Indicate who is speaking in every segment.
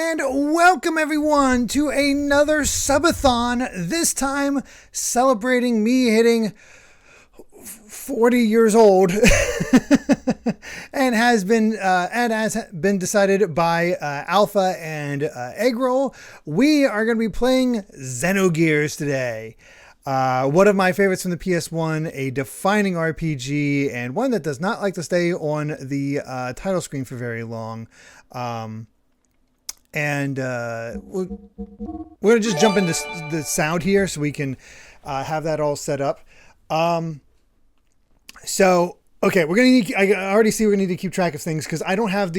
Speaker 1: And welcome everyone to another Sub-A-Thon, this time celebrating me hitting 40 years old and has been decided by Alpha and Eggroll. We are going to be playing Xenogears today. One of my favorites from the PS1, a defining RPG, and one that does not like to stay on the title screen for very long. We're going to just jump into the sound here so we can have that all set up. Okay, we're going to need, I already see we're going to need to keep track of things because I don't have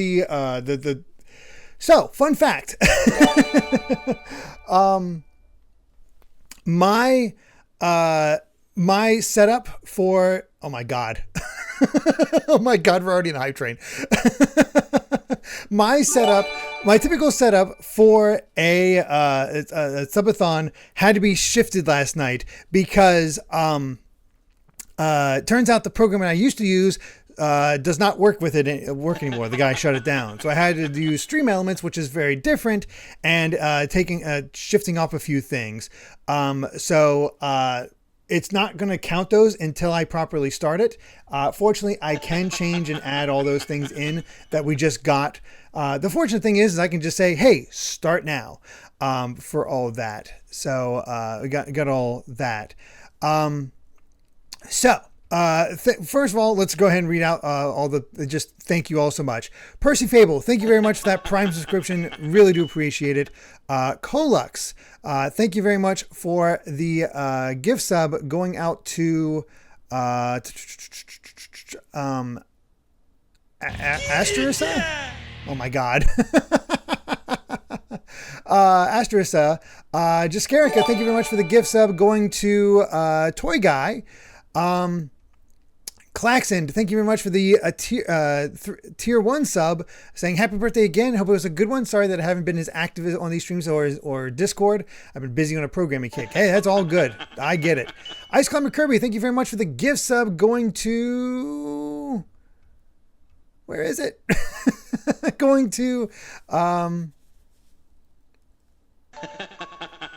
Speaker 1: so, fun fact. My setup for, oh my God, we're already in a hype train. My typical setup for a Sub-A-Thon had to be shifted last night because, turns out the program that I used to use does not work anymore. The guy shut it down. So I had to use Stream Elements, which is very different, and shifting off a few things. It's not going to count those until I properly start it. Fortunately, I can change and add all those things in that we just got. The fortunate thing is I can just say, hey, start now, for all of that. So we got all that. First of all, let's go ahead and read out just thank you all so much. Percy Fable, thank you very much for that Prime subscription. Really do appreciate it. Colux, thank you very much for the gift sub going out to Asterisa? Oh my God. Asterisa. Jaskarica, thank you very much for the gift sub going to Toy Guy. Claxon, thank you very much for the tier 1 sub, saying happy birthday again. Hope it was a good one. Sorry that I haven't been as active on these streams or Discord. I've been busy on a programming kick. Hey, that's all good. I get it. Ice Climber Kirby, thank you very much for the gift sub going to... Where is it? Going to...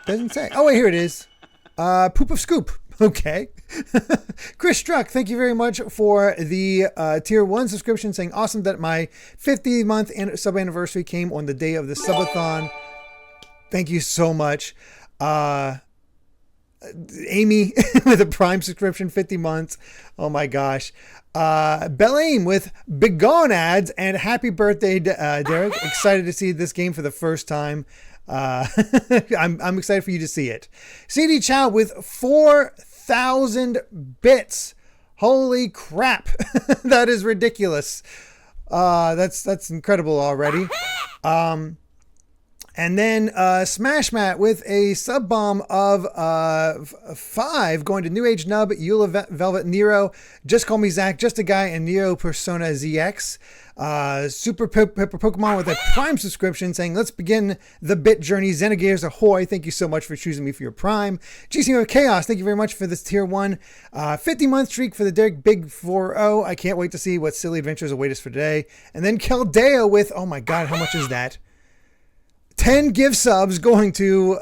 Speaker 1: Doesn't say. Oh, wait, here it is. Poop of Scoop. Okay. Chris Struck, thank you very much for the tier 1 subscription, saying awesome that my 50-month sub anniversary came on the day of the Sub-A-Thon. Thank you so much. Amy with a Prime subscription, 50 months. Oh my gosh. Belaim with Begone ads, and happy birthday, Derrick. Excited to see this game for the first time. I'm excited for you to see it. CD Chow with 4,000 bits. Holy crap. That is ridiculous. That's incredible already. And then Smash Matt with a sub bomb of 5 going to New Age Nub, Eula Velvet Nero, Just Call Me Zach, Just a Guy, and Neo Persona ZX. Super Pepper Pokemon with a Prime subscription, saying let's begin the bit journey. Xenogears ahoy. Thank you so much for choosing me for your Prime. GCO Chaos, thank you very much for this tier 1 50-month streak for the Derrick Big 4-0. I can't wait to see what silly adventures await us for today. And then Keldeo with, oh my God, how much is that? 10 gift subs going to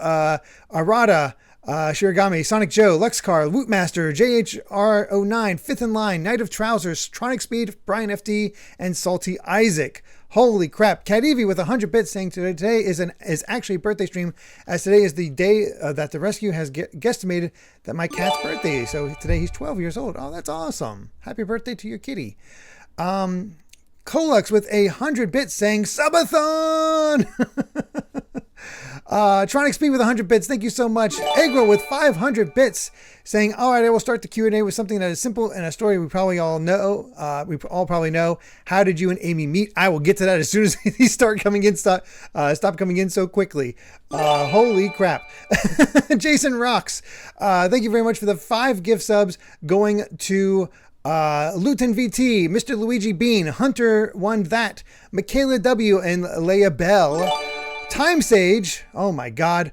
Speaker 1: Arata, Shiragami, Sonic Joe, Luxcar, Lootmaster, JHR09, Fifth in Line, Knight of Trousers, Tronic Speed, Brian FD, and Salty Isaac. Holy crap. Cat Evie with 100 bits, saying today is actually a birthday stream, as today is the day that the rescue has guesstimated that my cat's birthday. So today he's 12 years old. Oh, that's awesome. Happy birthday to your kitty. Colux with 100 bits, saying Sub-A-Thon. Tronic Speed with 100 bits, thank you so much. Eggroll with 500 bits, saying, all right, I will start the Q&A with something that is simple and a story we probably all know. We all probably know. How did you and Amy meet? I will get to that as soon as these start coming in. Stop coming in so quickly. Holy crap. Jason Rocks, thank you very much for the 5 gift subs going to Luton VT, Mr. Luigi Bean, Hunter One That, Michaela W, and Leia Bell. Time Sage, oh my God,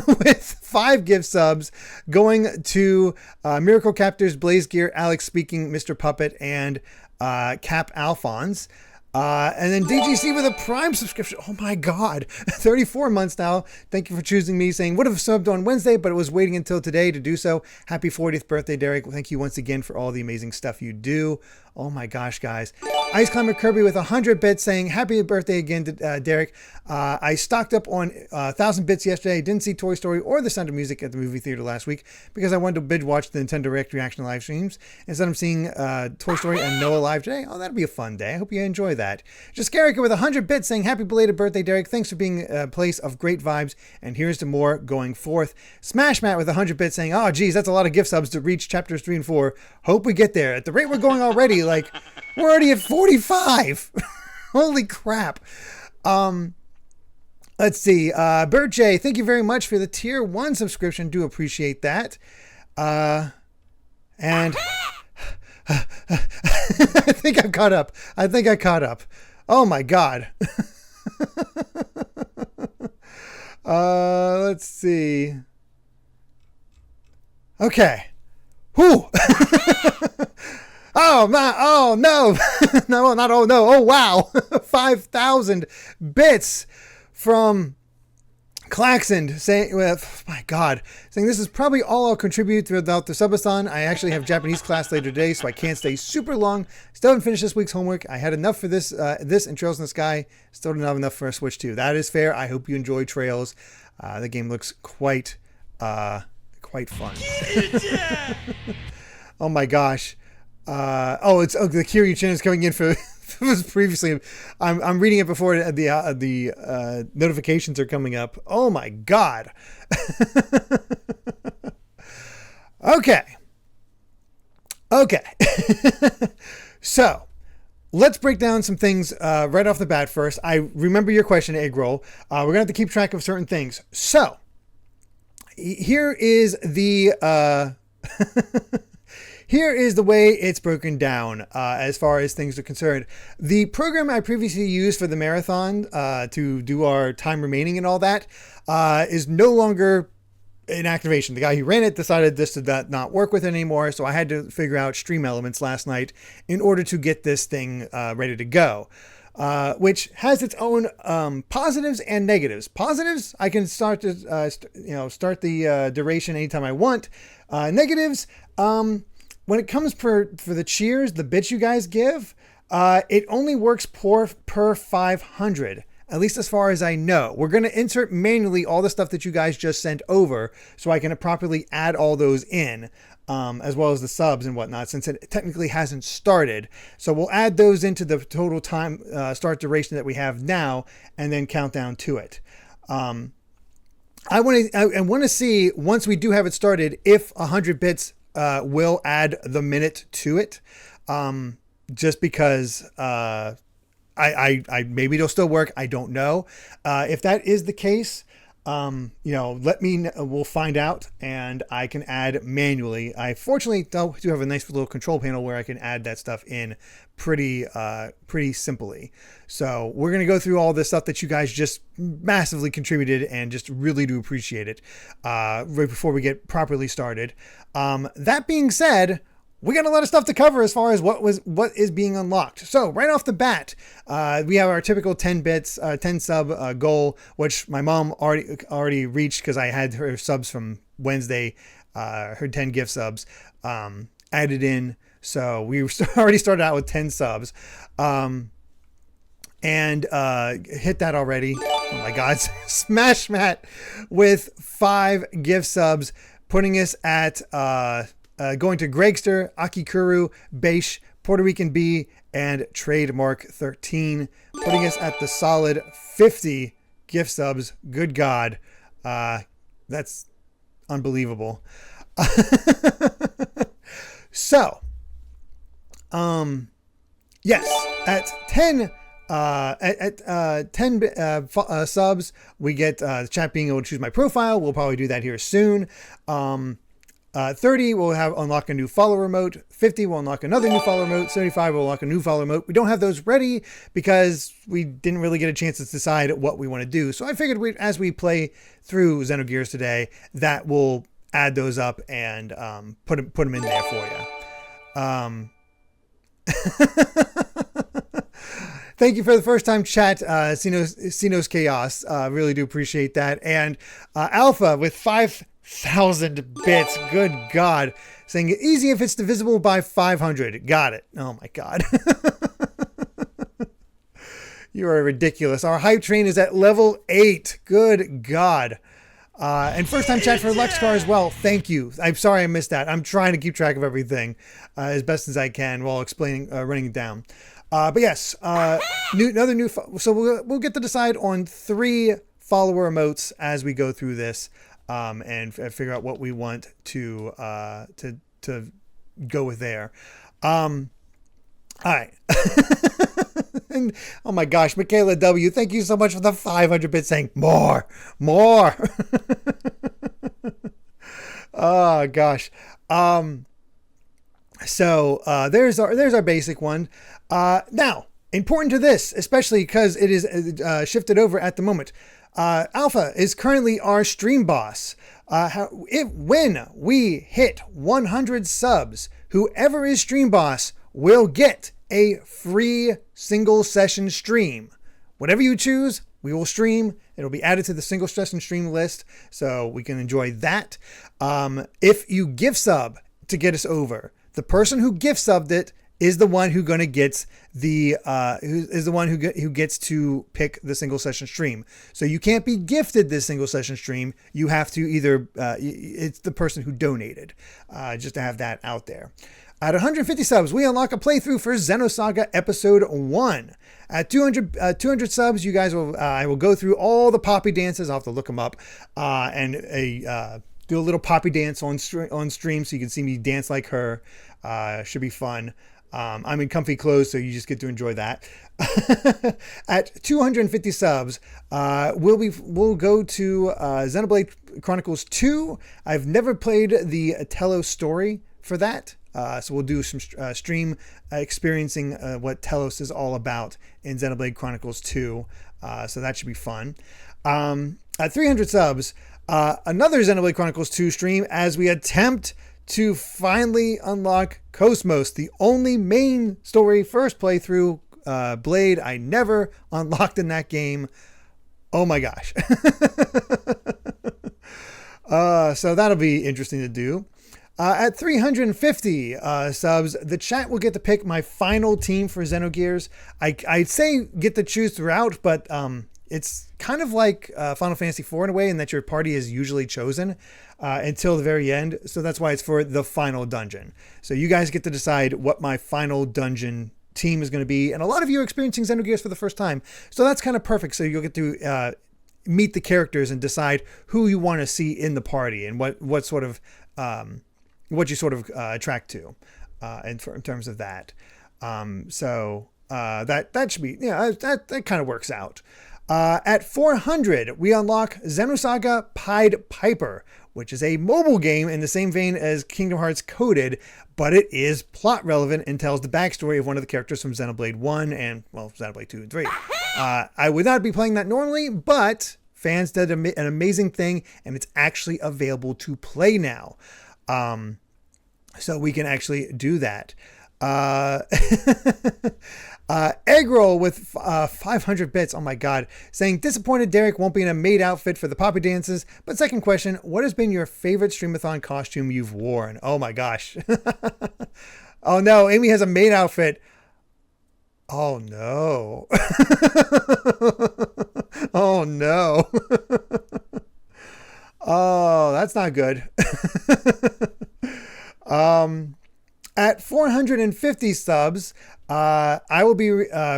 Speaker 1: with 5 gift subs going to Miracle Captors, Blaze Gear, Alex Speaking, Mr. Puppet, and Cap Alphonse. And then DGC with a Prime subscription. Oh my God. 34 months now. Thank you for choosing me, saying would have subbed on Wednesday, but it was waiting until today to do so. Happy 40th birthday, Derrick. Thank you once again for all the amazing stuff you do. Oh my gosh, guys. Ice Climber Kirby with 100 bits saying happy birthday again to Derrick. I stocked up on 1,000 bits yesterday. Didn't see Toy Story or The Sound of Music at the movie theater last week because I wanted to binge watch the Nintendo Direct reaction live streams. Instead, I'm seeing Toy Story and Noah live today. Oh, that'll be a fun day. I hope you enjoy that. Just Garrick with 100 bits saying happy belated birthday, Derrick. Thanks for being a place of great vibes. And here's to more going forth. Smash Matt with 100 bits saying, oh, geez, that's a lot of gift subs to reach chapters 3 and 4. Hope we get there. At the rate we're going already, like, we're already at 45. Holy crap. Let's see. Bird J, thank you very much for the tier 1 subscription. Do appreciate that. And I think I've caught up. Oh my God. Let's see. Okay. Whew. Oh my, oh no. No, not oh no. Oh wow. 5,000 bits from Claxon saying, well, my God, saying this is probably all I'll contribute throughout the Sub-A-Thon. I actually have Japanese class later today, so I can't stay super long. Still haven't finished this week's homework. I had enough for this and Trails in the Sky. Still don't have enough for a Switch 2. That is fair. I hope you enjoy Trails. The game looks quite fun. Oh my gosh. It's the Kiryu Chin is coming in for was previously. I'm reading it before the notifications are coming up. Oh my God. Okay. So let's break down some things right off the bat first. I remember your question, Egg Roll. We're gonna have to keep track of certain things. So here is the here is the way it's broken down as far as things are concerned. The program I previously used for the marathon to do our time remaining and all that is no longer in activation. The guy who ran it decided this did not work with it anymore, so I had to figure out Stream Elements last night in order to get this thing ready to go. Which has its own positives and negatives. Positives, I can start start the duration anytime I want. Negatives, when it comes for the cheers, the bits you guys give, it only works per 500. At least as far as I know. We're going to insert manually all the stuff that you guys just sent over so I can properly add all those in, as well as the subs and whatnot, since it technically hasn't started. So we'll add those into the total time start duration that we have now and then count down to it. I want to see, once we do have it started, if 100 bits will add the minute to it, just because I maybe it'll still work. I don't know. If that is the case, let me know. We'll find out, and I can add manually. I fortunately do have a nice little control panel where I can add that stuff in pretty simply. So we're going to go through all this stuff that you guys just massively contributed and just really do appreciate it right before we get properly started. That being said, we got a lot of stuff to cover as far as what is being unlocked. So right off the bat, we have our typical 10 bits, 10 sub goal, which my mom already reached because I had her subs from Wednesday, her 10 gift subs added in. So we already started out with 10 subs, and hit that already. Oh my God, Smash Matt with 5 gift subs, putting us at going to Gregster, Akikuru, Beish, Puerto Rican B, and Trademark 13, putting us at the solid 50 gift subs. Good God. That's unbelievable. So, yes, at 10 subs, we get the chat being able to choose my profile. We'll probably do that here soon. 30 will have unlock a new follower remote. 50 will unlock another new follower remote. 75 will unlock a new follower remote. We don't have those ready because we didn't really get a chance to decide what we want to do. So I figured as we play through Xenogears today, that we'll add those up and put them in there for you. Thank you for the first time chat, Xeno's Chaos. Really do appreciate that. And Alpha with 5,000 bits. Good God. Saying easy if it's divisible by 500. Got it. Oh my God. You are ridiculous. Our hype train is at level 8. Good God. And first time chat for Luxcar as well. Thank you. I'm sorry I missed that. I'm trying to keep track of everything as best as I can while explaining, running it down. But yes, so we'll get to decide on 3 follower emotes as we go through this, and figure out what we want to go with there. All right. And, oh my gosh, Michaela W, thank you so much for the 500 bits saying more. Oh gosh. So there's our basic one. Now, important to this, especially because it is shifted over at the moment. Alpha is currently our stream boss. When we hit 100 subs, whoever is stream boss will get a free single session stream. Whatever you choose, we will stream. It'll be added to the single session stream list, so we can enjoy that. If you gift sub to get us over, the person who gift subbed it is the one who gets who gets to pick the single session stream. So you can't be gifted this single session stream. You have to either it's the person who donated, just to have that out there. At 150 subs, we unlock a playthrough for Xenosaga Episode 1. At 200 subs, you guys will I will go through all the Poppy dances. I'll have to look them up, and do a little Poppy dance on stream so you can see me dance like her. Should be fun. I'm in comfy clothes, so you just get to enjoy that. At 250 subs, we'll go to Xenoblade Chronicles 2. I've never played the Telos story for that. So we'll do some stream experiencing what Telos is all about in Xenoblade Chronicles 2. So that should be fun. At 300 subs, another Xenoblade Chronicles 2 stream as we attempt to finally unlock Cosmos, the only main story first playthrough Blade I never unlocked in that game. Oh my gosh. So that'll be interesting to do. At 350 subs, the chat will get to pick my final team for Xenogears. I'd say get to choose throughout, but it's kind of like Final Fantasy IV in a way, in that your party is usually chosen until the very end. So that's why it's for the final dungeon. So you guys get to decide what my final dungeon team is going to be. And a lot of you are experiencing Xenogears for the first time. So that's kind of perfect. So you'll get to meet the characters and decide who you want to see in the party and what sort of... what you sort of attract to in terms of that. So that should be, that kind of works out. At 400, we unlock Xenosaga Pied Piper, which is a mobile game in the same vein as Kingdom Hearts Coded, but it is plot relevant and tells the backstory of one of the characters from Xenoblade 1 and, well, Xenoblade 2 and 3. I would not be playing that normally, but fans did an amazing thing, and it's actually available to play now. So we can actually do that. Egg Roll with 500 bits. Oh my God. Saying disappointed Derrick won't be in a maid outfit for the Poppy dances. But second question, what has been your favorite Streamathon costume you've worn? Oh my gosh. Oh no, Amy has a maid outfit. Oh no. Oh no. Oh, that's not good. At 450 subs, I will be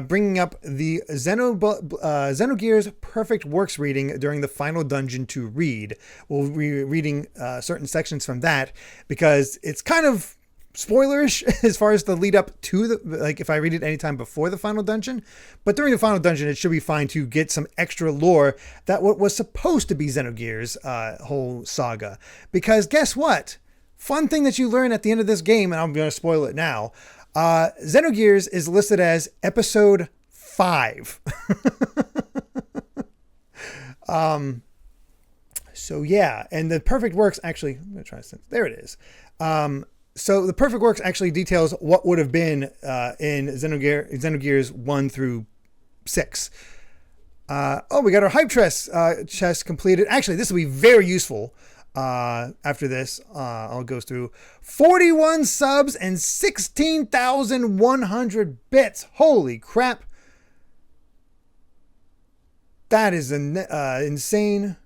Speaker 1: bringing up the Xenogears Perfect Works reading during the final dungeon to read. We'll be reading certain sections from that because it's kind of spoilerish as far as the lead up to the, like if I read it anytime before the final dungeon, but during the final dungeon, it should be fine to get some extra lore that what was supposed to be Xenogears whole saga. Because guess what? Fun thing that you learn at the end of this game, and I'm going to spoil it now. Xenogears is listed as episode 5. So yeah, and the Perfect Works actually, I'm going to try to, there it is. So the Perfect Works actually details what would have been in Xenogears 1 through 6. We got our hype chest completed. Actually, this will be very useful. After this, I'll go through 41 subs and 16,100 bits. Holy crap. That is insane.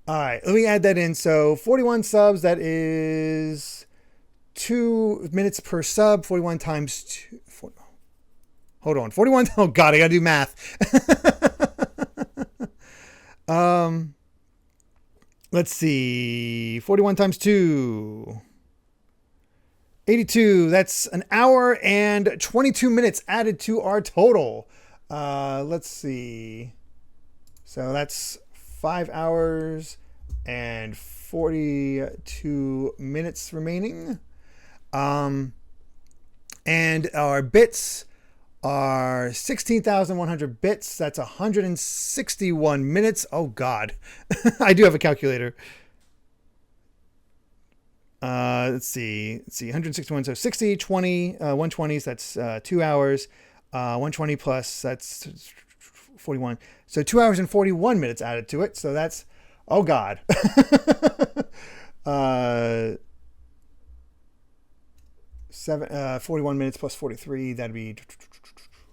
Speaker 1: All right, let me add that in. So 41 subs, that is 2 minutes per sub. 41 times 2. Hold on. 41. Oh, God, I got to do math. Let's see. 41 times 2. 82. That's an hour and 22 minutes added to our total. Let's see. So that's 5 hours and 42 minutes remaining. And our bits are 16,100 bits. That's 161 minutes. Oh, God. I do have a calculator. Let's see. 161. So 60, 20, 120. So that's 2 hours. 120 plus, that's 41. So 2 hours and 41 minutes added to it. So that's, oh, God. 41 minutes plus 43. That'd be,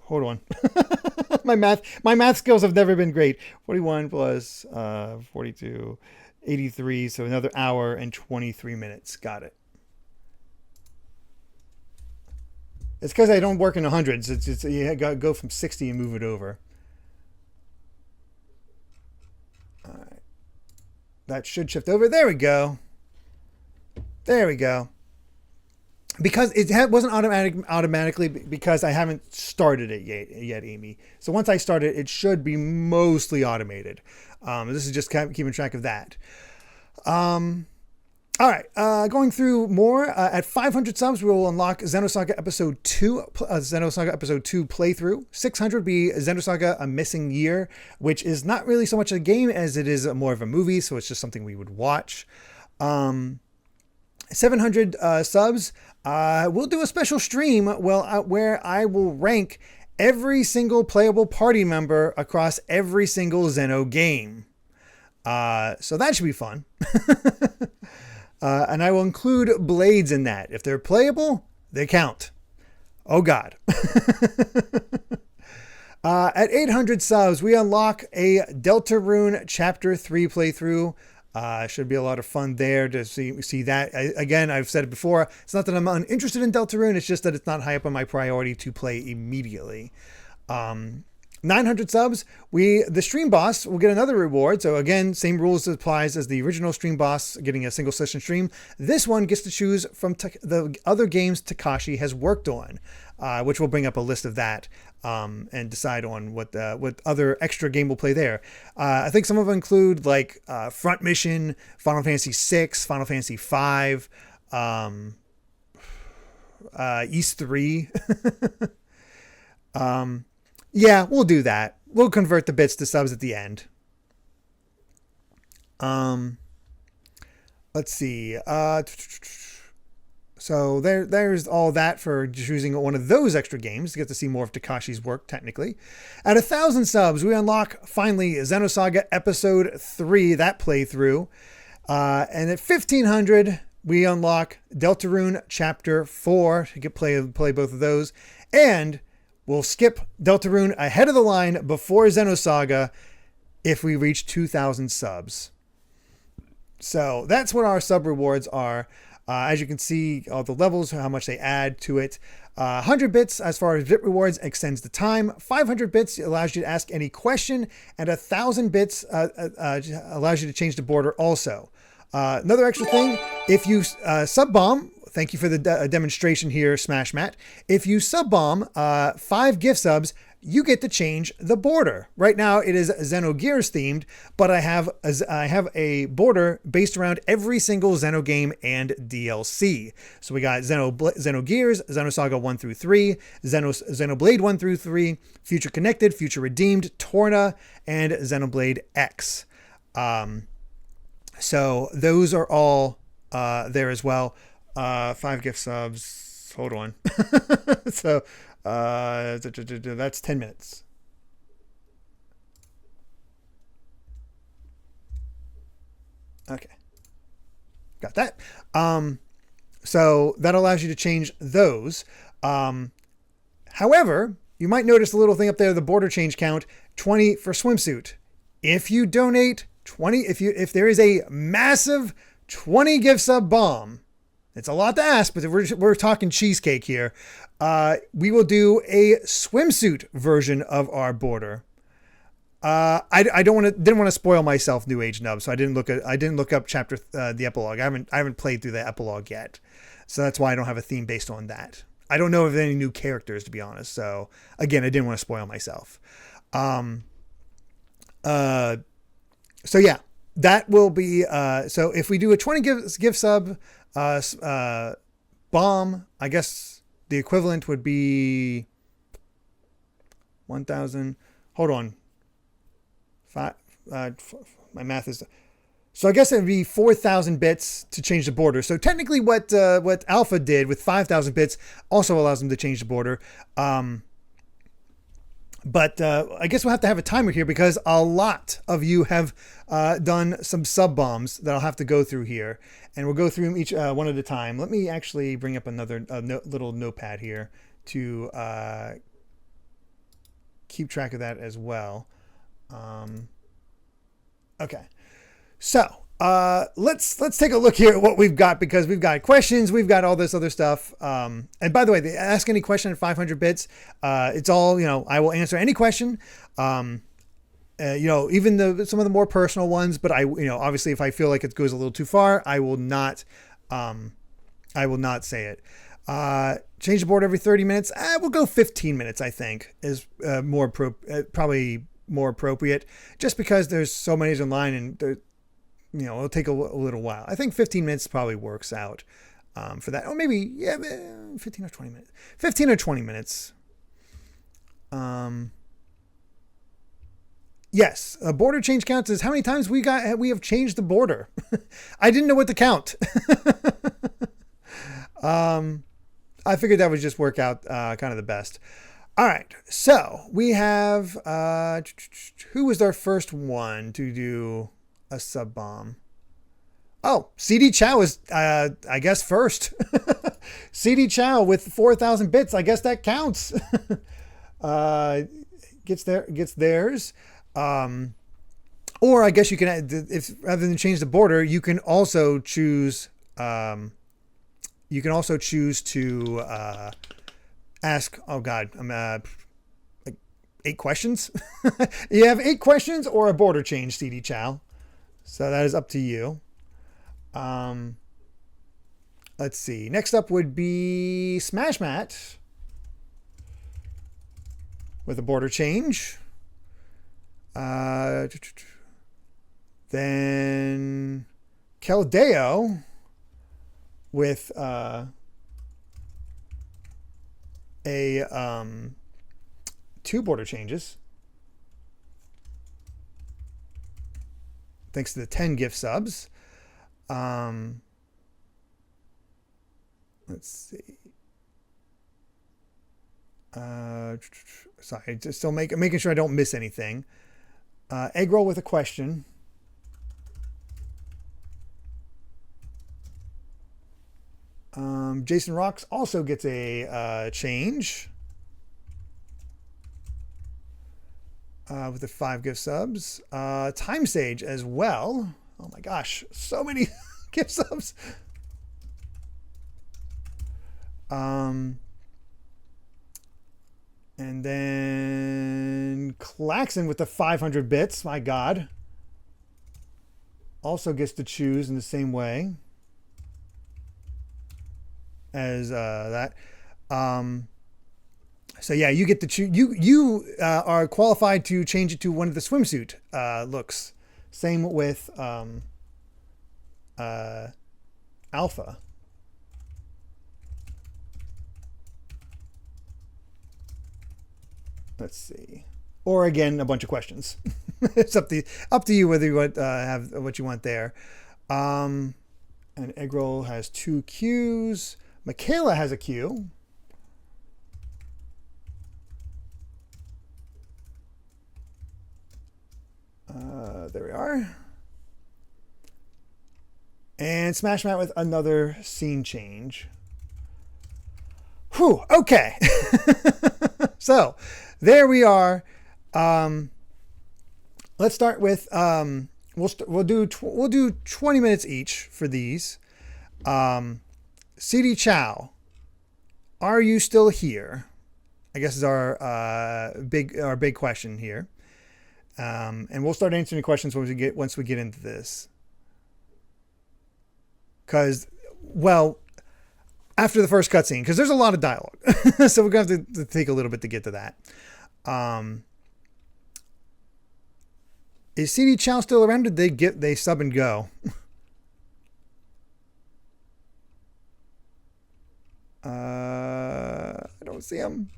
Speaker 1: hold on. my math skills have never been great. 41 plus 42, 83. So another hour and 23 minutes. Got it. It's because I don't work in the hundreds. It's you got to go from 60 and move it over. All right. That should shift over. There we go. There we go. Because it wasn't automatically because I haven't started it yet, Amy. So once I start it, it should be mostly automated. This is just keeping track of that. All right, going through more. At 500 subs, we will unlock Xenosaga Episode 2, Xenosaga Episode 2 playthrough. 600 be Xenosaga A Missing Year, which is not really so much a game as it is more of a movie, so it's just something we would watch. 700 subs, we'll do a special stream where I will rank every single playable party member across every single Xeno game. So that should be fun. And I will include blades in that. If they're playable, they count. Oh, God. At 800 subs, we unlock a Deltarune Chapter 3 playthrough. Should be a lot of fun there to see that. Again, I've said it before. It's not that I'm uninterested in Deltarune. It's just that it's not high up on my priority to play immediately. 900 subs, the stream boss will get another reward. So again, same rules applies as the original stream boss getting a single session stream. This one gets to choose from the other games Takashi has worked on, which will bring up a list of that and decide on what other extra game we'll play there. I think some of them include like Front Mission, Final Fantasy VI, Final Fantasy V, East 3. Yeah, we'll do that. We'll convert the bits to subs at the end. Let's see. So there's all that for choosing one of those extra games to get to see more of Takashi's work, technically. At 1,000 subs, we unlock, finally, Xenosaga Episode 3, that playthrough. And at 1,500, we unlock Deltarune Chapter 4. You can play both of those. And we'll skip Deltarune ahead of the line before Xenosaga if we reach 2,000 subs. So that's what our sub rewards are. As you can see, all the levels, how much they add to it. 100 bits as far as bit rewards extends the time. 500 bits allows you to ask any question. And 1,000 bits allows you to change the border also. Another extra thing, if you sub-bomb, thank you for the demonstration here, Smash Matt. If you sub-bomb 5 gift subs, you get to change the border. Right now it is Xenogears themed, but I have a border based around every single Xeno game and DLC. So we got Xenogears, Xenosaga 1 through 3, Xenoblade 1 through 3, Future Connected, Future Redeemed, Torna, and Xenoblade X. So those are all there as well. 5 gift subs. Hold on. So that's 10 minutes. Okay. Got that. So that allows you to change those. However, you might notice a little thing up there, the border change count, 20 for swimsuit. If you donate 20, if there is a massive 20 gift sub bomb, it's a lot to ask, but we're talking cheesecake here. We will do a swimsuit version of our border. I didn't want to spoil myself, New Age Nub, so I didn't look up chapter the epilogue. I haven't played through the epilogue yet, so that's why I don't have a theme based on that. I don't know of any new characters, to be honest. So again, I didn't want to spoil myself. So yeah, that will be. So if we do a 20 gift sub bomb, I guess the equivalent would be 1,000. Hold on. My math is. So I guess it would be 4,000 bits to change the border. So technically what Alpha did with 5,000 bits also allows them to change the border. But I guess we'll have to have a timer here because a lot of you have done some sub bombs that I'll have to go through here. And we'll go through them each one at a time. Let me actually bring up another little notepad here to keep track of that as well. Okay. So let's take a look here at what we've got, because we've got questions, we've got all this other stuff. And by the way, they ask any question at 500 bits. It's all, I will answer any question. Even some of the more personal ones, but obviously if I feel like it goes a little too far, I will not say it. Change the board every 30 minutes. We'll go 15 minutes, I think, is probably more appropriate, just because there's so many online and it'll take a little while. I think 15 minutes probably works out for that. Or maybe, 15 or 20 minutes. 15 or 20 minutes. Yes, a border change counts as how many times we have changed the border. I didn't know what to count. I figured that would just work out kind of the best. All right, so we have, who was our first one to do a sub bomb? Oh, CD Chow is, I guess, first. CD Chow with 4,000 bits. I guess that counts. Gets theirs. Or I guess you can, if rather than change the border, you can also choose. You can also choose to ask. Oh God, I'm like 8 questions. You have 8 questions or a border change, CD Chow. So that is up to you. Let's see. Next up would be Smash Mat with a border change. Then Keldeo with a 2 border changes. Thanks to the 10 gift subs. Let's see. Sorry, just still making sure I don't miss anything. Egg roll with a question. Jason Rocks also gets a change with the 5 gift subs. Time Sage as well. Oh my gosh, so many gift subs. And then Klaxon with the 500 bits. My God. Also gets to choose in the same way as that. So yeah, you get to choose. You are qualified to change it to one of the swimsuit looks. Same with Alpha. Let's see. Or again, a bunch of questions. It's up to you whether you want have what you want there. And Eggroll has 2 Qs. Michaela has a Q. There we are. And smash mat with another scene change. Whew, okay. So, there we are. Let's start with we'll do 20 minutes each for these. CD Chow, are you still here? I guess is our big question here. And we'll start answering the questions once we get into this. Because, well, after the first cutscene, because there's a lot of dialogue, so we're going to have to take a little bit to get to that. Is CD Chow still around? Did they sub and go? I don't see him.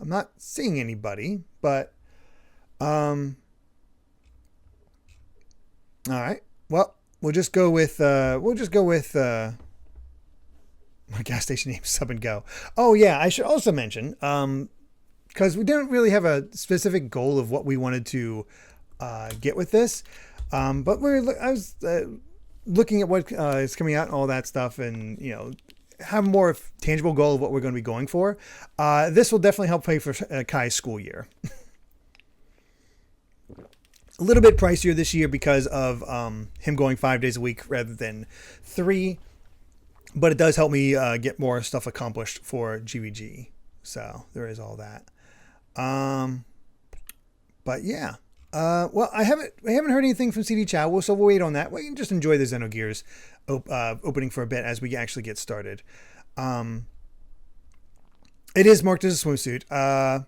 Speaker 1: I'm not seeing anybody, but all right. Well, we'll just go with my gas station name, Sub and Go. Oh yeah, I should also mention because we didn't really have a specific goal of what we wanted to get with this, but I was looking at what is coming out and all that stuff, and have a more tangible goal of what we're going to be going for. This will definitely help pay for Kai's school year. A little bit pricier this year because of him going 5 days a week rather than 3. But it does help me get more stuff accomplished for GVG. So there is all that. But yeah. Well, I haven't heard anything from CD Chow, so we'll wait on that. We can just enjoy the Xenogears opening for a bit as we actually get started. It is marked as a swimsuit. All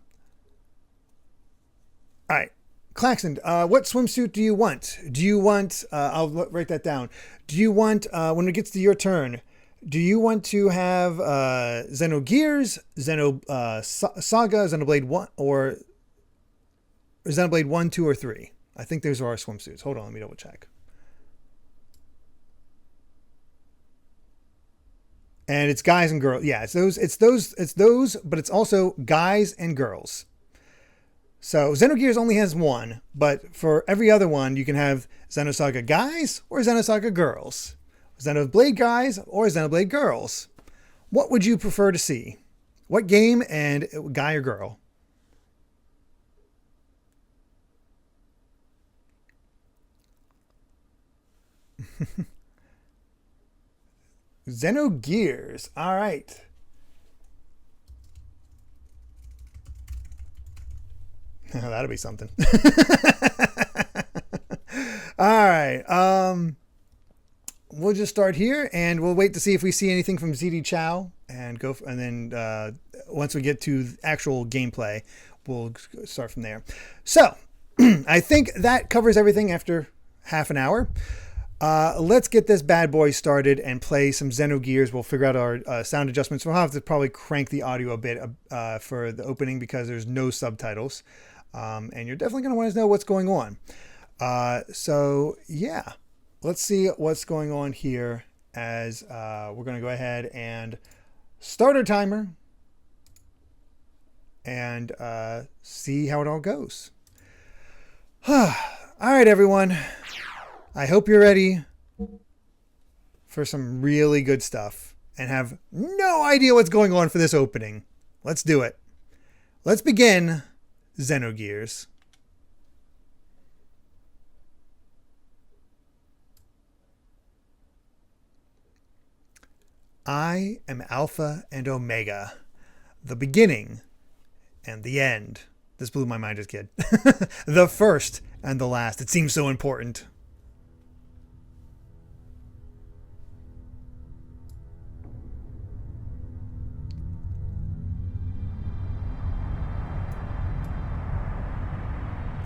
Speaker 1: right. Claxton, what swimsuit do you want? Do you want, I'll write that down. Do you want, when it gets to your turn, do you want to have Xenogears, Saga, Xenoblade 1, or Xenoblade 1, 2, or 3? I think those are our swimsuits. Hold on, let me double check. And it's guys and girls. Yeah, it's those, but it's also guys and girls. So Xenogears only has one, but for every other one, you can have Xenosaga guys or Xenosaga girls. Xenoblade guys or Xenoblade girls. What would you prefer to see? What game and guy or girl? Xenogears. All right. That'll be something. All right. We'll just start here, and we'll wait to see if we see anything from ZD Chow, and then once we get to actual gameplay, we'll start from there. So, I think that covers everything after half an hour. Let's get this bad boy started and play some Xenogears. We'll figure out our sound adjustments. We'll have to probably crank the audio a bit for the opening because there's no subtitles. And you're definitely going to want to know what's going on. So, yeah. Let's see what's going on here as we're going to go ahead and start our timer and see how it all goes. All right, everyone. I hope you're ready for some really good stuff and have no idea what's going on for this opening. Let's do it. Let's begin Xenogears. I am Alpha and Omega, the beginning and the end. This blew my mind as a kid. The first and the last. It seems so important.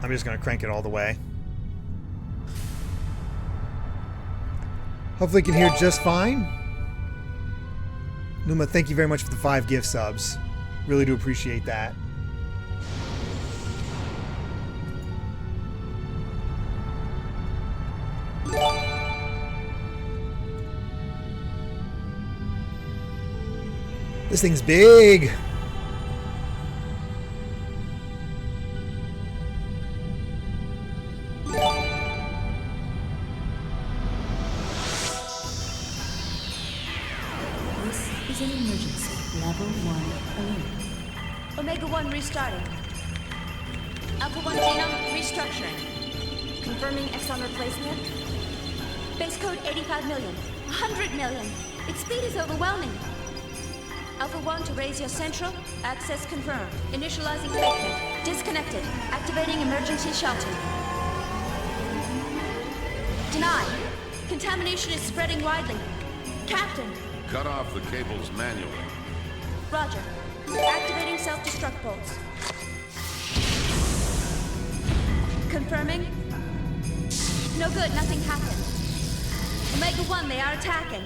Speaker 1: I'm just going to crank it all the way. Hopefully you can hear just fine. Numa, thank you very much for the 5 gift subs. Really do appreciate that. This thing's big.
Speaker 2: is an emergency. Level 1 alert.
Speaker 3: Omega 1 restarting. Alpha 1 Xeno restructuring. Confirming exon replacement. Base code 85 million. 100 million. Its speed is overwhelming. Alpha 1 to raise your central. Access confirmed. Initializing fake pit. Disconnected. Activating emergency shelter. Denied. Contamination is spreading widely. Captain.
Speaker 4: Cut off the cables manually.
Speaker 3: Roger. Activating self-destruct bolts. Confirming. No good, nothing happened. Omega 1, they are attacking.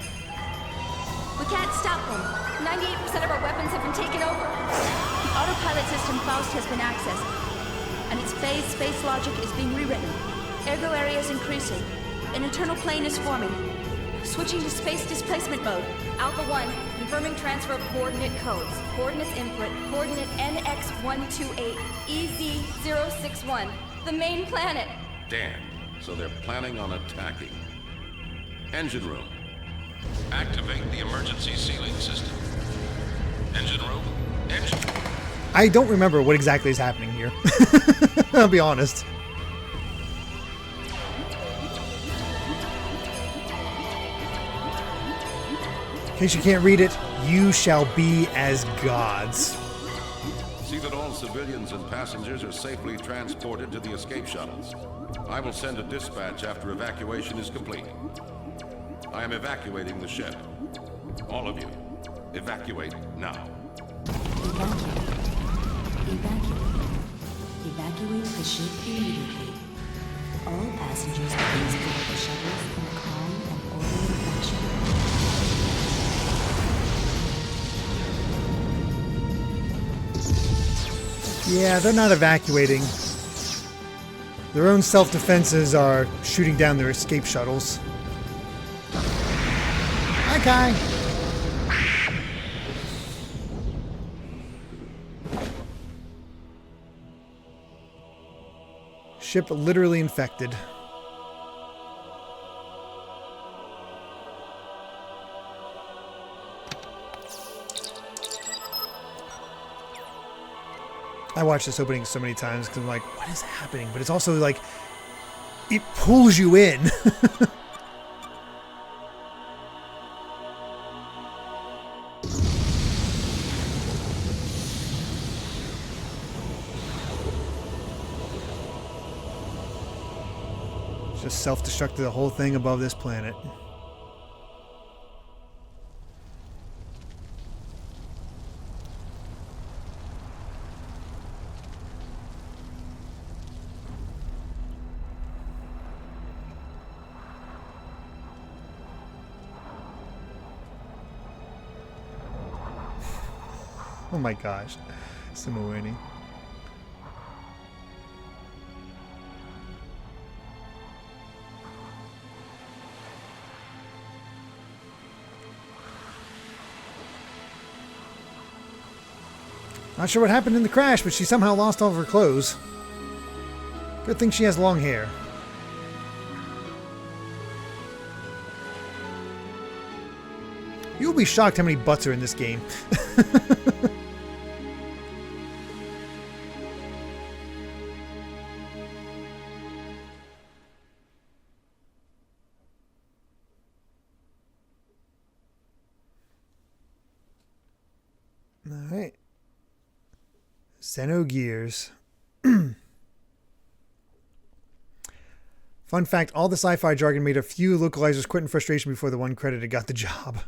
Speaker 3: We can't stop them. 98% of our weapons have been taken over. The autopilot system Faust has been accessed, and its phase space logic is being rewritten. Ergo area is increasing. An internal plane is forming. Switching to space displacement mode. Alpha 1, confirming transfer of coordinate codes. Coordinates input, coordinate NX128, EZ061. The main planet.
Speaker 4: Damn. So they're planning on attacking. Engine room. Activate the emergency sealing system. Engine room. Engine.
Speaker 1: I don't remember what exactly is happening here. I'll be honest. In case you can't read it, you shall be as gods.
Speaker 4: See that all civilians and passengers are safely transported to the escape shuttles. I will send a dispatch after evacuation is complete. I am evacuating the ship. All of you, evacuate now.
Speaker 2: Evacuate. Evacuate. Evacuate the ship immediately. All passengers please board the shuttles in a calm and orderly fashion.
Speaker 1: Yeah, they're not evacuating. Their own self-defenses are shooting down their escape shuttles. Hi, Kai. Ship literally infected. I watched this opening so many times because I'm like, what is happening? But it's also like, it pulls you in. Just self-destructed the whole thing above this planet. Oh my gosh, Simowini. Not sure what happened in the crash, but she somehow lost all of her clothes. Good thing she has long hair. You'll be shocked how many butts are in this game. All right. Xenogears. Fun fact, all the sci-fi jargon made a few localizers quit in frustration before the one credited got the job.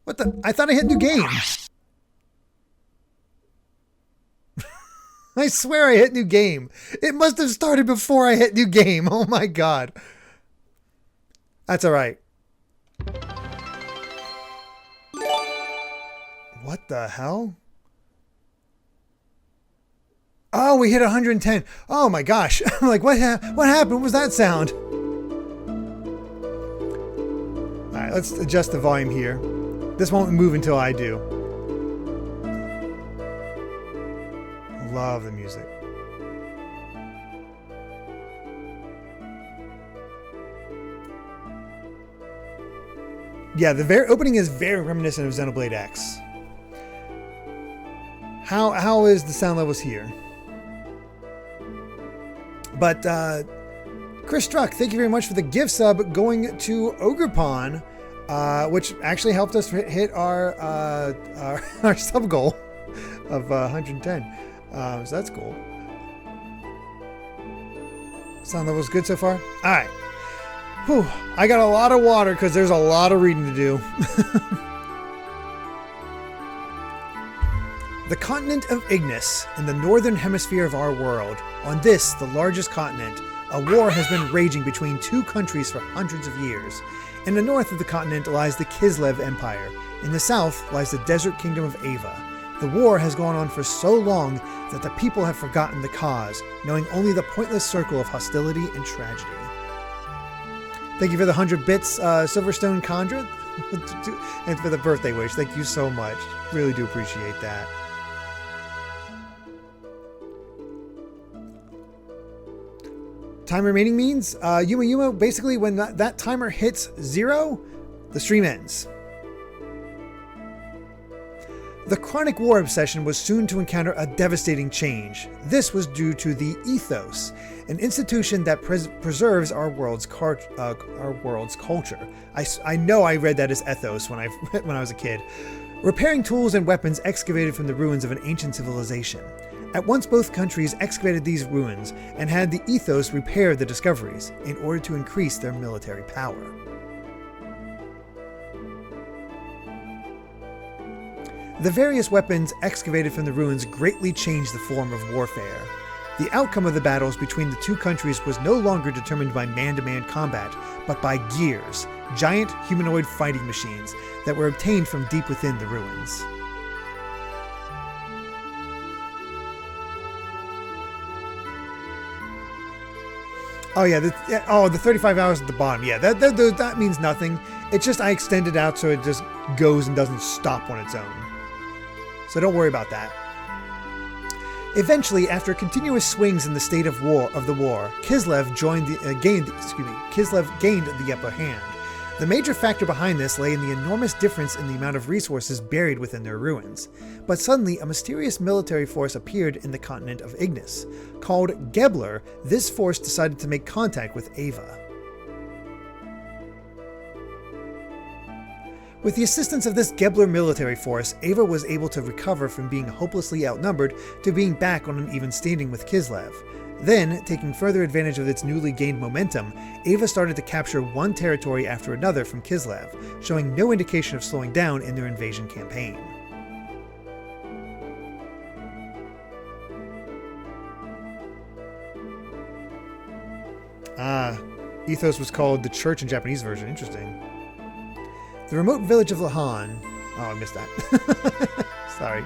Speaker 1: What the? I thought I hit new game. I swear I hit new game. It must have started before I hit new game. Oh my god. That's alright. What the hell? Oh, we hit 110. Oh my gosh. I'm like, what happened? What was that sound? Alright, let's adjust the volume here. This won't move until I do. Love the music. Yeah, the very opening is very reminiscent of Xenoblade X. How is the sound levels here? But Chris Struck, thank you very much for the gift sub going to Ogrepon, which actually helped us hit our sub goal of 110. So that's cool. Sound levels good so far? All right. Whew. I got a lot of water because there's a lot of reading to do. The continent of Ignis, in the northern hemisphere of our world. On this, the largest continent, a war has been raging between two countries for hundreds of years. In the north of the continent lies the Kislev Empire. In the south lies the desert kingdom of Ava. The war has gone on for so long that the people have forgotten the cause, knowing only the pointless circle of hostility and tragedy. Thank you for the 100 bits, Silverstone Condra, and for the birthday wish. Thank you so much. Really do appreciate that. Time remaining means, Yuma Yuma, basically when that timer hits 0, the stream ends. The chronic war obsession was soon to encounter a devastating change. This was due to the Ethos, an institution that preserves our world's culture. I know I read that as ethos when I was a kid. Repairing tools and weapons excavated from the ruins of an ancient civilization. At once both countries excavated these ruins and had the Ethos repair the discoveries in order to increase their military power. The various weapons excavated from the ruins greatly changed the form of warfare. The outcome of the battles between the two countries was no longer determined by man-to-man combat, but by gears, giant humanoid fighting machines that were obtained from deep within the ruins. Oh yeah, the 35 hours at the bottom. Yeah, that means nothing. It's just I extended out so it just goes and doesn't stop on its own. So don't worry about that. Eventually, after continuous swings in the state of the war, Kislev gained the upper hand. The major factor behind this lay in the enormous difference in the amount of resources buried within their ruins. But suddenly, a mysterious military force appeared in the continent of Ignis. Called Gebler, this force decided to make contact with Ava. With the assistance of this Gebler military force, Ava was able to recover from being hopelessly outnumbered to being back on an even standing with Kislev. Then, taking further advantage of its newly gained momentum, Ava started to capture one territory after another from Kislev, showing no indication of slowing down in their invasion campaign. Ethos was called the Church in Japanese version. Interesting. The remote village of Lahan. Oh, I missed that. Sorry.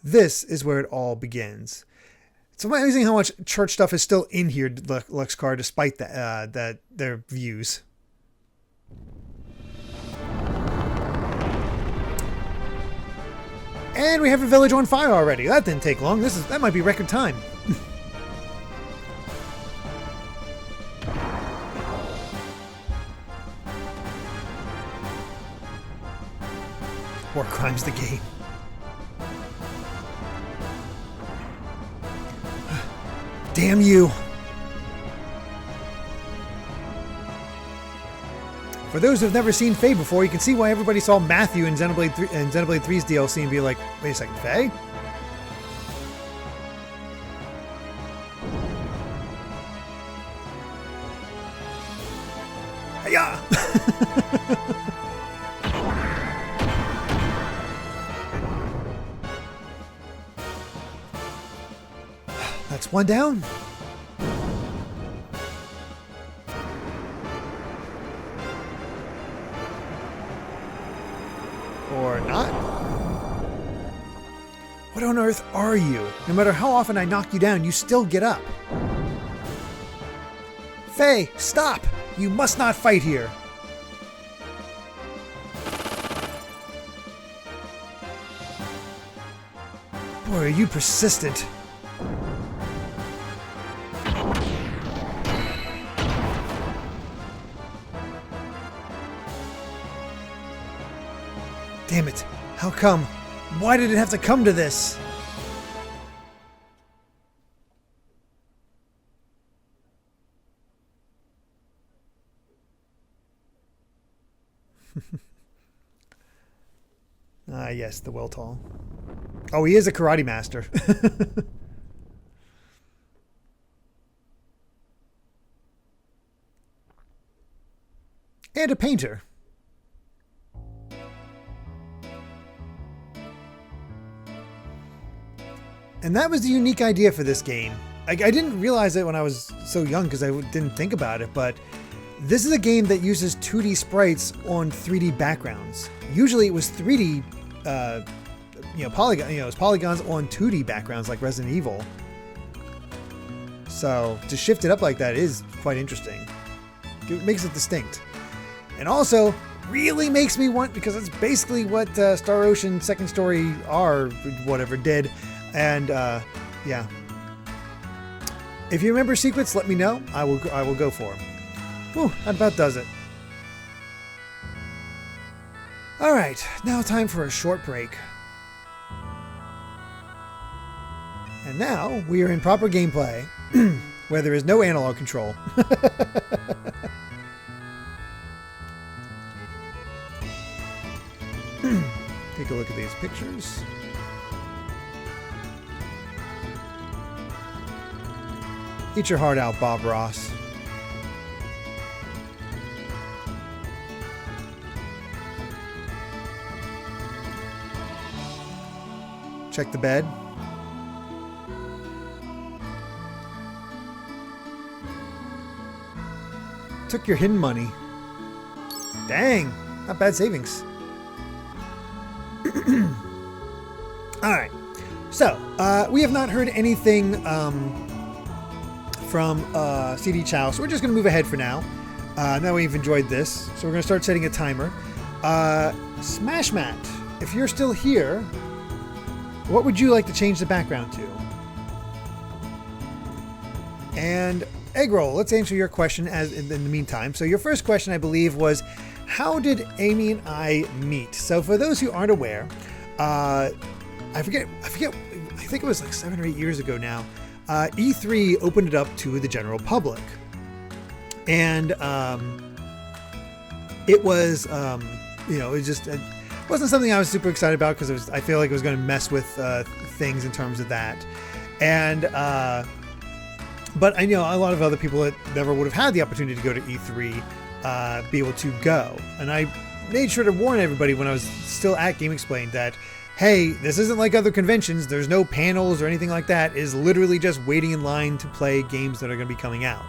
Speaker 1: This is where it all begins. It's amazing how much church stuff is still in here, Luxcar, despite their views. And we have a village on fire already. That didn't take long. That might be record time. War crimes the game. Damn you. For those who've never seen Faye before, you can see why everybody saw Matthew in Xenoblade 3 and Xenoblade 3's DLC and be like, wait a second, Faye? Hiya! That's one down. Or not. What on earth are you? No matter how often I knock you down, you still get up. Faye, stop! You must not fight here. Boy, are you persistent. Damn it. How come? Why did it have to come to this? Ah, yes, the Weltall. Oh, he is a karate master. And a painter. And that was the unique idea for this game. I didn't realize it when I was so young because I didn't think about it, but this is a game that uses 2D sprites on 3D backgrounds. Usually it was 3D, polygon, it was polygons on 2D backgrounds like Resident Evil. So to shift it up like that is quite interesting. It makes it distinct. And also really makes me want, because it's basically what Star Ocean Second Story R whatever did. And yeah. If you remember secrets, let me know. I will go for them. Whew, that about does it. Alright, now time for a short break. And now we are in proper gameplay, where there is no analog control. Take a look at these pictures. Eat your heart out, Bob Ross. Check the bed. Took your hidden money. Dang, not bad savings. Alright, so we have not heard anything from CD Chow, so we're just going to move ahead for now. Now we've enjoyed this, so we're going to start setting a timer. Smash Matt, if you're still here, what would you like to change the background to? And Egg Roll, let's answer your question as in the meantime. So your first question, I believe, was how did Amy and I meet? So for those who aren't aware, I think it was like 7 or 8 years ago now, E3 opened it up to the general public. And it was, it wasn't something I was super excited about because I feel like it was going to mess with things in terms of that. And, but I know a lot of other people that never would have had the opportunity to go to E3 be able to go. And I made sure to warn everybody when I was still at Game Explained that, hey, this isn't like other conventions. There's no panels or anything like that. It's literally just waiting in line to play games that are going to be coming out.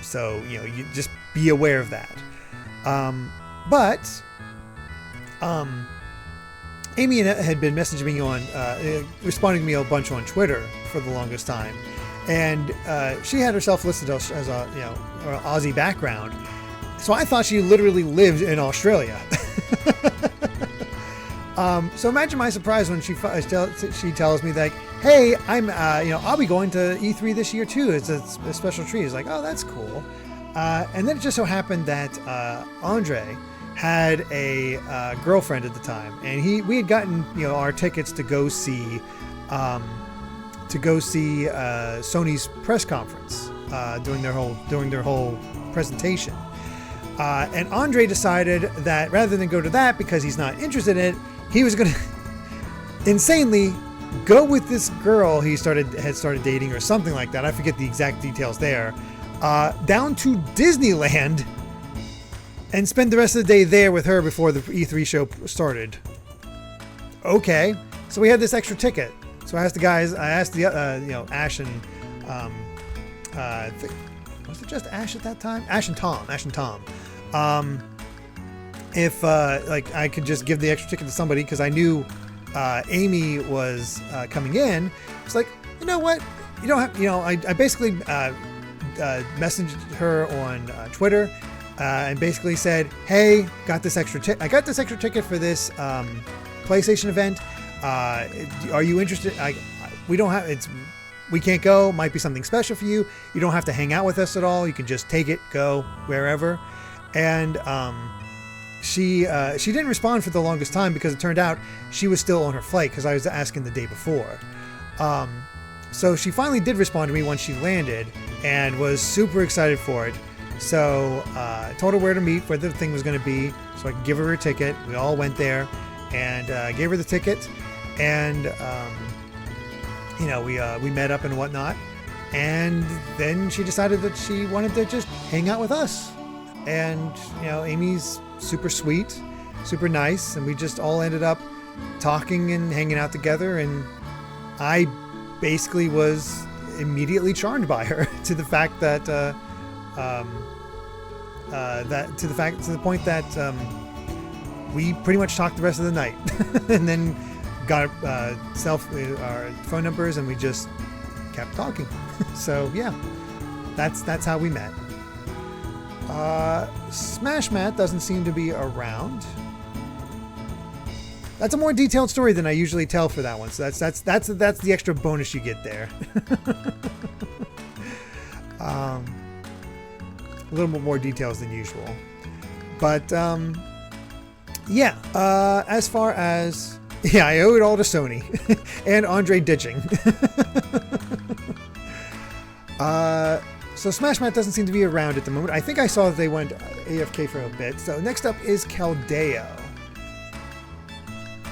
Speaker 1: So, you just be aware of that. But Amy had been messaging me on, responding to me a bunch on Twitter for the longest time. And she had herself listed as a, an Aussie background. So I thought she literally lived in Australia. So imagine my surprise when she tells me like, hey, I'll be going to E3 this year too. It's a special treat. It's like, oh, that's cool. And then it just so happened that Andre had a girlfriend at the time, and we had gotten our tickets to go see Sony's press conference during their whole presentation. And Andre decided that rather than go to that because he's not interested in it, he was going to insanely go with this girl he had started dating or something like that. I forget the exact details there. Down to Disneyland and spend the rest of the day there with her before the E3 show started. Okay, so we had this extra ticket. So I asked the guys. I asked Ash and was it just Ash at that time? Ash and Tom. If I could just give the extra ticket to somebody because I knew Amy was coming in. It's like, you know what? You don't have. I basically messaged her on Twitter and basically said, hey, got this extra ticket. I got this extra ticket for this PlayStation event. Are you interested? We don't have. We can't go. Might be something special for you. You don't have to hang out with us at all. You can just take it, go wherever. And she didn't respond for the longest time because it turned out she was still on her flight because I was asking the day before. So she finally did respond to me once she landed and was super excited for it. So I told her where to meet, where the thing was going to be, so I could give her a ticket. We all went there and gave her the ticket, and we met up and whatnot. And then she decided that she wanted to just hang out with us. And Amy's super sweet, super nice, and we just all ended up talking and hanging out together. And I basically was immediately charmed by her to the fact that to the point that we pretty much talked the rest of the night, and then got our phone numbers, and we just kept talking. So yeah, that's how we met. Smash Matt doesn't seem to be around. That's a more detailed story than I usually tell for that one. So that's the extra bonus you get there. A little bit more details than usual. But yeah, as far as I owe it all to Sony and Andre ditching. So Smash Matt doesn't seem to be around at the moment. I think I saw that they went AFK for a bit. So next up is Caldeo.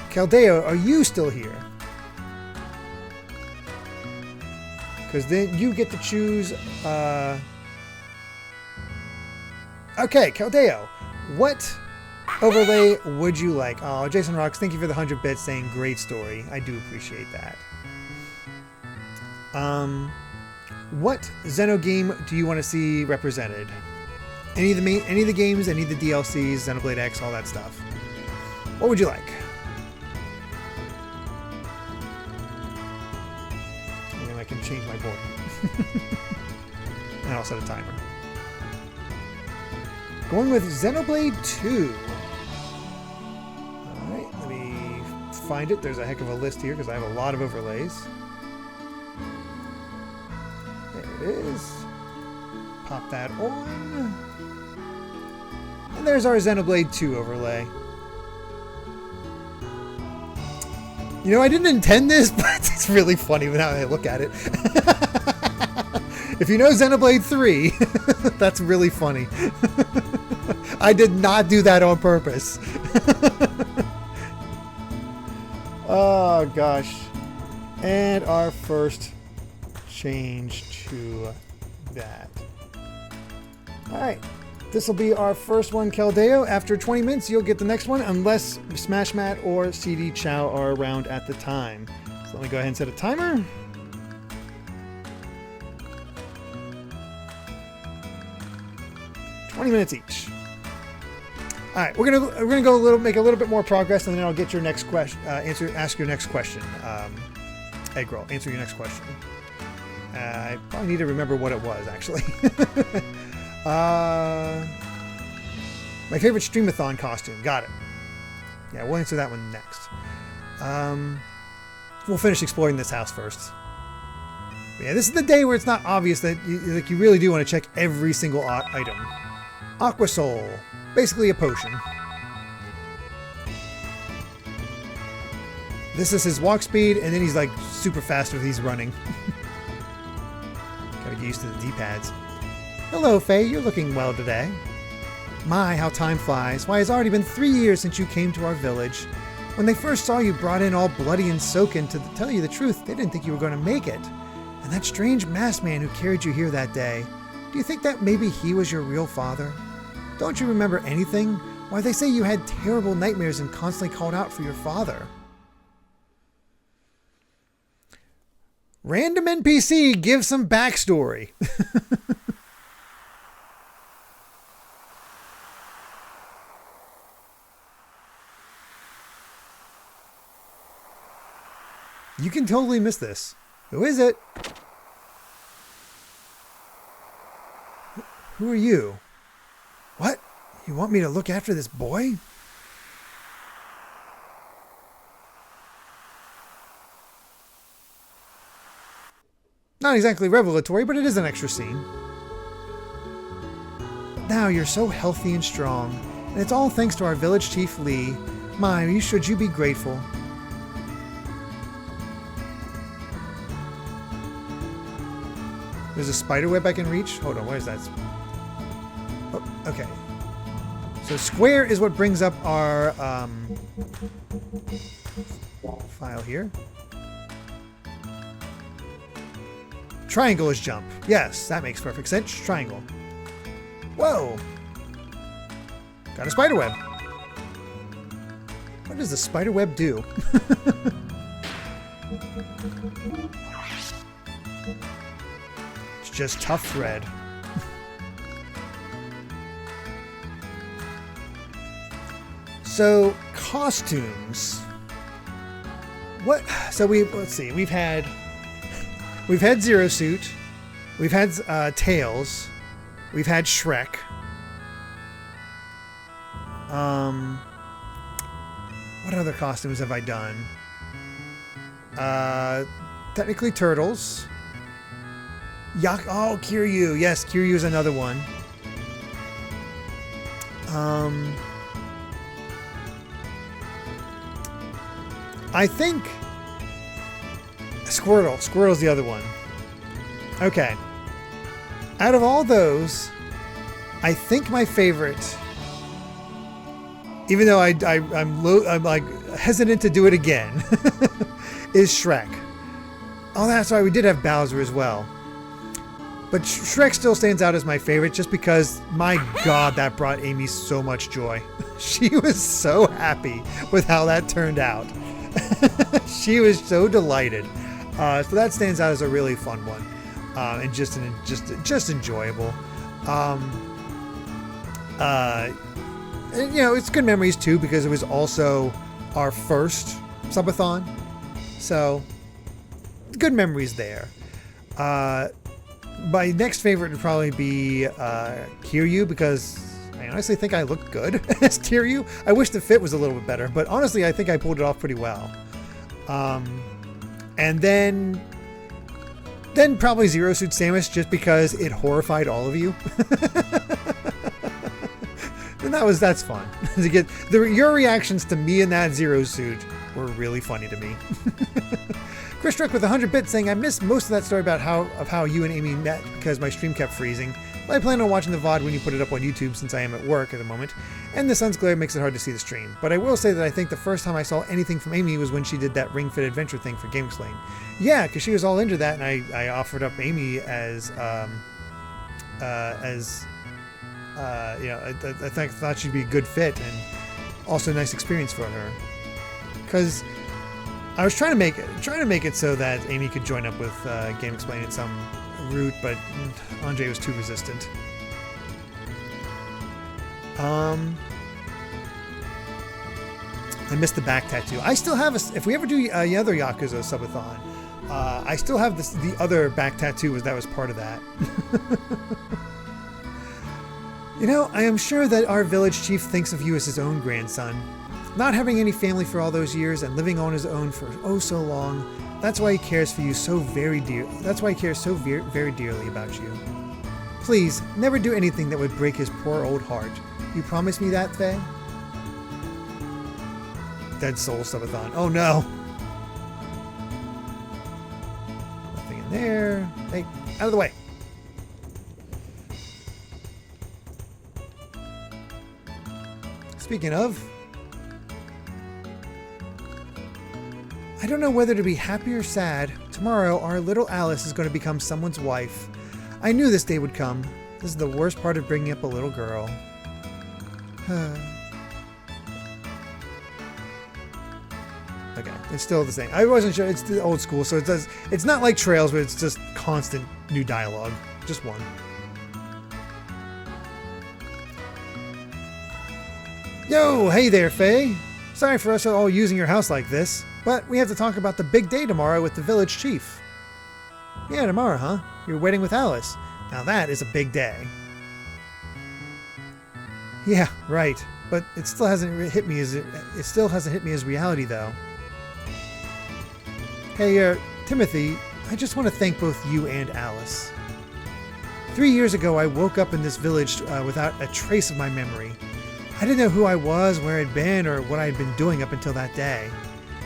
Speaker 1: Caldeo, are you still here? Because then you get to choose... Okay, Caldeo, what overlay would you like? Oh, Jason Rocks, thank you for the 100 bits saying great story. I do appreciate that. What Xeno game do you want to see represented? Any of the games, any of the DLCs, Xenoblade X, all that stuff. What would you like? And I can change my board. And I'll set a timer. Going with Xenoblade 2. Alright, let me find it. There's a heck of a list here because I have a lot of overlays. There it is. Pop that on. And there's our Xenoblade 2 overlay. I didn't intend this, but it's really funny now that I look at it. If you know Xenoblade 3, that's really funny. I did not do that on purpose. Oh, gosh. And our first change to that. Alright. This will be our first one, Caldeo. After 20 minutes, you'll get the next one, unless Smash Matt or CD Chow are around at the time. So let me go ahead and set a timer. Minutes each. All right, we're gonna go make a little bit more progress, and then I'll get your next question. Ask your next question. Egg roll. Answer your next question. I probably need to remember what it was actually. My favorite Stream-A-Thon costume. Got it. Yeah, we'll answer that one next. We'll finish exploring this house first. But yeah, this is the day where it's not obvious that you really do want to check every single item. Aqua Soul, basically a potion. This is his walk speed, and then he's like super fast when he's running. Gotta get used to the D-pads. Hello, Faye, you're looking well today. My, how time flies. Why, it's already been 3 years since you came to our village. When they first saw you brought in all bloody and soaking, to tell you the truth, they didn't think you were going to make it. And that strange masked man who carried you here that day, do you think that maybe he was your real father? Don't you remember anything? Why, they say you had terrible nightmares and constantly called out for your father. Random NPC gives some backstory. You can totally miss this. Who is it? Who are you? What? You want me to look after this boy? Not exactly revelatory, but it is an extra scene. Now you're so healthy and strong. And it's all thanks to our village chief Lee. My, should you be grateful. There's a spider web I can reach. Hold on, where is that? Oh, okay. So square is what brings up our file here. Triangle is jump. Yes, that makes perfect sense. Triangle. Whoa. Got a spider web. What does the spider web do? It's just tough thread. So, costumes. What? So let's see. We've had Zero Suit. We've had Tails. We've had Shrek. What other costumes have I done? Technically Turtles. Oh, Kiryu. Yes, Kiryu is another one. I think Squirtle. Squirtle's the other one. Okay. Out of all those, I think my favorite, even though I'm like hesitant to do it again, is Shrek. Oh, that's right. We did have Bowser as well. But Shrek still stands out as my favorite just because, my God, that brought Amy so much joy. She was so happy with how that turned out. She was so delighted. So that stands out as a really fun one. And just enjoyable. And, you know, it's good memories too because it was also our first Sub-A-Thon. So, good memories there. My next favorite would probably be Kiryu because I honestly think I look good as Kiryu. I wish the fit was a little bit better, but honestly I think I pulled it off pretty well. And then probably Zero Suit Samus just because it horrified all of you. And that's fun. To get your reactions to me in that Zero Suit were really funny to me. Chris Struck with 100 bits saying, I missed most of that story about how you and Amy met because my stream kept freezing. But I plan on watching the VOD when you put it up on YouTube since I am at work at the moment, and the sun's glare makes it hard to see the stream. But I will say that I think the first time I saw anything from Amy was when she did that Ring Fit Adventure thing for Game Explain. Yeah, because she was all into that, and I offered up Amy as you know, I thought she'd be a good fit and also a nice experience for her. Because I was trying to make it so that Amy could join up with Game Explain in some route, but Andre was too resistant. I missed the back tattoo. I still have if we ever do another Yakuza Sub-A-Thon, I still have the other back tattoo that was part of that. You know, I am sure that our village chief thinks of you as his own grandson. Not having any family for all those years and living on his own for oh so long, that's why he cares for you so very dear. That's why he cares so very dearly about you. Please, never do anything that would break his poor old heart. You promise me that, Faye? Dead Soul Sub-A-Thon. Oh no! Nothing in there. Hey, out of the way! Speaking of, I don't know whether to be happy or sad. Tomorrow, our little Alice is going to become someone's wife. I knew this day would come. This is the worst part of bringing up a little girl. Okay, it's still the same. I wasn't sure. It's the old school, so it's not like Trails, but it's just constant new dialogue. Just one. Yo, hey there, Faye. Sorry for us all using your house like this, but we have to talk about the big day tomorrow with the village chief. Yeah, tomorrow, huh? Your wedding with Alice. Now that is a big day. Yeah, right. But it still hasn't hit me as reality, though. Hey, Timothy, I just want to thank both you and Alice. 3 years ago, I woke up in this village without a trace of my memory. I didn't know who I was, where I'd been, or what I'd been doing up until that day.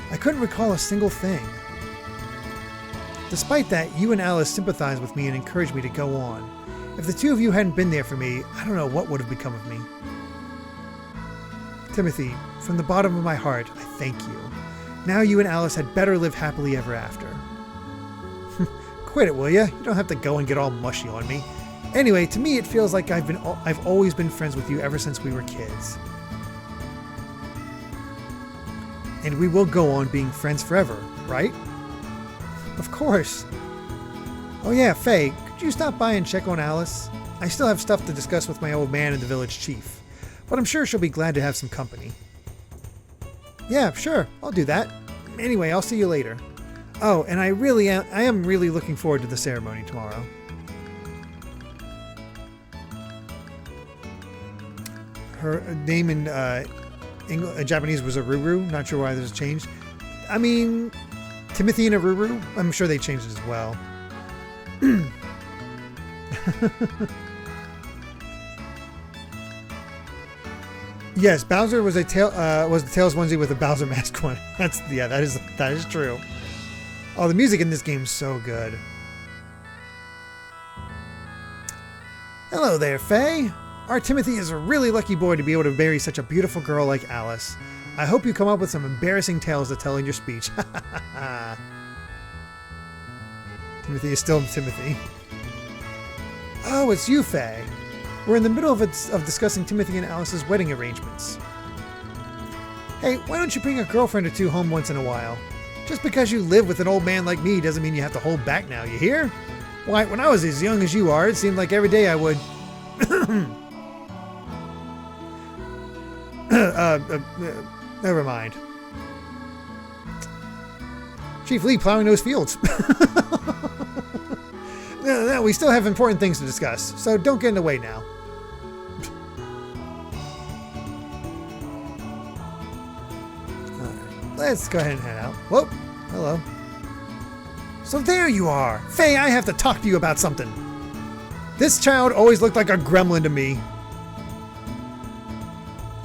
Speaker 1: I couldn't recall a single thing. Despite that, you and Alice sympathized with me and encouraged me to go on. If the two of you hadn't been there for me, I don't know what would have become of me. Timothy, from the bottom of my heart, I thank you. Now you and Alice had better live happily ever after. Quit it, will ya? You don't have to go and get all mushy on me. Anyway, to me it feels like I've always been friends with you ever since we were kids. And we will go on being friends forever, right? Of course. Oh yeah, Faye, could you stop by and check on Alice? I still have stuff to discuss with my old man and the village chief, but I'm sure she'll be glad to have some company. Yeah, sure, I'll do that. Anyway, I'll see you later. Oh, and I am really looking forward to the ceremony tomorrow. Her name in Japanese was Aruru. Not sure why this changed. I mean, Timothy and Aruru. I'm sure they changed it as well. Yes, Bowser was the Tails onesie with a Bowser mask on. That is true. Oh, the music in this game is so good. Hello there, Faye. Our Timothy is a really lucky boy to be able to marry such a beautiful girl like Alice. I hope you come up with some embarrassing tales to tell in your speech. Timothy is still Timothy. Oh, it's you, Faye. We're in the middle of discussing Timothy and Alice's wedding arrangements. Hey, why don't you bring a girlfriend or two home once in a while? Just because you live with an old man like me doesn't mean you have to hold back now, you hear? Why, when I was as young as you are, it seemed like every day I would... Never mind. Chief Lee plowing those fields. No, we still have important things to discuss, so don't get in the way now. Alright, let's go ahead and head out. Whoa, hello. So there you are. Faye, I have to talk to you about something. This child always looked like a gremlin to me.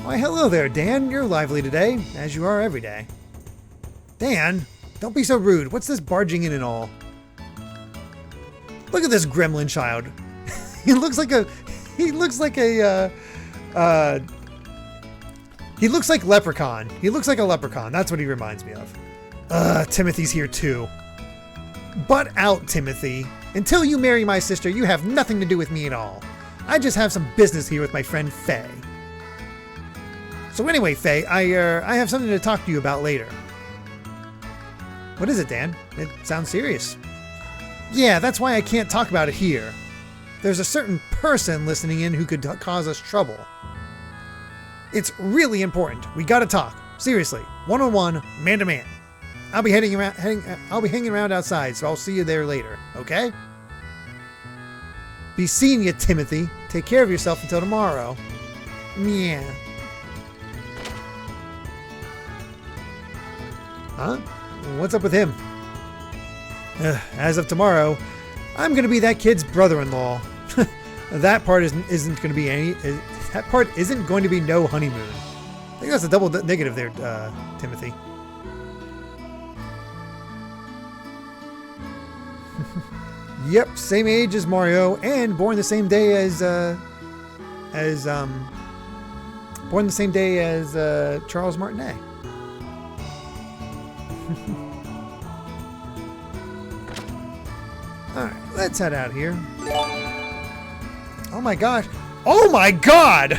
Speaker 1: Why, hello there, Dan. You're lively today, as you are every day. Dan, don't be so rude. What's this barging in and all? Look at this gremlin child. He looks like Leprechaun. He looks like a leprechaun. That's what he reminds me of. Timothy's here too. Butt out, Timothy. Until you marry my sister, you have nothing to do with me at all. I just have some business here with my friend Faye. So anyway, Faye, I have something to talk to you about later. What is it, Dan? It sounds serious. Yeah, that's why I can't talk about it here. There's a certain person listening in who could cause us trouble. It's really important. We gotta talk. Seriously. One-on-one, man-to-man. I'll be hanging around outside, so I'll see you there later, okay? Be seeing you, Timothy. Take care of yourself until tomorrow. Yeah. Huh? What's up with him? As of tomorrow, I'm going to be that kid's brother-in-law. That part isn't going to be no honeymoon. I think that's a double negative there, Timothy. Yep, same age as Mario, and born the same day as Charles Martinet. Alright, let's head out here. Oh my gosh. Oh my god!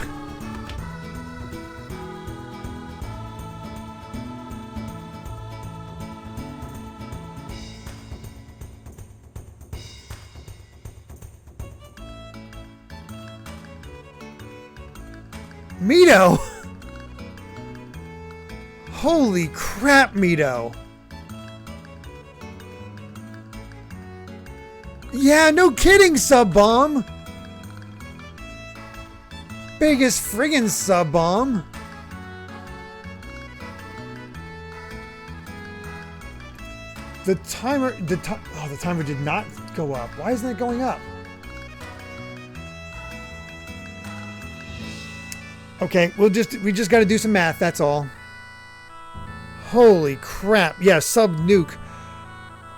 Speaker 1: Mito! Holy crap, Mito! Yeah, no kidding, Sub-Bomb! Biggest friggin' Sub-Bomb! The timer did not go up. Why isn't it going up? Okay, we just got to do some math. That's all. Holy crap! Yeah, sub nuke.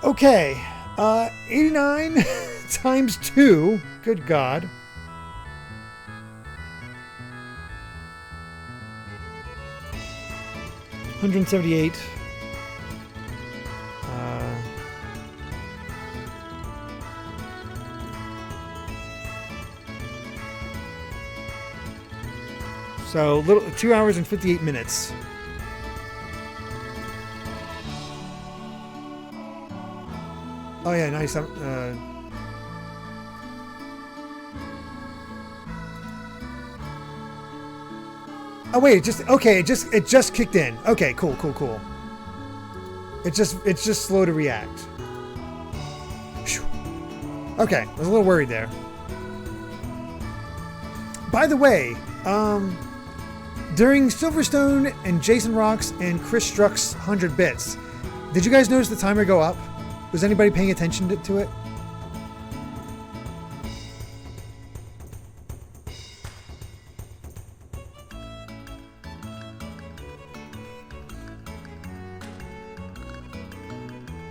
Speaker 1: Okay, 89 times 2. Good God. $178. So 2 hours and 58 minutes. Oh yeah, 97. Oh wait, it just kicked in. Okay, cool. It's just slow to react. Whew. Okay, I was a little worried there. By the way, during Silverstone and Jason Rocks and Chris Struck's 100 bits, did you guys notice the timer go up? Was anybody paying attention to it?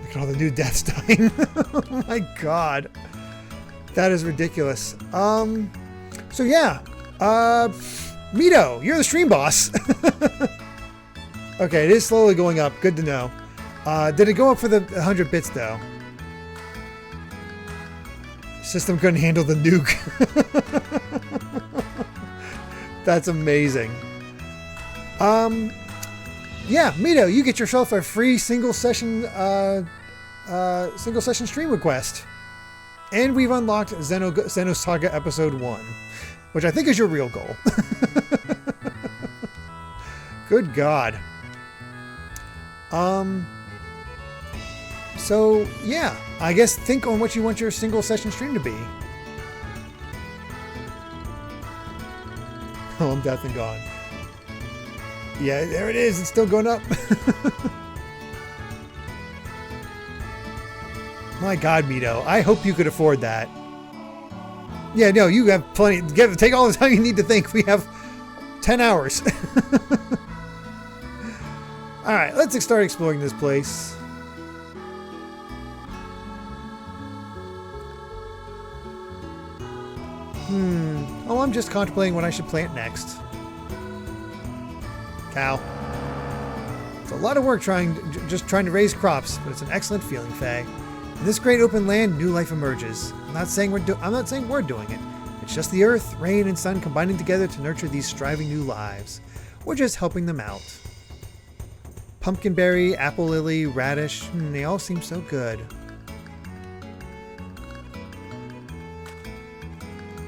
Speaker 1: Look at all the new deaths dying. Oh my God. That is ridiculous. So yeah. Mito, you're the stream boss. Okay, it is slowly going up. Good to know. Did it go up for the 100 bits though? System couldn't handle the nuke. That's amazing. Yeah, Mito, you get yourself a free single session stream request. And we've unlocked Xeno Saga Episode 1, which I think is your real goal. Good God. So, yeah, I guess think on what you want your single session stream to be. Oh, I'm death and gone. Yeah, there it is. It's still going up. My God, Mito. I hope you could afford that. Yeah, no, you have plenty. Take all the time you need to think. We have 10 hours. All right, let's start exploring this place. Oh, I'm just contemplating what I should plant next. Cow. It's a lot of work just trying to raise crops, but it's an excellent feeling, Faye. In this great open land, new life emerges. I'm not saying we're doing it. It's just the earth, rain, and sun combining together to nurture these striving new lives. We're just helping them out. Pumpkinberry, apple lily, radish, they all seem so good.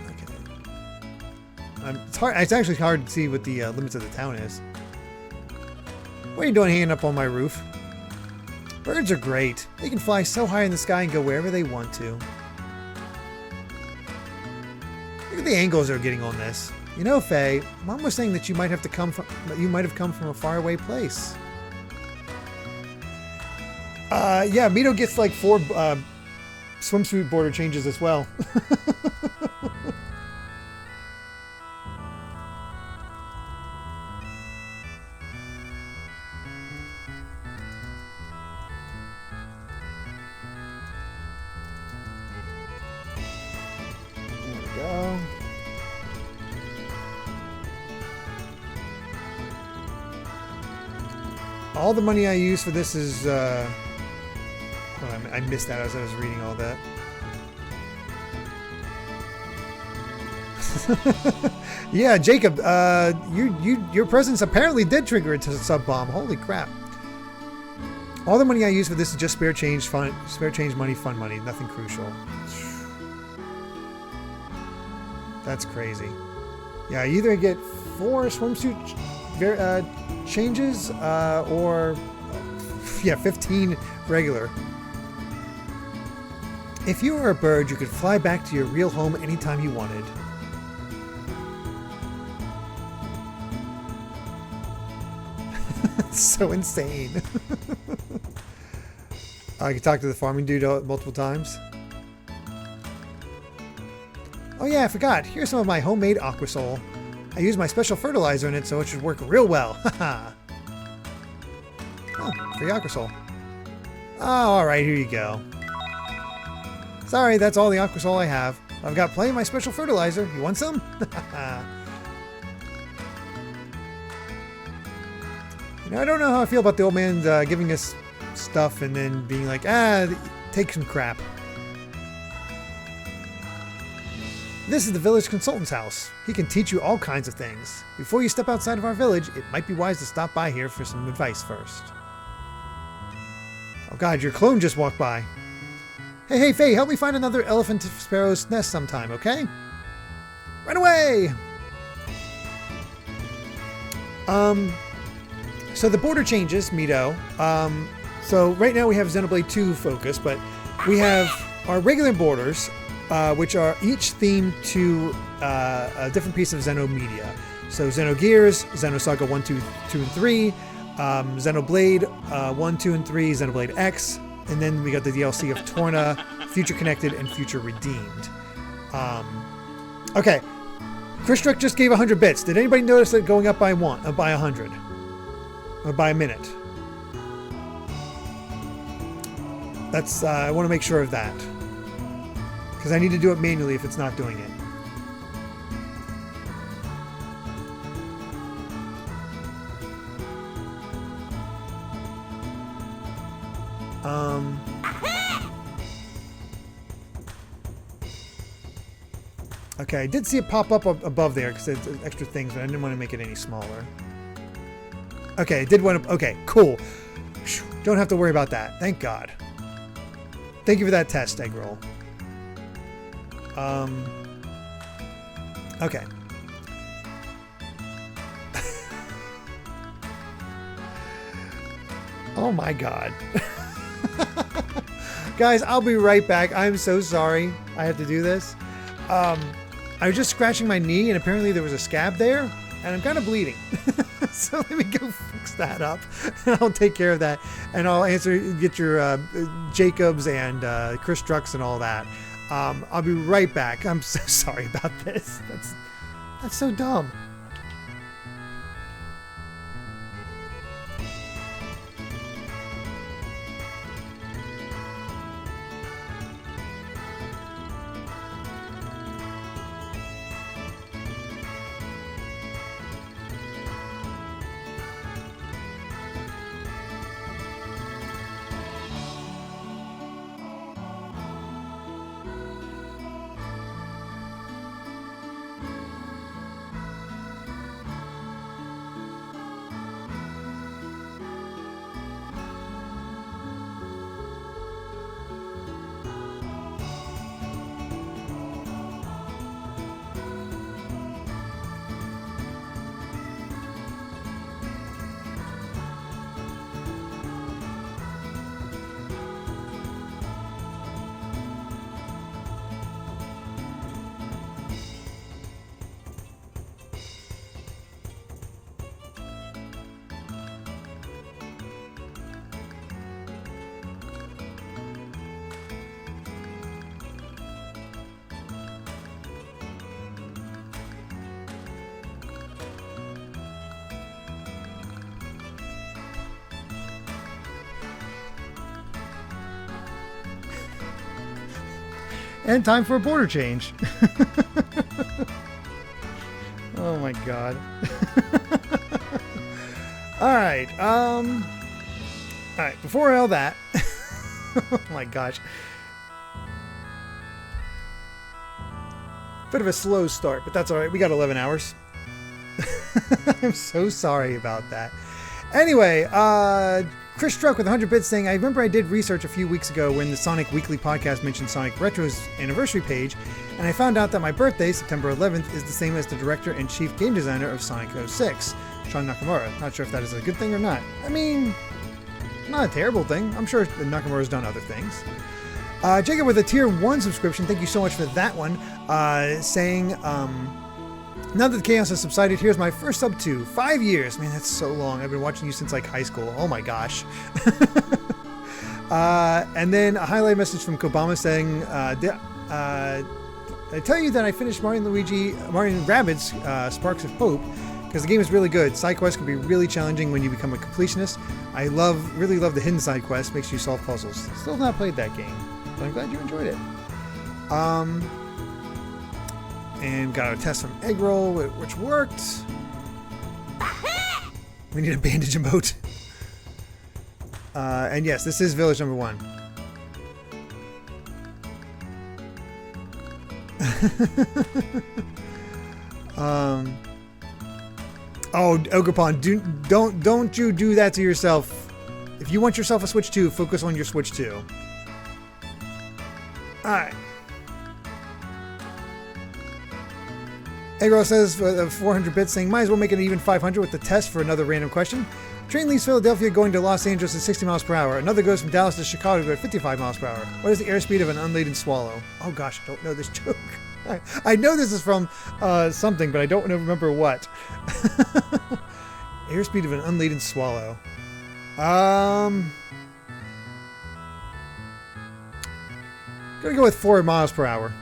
Speaker 1: Okay. It's actually hard to see what the limits of the town is. What are you doing hanging up on my roof? Birds are great. They can fly so high in the sky and go wherever they want to. Look at the angles they're getting on this. You know, Faye, Mom was saying that you might have come from a faraway place. Yeah, Mito gets like 4 swimsuit border changes as well. All the money I use for this is, oh, I missed that as I was reading all that. Yeah, Jacob, your presence apparently did trigger it to sub-bomb. Holy crap. All the money I use for this is just spare change money, fun money, nothing crucial. That's crazy. Yeah, I either get 4 swimsuit changes or yeah, 15 regular. If you were a bird, you could fly back to your real home anytime you wanted. It's so insane. I could talk to the farming dude multiple times. Oh yeah, I forgot. Here's some of my homemade aquasol. I used my special fertilizer in it, so it should work real well. Haha. Oh, free Aqua Soul. Oh, alright, here you go. Sorry, that's all the Aqua Soul I have. I've got plenty of my special fertilizer. You want some? You know, I don't know how I feel about the old man giving us stuff and then being like, take some crap. This is the village consultant's house. He can teach you all kinds of things. Before you step outside of our village, it might be wise to stop by here for some advice first. Oh god, your clone just walked by. Hey, Faye, help me find another elephant sparrow's nest sometime, okay? Run away! So the border changes, Mito. So right now we have Xenoblade 2 focus, but we have our regular borders, which are each themed to a different piece of Xeno media. So Xenogears, Xenosaga 1, 2, 2, and 3, Xenoblade 1, 2, and 3, Xenoblade X, and then we got the DLC of Torna, Future Connected, and Future Redeemed. Okay, Chris Struck just gave 100 bits. Did anybody notice it going up by 100? Or by a minute? That's, I want to make sure of that. Because I need to do it manually if it's not doing it. Okay, I did see it pop up above there because it's extra things, but I didn't want to make it any smaller. Okay, it did want to... Okay, cool. Don't have to worry about that. Thank God. Thank you for that test, Eggroll. Okay. Oh my God. Guys, I'll be right back. I'm so sorry I have to do this. I was just scratching my knee and apparently there was a scab there and I'm kind of bleeding. So let me go fix that up and I'll take care of that and I'll get your Jacobs and Chris Strux and all that. I'll be right back. I'm so sorry about this. That's so dumb. And time for a border change. Oh my God. Alright, alright, before all that, oh my gosh. Bit of a slow start, but that's alright, we got 11 hours. I'm so sorry about that. Anyway, Chris Struck with 100 bits saying, I remember I did research a few weeks ago when the Sonic Weekly podcast mentioned Sonic Retro's anniversary page, and I found out that my birthday, September 11th, is the same as the director and chief game designer of Sonic 06, Sean Nakamura. Not sure if that is a good thing or not. I mean, not a terrible thing. I'm sure Nakamura's done other things. Jacob with a tier 1 subscription, thank you so much for that one, saying, now that the chaos has subsided, here's my first sub to 5 years. Man, that's so long. I've been watching you since like high school. Oh my gosh. And then a highlight message from Kobama saying, I tell you that I finished Mario and Rabbids Sparks of Hope because the game is really good. Side quests can be really challenging when you become a completionist. I really love the hidden side quests. Makes you solve puzzles. Still not played that game, but I'm glad you enjoyed it. And got a test from Eggroll, which worked. We need a bandage emote. And yes, this is village number 1. Oh, Ogrepon, don't you do that to yourself. If you want yourself a Switch 2, focus on your Switch 2. Alright. Eggroll says for the 400 bits saying, might as well make it even 500 with the test for another random question. Train leaves Philadelphia going to Los Angeles at 60 miles per hour. Another goes from Dallas to Chicago at 55 miles per hour. What is the airspeed of an unladen swallow? Oh gosh, I don't know this joke. I know this is from something, but I don't remember what. Airspeed of an unladen swallow. Gonna go with 4 miles per hour.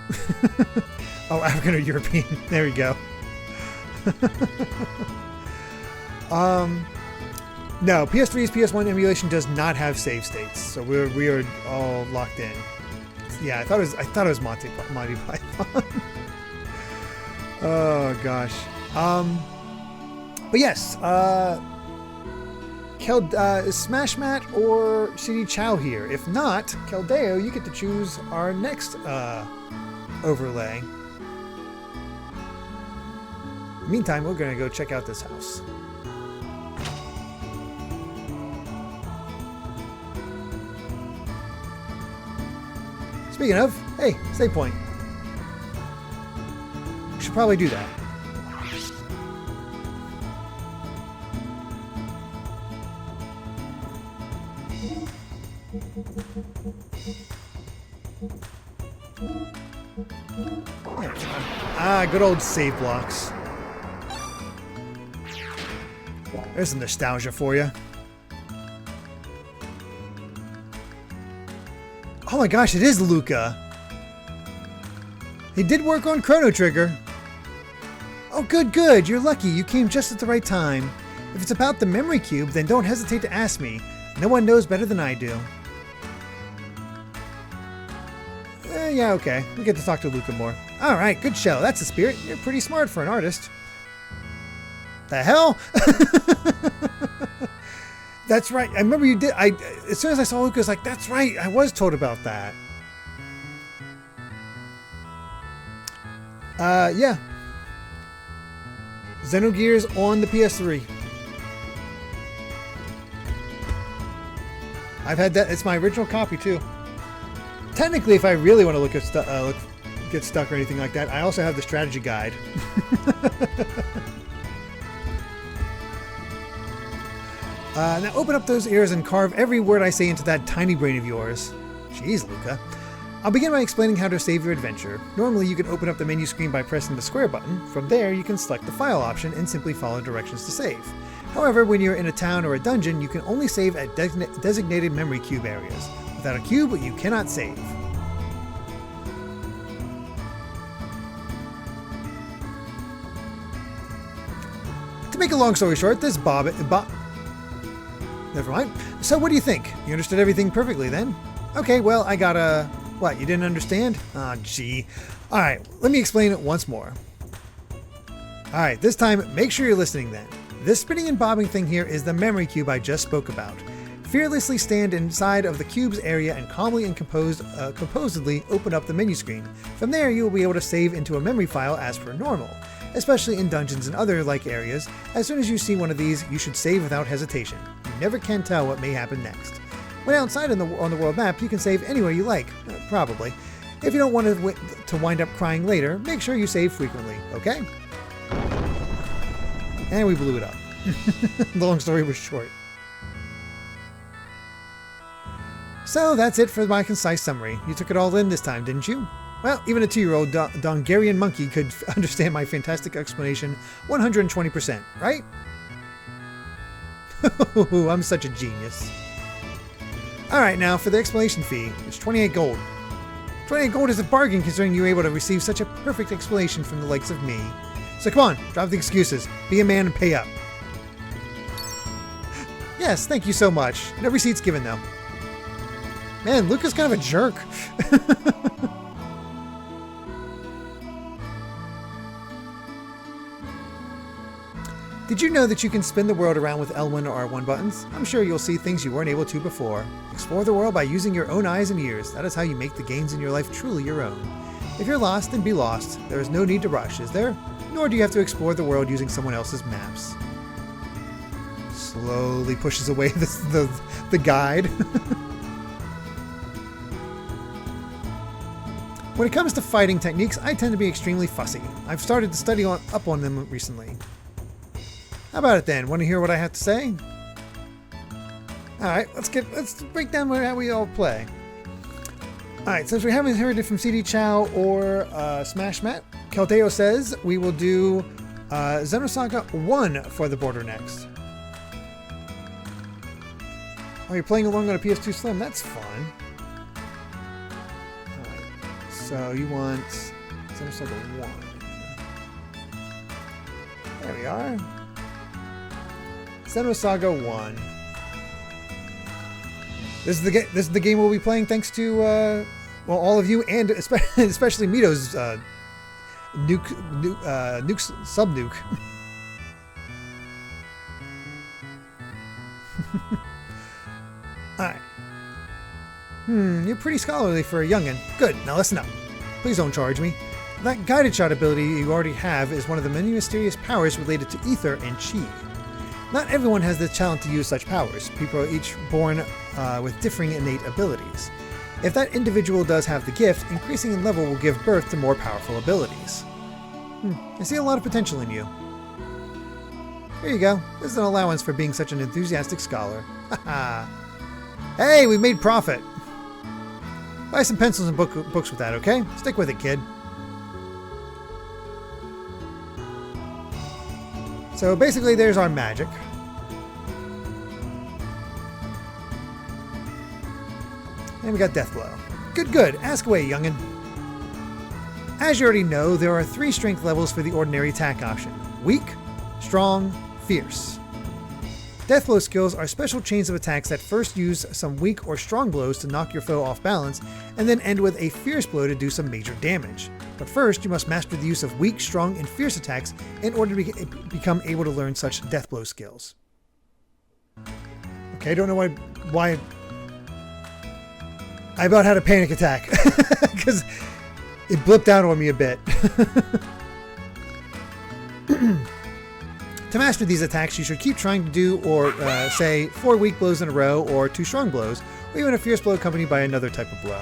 Speaker 1: Oh, African or European. There we go. No, PS3's PS1 emulation does not have save states, so we are all locked in. Yeah, I thought it was Monty Python. Oh gosh. But yes, is Smash Mat or CD Chow here? If not, Keldeo, you get to choose our next overlay. Meantime, we're gonna go check out this house. Speaking of, hey, save point. We should probably do that. Ah, good old save blocks. There's some nostalgia for you. Oh my gosh, it is Luca. He did work on Chrono Trigger. Oh, good. You're lucky. You came just at the right time. If it's about the memory cube, then don't hesitate to ask me. No one knows better than I do. Yeah, okay. We get to talk to Luca more. Alright, good show. That's the spirit. You're pretty smart for an artist. The hell? That's right. I remember you did. As soon as I saw Luca, I was like, that's right. I was told about that. Yeah. Xenogears on the PS3. I've had that. It's my original copy too. Technically, if I really want to get stuck or anything like that, I also have the strategy guide. Now open up those ears and carve every word I say into that tiny brain of yours. Jeez, Luca. I'll begin by explaining how to save your adventure. Normally, you can open up the menu screen by pressing the square button. From there, you can select the file option and simply follow directions to save. However, when you're in a town or a dungeon, you can only save at designated memory cube areas. Without a cube, you cannot save. To make a long story short, this Never mind. So what do you think? You understood everything perfectly then? Okay, well, I got a... What, you didn't understand? Ah, gee. Alright, let me explain it once more. Alright, this time, make sure you're listening then. This spinning and bobbing thing here is the memory cube I just spoke about. Fearlessly stand inside of the cube's area and calmly and composedly open up the menu screen. From there, you will be able to save into a memory file as per normal. Especially in dungeons and other like areas, as soon as you see one of these, you should save without hesitation. You never can tell what may happen next. When outside on the world map, you can save anywhere you like, probably. If you don't want to wind up crying later, make sure you save frequently, okay? And we blew it up. The long story was short. So that's it for my concise summary. You took it all in this time, didn't you? Well, even a 2-year-old Dongarian monkey could understand my fantastic explanation 120%, right? I'm such a genius. Alright, now for the explanation fee. It's 28 gold. 28 gold is a bargain considering you were able to receive such a perfect explanation from the likes of me. So come on, drop the excuses. Be a man and pay up. Yes, thank you so much. No receipts given though. Man, Luke is kind of a jerk. Did you know that you can spin the world around with L1 or R1 buttons? I'm sure you'll see things you weren't able to before. Explore the world by using your own eyes and ears. That is how you make the gains in your life truly your own. If you're lost, then be lost. There is no need to rush, is there? Nor do you have to explore the world using someone else's maps. Slowly pushes away the guide. When it comes to fighting techniques, I tend to be extremely fussy. I've started to study up on them recently. How about it then? Want to hear what I have to say? Alright, let's break down how we all play. Alright, since we haven't heard it from CD Chow or Smash Matt, Caldeo says we will do Xenosaga 1 for the border next. Oh, you're playing along on a PS2 Slim? That's fun. Alright, so you want Xenosaga 1. There we are. Xenosaga 1. This is the game we'll be playing thanks to well, all of you and especially Mito's sub-nuke. Alright. You're pretty scholarly for a youngin'. Good, now listen up. Please don't charge me. That guided shot ability you already have is one of the many mysterious powers related to ether and chi. Not everyone has the talent to use such powers. People are each born with differing innate abilities. If that individual does have the gift, increasing in level will give birth to more powerful abilities. I see a lot of potential in you. Here you go. This is an allowance for being such an enthusiastic scholar. Haha. Hey, we made profit. Buy some pencils and books with that, okay? Stick with it, kid. So basically there's our magic. And we got Death Blow. Good. Ask away, youngin'. As you already know, there are 3 strength levels for the ordinary attack option. Weak, strong, fierce. Death Blow skills are special chains of attacks that first use some weak or strong blows to knock your foe off balance, and then end with a fierce blow to do some major damage. But first, you must master the use of weak, strong, and fierce attacks in order to become able to learn such Death Blow skills. Okay, I don't know why I about had a panic attack, because it blipped out on me a bit. To master these attacks, you should keep trying to do, or say, 4 weak blows in a row, or 2 strong blows, or even a fierce blow accompanied by another type of blow.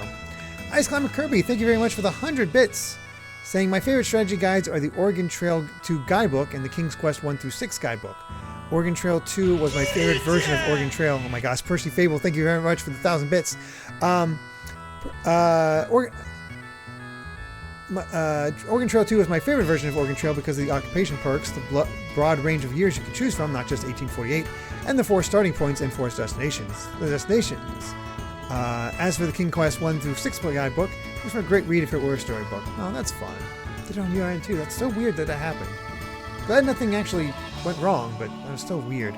Speaker 1: Ice Climber Kirby, thank you very much for the 100 bits. Saying my favorite strategy guides are the Oregon Trail 2 guidebook and the King's Quest 1 through 6 guidebook. Oregon Trail 2 was my favorite version of Oregon Trail. Oh my gosh, Percy Fable, thank you very much for the 1,000 bits. Oregon Trail 2 was my favorite version of Oregon Trail because of the occupation perks, the broad range of years you can choose from, not just 1848, and the 4 starting points and 4 destinations. As for the King Quest 1 through 6 guidebook, it was a great read if it were a storybook. Oh, that's fun. Did it on UIN too. That's so weird that happened. Glad nothing actually went wrong, but that was still weird.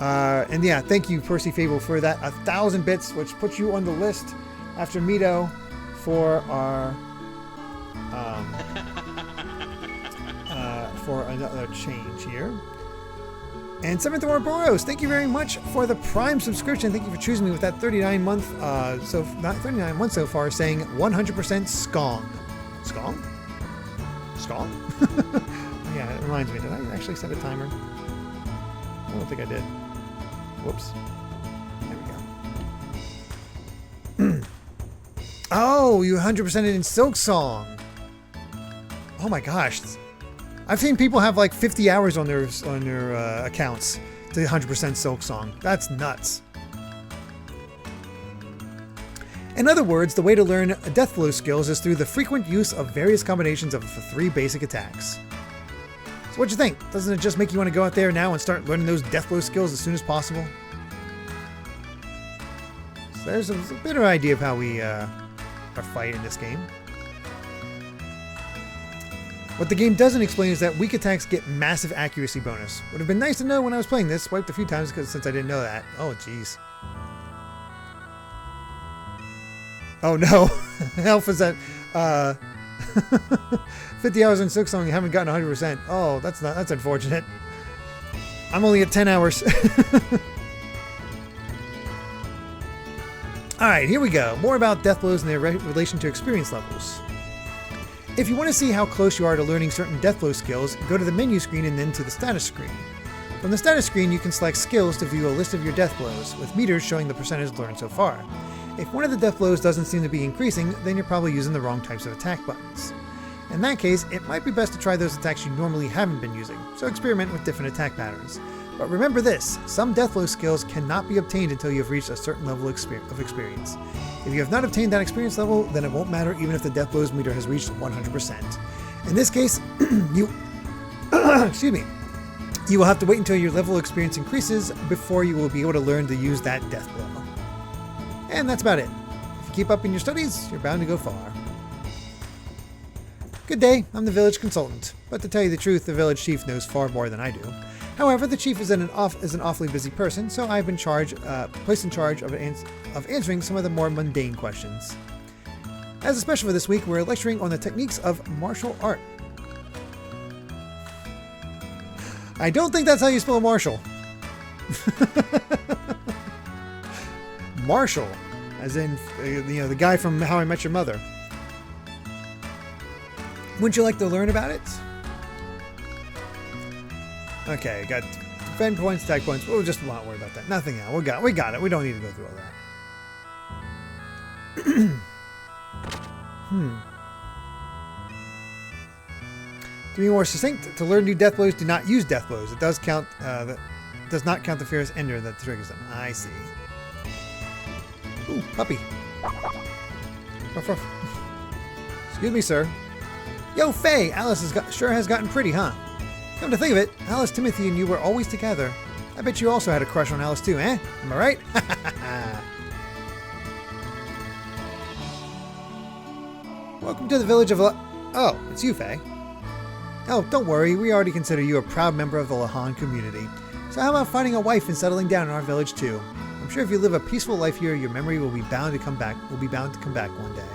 Speaker 1: And yeah, thank you, Percy Fable, for that 1,000 bits, which puts you on the list after Mito for our for another change here. And Seventh Ouroboros, thank you very much for the Prime subscription. Thank you for choosing me with that 39 month, not 39 months so far, saying 100% Skong. Skong? Skong? Yeah, it reminds me. Did I actually set a timer? I don't think I did. Whoops. There we go. Oh, you 100%ed in Silk Song. Oh my gosh. I've seen people have like 50 hours on their accounts to 100% Silk Song. That's nuts. In other words, the way to learn Death Blow skills is through the frequent use of various combinations of the 3 basic attacks. So what'd you think? Doesn't it just make you want to go out there now and start learning those Death Blow skills as soon as possible? So there's a bit of an idea of how we a fight in this game. What the game doesn't explain is that weak attacks get massive accuracy bonus. Would have been nice to know when I was playing this. Wiped a few times since I didn't know that. Oh, jeez. Oh no. Alpha's at 50 hours in Silksong, you haven't gotten 100%. Oh, that's unfortunate. I'm only at 10 hours. Alright, here we go. More about death blows and their relation to experience levels. If you want to see how close you are to learning certain death blow skills, go to the menu screen and then to the status screen. From the status screen, you can select skills to view a list of your death blows, with meters showing the percentage learned so far. If one of the death blows doesn't seem to be increasing, then you're probably using the wrong types of attack buttons. In that case, it might be best to try those attacks you normally haven't been using, so experiment with different attack patterns. But remember this, some death blow skills cannot be obtained until you have reached a certain level of experience. If you have not obtained that experience level, then it won't matter even if the death blows meter has reached 100%. In this case, excuse me, you will have to wait until your level of experience increases before you will be able to learn to use that death blow. And that's about it. If you keep up in your studies, you're bound to go far. Good day, I'm the village consultant, but to tell you the truth, the village chief knows far more than I do. However, the chief is an awfully busy person, so I've been placed in charge of answering some of the more mundane questions. As a special for this week, we're lecturing on the techniques of martial art. I don't think that's how you spell martial. Marshall, as in, the guy from How I Met Your Mother. Wouldn't you like to learn about it? Okay, got defend points, attack points. We'll just not worry about that. Nothing else. We got it. We don't need to go through all that. To be more succinct, to learn new death blows, do not use death blows. It does count. That does not count the fierce ender that triggers them. I see. Ooh, puppy. Ruff, ruff. Excuse me, sir. Yo, Faye! Alice sure has gotten pretty, huh? Come to think of it, Alice, Timothy, and you were always together. I bet you also had a crush on Alice too, eh? Am I right? Welcome to the village of Oh, it's you, Faye. Oh, don't worry, we already consider you a proud member of the Lahan community. So how about finding a wife and settling down in our village too? I'm sure if you live a peaceful life here, your memory will be bound to come back one day.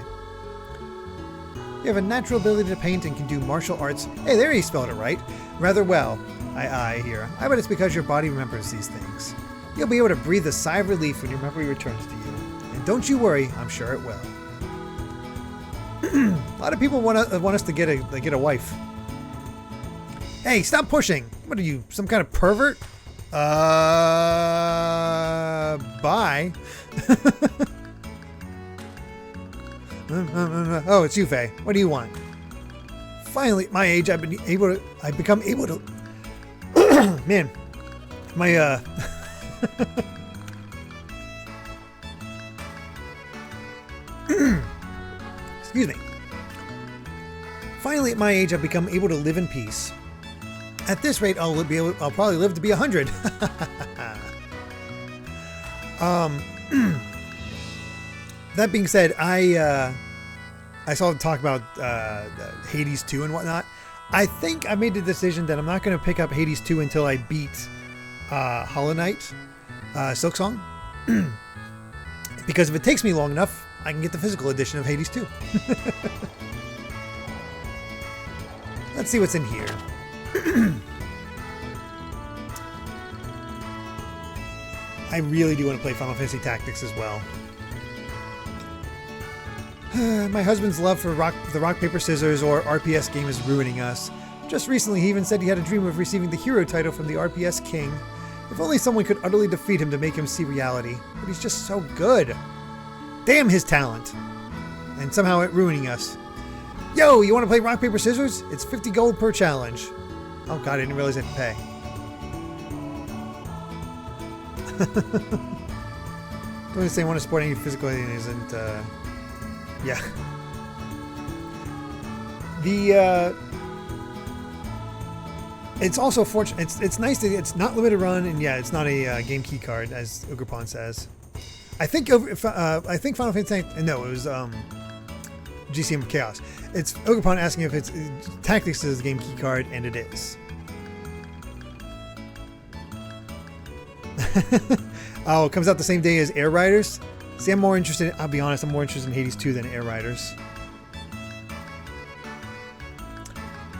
Speaker 1: You have a natural ability to paint and can do martial arts. Hey, there you spelled it right. Rather well. I hear. I bet it's because your body remembers these things. You'll be able to breathe a sigh of relief when your memory returns to you. And don't you worry, I'm sure it will. A lot of people want us to get a wife. Hey, stop pushing. What are you, some kind of pervert? Bye. Oh, it's you, Faye. What do you want? Finally, at my age, I've become able to. Man, my excuse me. Finally, at my age, I've become able to live in peace. At this rate, I'll probably live to be 100. That being said, I saw them talk about Hades 2 and whatnot. I think I made the decision that I'm not going to pick up Hades 2 until I beat Hollow Knight, Silksong. Because if it takes me long enough, I can get the physical edition of Hades 2. Let's see what's in here. I really do want to play Final Fantasy Tactics as well. My husband's love for the rock, paper, scissors or RPS game is ruining us. Just recently, he even said he had a dream of receiving the hero title from the RPS king. If only someone could utterly defeat him to make him see reality. But he's just so good. Damn his talent. And somehow it ruining us. Yo, you want to play rock, paper, scissors? It's 50 gold per challenge. Oh god, I didn't realize I had to pay. Don't say I want to support any physical isn't, yeah. It's also fortunate. It's nice that it's not limited run, and yeah, it's not a game key card, as Ugrapon says. I think Final Fantasy. No, it was GCM Chaos. It's Ogrepawn asking if it's Tactics is the game key card, and it is. Oh, it comes out the same day as Air Riders? See, I'm more interested, I'll be honest, I'm more interested in Hades 2 than Air Riders.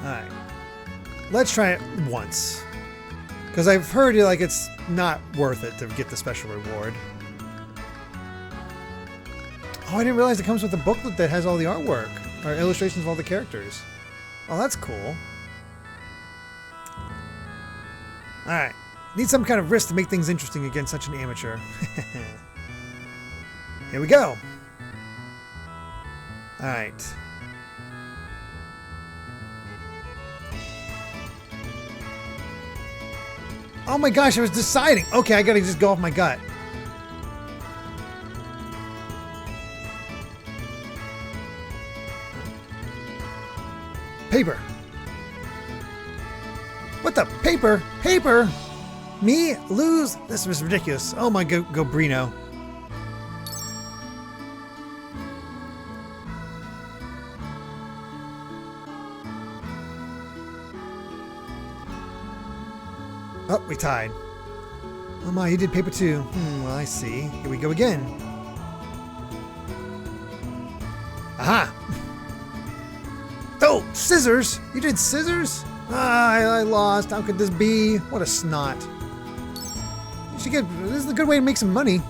Speaker 1: Alright. Let's try it once. Because I've heard like it's not worth it to get the special reward. Oh, I didn't realize it comes with a booklet that has all the artwork. Or illustrations of all the characters. Oh, that's cool. Alright. Need some kind of risk to make things interesting against such an amateur. Here we go. Alright. Oh my gosh, I was deciding. Okay, I gotta just go off my gut. Paper. What the? Paper? Paper? Me? Lose? This was ridiculous. Oh my Gobrino. Oh, we tied. Oh my, you did paper too. Well, I see. Here we go again. Aha! Oh, scissors! You did scissors? Ah, I lost. How could this be? What a snot. You should get... This is a good way to make some money.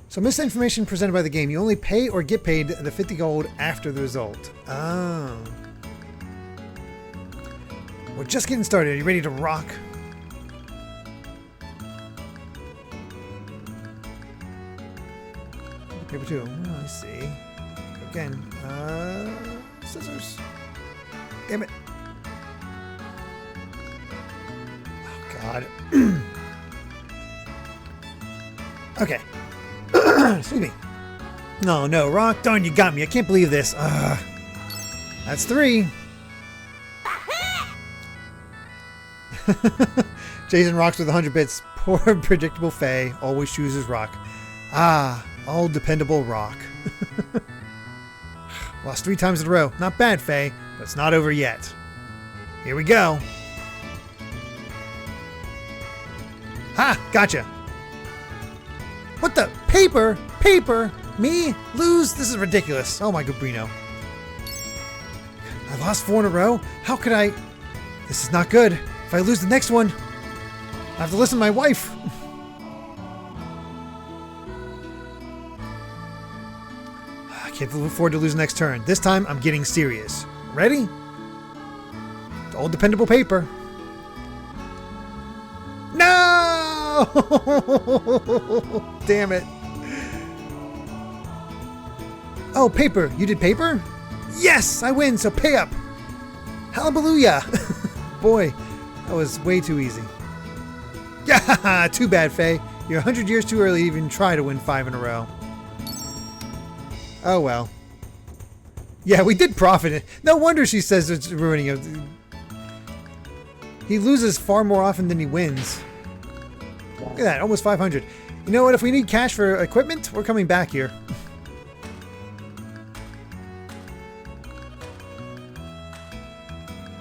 Speaker 1: So, misinformation presented by the game. You only pay or get paid the 50 gold after the result. Oh. We're just getting started. Are you ready to rock? Paper two. Oh, I see. Again. Scissors. Damn it. Oh, God. Okay. Excuse me. No, rock. Darn, you got me. I can't believe this. That's 3. Jason rocks with 100 bits. Poor predictable Faye always chooses rock. Ah, all dependable rock. Lost 3 times in a row. Not bad, Faye, but it's not over yet. Here we go. Ha! Gotcha. What the? Paper? Paper? Me? Lose? This is ridiculous. Oh my Gobrino. I lost 4 in a row? How could I? This is not good. If I lose the next one, I have to listen to my wife. I can't look forward to losing next turn. This time, I'm getting serious. Ready? Old dependable paper. No! Damn it. Oh, paper. You did paper? Yes, I win, so pay up. Hallelujah. Boy. That was way too easy. Yeah, too bad, Faye. You're 100 years too early to even try to win 5 in a row. Oh well. Yeah, we did profit. No wonder she says it's ruining him. He loses far more often than he wins. Look at that, almost 500. You know what? If we need cash for equipment, we're coming back here.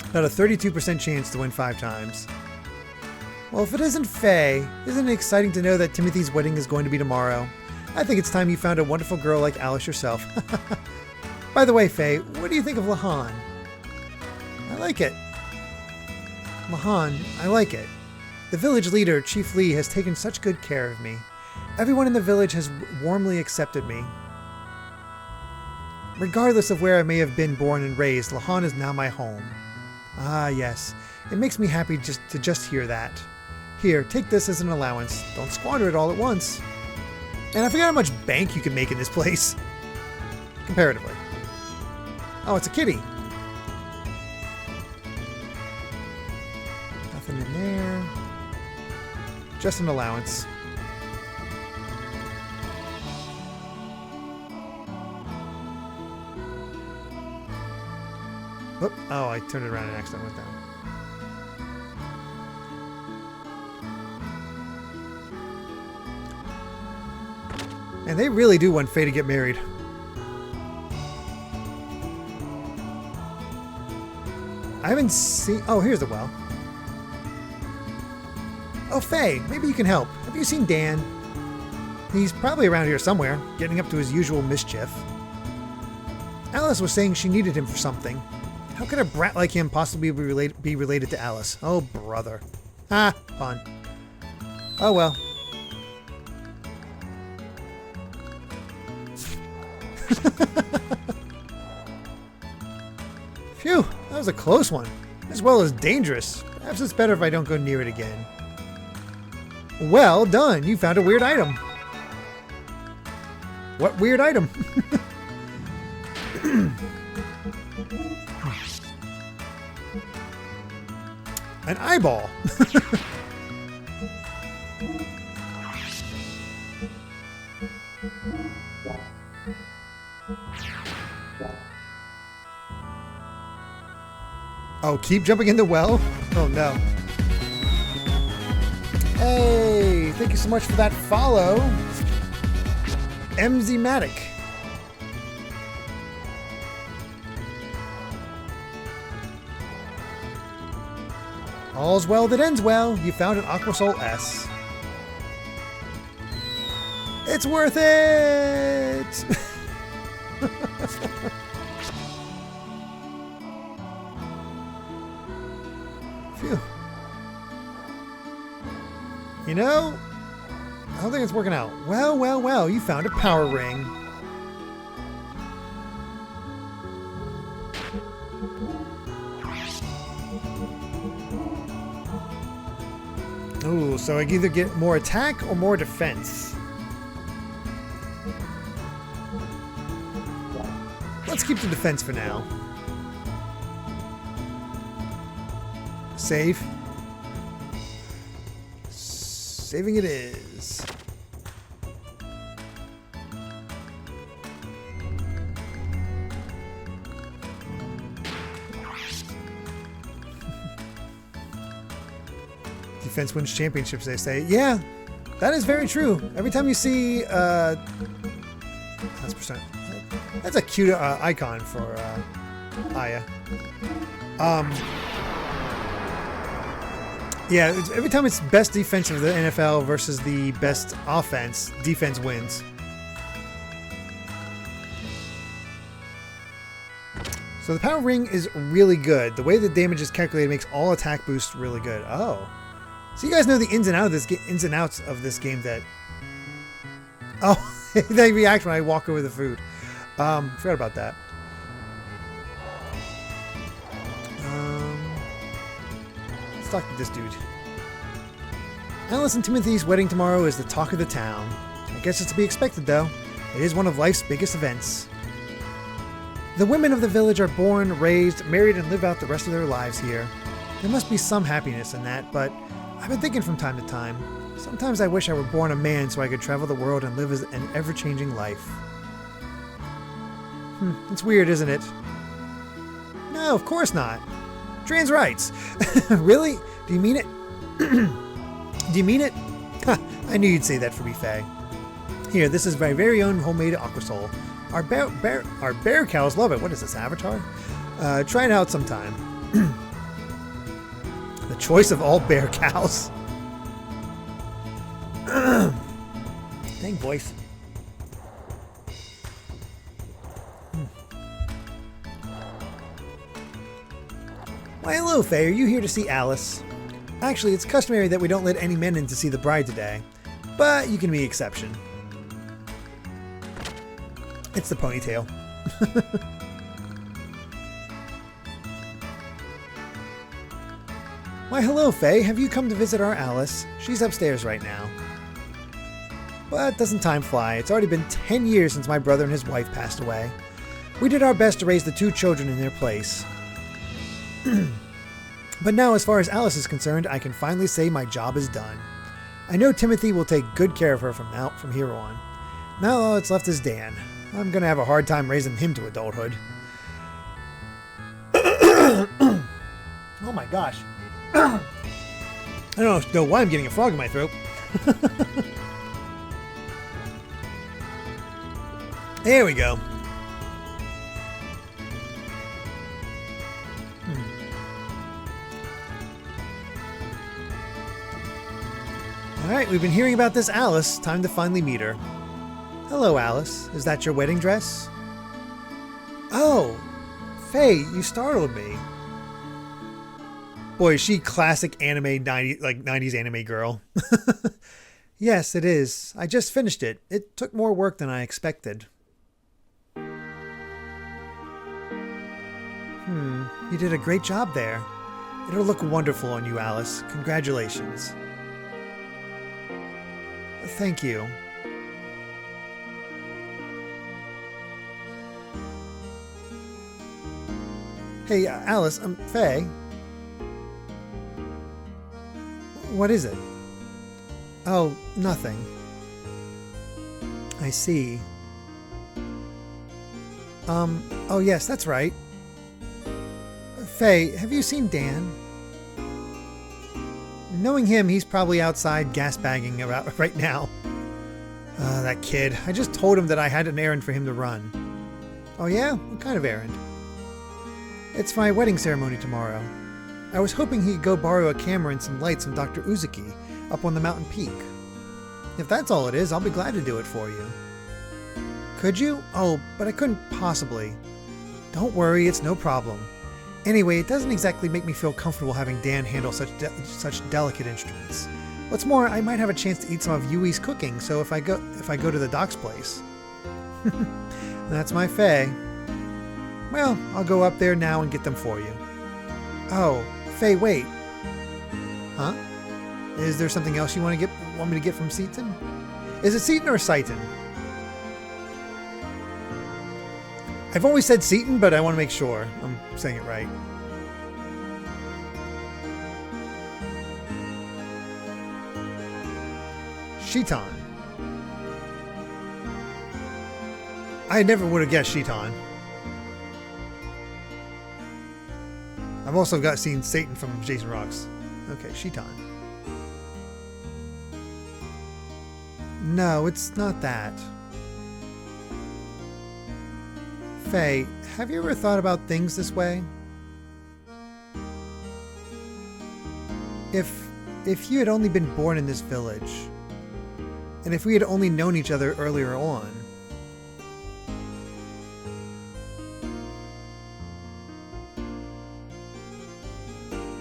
Speaker 1: About a 32% chance to win 5 times. Well, if it isn't Faye, isn't it exciting to know that Timothy's wedding is going to be tomorrow? I think it's time you found a wonderful girl like Alice yourself. By the way, Faye, what do you think of Lahan? I like it. Lahan, I like it. The village leader, Chief Lee, has taken such good care of me. Everyone in the village has warmly accepted me. Regardless of where I may have been born and raised, Lahan is now my home. Ah, yes. It makes me happy to just hear that. Here, take this as an allowance. Don't squander it all at once. And I forgot how much bank you can make in this place. Comparatively. Oh, it's a kitty. Nothing in there. Just an allowance. Oop. Oh, I turned it around and accidentally went down. And they really do want Faye to get married. I haven't seen... Oh, here's the well. Oh, Faye, maybe you can help. Have you seen Dan? He's probably around here somewhere, getting up to his usual mischief. Alice was saying she needed him for something. How could a brat like him possibly be related to Alice? Oh, brother. Ah, fun. Oh, well. Phew, that was a close one. As well as dangerous. Perhaps it's better if I don't go near it again. Well done, you found a weird item. What weird item? An eyeball. Oh, keep jumping in the well? Oh no. Hey, thank you so much for that follow. MZ-matic. All's well that ends well. You found an Aqua Soul S. It's worth it! Phew. You know, I don't think it's working out. Well, well, well, you found a power ring. Ooh, so I can either get more attack or more defense. Let's keep the defense for now. Save. Saving it is. Defense wins championships, they say. Yeah, that is very true. Every time you see that's a cute icon for Aya. Yeah, every time it's best defense of the NFL versus the best offense, defense wins. So the power ring is really good. The way the damage is calculated makes all attack boosts really good. Oh. So you guys know the ins and outs of this game that... Oh, they react when I walk over the food. Forgot about that. Let's talk to this dude. Alice and Timothy's wedding tomorrow is the talk of the town. I guess it's to be expected, though. It is one of life's biggest events. The women of the village are born, raised, married, and live out the rest of their lives here. There must be some happiness in that, but I've been thinking from time to time. Sometimes I wish I were born a man so I could travel the world and live an ever-changing life. It's weird, isn't it? No, of course not. Trans rights. Really? Do you mean it? Do you mean it? I knew you'd say that for me, Faye. Here, this is my very own homemade Aqua Soul. Our bear cows love it. What is this, Avatar? Try it out sometime. The choice of all bear cows. Dang voice. Why, hello, Faye. Are you here to see Alice? Actually, it's customary that we don't let any men in to see the bride today, but you can be exception. It's the ponytail. Why, hello, Faye. Have you come to visit our Alice? She's upstairs right now. But doesn't time fly? It's already been 10 years since my brother and his wife passed away. We did our best to raise the 2 children in their place. But now, as far as Alice is concerned, I can finally say my job is done. I know Timothy will take good care of her from here on. Now all that's left is Dan. I'm going to have a hard time raising him to adulthood. Oh my gosh. I don't know why I'm getting a frog in my throat. There we go. Alright, we've been hearing about this Alice. Time to finally meet her. Hello, Alice. Is that your wedding dress? Oh, Faye, you startled me. Boy, is she classic anime 90s anime girl. Yes, it is. I just finished it. It took more work than I expected. You did a great job there. It'll look wonderful on you, Alice. Congratulations. Thank you. Hey, Alice, Faye. What is it? Oh, nothing. I see. Oh yes, that's right. Faye, have you seen Dan? Knowing him, he's probably outside gas-bagging about right now. That kid. I just told him that I had an errand for him to run. Oh yeah? What kind of errand? It's my wedding ceremony tomorrow. I was hoping he'd go borrow a camera and some lights from Dr. Uzuki up on the mountain peak. If that's all it is, I'll be glad to do it for you. Could you? Oh, but I couldn't possibly. Don't worry, it's no problem. Anyway, it doesn't exactly make me feel comfortable having Dan handle such delicate instruments. What's more, I might have a chance to eat some of Yui's cooking, so if I go to the doc's place. That's my Faye. Well, I'll go up there now and get them for you. Oh, Faye, wait. Huh? Is there something else you want me to get from Seaton? Is it Seaton or Seiton? I've always said Seaton, but I want to make sure I'm saying it right. Shiton. I never would have guessed Shiton. I've also seen Satan from Jason Rocks. Okay, Shiton. No, it's not that. Faye, have you ever thought about things this way? If you had only been born in this village, and if we had only known each other earlier on,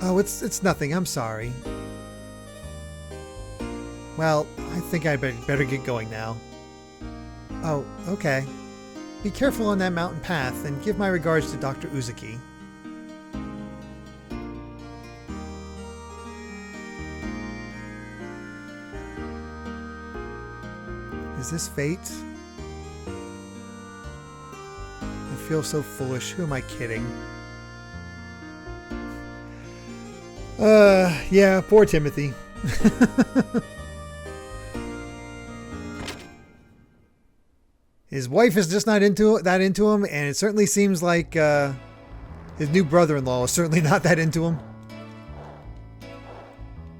Speaker 1: oh, it's nothing, I'm sorry. Well, I think I better get going now. Oh, okay. Be careful on that mountain path, and give my regards to Dr. Uzuki. Is this fate? I feel so foolish. Who am I kidding? Yeah, poor Timothy. His wife is just not into him, and it certainly seems like his new brother-in-law is certainly not that into him.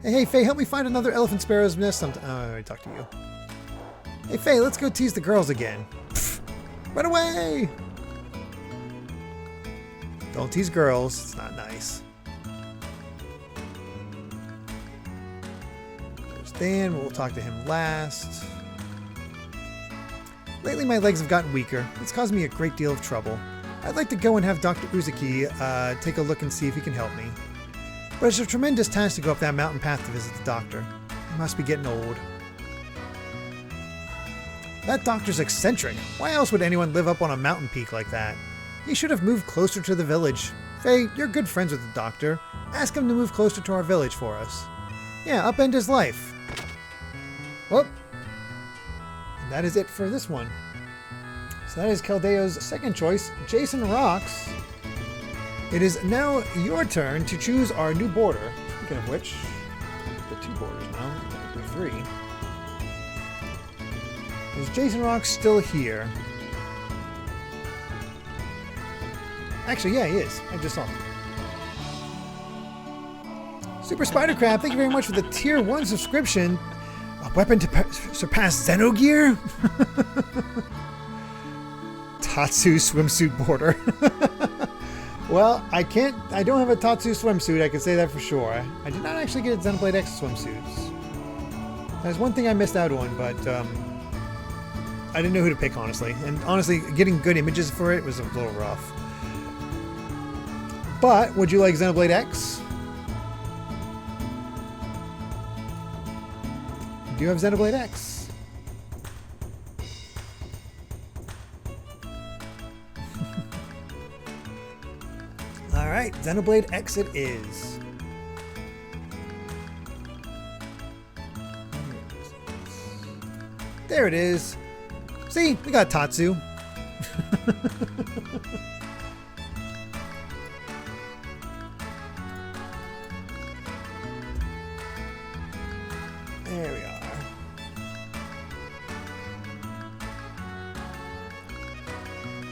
Speaker 1: Hey, Faye, help me find another elephant sparrow's nest sometime. Oh, I already talked to you. Hey, Faye, let's go tease the girls again. Pfft, run away! Don't tease girls. It's not nice. There's Dan. We'll talk to him last. Lately, my legs have gotten weaker. It's caused me a great deal of trouble. I'd like to go and have Dr. Uzuki take a look and see if he can help me. But it's a tremendous task to go up that mountain path to visit the doctor. He must be getting old. That doctor's eccentric. Why else would anyone live up on a mountain peak like that? He should have moved closer to the village. Faye, you're good friends with the doctor. Ask him to move closer to our village for us. Yeah, upend his life. Whoop. And that is it for this one. So that is Caldeo's second choice, Jason Rocks. It is now your turn to choose our new border. Speaking of which, the two borders now, the three. Is Jason Rocks still here? Actually, yeah, he is. I just saw him. Super Spider Crab, thank you very much for the Tier 1 subscription. A weapon to surpass Xenogear? Tatsu swimsuit border. Well, I don't have a Tatsu swimsuit, I can say that for sure. I did not actually get Xenoblade X swimsuits. There's one thing I missed out on, but I didn't know who to pick, honestly. And honestly, getting good images for it was a little rough. But, would you like Xenoblade X? You do have Xenoblade X. Alright, Xenoblade X it is. There it is. See, we got Tatsu. There we are.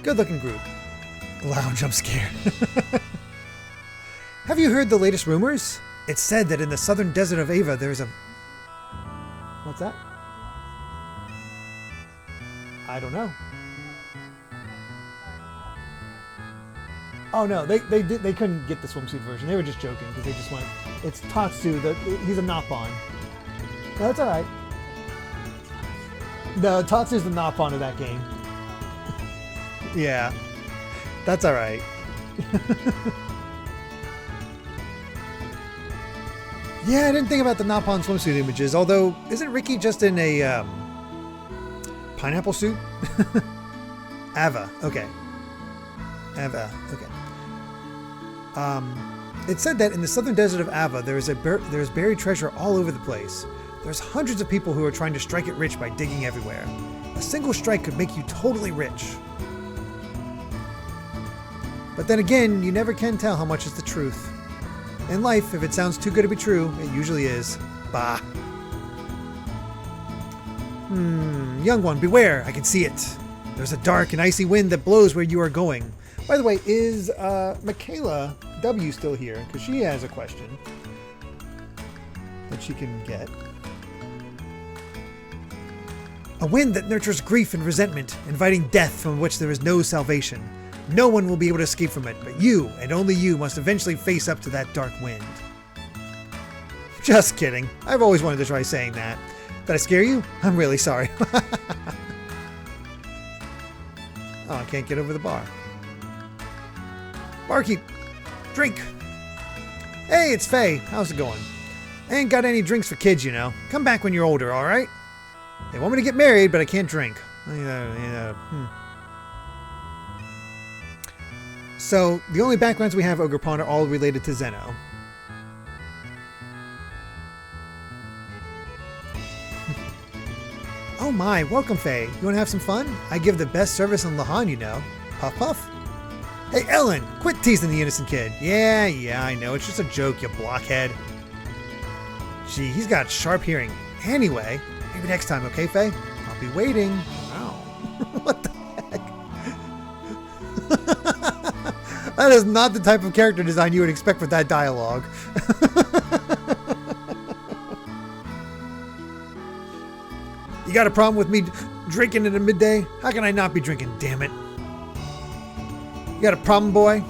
Speaker 1: Good looking group. Loud jump scare. Have you heard the latest rumors? It's said that in the southern desert of Ava there's a... What's that? I don't know. Oh no, they couldn't get the swimsuit version. They were just joking because they just went, it's Tatsu, he's a Nopon. No, that's alright. No, Tatsu's the Nopon of that game. Yeah. That's alright. Yeah, I didn't think about the Nopon swimsuit images, although, isn't Ricky just in a, pineapple suit? Ava, okay. Ava, okay. It said that in the southern desert of Ava, there's buried treasure all over the place. There's hundreds of people who are trying to strike it rich by digging everywhere. A single strike could make you totally rich. But then again, you never can tell how much is the truth. In life, if it sounds too good to be true, it usually is. Bah. Young one, beware, I can see it. There's a dark and icy wind that blows where you are going. By the way, is Michaela W still here? Because she has a question that she can get. A wind that nurtures grief and resentment, inviting death from which there is no salvation. No one will be able to escape from it, but you, and only you, must eventually face up to that dark wind. Just kidding. I've always wanted to try saying that. Did I scare you? I'm really sorry. Oh, I can't get over the bar. Barkeep, drink. Hey, it's Faye. How's it going? I ain't got any drinks for kids, you know. Come back when you're older, alright? They want me to get married, but I can't drink. So, the only backgrounds we have Ogerpon are all related to Xeno. Oh my, welcome Faye. You want to have some fun? I give the best service in Lahan, you know. Puff puff. Hey Ellen, quit teasing the innocent kid. Yeah, I know. It's just a joke, you blockhead. Gee, he's got sharp hearing. Anyway, maybe next time, okay, Faye? I'll be waiting. Wow. What the heck? That is not the type of character design you would expect with that dialogue. You got a problem with me drinking at midday? How can I not be drinking, damn it? You got a problem, boy?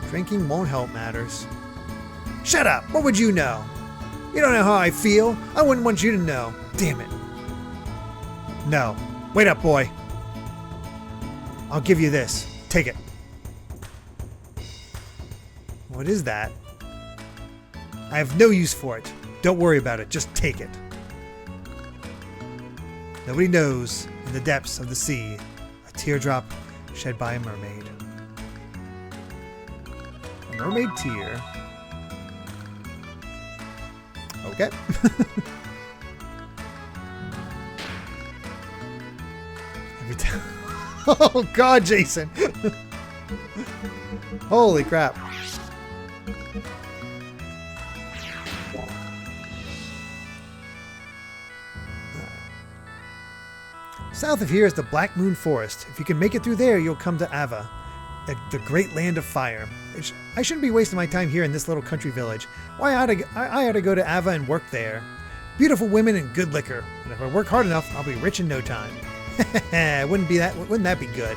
Speaker 1: Drinking won't help matters. Shut up! What would you know? You don't know how I feel. I wouldn't want you to know. Damn it. No. Wait up, boy. I'll give you this. Take it. What is that? I have no use for it. Don't worry about it. Just take it. Nobody knows in the depths of the sea a teardrop shed by a mermaid. A mermaid tear. Okay. Every time. Oh God, Jason. Holy crap. South of here is the Black Moon Forest. If you can make it through there, you'll come to Ava, the great land of fire. I shouldn't be wasting my time here in this little country village. Why I ought to go to Ava and work there. Beautiful women and good liquor. And if I work hard enough, I'll be rich in no time. Wouldn't that be good?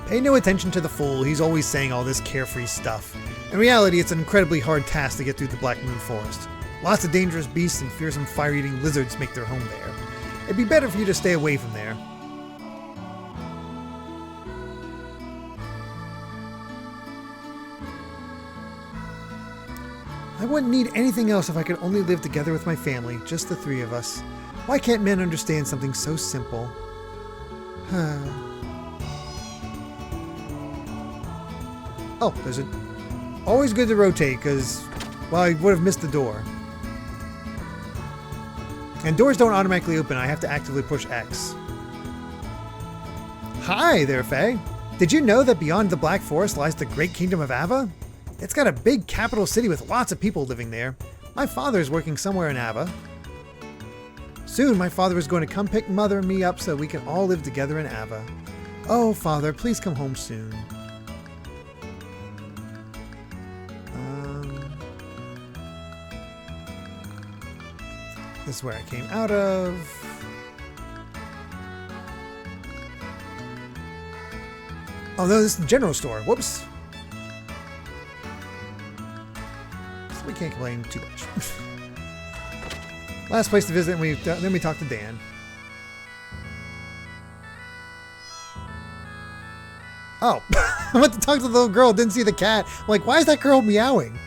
Speaker 1: Pay no attention to the fool. He's always saying all this carefree stuff. In reality, it's an incredibly hard task to get through the Black Moon Forest. Lots of dangerous beasts and fearsome fire-eating lizards make their home there. It'd be better for you to stay away from there. I wouldn't need anything else if I could only live together with my family, just the three of us. Why can't men understand something so simple? Oh, there's a... Always good to rotate, because, well, I would have missed the door. And doors don't automatically open. I have to actively push X. Hi there, Faye. Did you know that beyond the Black Forest lies the great kingdom of Ava? It's got a big capital city with lots of people living there. My father is working somewhere in Ava. Soon, my father is going to come pick Mother and me up so we can all live together in Ava. Oh, Father, please come home soon. This is where I came out of. Oh no, this is the general store. Whoops. So we can't complain too much. Last place to visit, and then we talk to Dan. Oh, I went to talk to the little girl, didn't see the cat. I'm like, why is that girl meowing?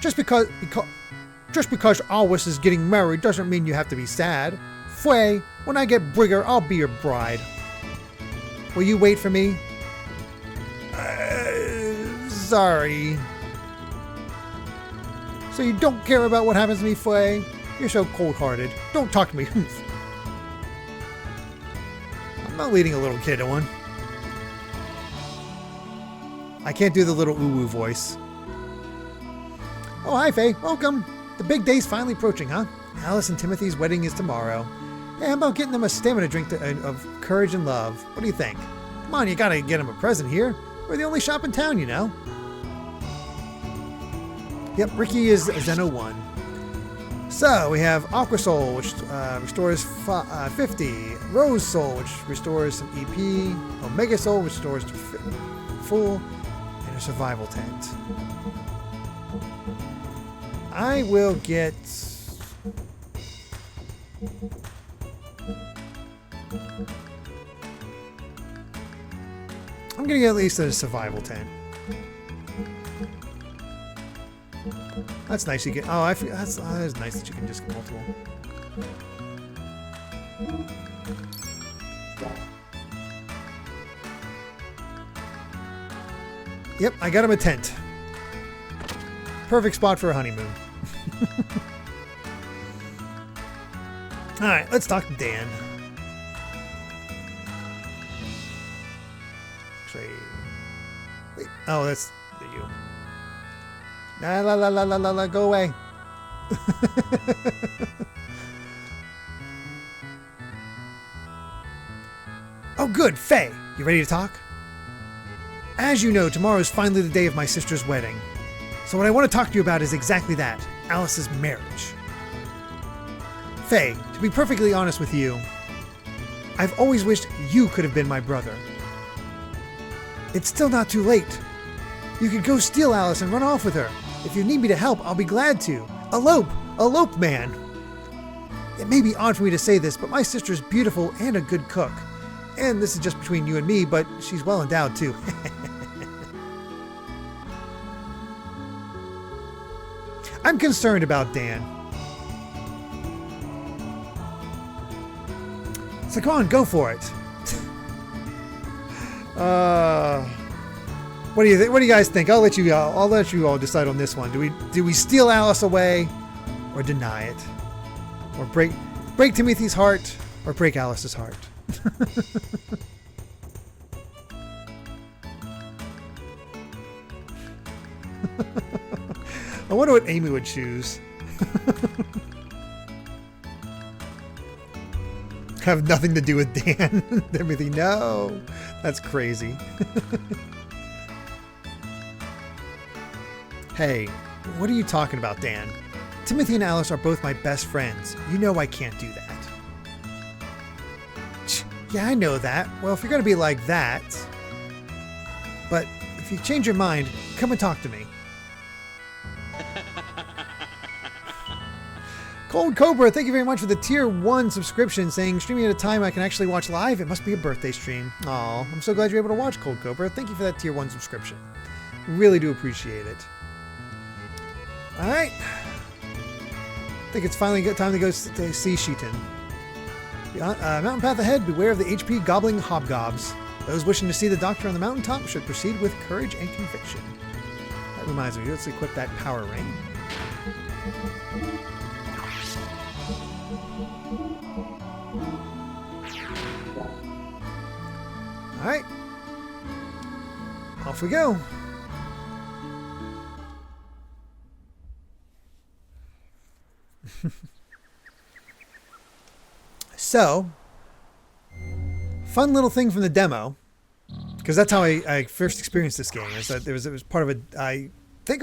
Speaker 1: Just because Alwys is getting married doesn't mean you have to be sad. Fway, when I get bigger, I'll be your bride. Will you wait for me? Sorry. So you don't care about what happens to me, Fway? You're so cold-hearted. Don't talk to me. I'm not leading a little kid on. I can't do the little ooh-woo voice. Oh, hi, Faye. Welcome. The big day's finally approaching, huh? Alice and Timothy's wedding is tomorrow. Hey, how about getting them a stamina drink of courage and love? What do you think? Come on, you gotta get them a present here. We're the only shop in town, you know. Yep, Ricky is Xeno 1. So, we have Aqua Soul, which restores 50. Rose Soul, which restores some EP. Omega Soul, which restores to full. And a Survival Tent. I will get... I'm gonna get at least a survival tent. That's nice. You get. Oh, I forgot. That's nice that you can just get multiple. Yep, I got him a tent. Perfect spot for a honeymoon. All right, let's talk to Dan. Wait. Oh, that's you. La la la la la la la. Go away. Oh, good, Faye. You ready to talk? As you know, tomorrow is finally the day of my sister's wedding. So what I want to talk to you about is exactly that, Alice's marriage. Faye, to be perfectly honest with you, I've always wished you could have been my brother. It's still not too late. You could go steal Alice and run off with her. If you need me to help, I'll be glad to. Elope, man. It may be odd for me to say this, but my sister's beautiful and a good cook. And this is just between you and me, but she's well endowed too. I'm concerned about Dan. So come on, go for it. What do you think? What do you guys think? I'll let you all decide on this one. Do we steal Alice away, or deny it, or break Timothy's heart, or break Alice's heart? I wonder what Amy would choose. Have nothing to do with Dan. Timothy, no. That's crazy. Hey, what are you talking about, Dan? Timothy and Alice are both my best friends. You know I can't do that. Yeah, I know that. Well, if you're going to be like that... But if you change your mind, come and talk to me. Cold Cobra, thank you very much for the tier 1 subscription, saying streaming at a time I can actually watch live. It must be a birthday stream. Aw, I'm so glad you're able to watch, Cold Cobra. Thank you for that tier 1 subscription. Really do appreciate it. Alright. I think it's finally time to go to see Sheeton. Mountain path ahead, beware of the HP gobbling hobgobs. Those wishing to see the doctor on the mountaintop should proceed with courage and conviction. That reminds me, let's equip that power ring. Alright. Off we go. So, fun little thing from the demo, because that's how I first experienced this game. Is that it was part of a, I think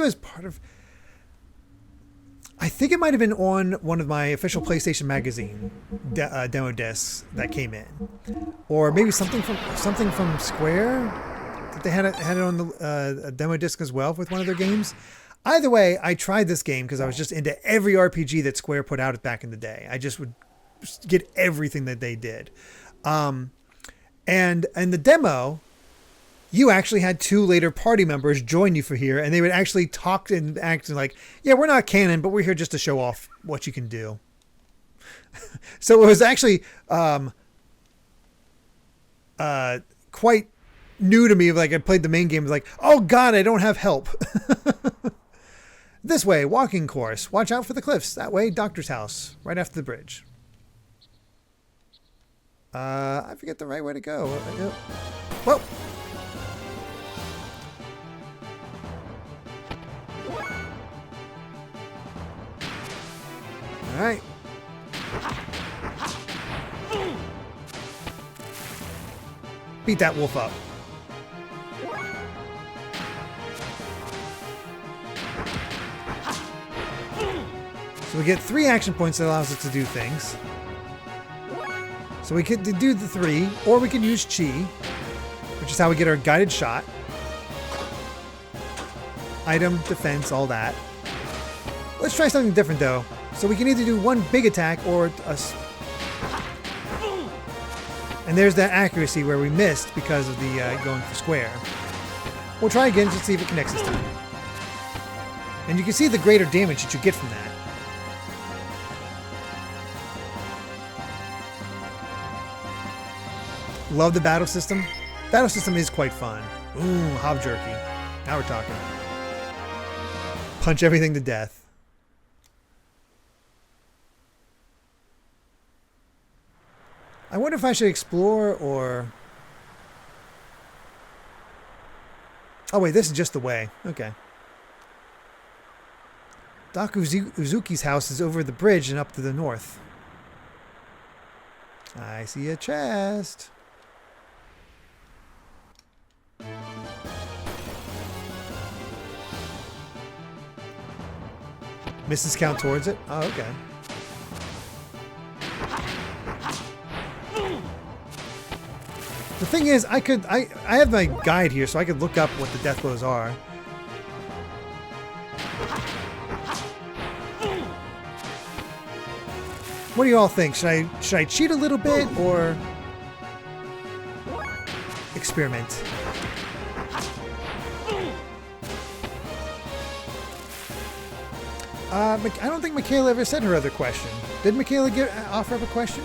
Speaker 1: it might have been on one of my official PlayStation Magazine demo discs that came in, or maybe something from Square that they had it on the a demo disc as well with one of their games. Either way, I tried this game because I was just into every RPG that Square put out back in the day. I just would get everything that they did. And in the demo, you actually had 2 later party members join you for here, and they would actually talk and act like, yeah, we're not canon, but we're here just to show off what you can do. So it was actually quite new to me. Like, I played the main game, like, oh god, I don't have help. This way, walking course. Watch out for the cliffs. That way, doctor's house, right after the bridge. I forget the right way to go. Whoa. All right. Beat that wolf up. So we get 3 action points that allows us to do things. So we could do the 3, or we can use Chi, which is how we get our guided shot. Item, defense, all that. Let's try something different though. So we can either do 1 big attack or and there's that accuracy where we missed because of the going for square. We'll try again to see if it connects this time. And you can see the greater damage that you get from that. Love the battle system. Battle system is quite fun. Ooh, hob jerky. Now we're talking. Punch everything to death. I wonder if I should explore or... Oh wait, this is just the way. Okay. Doc Uzuki's house is over the bridge and up to the north. I see a chest. Misses count towards it? Oh, okay. The thing is, I have my guide here, so I could look up what the death blows are. What do you all think? Should I cheat a little bit or experiment? I don't think Michaela ever said her other question. Did Michaela offer up a question?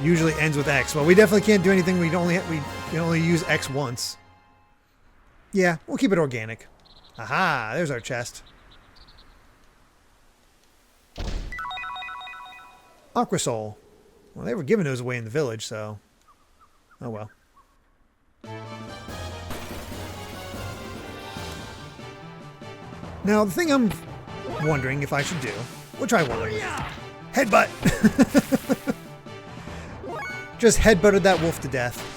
Speaker 1: Usually ends with X. Well, we definitely can't do anything. We can only use X once. Yeah, we'll keep it organic. Aha, there's our chest. Aqua Soul. Well, they were giving those away in the village, so... Oh well. Now, the thing I'm wondering if I should do... We'll try one. Headbutt! Just headbutted that wolf to death.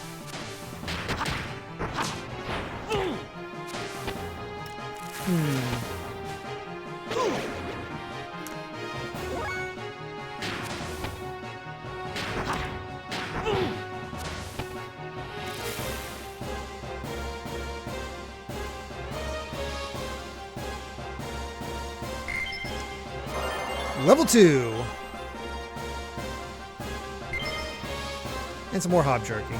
Speaker 1: Level 2. And some more hob jerky.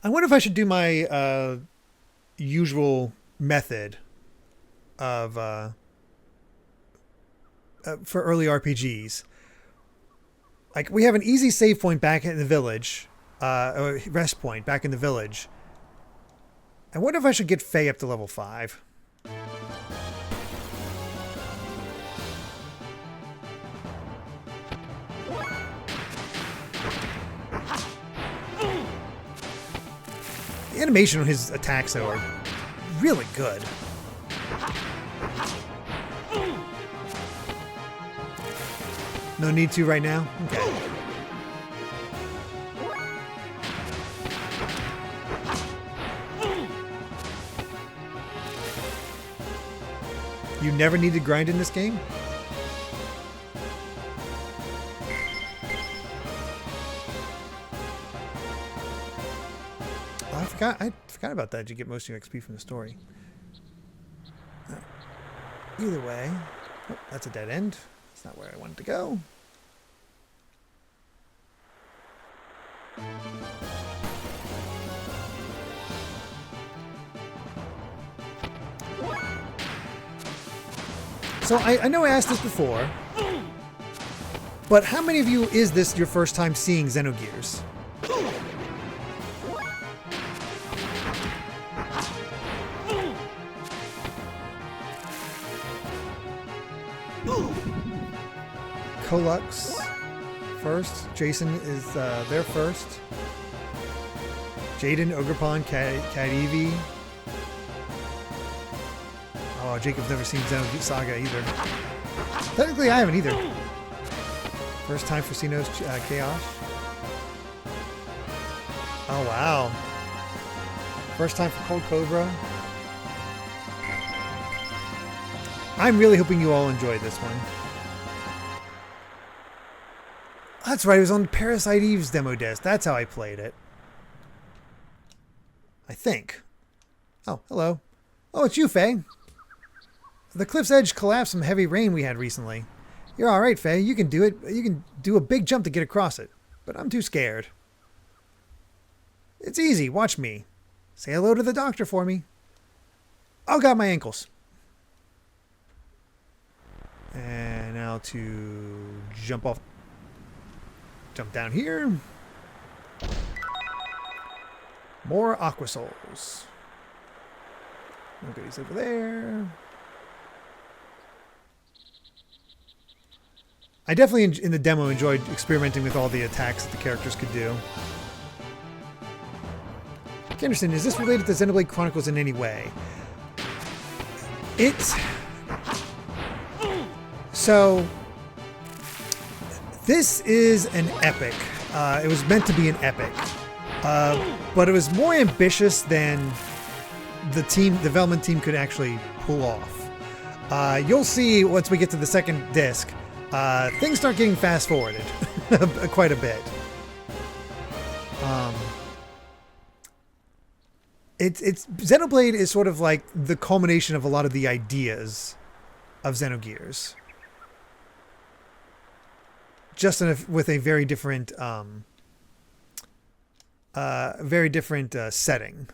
Speaker 1: I wonder if I should do my usual method of for early RPGs. Like, we have an easy save point back in the village, or rest point back in the village. I wonder if I should get Faye up to level 5. The animation on his attacks, though, are really good. No need to right now? Okay. You never need to grind in this game? Oh, I forgot about that. You get most of your XP from the story. Either way. Oh, that's a dead end. That's not where I wanted to go. So I know I asked this before, but how many of you is this your first time seeing Xenogears? Colux first. Jason is there first. Jaden, Ogrepon, Kadivi. Oh, Jacob's never seen Xenogears Saga either. Technically, I haven't either. First time for Xeno's Chaos. Oh, wow. First time for Cold Cobra. I'm really hoping you all enjoyed this one. That's right, it was on Parasite Eve's demo disc. That's how I played it. I think. Oh, hello. Oh, it's you, Faye. The cliff's edge collapsed from heavy rain we had recently. You're alright, Faye. You can do it. You can do a big jump to get across it. But I'm too scared. It's easy. Watch me. Say hello to the doctor for me. Oh, got my ankles. And now to jump off. Jump down here. More Aqua Souls. No goodies over there. I definitely, in the demo, enjoyed experimenting with all the attacks that the characters could do. Anderson, is this related to Xenoblade Chronicles in any way? So, this is an epic. It was meant to be an epic. But it was more ambitious than the development team could actually pull off. You'll see once we get to the second disc. Things start getting fast forwarded quite a bit. It's Xenoblade is sort of like the culmination of a lot of the ideas of Xenogears, just with a very different setting.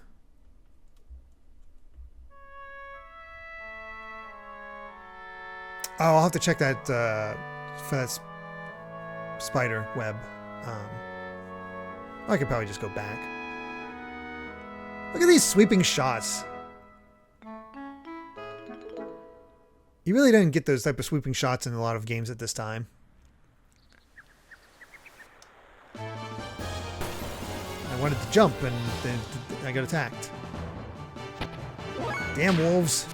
Speaker 1: Oh, I'll have to check that for that spider web. I could probably just go back. Look at these sweeping shots. You really didn't get those type of sweeping shots in a lot of games at this time. I wanted to jump and then I got attacked. Damn wolves.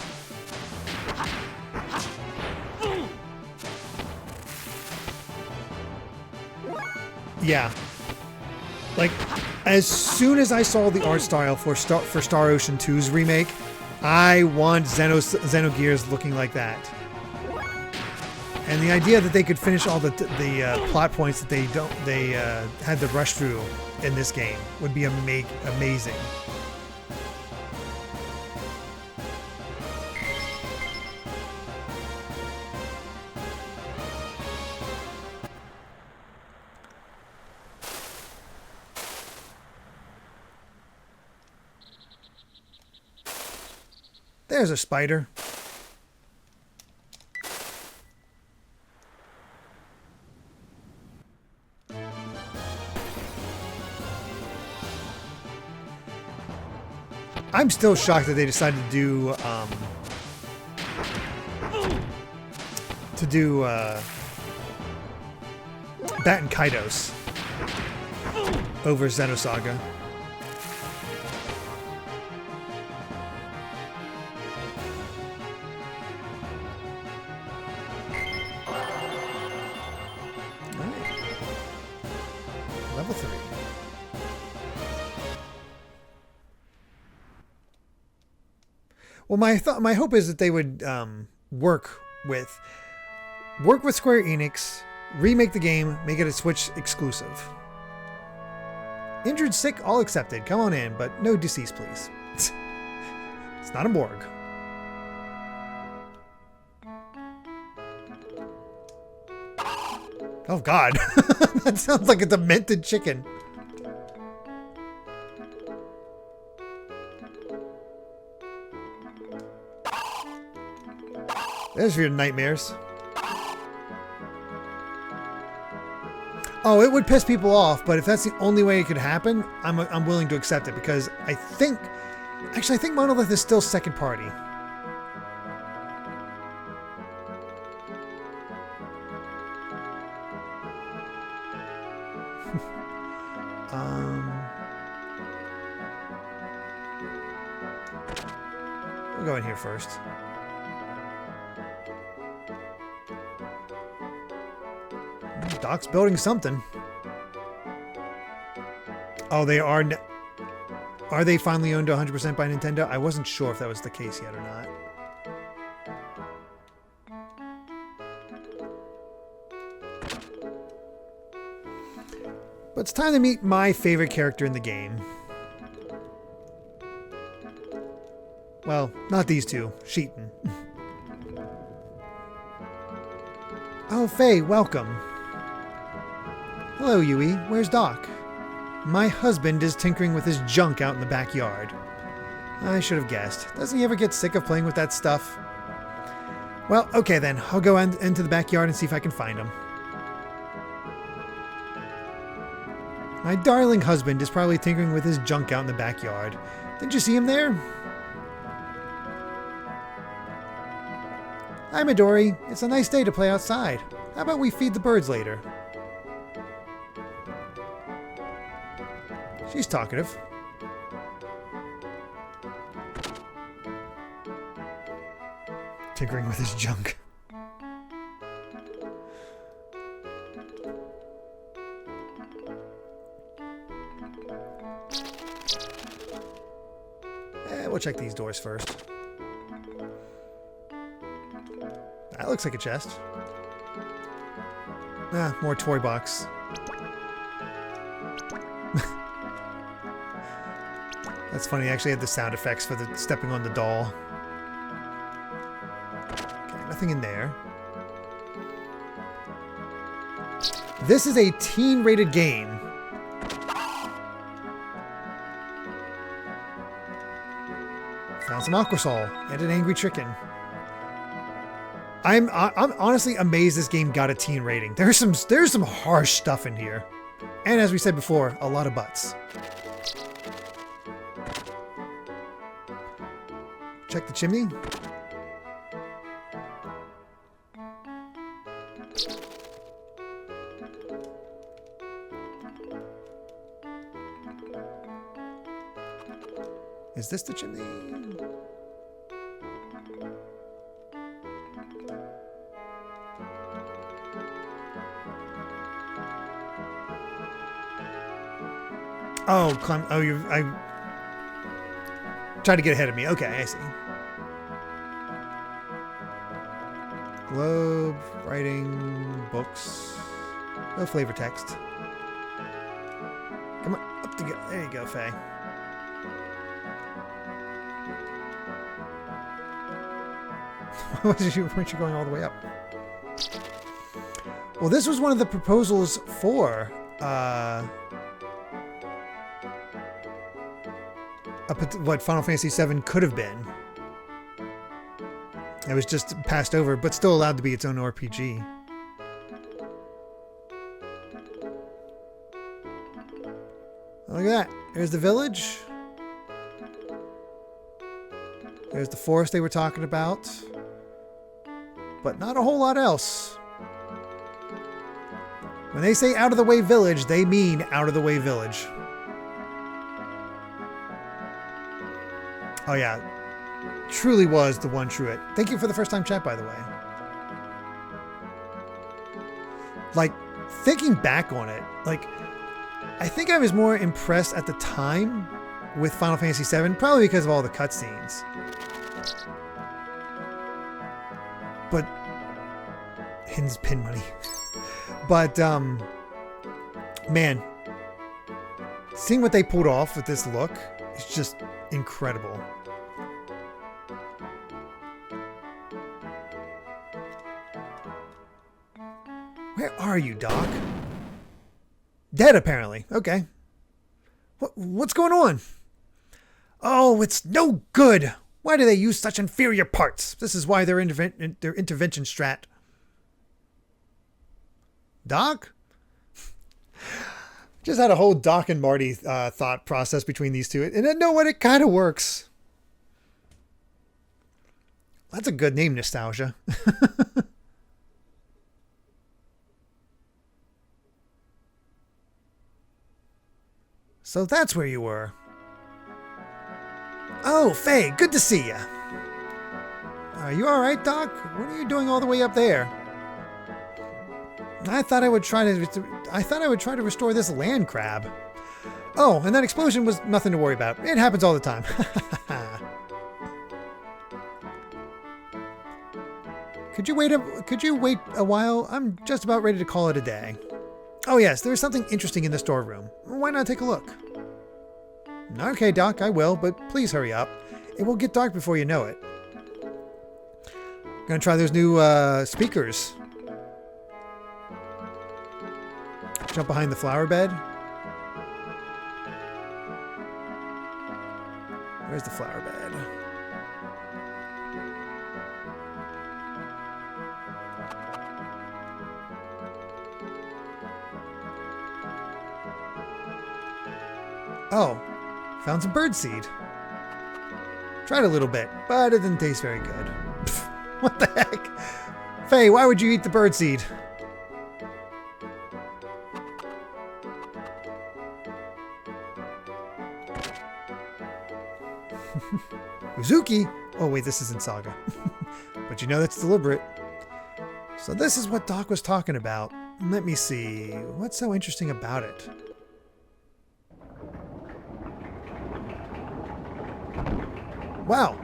Speaker 1: Yeah. Like, as soon as I saw the art style for Star Ocean 2's remake, I want Xenogears looking like that. And the idea that they could finish all the plot points that they had to rush through in this game would be amazing. There's a spider. I'm still shocked that they decided to do Bat and Kaidos over Xenosaga. Level 3. Well, my hope is that they would work with Square Enix, remake the game, make it a Switch exclusive. Injured, sick, all accepted. Come on in, but no deceased, please. It's not a morgue. Oh God, that sounds like a demented chicken. There's for your nightmares. Oh, it would piss people off, but if that's the only way it could happen, I'm willing to accept it because I think Monolith is still second party. We'll go in here first. Doc's building something. Oh, they are. Are they finally owned 100% by Nintendo? I wasn't sure if that was the case yet or not. But it's time to meet my favorite character in the game. Well, not these two. Sheeton. Oh, Faye, welcome. Hello, Yui. Where's Doc? My husband is tinkering with his junk out in the backyard. I should have guessed. Doesn't he ever get sick of playing with that stuff? Well, okay then. I'll go into the backyard and see if I can find him. My darling husband is probably tinkering with his junk out in the backyard. Didn't you see him there? Hi, Midori. It's a nice day to play outside. How about we feed the birds later? She's talkative. Tinkering with his junk. We'll check these doors first. That looks like a chest. Ah, more toy box. That's funny, I actually had the sound effects for the stepping on the doll. Okay, nothing in there. This is a teen-rated game. Found some Aquasol and an angry chicken. I'm honestly amazed this game got a teen rating. There's some harsh stuff in here. And as we said before, a lot of butts. Check the chimney. Is this the chimney? Oh, climb. Oh, I tried to get ahead of me. Okay, I see. Globe, writing, books. No flavor text. Come on, up to go. There you go, Faye. Weren't you going all the way up? Well, this was one of the proposals for what Final Fantasy VII could have been. It was just passed over, but still allowed to be its own RPG. Look at that. There's the village. There's the forest they were talking about. But not a whole lot else. When they say out of the way village, they mean out of the way village. Oh yeah. Truly was the one true it. Thank you for the first time chat, by the way. Like, thinking back on it, like, I think I was more impressed at the time with Final Fantasy VII, probably because of all the cutscenes. But, Hin's pin money. But, man, seeing what they pulled off with this look is just incredible. Where are you, Doc? Dead, apparently. Okay. What's going on? Oh, it's no good. Why do they use such inferior parts? This is why their intervention strat. Doc? Just had a whole Doc and Marty thought process between these two. And you know what? It kind of works. That's a good name, Nostalgia. So that's where you were. Oh, Faye, good to see you. Are you all right, Doc? What are you doing all the way up there? I thought I would try to restore this land crab. Oh, and that explosion was nothing to worry about. It happens all the time. Could you wait a while? I'm just about ready to call it a day. Oh yes, there's something interesting in the storeroom. Why not take a look? Okay, Doc, I will, but please hurry up. It will get dark before you know it. Gonna try those new speakers. Jump behind the flower bed. Where's the flower bed? Oh, found some birdseed. Tried a little bit, but it didn't taste very good. Pfft, what the heck? Faye, why would you eat the birdseed? Uzuki? Oh wait, this isn't Saga. But you know that's deliberate. So this is what Doc was talking about. Let me see. What's so interesting about it? Wow.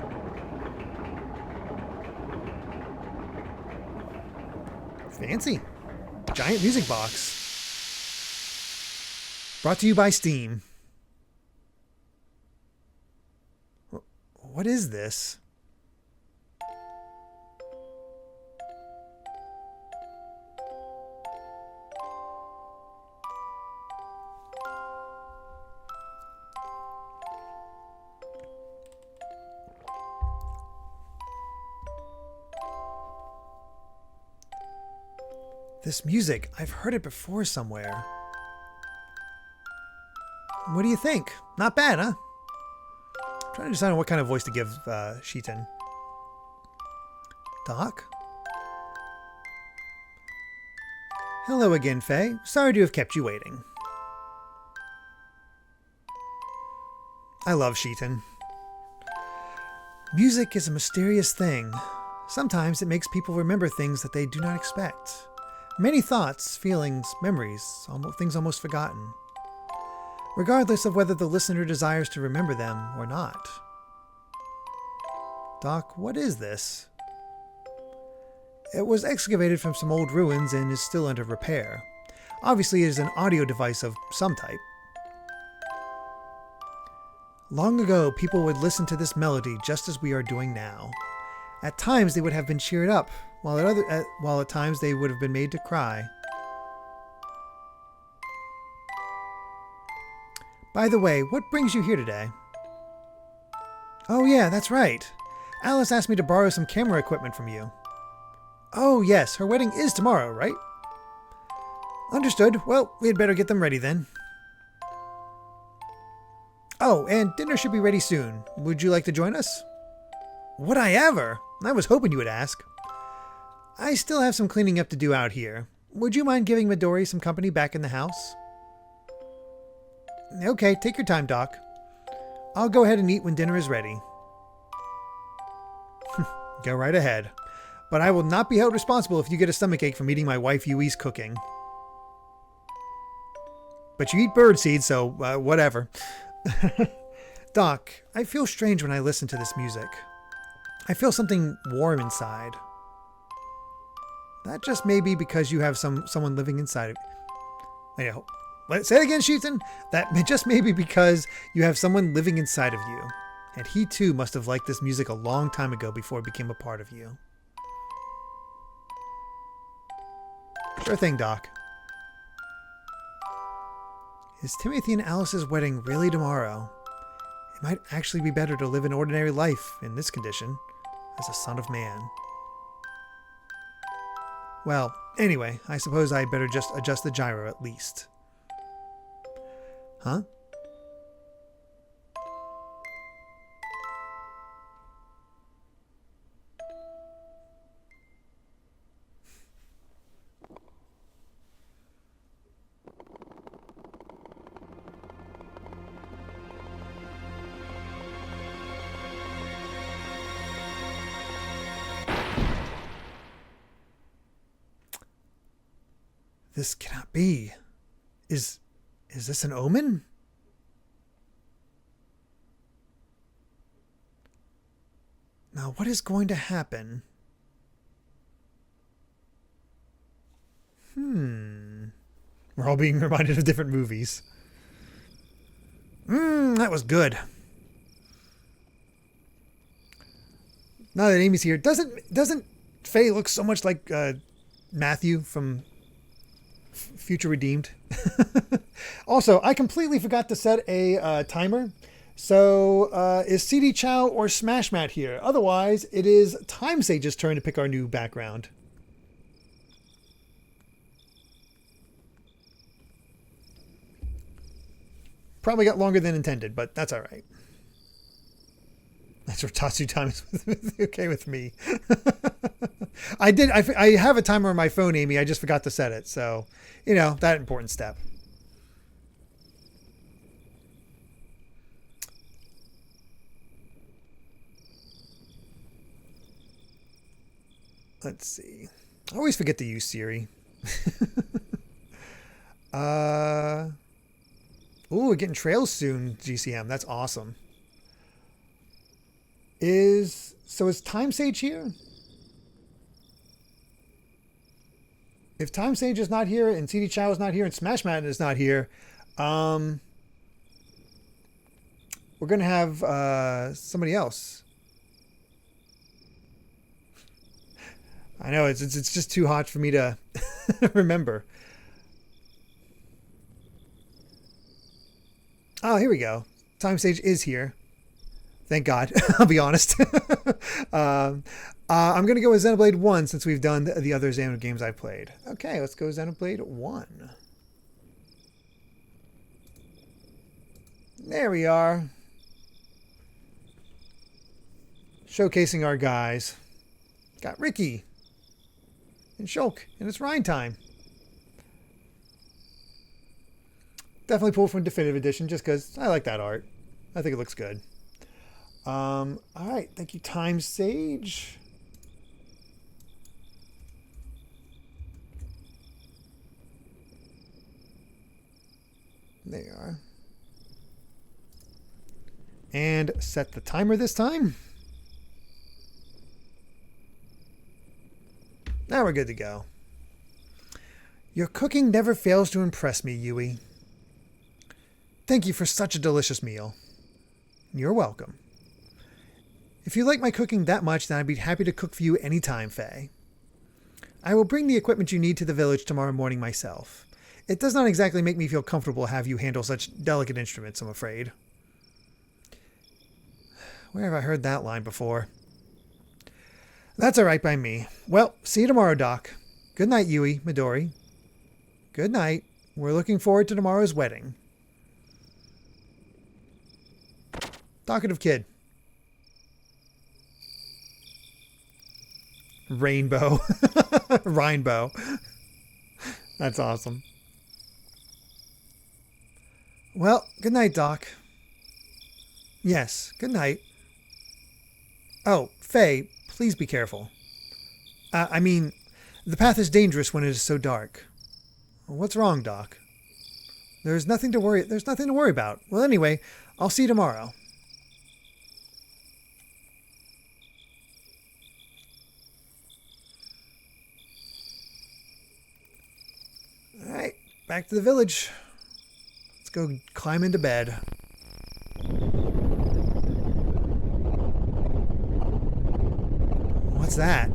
Speaker 1: Fancy. Giant music box. Brought to you by Steam. What is this? This music, I've heard it before somewhere. What do you think? Not bad, huh? I'm trying to decide on what kind of voice to give Sheetan. Doc? Hello again, Faye. Sorry to have kept you waiting. I love Sheetan. Music is a mysterious thing. Sometimes it makes people remember things that they do not expect. Many thoughts, feelings, memories, things almost forgotten. Regardless of whether the listener desires to remember them or not. Doc, what is this? It was excavated from some old ruins and is still under repair. Obviously, it is an audio device of some type. Long ago, people would listen to this melody just as we are doing now. At times, they would have been cheered up, while at times they would have been made to cry. By the way, what brings you here today? Oh yeah, that's right. Alice asked me to borrow some camera equipment from you. Oh, yes, her wedding is tomorrow, right? Understood. Well, we had better get them ready then. Oh, and dinner should be ready soon. Would you like to join us? Would I ever? I was hoping you would ask. I still have some cleaning up to do out here. Would you mind giving Midori some company back in the house? Okay, take your time, Doc. I'll go ahead and eat when dinner is ready. Go right ahead. But I will not be held responsible if you get a stomachache from eating my wife Yui's cooking. But you eat birdseed, so whatever. Doc, I feel strange when I listen to this music. I feel something warm inside. That just may be because you have someone living inside of you. Anyhow, let's say it again, Sheaton. That just may be because you have someone living inside of you. And he too must have liked this music a long time ago before it became a part of you. Sure thing, Doc. Is Timothy and Alice's wedding really tomorrow? It might actually be better to live an ordinary life in this condition as a son of man. Well, anyway, I suppose I'd better just adjust the gyro at least. Huh? This cannot be. Is this an omen? Now, what is going to happen? We're all being reminded of different movies. That was good. Now that Amy's here, doesn't Faye look so much like Matthew from Future Redeemed? Also, I completely forgot to set a timer. So, is CD Chow or Smash Matt here? Otherwise, it is Time Sage's turn to pick our new background. Probably got longer than intended, but that's all right. That's where Tatsu time is okay with me. I have a timer on my phone, Amy. I just forgot to set it. So, you know, that important step. Let's see. I always forget to use Siri. Ooh, we're getting trails soon, GCM. That's awesome. Is Time Sage here? If Time Sage is not here and CD Chow is not here and Smash Matt is not here, we're going to have somebody else. I know it's just too hot for me to remember. Oh, here we go. Time Sage is here. Thank God. I'll be honest. I'm going to go with Xenoblade 1 since we've done the other Xeno games I've played. Okay, let's go Xenoblade 1. There we are. Showcasing our guys. Got Ricky and Shulk, and it's Rhine time. Definitely pulled from Definitive Edition just because I like that art. I think it looks good. All right. Thank you, Time Sage. There you are. And set the timer this time. Now we're good to go. Your cooking never fails to impress me, Yui. Thank you for such a delicious meal. You're welcome. If you like my cooking that much, then I'd be happy to cook for you anytime, Faye. I will bring the equipment you need to the village tomorrow morning myself. It does not exactly make me feel comfortable to have you handle such delicate instruments, I'm afraid. Where have I heard that line before? That's all right by me. Well, see you tomorrow, Doc. Good night, Yui, Midori. Good night. We're looking forward to tomorrow's wedding. Talkative kid. Rainbow. Rainbow. That's awesome. Well, good night, Doc. Yes, good night. Oh, Faye, please be careful. I mean, the path is dangerous when it is so dark. What's wrong, Doc? There's nothing to worry about. Well, anyway, I'll see you tomorrow. All right, back to the village. Let's go climb into bed. What's that?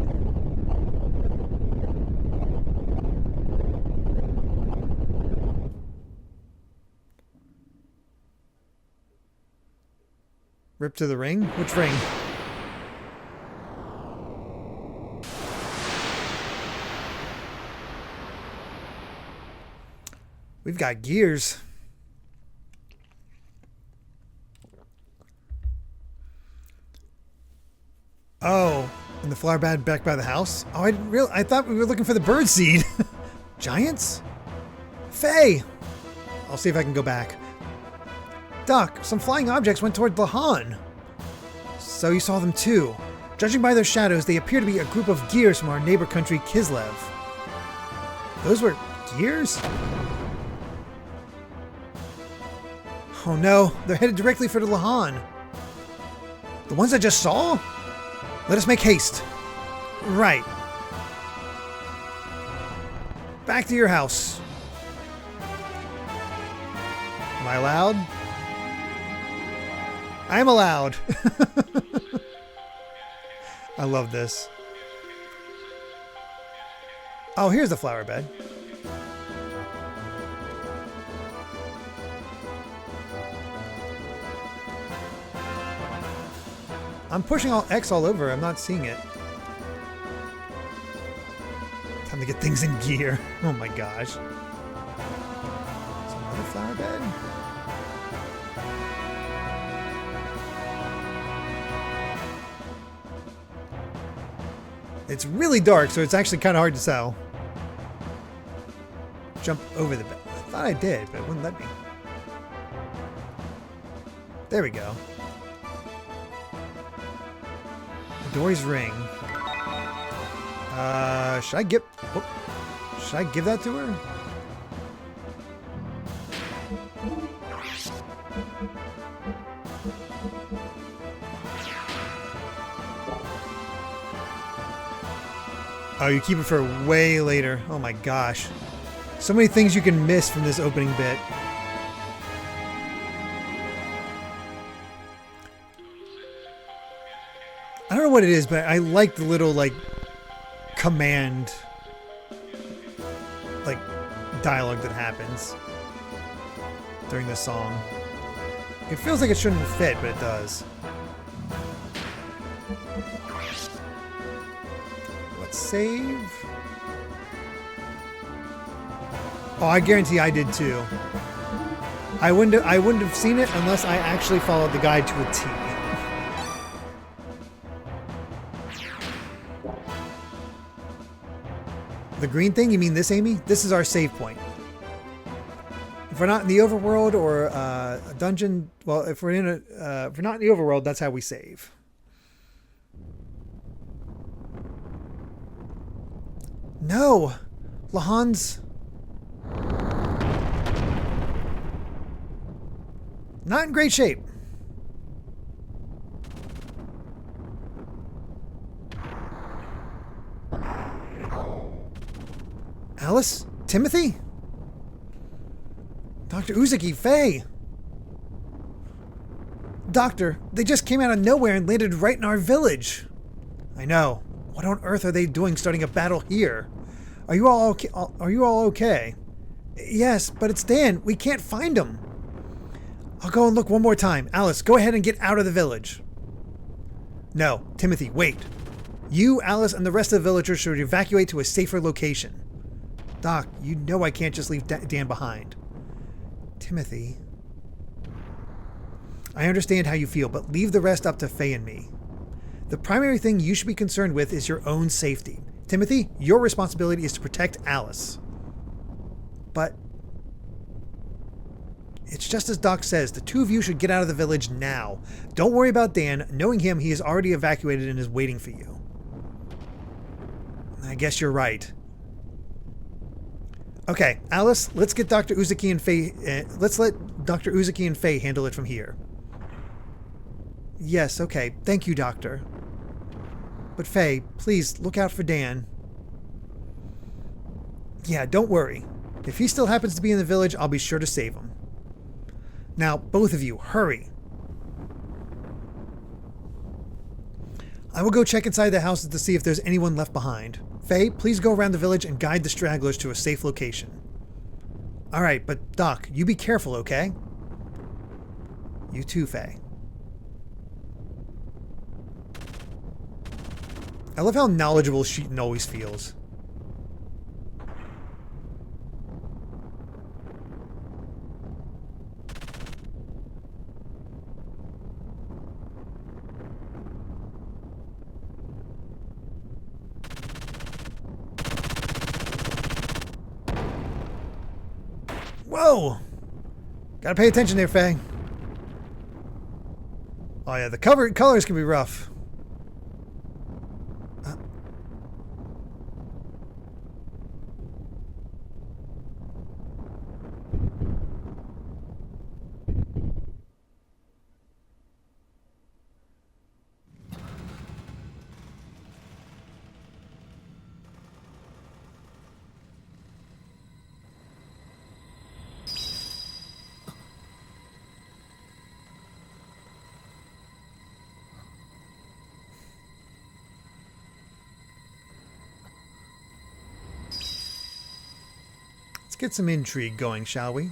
Speaker 1: Rip to the ring? Which ring? We've got gears. Oh, and the flower bed back by the house? Oh, I thought we were looking for the bird seed. Giants? Faye! I'll see if I can go back. Doc, some flying objects went toward Lahan. So you saw them too. Judging by their shadows, they appear to be a group of gears from our neighbor country, Kislev. Those were gears? Oh no, they're headed directly for the Lahan. The ones I just saw? Let us make haste. Right. Back to your house. Am I allowed? I am allowed. I love this. Oh, here's the flower bed. I'm pushing X all over. I'm not seeing it. Time to get things in gear. Oh my gosh. Is another flower bed? It's really dark, so it's actually kind of hard to tell. Jump over the bed. I thought I did, but it wouldn't let me. There we go. Dory's ring. Should I give that to her? Oh, you keep it for way later. Oh my gosh. So many things you can miss from this opening bit. I don't know what it is, but I like the little, like, command, like, dialogue that happens during the song. It feels like it shouldn't fit, but it does. Let's save. Oh, I guarantee I did too. I wouldn't have seen it unless I actually followed the guide to a T. The green thing? You mean this, Amy? This is our save point. If we're not in the overworld or a dungeon, well, if we're not in the overworld, that's how we save. No, Lahan's not in great shape. Alice? Timothy? Dr. Uzuki, Faye! Doctor, they just came out of nowhere and landed right in our village. I know. What on earth are they doing starting a battle here? Are you all okay? Yes, but it's Dan. We can't find him. I'll go and look one more time. Alice, go ahead and get out of the village. No, Timothy, wait. You, Alice, and the rest of the villagers should evacuate to a safer location. Doc, you know I can't just leave Dan behind. Timothy. I understand how you feel, but leave the rest up to Faye and me. The primary thing you should be concerned with is your own safety. Timothy, your responsibility is to protect Alice. But it's just as Doc says, the two of you should get out of the village now. Don't worry about Dan. Knowing him, he is already evacuated and is waiting for you. I guess you're right. Okay, Alice, let's get Dr. Uzuki and Faye. Let's let Dr. Uzuki and Faye handle it from here. Yes, okay. Thank you, Doctor. But Faye, please look out for Dan. Yeah, don't worry. If he still happens to be in the village, I'll be sure to save him. Now, both of you, hurry. I will go check inside the houses to see if there's anyone left behind. Faye, please go around the village and guide the stragglers to a safe location. All right, but Doc, you be careful, okay? You too, Faye. I love how knowledgeable Sheeton always feels. Whoa! Gotta pay attention there, Faye. Oh yeah, the colors can be rough. Get some intrigue going, shall we?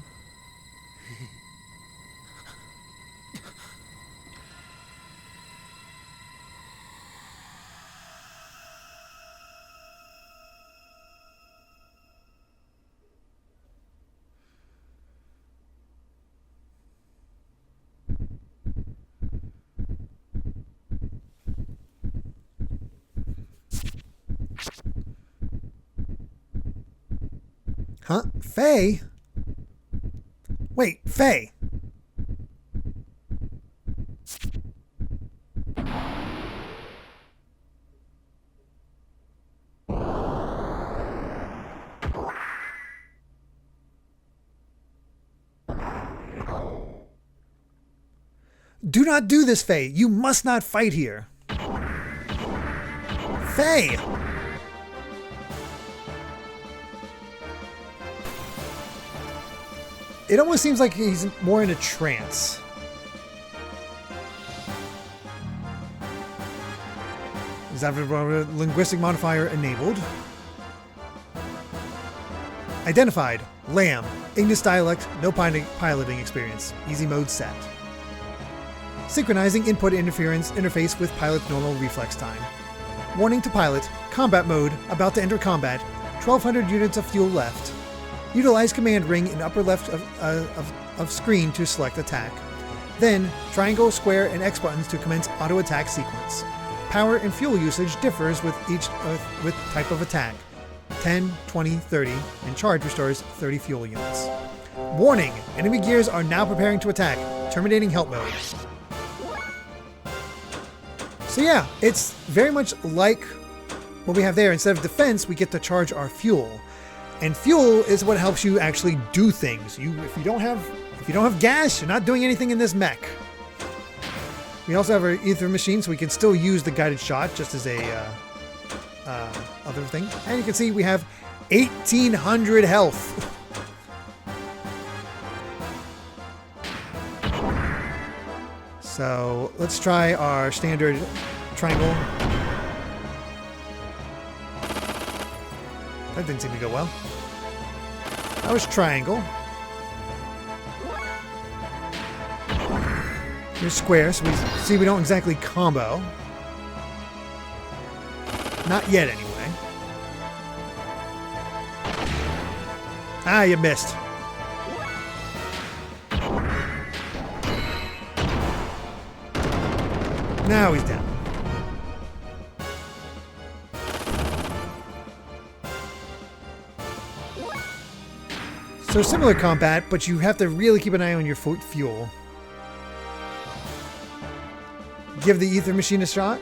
Speaker 1: Huh? Faye? Wait, Faye! Do not do this, Faye! You must not fight here! Faye! It almost seems like he's more in a trance. Is that a linguistic modifier enabled? Identified. Lamb. Ignis dialect. No piloting experience. Easy mode set. Synchronizing input interference interface with pilot's normal reflex time. Warning to pilot. Combat mode. About to enter combat. 1,200 units of fuel left. Utilize command ring in upper left of screen to select attack. Then, triangle, square, and X buttons to commence auto attack sequence. Power and fuel usage differs with each with type of attack. 10, 20, 30, and charge restores 30 fuel units. Warning! Enemy gears are now preparing to attack. Terminating help mode. So yeah, it's very much like what we have there. Instead of defense, we get to charge our fuel. And fuel is what helps you actually do things. If you don't have gas, you're not doing anything in this mech. We also have our ether machine, so we can still use the guided shot just as a other thing. And you can see we have 1,800 health. So let's try our standard triangle. That didn't seem to go well. That was triangle. Here's square, so we see we don't exactly combo. Not yet, anyway. Ah, you missed. Now he's down. So similar combat, but you have to really keep an eye on your fuel. Give the ether machine a shot.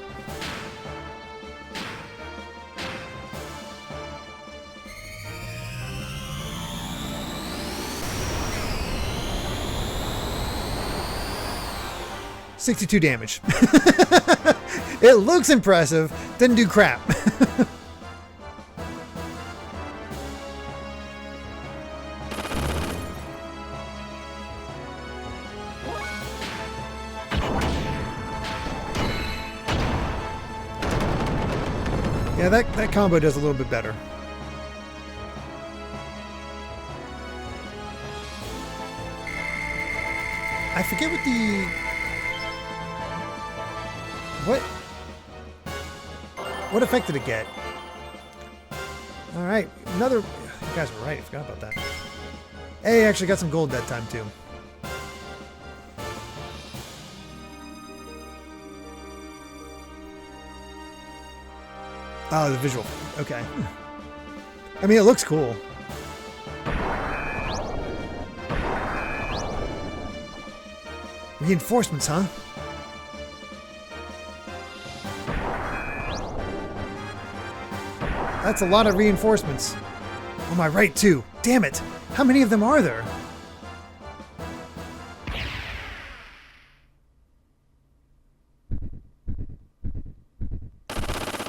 Speaker 1: $62 damage. It looks impressive, didn't do crap. Yeah, that combo does a little bit better. I forget what the... What effect did it get? Alright, another... You guys were right, I forgot about that. Hey, actually got some gold that time too. Oh, the visual. Okay. I mean, it looks cool. Reinforcements, huh? That's a lot of reinforcements. On my right, too. Damn it! How many of them are there?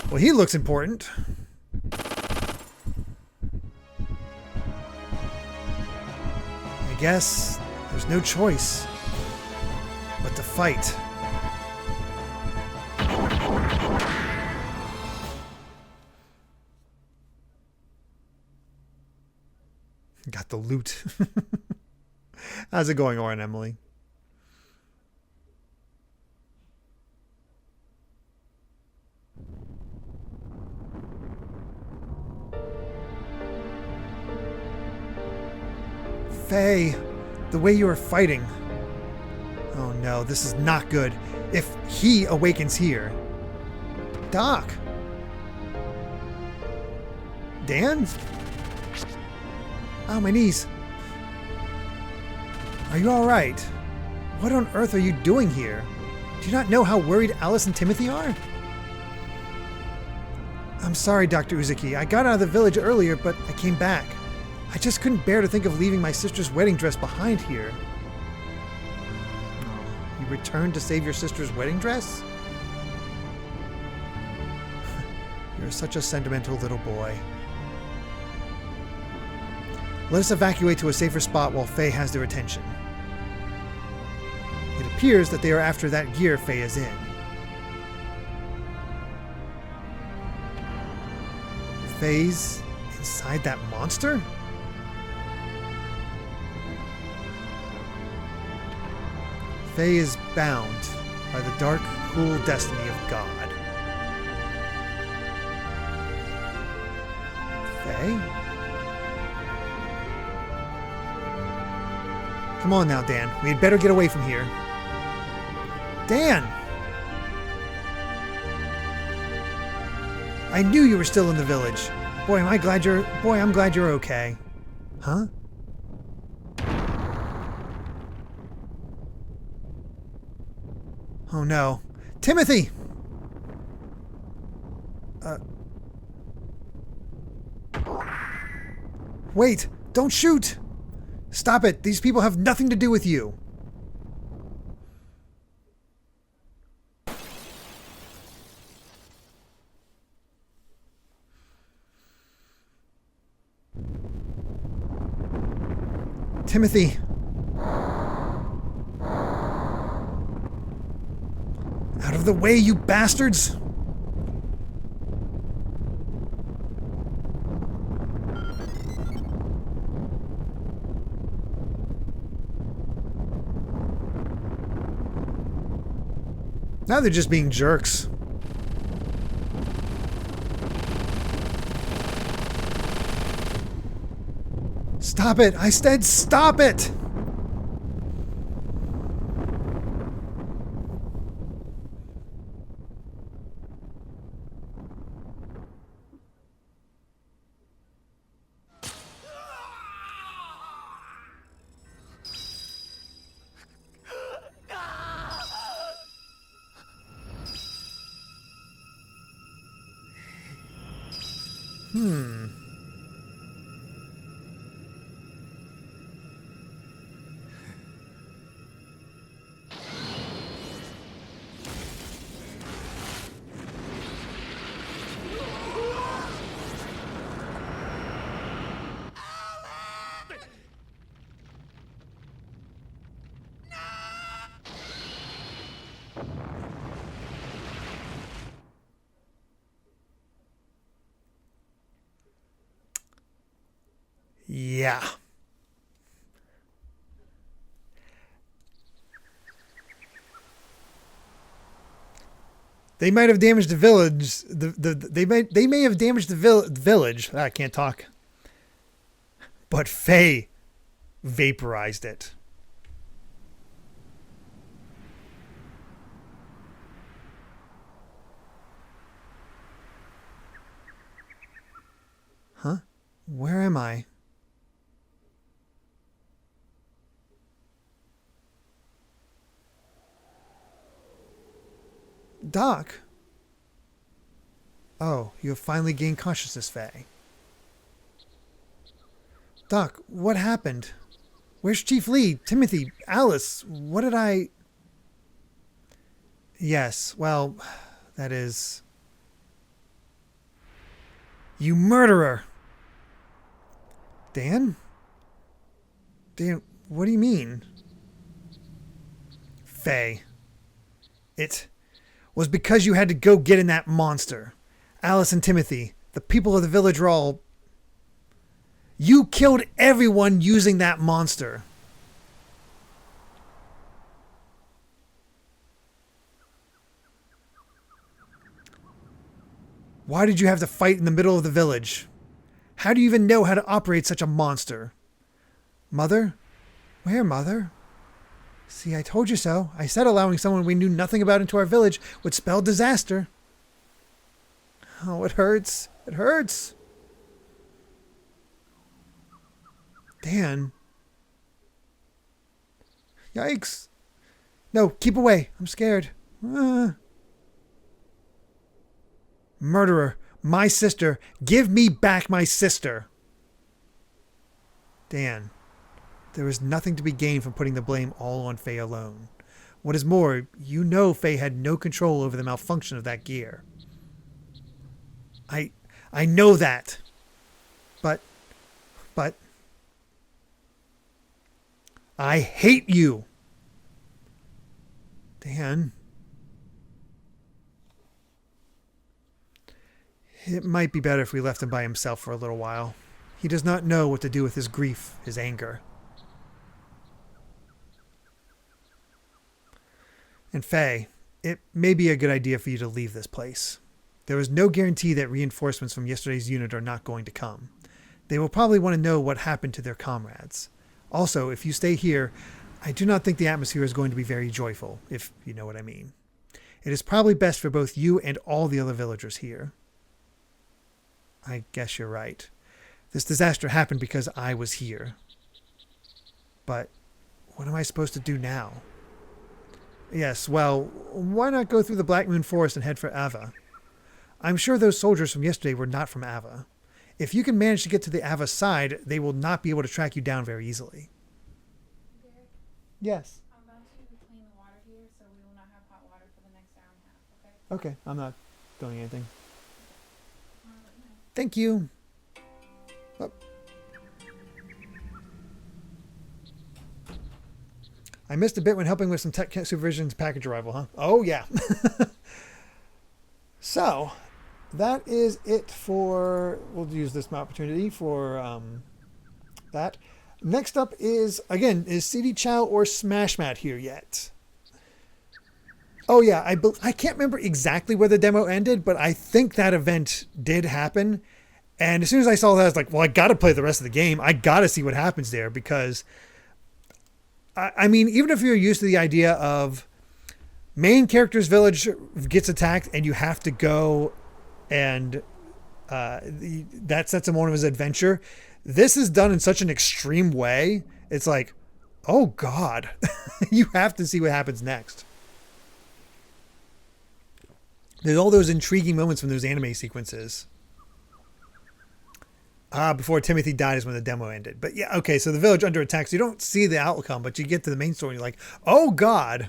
Speaker 1: Well, he looks important. I guess there's no choice but to fight. Got the loot. How's it going, Oren, Emily? Faye, the way you are fighting. Oh no, this is not good. If he awakens here. Doc. Dan? Oh, my knees. Are you alright? What on earth are you doing here? Do you not know how worried Alice and Timothy are? I'm sorry, Dr. Uzuki. I got out of the village earlier, but I came back. I just couldn't bear to think of leaving my sister's wedding dress behind here. You returned to save your sister's wedding dress? You're such a sentimental little boy. Let us evacuate to a safer spot while Faye has their attention. It appears that they are after that gear Faye is in. Faye's inside that monster? Faye is bound by the dark, cruel destiny of God. Faye? Come on now, Dan. We had better get away from here. Dan! I knew you were still in the village. Boy, I'm glad you're okay. Huh? Oh no. Timothy! Wait! Don't shoot! Stop it! These people have nothing to do with you! Timothy! Out of the way, you bastards! Now they're just being jerks. Stop it! I said stop it! Yeah. They might have damaged the village. They may have damaged the village. I can't talk. But Faye vaporized it. Huh? Where am I? Doc? Oh, you have finally gained consciousness, Faye. Doc, what happened? Where's Chief Lee, Timothy, Alice? What did I... Yes, well, that is... You murderer! Dan? Dan, what do you mean? Faye. It was because you had to go get in that monster. Alice and Timothy, the people of the village are all... You killed everyone using that monster. Why did you have to fight in the middle of the village? How do you even know how to operate such a monster? Mother? Where, Mother? See, I told you so. I said allowing someone we knew nothing about into our village would spell disaster. Oh, it hurts. It hurts. Dan. Yikes. No, keep away. I'm scared. Murderer. My sister. Give me back my sister. Dan. There is nothing to be gained from putting the blame all on Faye alone. What is more, you know Faye had no control over the malfunction of that gear. I know that. But I hate you. Dan. It might be better if we left him by himself for a little while. He does not know what to do with his grief, his anger. And Faye, it may be a good idea for you to leave this place. There is no guarantee that reinforcements from yesterday's unit are not going to come. They will probably want to know what happened to their comrades. Also, if you stay here, I do not think the atmosphere is going to be very joyful, if you know what I mean. It is probably best for both you and all the other villagers here. I guess you're right. This disaster happened because I was here. But what am I supposed to do now? Yes, well, why not go through the Black Moon Forest and head for Ava? I'm sure those soldiers from yesterday were not from Ava. If you can manage to get to the Ava side, they will not be able to track you down very easily.
Speaker 5: Derrick,
Speaker 1: Yes.
Speaker 5: I'm about to clean the water here, so we will not have hot water for the next hour and a half, okay?
Speaker 1: Okay, I'm not doing anything.
Speaker 5: I'll let you know.
Speaker 1: Thank you. Oh. I missed a bit when helping with some tech supervision's package arrival, huh? Oh, yeah. So, that is it for... We'll use this opportunity for that. Next up is, again, is CD Chow or Smash Mat here yet? Oh, yeah. I can't remember exactly where the demo ended, but I think that event did happen. And as soon as I saw that, I was like, well, I got to play the rest of the game. I got to see what happens there because, I mean, even if you're used to the idea of main character's village gets attacked and you have to go and that sets him on his adventure. This is done in such an extreme way. It's like, oh God, you have to see what happens next. There's all those intriguing moments from those anime sequences. Before Timothy died is when the demo ended. But yeah, okay, so the village under attack. So you don't see the outcome, but you get to the main story and you're like, oh God.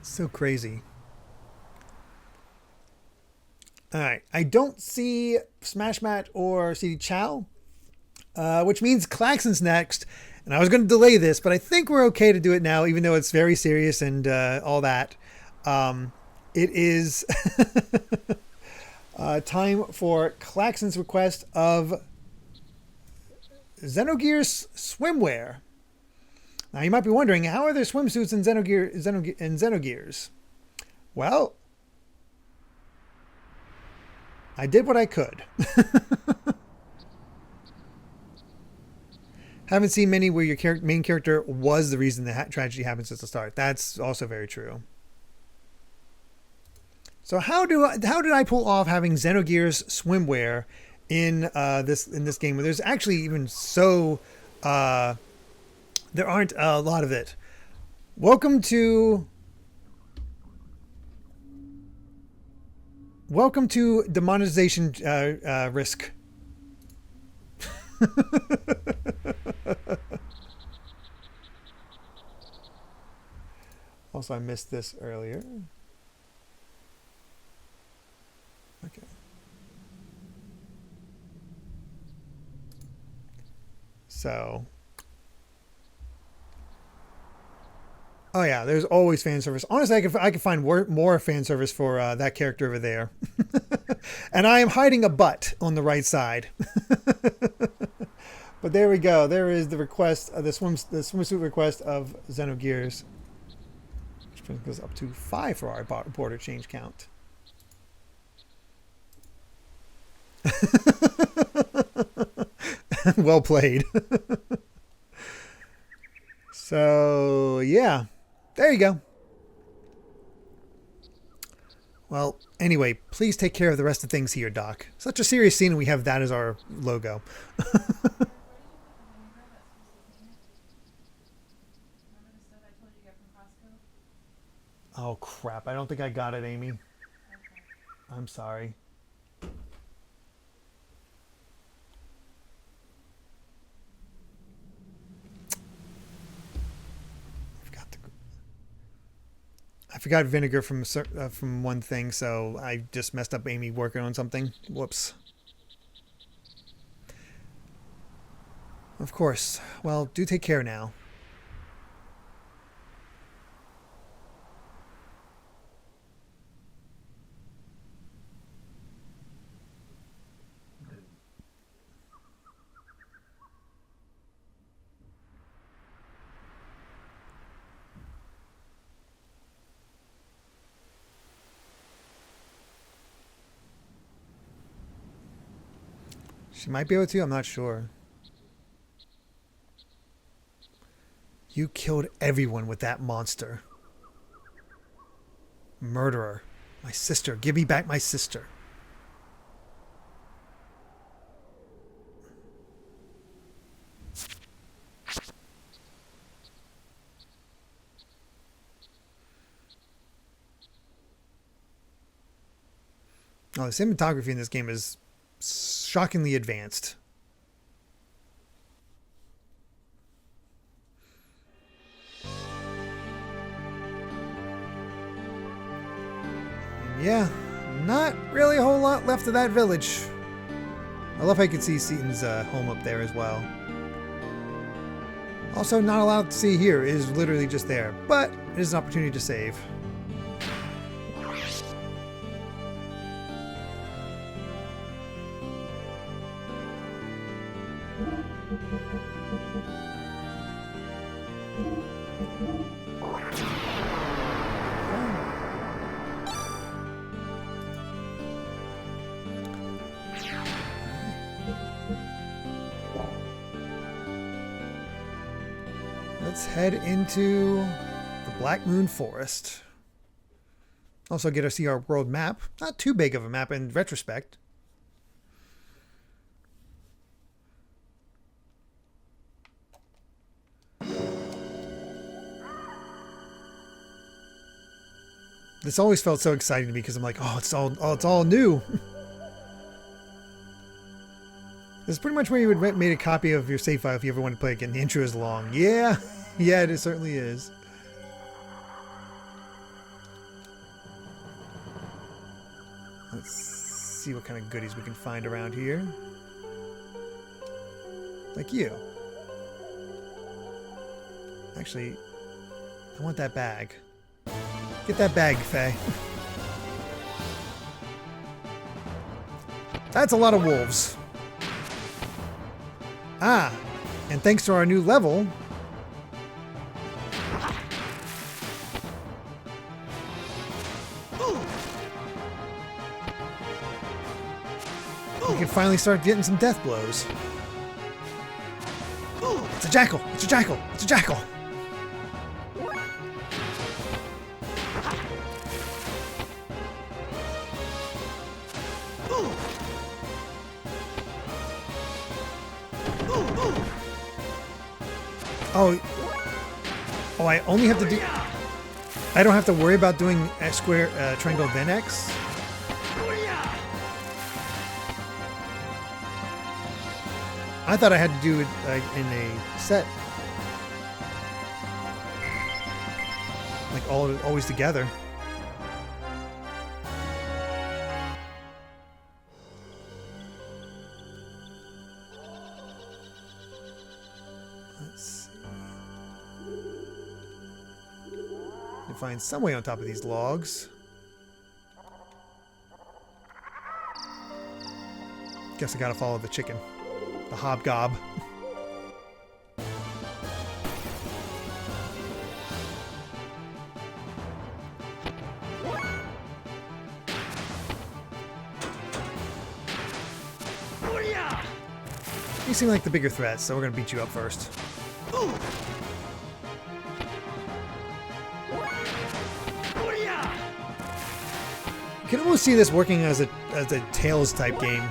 Speaker 1: So crazy. All right, I don't see Smash Matt or CD Chow, which means Klaxon's next. And I was going to delay this, but I think we're okay to do it now, even though it's very serious and all that. It is time for Klaxon's request of Xenogears swimwear. Now you might be wondering, how are there swimsuits in Xenogears? Well, I did what I could. Haven't seen many where your main character was the reason the tragedy happens at the start. That's also very true. So how did I pull off having Xenogears swimwear in this game? Where there's actually even so there aren't a lot of it. Welcome to demonetization risk. Also, I missed this earlier. Okay. So. Oh yeah, there's always fan service. Honestly, I could find more fan service for that character over there. And I am hiding a butt on the right side. But there we go. There is the request, the swimsuit request of Xenogears, which goes up to 5 for our border change count. Well played. So yeah, there you go. Well, anyway, please take care of the rest of things here, Doc. Such a serious scene, and we have that as our logo. Oh crap, I don't think I got it, Amy. I'm sorry. I forgot vinegar from one thing, so I just messed up Amy working on something. Whoops. Of course. Well, do take care now. She might be able to, I'm not sure. You killed everyone with that monster. Murderer. My sister. Give me back my sister. Oh, the cinematography in this game is shockingly advanced. Yeah, not really a whole lot left of that village. I love how you can see Seaton's home up there as well. Also, not allowed to see here. It is literally just there, but it is an opportunity to save. let's head into the Black Moon Forest. Also get to see our world map. Not too big of a map in retrospect. This always felt so exciting to me because I'm like, oh, it's all new. This is pretty much where you would made a copy of your save file if you ever wanted to play again. The intro is long. Yeah, yeah, it certainly is. Let's see what kind of goodies we can find around here. Like you. Actually, I want that bag. Get that bag, Faye. That's a lot of wolves. Ah, and thanks to our new level, we can finally start getting some death blows. It's a jackal! It's a jackal! It's a jackal! Oh, I only have to do... I don't have to worry about doing X square, triangle, then X? I thought I had to do it in a set. Like always together. Find some way on top of these logs. Guess I gotta follow the chicken. The hobgob. You seem like the bigger threat, so we're gonna beat you up first. You can almost see this working as a Tales type game.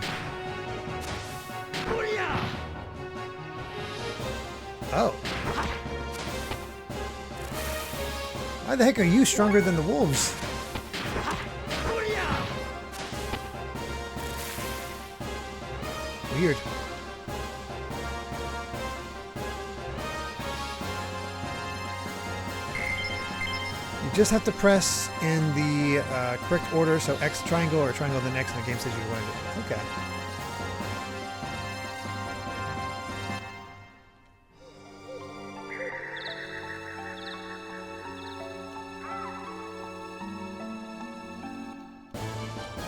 Speaker 1: Oh. Why the heck are you stronger than the wolves? Weird. Just have to press in the correct order, so X triangle or triangle then X, and the game says you learned it. Okay.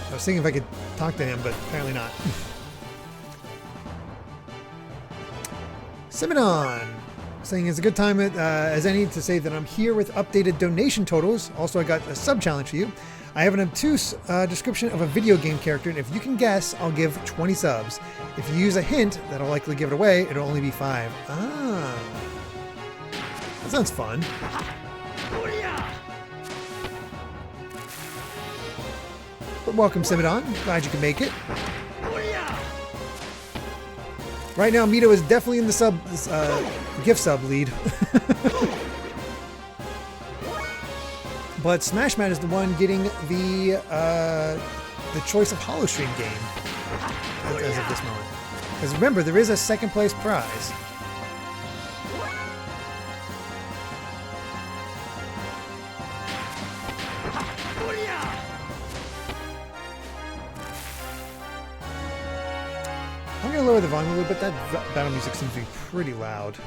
Speaker 1: I was thinking if I could talk to him, but apparently not. Sub-A-Thon! Saying it's a good time as any to say that I'm here with updated donation totals. Also, I got a sub challenge for you. I have an obtuse description of a video game character, and if you can guess, I'll give 20 subs. If you use a hint, that'll likely give it away. It'll only be 5. Ah. That sounds fun. But welcome, Sub-A-Thon. Glad you can make it. Right now, Mito is definitely in the gift sub lead. But Smash Mat is the one getting the choice of Holostream game as of this moment. Because remember, there is a second place prize. I'm going to lower the volume a little bit. That battle music seems to be pretty loud.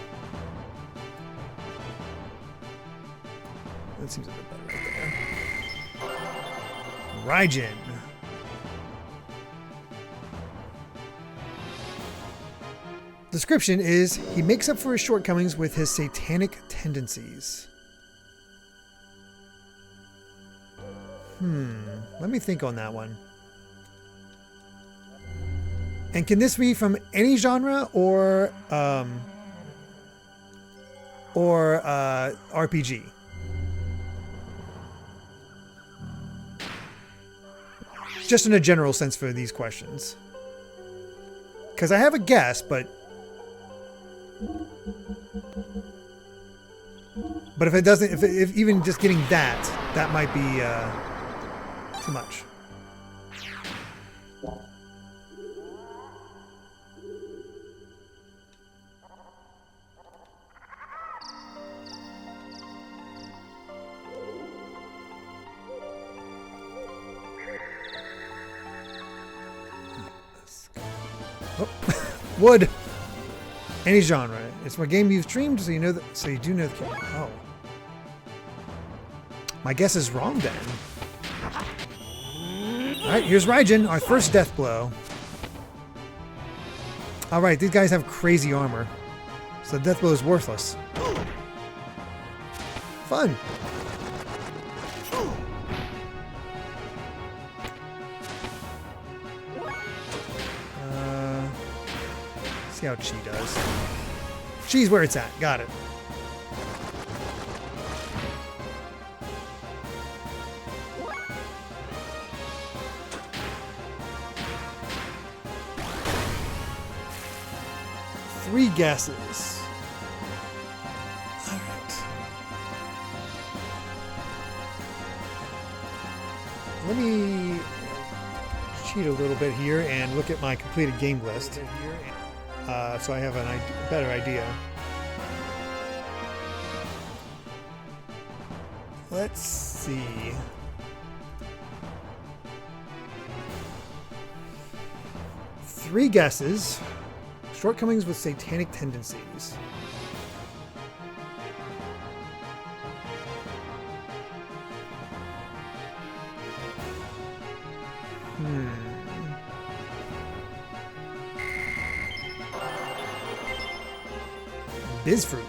Speaker 1: That seems a bit better right there. Raijin. Description is, he makes up for his shortcomings with his satanic tendencies. Let me think on that one. And can this be from any genre or or RPG? Just in a general sense for these questions. Because I have a guess, but if it doesn't, if even just getting that might be too much. Oh, wood. Any genre. It's my game you've streamed, so you know that. So you do know the. Oh. My guess is wrong then. All right, here's Raijin, our first death blow. All right, these guys have crazy armor, so the death blow is worthless. Fun. See how Chi does. Chi's where it's at. Got it. Three guesses. All right. Let me cheat a little bit here and look at my completed game list. So I have a better idea. Let's see. Three guesses. Shortcomings with satanic tendencies. Bizfruit.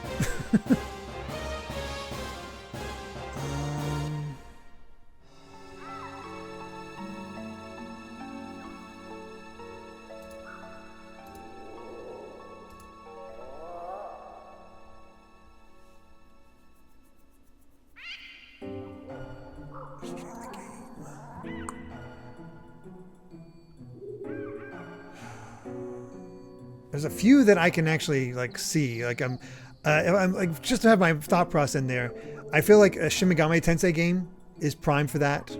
Speaker 1: There's a few that I can actually like see. Like I'm like just to have my thought process in there. I feel like a Shin Megami Tensei game is prime for that.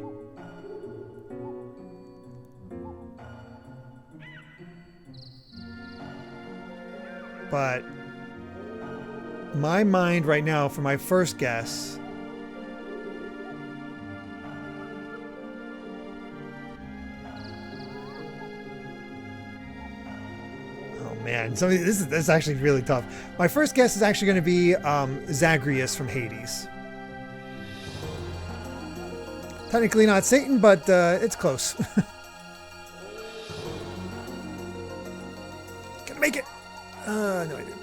Speaker 1: But my mind right now for my first guess. Man, this is actually really tough. My first guess is actually going to be Zagreus from Hades. Technically not Satan, but it's close. Can I make it? No, I didn't.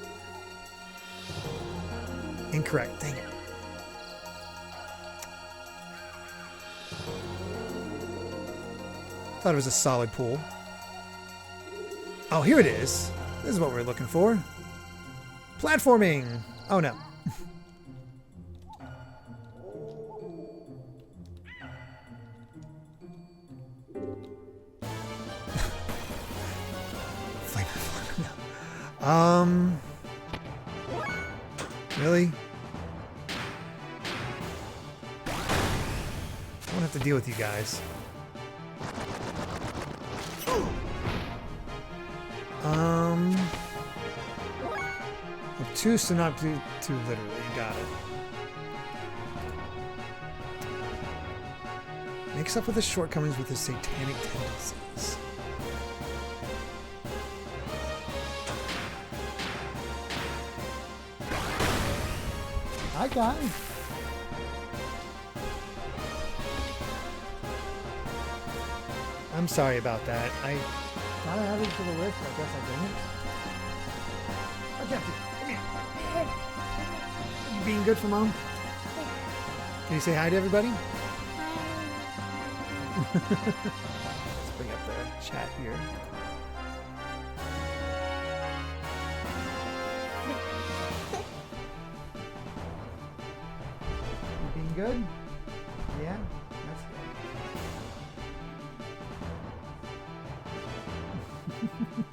Speaker 1: Incorrect. Dang it. Thought it was a solid pool. Oh, here it is. This is what we're looking for. Platforming. Oh no. Really? I won't have to deal with you guys. Obtuse to not do too literally. Got it. Makes up with his shortcomings with his satanic tendencies. I got him. I'm sorry about that. I thought I added to the list, but I guess I didn't. Oh, Jeff, come here. You being good for Mom? Can you say hi to everybody? Let's bring up the chat here. good? Yeah, that's good.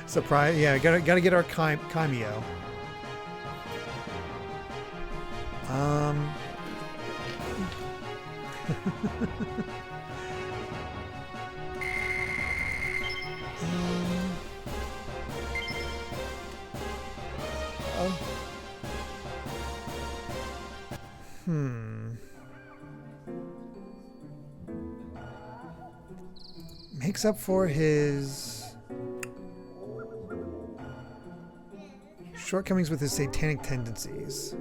Speaker 1: Surprise! Yeah, gotta get our cameo. Makes up for his shortcomings with his satanic tendencies.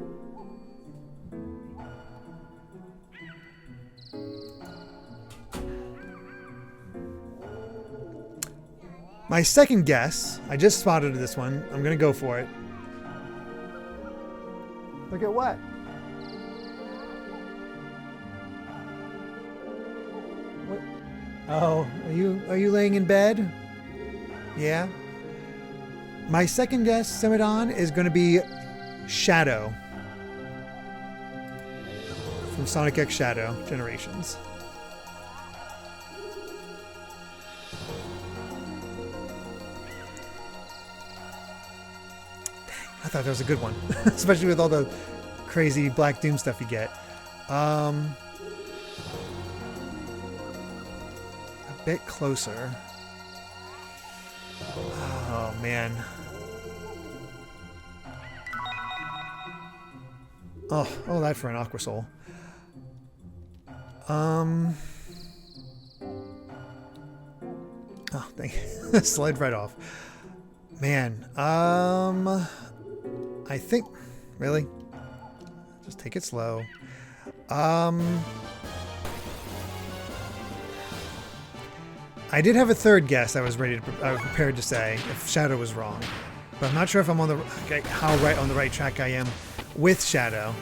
Speaker 1: My second guess, I just spotted this one. I'm going to go for it. Look at what? What? Oh, are you laying in bed? Yeah. My second guess, Sub-A-Thon, is going to be Shadow from Sonic X Shadow Generations. I thought that was a good one, especially with all the crazy Black Doom stuff you get. A bit closer. Oh, man. Oh, that for an Aqua Soul. Oh, dang. Slid right off. Man, I think, really? Just take it slow. I did have a third guess I was prepared to say if Shadow was wrong. But I'm not sure if I'm on how right on the right track I am with Shadow.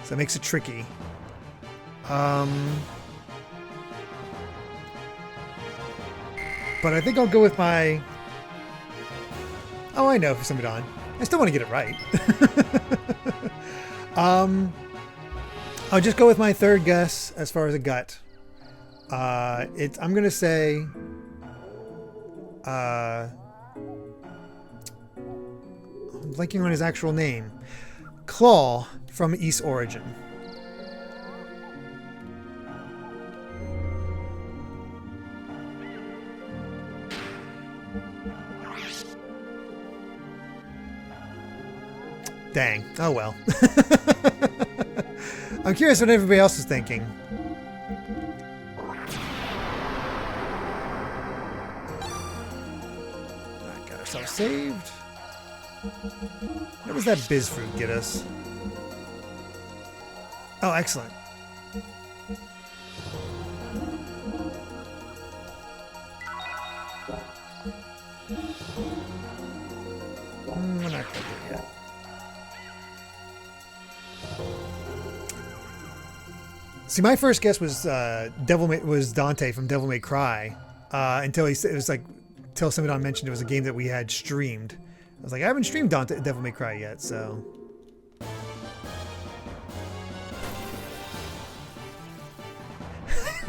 Speaker 1: So it makes it tricky. But I think I'll go with my... Oh, I know, for Sub-A-Thon. I still want to get it right. I'll just go with my third guess as far as a gut. I'm gonna say I'm blanking on his actual name. Claw from East Origin. Dang. Oh well. I'm curious what everybody else is thinking. Got ourselves saved. What does that biz fruit get us? Oh, excellent. We're not quite there yet. See, my first guess was Dante from Devil May Cry, until until Sub-A-Thon mentioned it was a game that we had streamed. I was like, I haven't streamed Devil May Cry yet, so.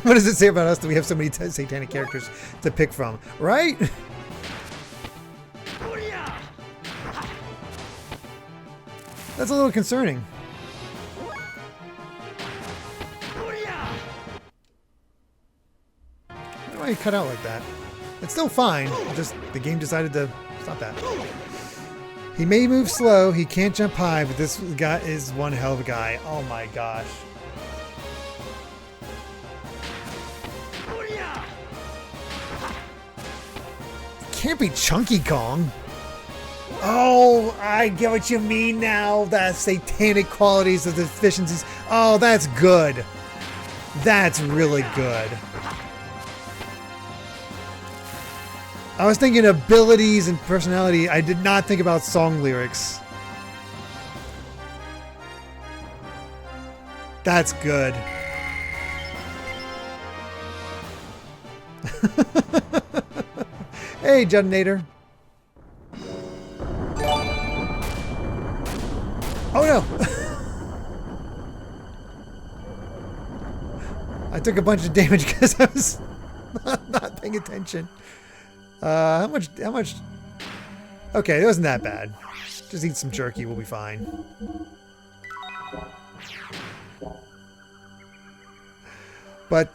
Speaker 1: What does it say about us that we have so many satanic characters to pick from, right? That's a little concerning. Why you cut out like that? It's still fine. Just the game decided to stop that. He may move slow, he can't jump high, but this guy is one hell of a guy. Oh my gosh. Can't be Chunky Kong. Oh, I get what you mean now. The satanic qualities of the deficiencies. Oh, that's good. That's really good. I was thinking abilities and personality. I did not think about song lyrics. That's good. Hey, Judinator. Oh no. I took a bunch of damage because I was not paying attention. How much? Okay, it wasn't that bad. Just eat some jerky, we'll be fine. But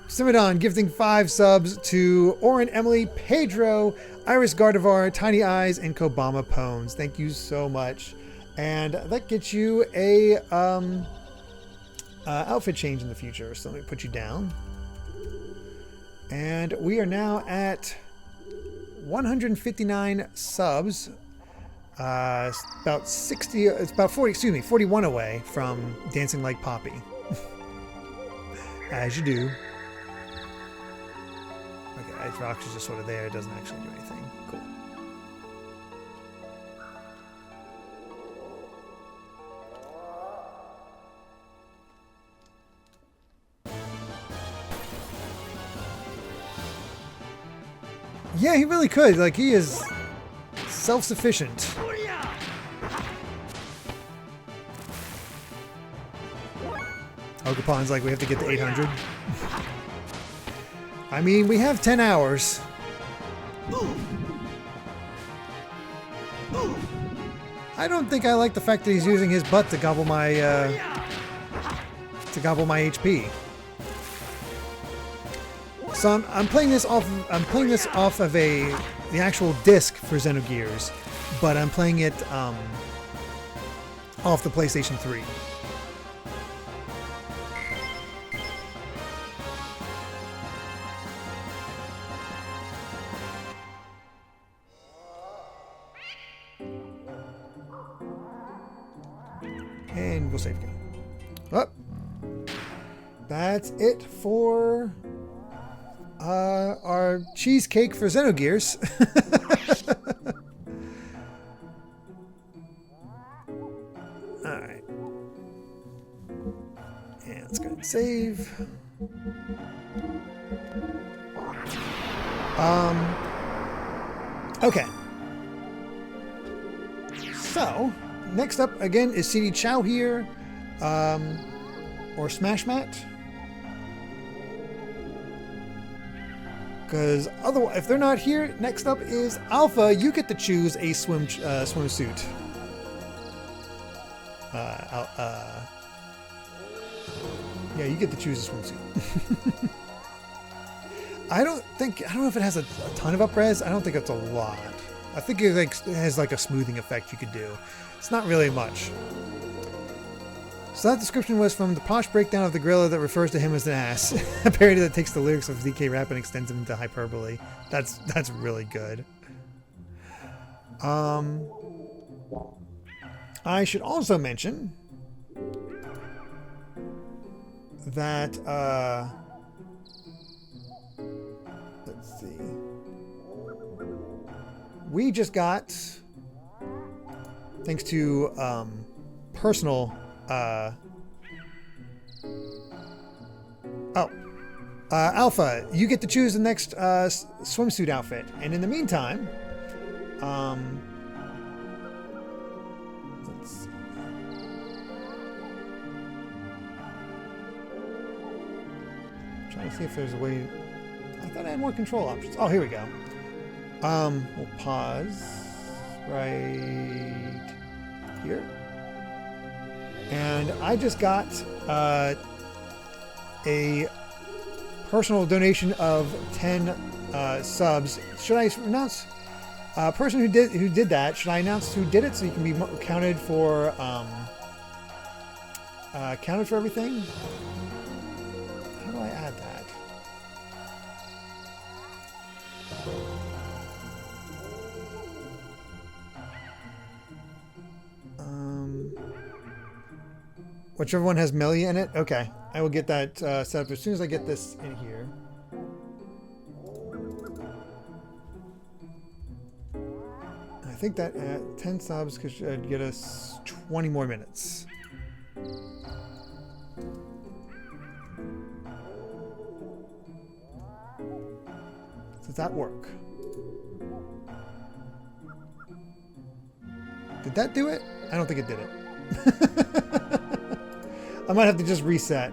Speaker 1: Sub-A-Thon gifting 5 subs to Oren, Emily, Pedro, Iris Gardevar, Tiny Eyes, and Kobama Pones. Thank you so much. And that gets you a outfit change in the future. So let me put you down. And we are now at 159 subs. It's about 60, it's about 40, excuse me, 41 away from Dancing Like Poppy. As you do. Okay, Rox is just sort of there. It doesn't actually do anything. Cool. Yeah, he really could. Like, he is self-sufficient. Ogapon's like, we have to get to 800. I mean, we have 10 hours. I don't think I like the fact that he's using his butt to gobble my HP. So I'm playing this off. I'm playing this off of the actual disc for Xenogears, but I'm playing it off the PlayStation 3. And we'll save game. Oh, that's it for our cheesecake for Xenogears. Alright. And let's go ahead and save. Okay. So, next up again is CD Chow here, or Smash Mat. Because otherwise, if they're not here, next up is Alpha. You get to choose a swimsuit. Yeah, you get to choose a swimsuit. I don't know if it has a ton of up-res. I don't think it's a lot. I think it has like a smoothing effect you could do. It's not really much. So that description was from the posh breakdown of the gorilla that refers to him as an ass. A parody that takes the lyrics of ZK Rap and extends them into hyperbole. That's really good. I should also mention that let's see. We just got, thanks to personal Alpha, you get to choose the next swimsuit outfit, and in the meantime, let's see. I'm trying to see if there's a way. I thought I had more control options. Oh, here we go. We'll pause right here. And I just got a personal donation of 10 subs. Should I announce person who did that? Should I announce who did it so you can be counted for everything? How do I add that? Whichever one has Melia in it? Okay. I will get that set up as soon as I get this in here. I think that 10 subs should get us 20 more minutes. Does that work? Did that do it? I don't think it did it. I might have to just reset.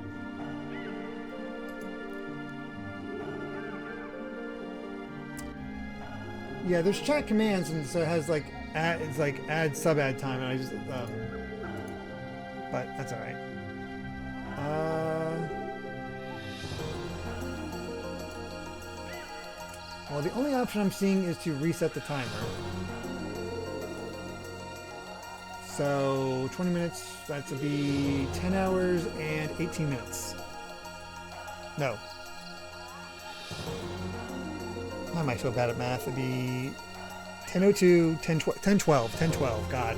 Speaker 1: Yeah, there's chat commands, and so it has like it's like add sub ad time, and I just but that's all right. Well, the only option I'm seeing is to reset the timer. So 20 minutes, that would be 10 hours and 18 minutes. No. Why am I so bad at math? It'd be 10:02, 10:12, God.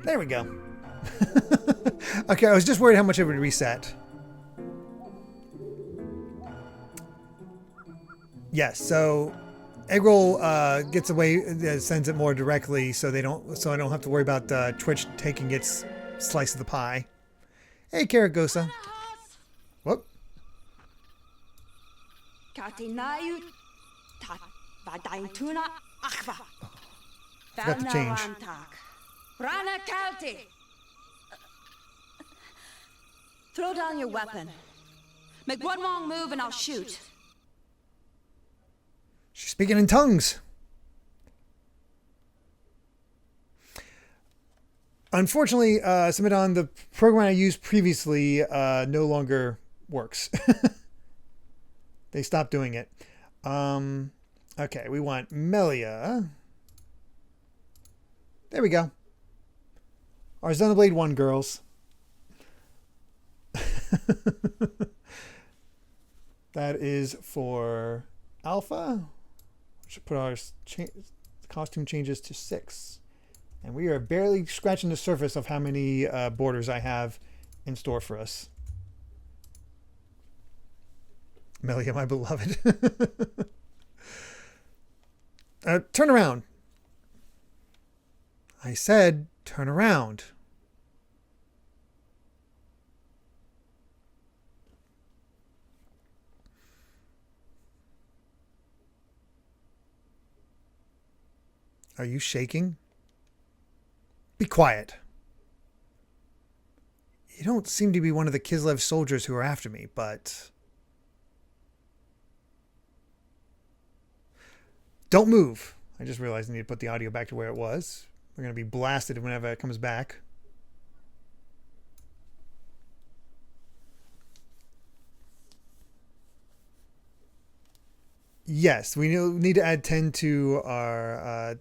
Speaker 1: There we go. Okay, I was just worried how much it would reset. Yes, so Eggroll gets away, sends it more directly, so I don't have to worry about Twitch taking its slice of the pie. Hey, Karagosa. Whoop. Forgot to change.
Speaker 3: Rana Kalti! Throw down your weapon. Make one wrong move and I'll shoot.
Speaker 1: She's speaking in tongues. Unfortunately, Sub-A-Thon, the program I used previously no longer works. They stopped doing it. Okay, we want Melia. There we go. Our Xenoblade 1 girls. That is for Alpha. We should put our costume changes to 6. And we are barely scratching the surface of how many borders I have in store for us. Melia, my beloved. Turn around. I said, turn around. Are you shaking? Be quiet. You don't seem to be one of the Kislev soldiers who are after me, but... Don't move. I just realized I need to put the audio back to where it was. We're going to be blasted whenever it comes back. Yes, we need to add 10 to our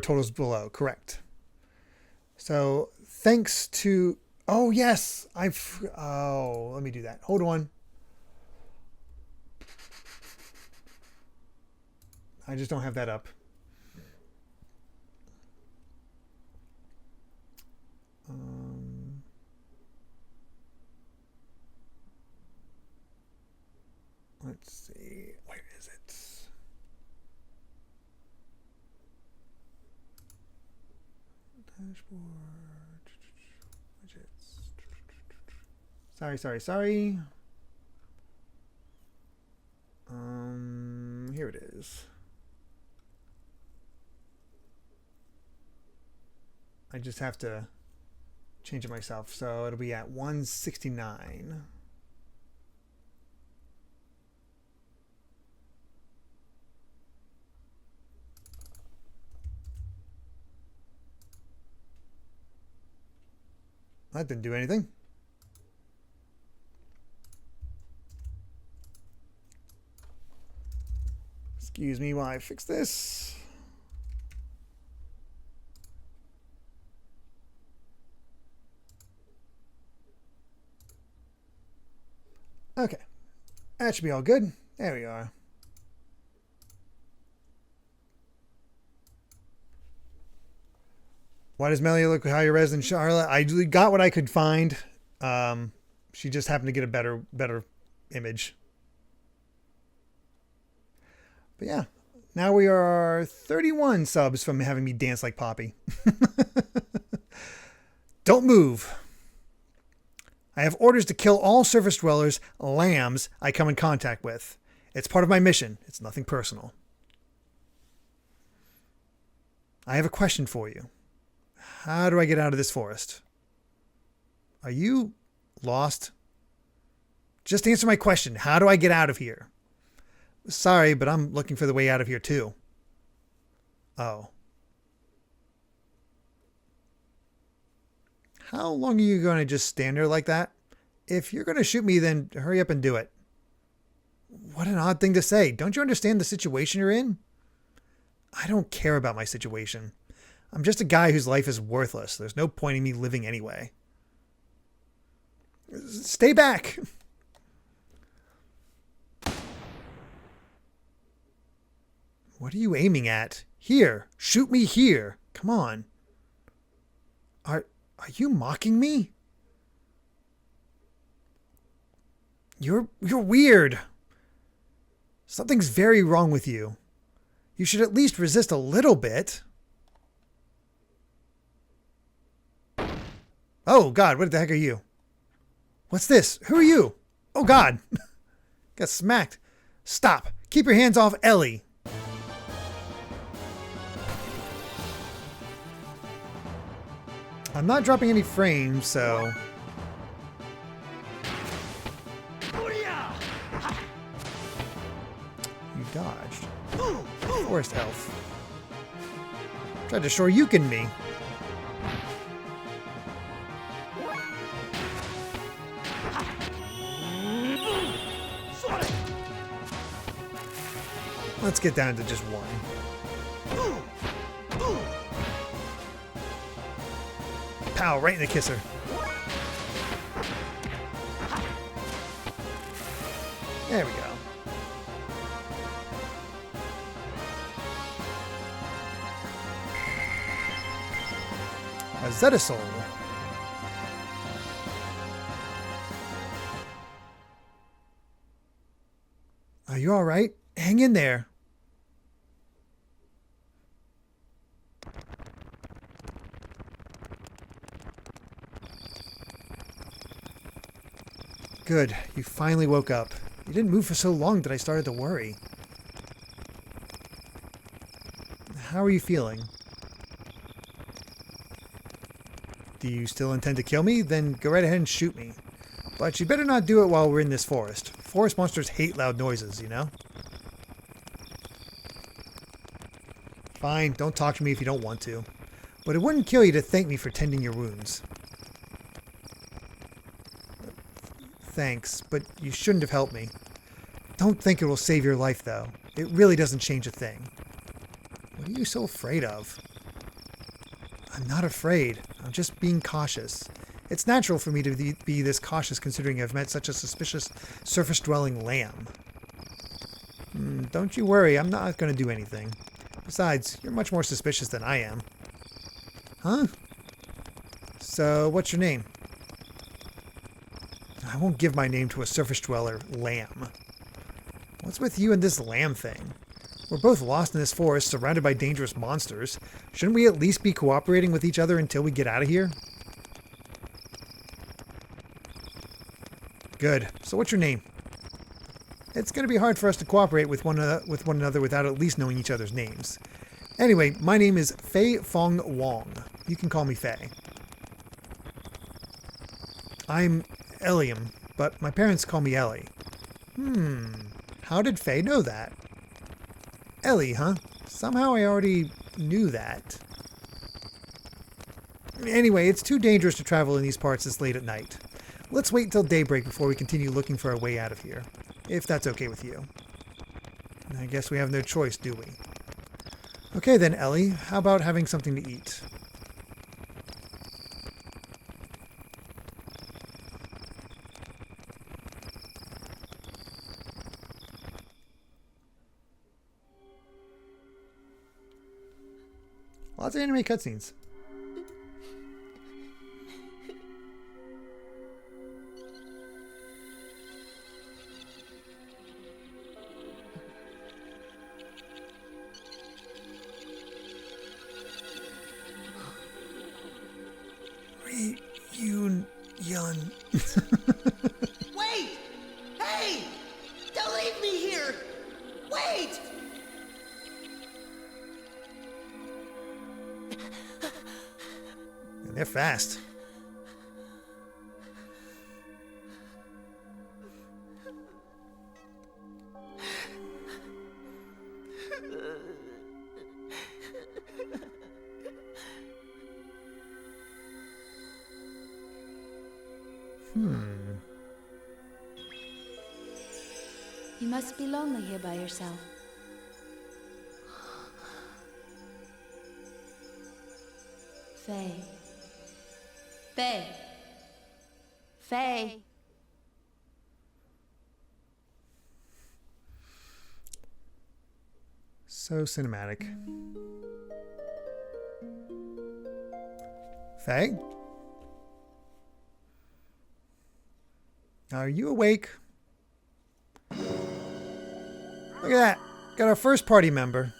Speaker 1: totals below. Correct. So thanks to... Oh, yes. Let me do that. Hold on. I just don't have that up. Let's see. Where is it? Dashboard. Widgets. Sorry. Here it is. I just have to change it myself. So it'll be at 169. That didn't do anything. Excuse me while I fix this. Okay. That should be all good. There we are. Why does Melia look higher res than Charlotte? I got what I could find. She just happened to get a better image. But yeah, now we are 31 subs from having me dance like Poppy. Don't move. I have orders to kill all surface dwellers, lambs, I come in contact with. It's part of my mission. It's nothing personal. I have a question for you. How do I get out of this forest? Are you lost? Just answer my question. How do I get out of here? Sorry, but I'm looking for the way out of here too. Oh. How long are you going to just stand there like that? If you're going to shoot me, then hurry up and do it. What an odd thing to say. Don't you understand the situation you're in? I don't care about my situation. I'm just a guy whose life is worthless. There's no point in me living anyway. Stay back! What are you aiming at? Here! Shoot me here! Come on. Are you mocking me? You're weird. Something's very wrong with you. You should at least resist a little bit. Oh, God, what the heck are you? What's this? Who are you? Oh, God. Got smacked. Stop. Keep your hands off Ellie. I'm not dropping any frames, so... You dodged. Forest elf. Tried to Shoryuken me. Let's get down to just one. Pow, right in the kisser. There we go. A Zetasol. Are you alright? Hang in there. Good. You finally woke up. You didn't move for so long that I started to worry. How are you feeling? Do you still intend to kill me? Then go right ahead and shoot me. But you better not do it while we're in this forest. Forest monsters hate loud noises, you know? Fine, don't talk to me if you don't want to. But it wouldn't kill you to thank me for tending your wounds. Thanks, but you shouldn't have helped me. Don't think it will save your life, though. It really doesn't change a thing. What are you so afraid of? I'm not afraid. I'm just being cautious. It's natural for me to be this cautious considering I've met such a suspicious surface-dwelling lamb. Don't you worry, I'm not going to do anything. Besides, you're much more suspicious than I am. Huh? So, what's your name? I won't give my name to a surface dweller, lamb. What's with you and this lamb thing? We're both lost in this forest, surrounded by dangerous monsters. Shouldn't we at least be cooperating with each other until we get out of here? Good. So what's your name? It's going to be hard for us to cooperate with one another without at least knowing each other's names. Anyway, my name is Fei Fong Wong. You can call me Fei. I'm Elliam, but my parents call me Ellie. How did Fei know that? Ellie, huh? Somehow I already knew that. Anyway, it's too dangerous to travel in these parts this late at night. Let's wait until daybreak before we continue looking for our way out of here. If that's okay with you. I guess we have no choice, do we? Okay then, Ellie. How about having something to eat? Lots of anime cutscenes.
Speaker 6: Wait! Hey! Don't leave me here!
Speaker 1: They're fast.
Speaker 2: You must be lonely here by yourself. Faye. Faye. Faye.
Speaker 1: So cinematic. Faye? Are you awake? Look at that. Got our first party member.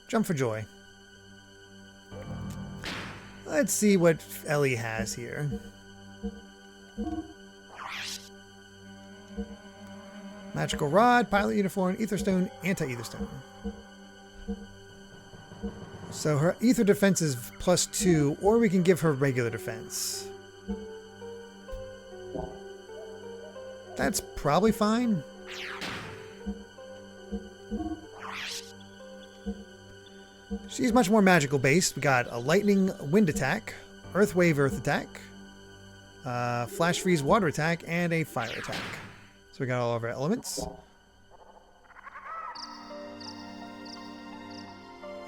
Speaker 1: Jump for joy. Let's see what Ellie has here. Magical Rod, Pilot Uniform, Ether Stone, Anti-Ether Stone. So her Ether defense is +2, or we can give her regular defense. That's probably fine. She's much more magical based. We got a lightning wind attack, earth wave earth attack, flash freeze water attack, and a fire attack. So we got all of our elements.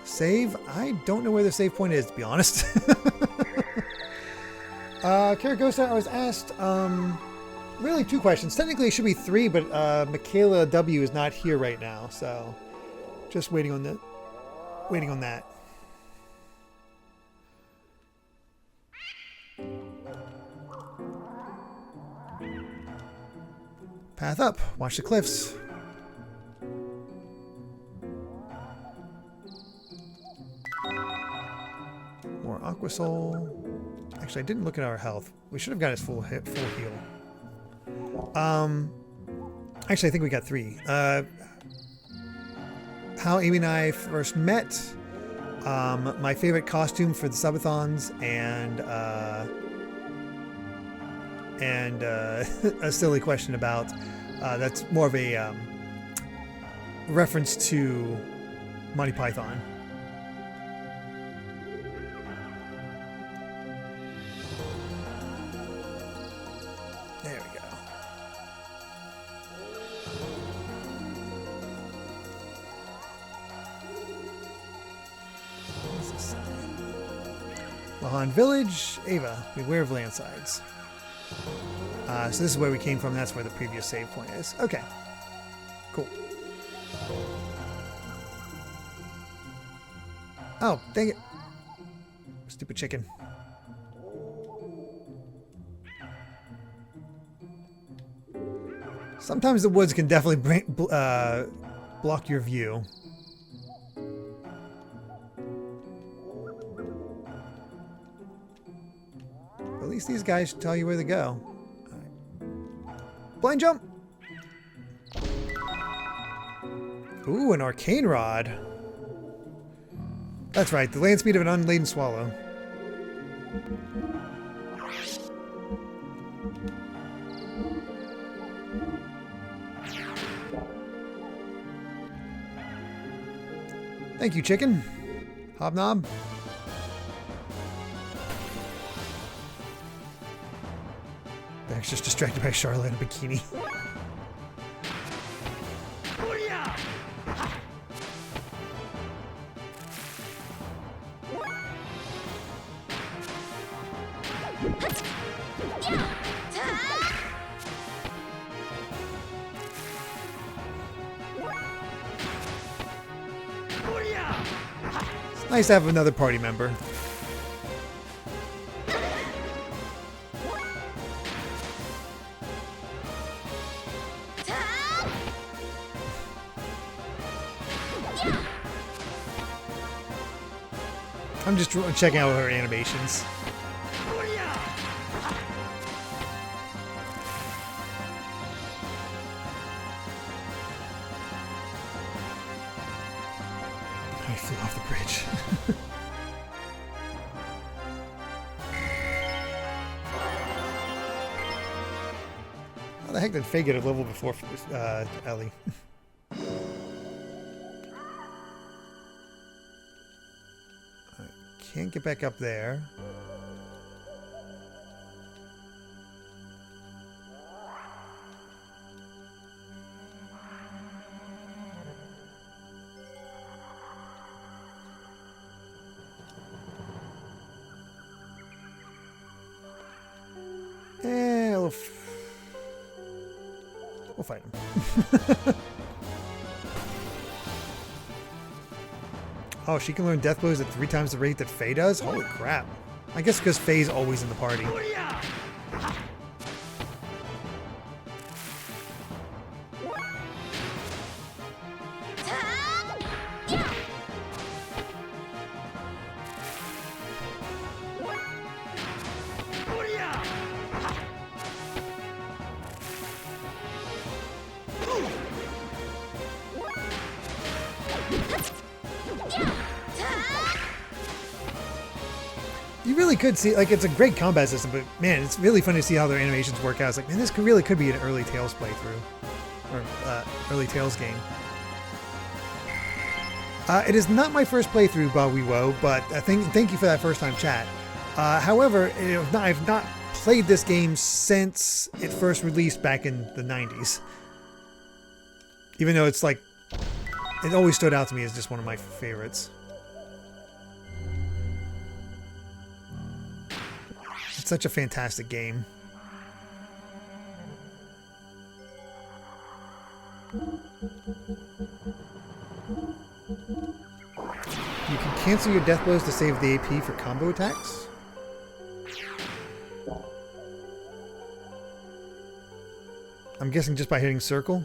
Speaker 1: Save? I don't know where the save point is, to be honest. Karagosa, I was asked really 2 questions. Technically it should be 3, but Michaela W is not here right now, so just waiting on that. Path up. Watch the cliffs. More Aqua Soul. Actually, I didn't look at our health. We should have got his full heal. Actually, I think we got 3. How Amy and I first met, my favorite costume for the Sub-A-Thons, and a silly question about that's more of a reference to Monty Python. There we go. Lahan Village, Ava, beware of landslides. So this is where we came from. That's where the previous save point is. Okay. Cool. Oh, dang it. Stupid chicken. Sometimes the woods can definitely block your view. At least these guys tell you where to go. Blind jump! Ooh, an arcane rod. That's right, the land speed of an unladen swallow. Thank you, chicken. Hobnob. Derek's just distracted by Charlotte in a bikini. It's nice to have another party member. I'm just checking out her animations. I flew off the bridge. the heck did Faye get a level before Ellie? I can't get back up there. We'll fight him. Oh, she can learn death blows at 3 times the rate that Faye does? Holy crap. I guess because Faye's always in the party. You really could see, like, it's a great combat system, but man, it's really fun to see how their animations work out. It's like, man, this really could be an early Tales playthrough, or early Tales game. It is not my first playthrough, Bawiwo, but thank you for that first time chat. However, I've not played this game since it first released back in the 90s. Even though it's like, it always stood out to me as just one of my favorites. It's such a fantastic game. You can cancel your death blows to save the AP for combo attacks. I'm guessing just by hitting circle.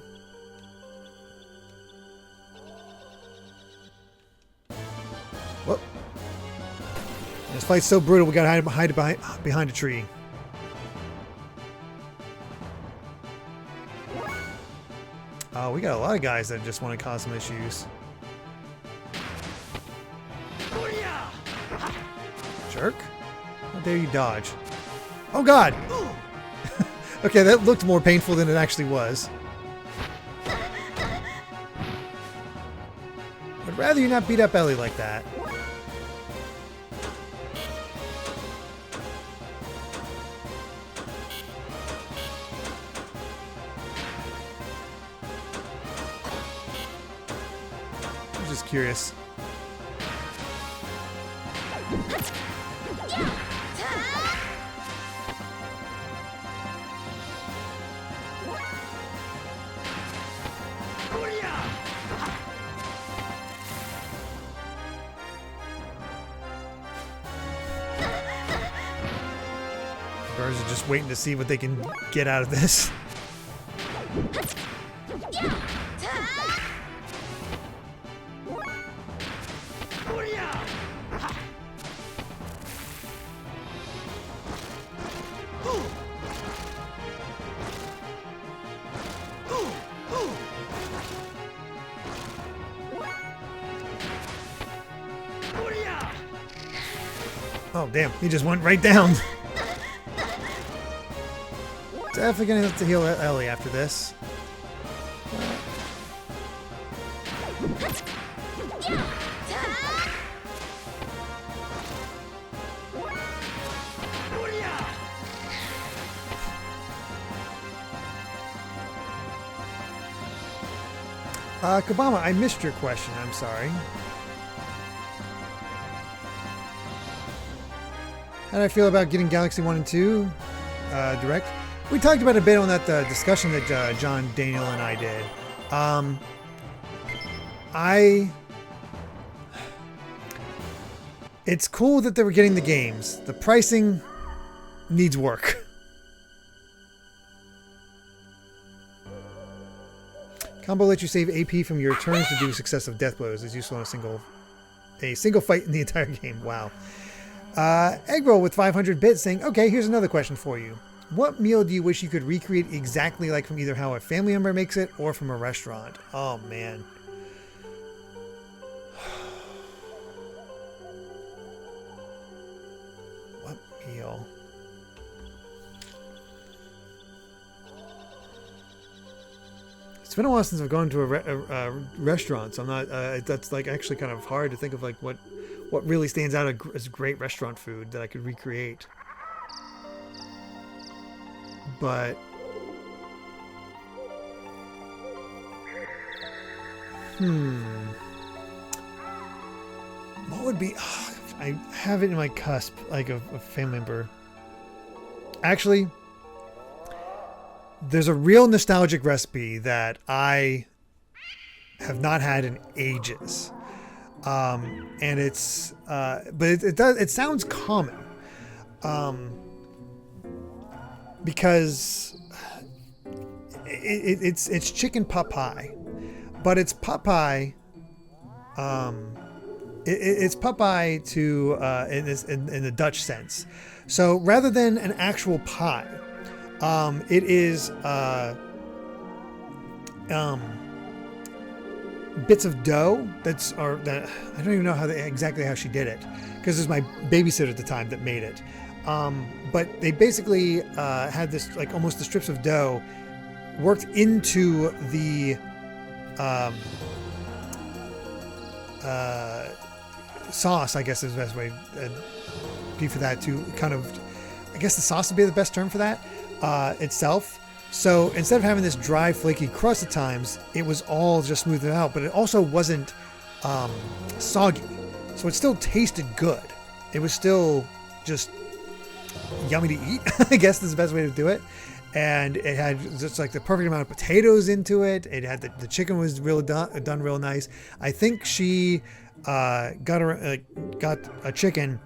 Speaker 1: Whoop. This fight's so brutal, we gotta hide behind a tree. Oh, we got a lot of guys that just want to cause some issues. Jerk. How dare you dodge? Oh god! Okay, that looked more painful than it actually was. I'd rather you not beat up Ellie like that. I'm just curious. Birds are just waiting to see what they can get out of this. Oh damn, he just went right down. Definitely gonna have to heal Ellie after this. Kabama, I missed your question. I'm sorry. How do I feel about getting Galaxy 1 and 2 direct? We talked about it a bit on that discussion that John, Daniel, and I did. It's cool that they were getting the games. The pricing needs work. Combo lets you save AP from your turns to do successive death blows. It's useful in a single fight in the entire game. Wow. Eggroll with 500 bits saying, okay, here's another question for you. What meal do you wish you could recreate exactly like from either how a family member makes it or from a restaurant? Oh, man. What meal? It's been a while since I've gone to a restaurant, so I'm not. That's like actually kind of hard to think of like what really stands out as great restaurant food that I could recreate. But what would be? I have it in my cusp, like a family member. Actually, there's a real nostalgic recipe that I have not had in ages, and it's but it sounds common, because it's chicken pot pie, but it's pot pie. It's pot pie to in the Dutch sense. So rather than an actual pie, it is bits of dough that I don't even know exactly how she did it, because it was my babysitter at the time that made it. But they basically had this like almost the strips of dough worked into the sauce, I guess is the best way to be for that, to kind of, I guess the sauce would be the best term for that, itself. So instead of having this dry, flaky crust at times, it was all just smoothed out, but it also wasn't soggy. So it still tasted good. It was still just yummy to eat, I guess is the best way to do it. And it had just like the perfect amount of potatoes into it. It had the chicken was really done real nice. I think she got a chicken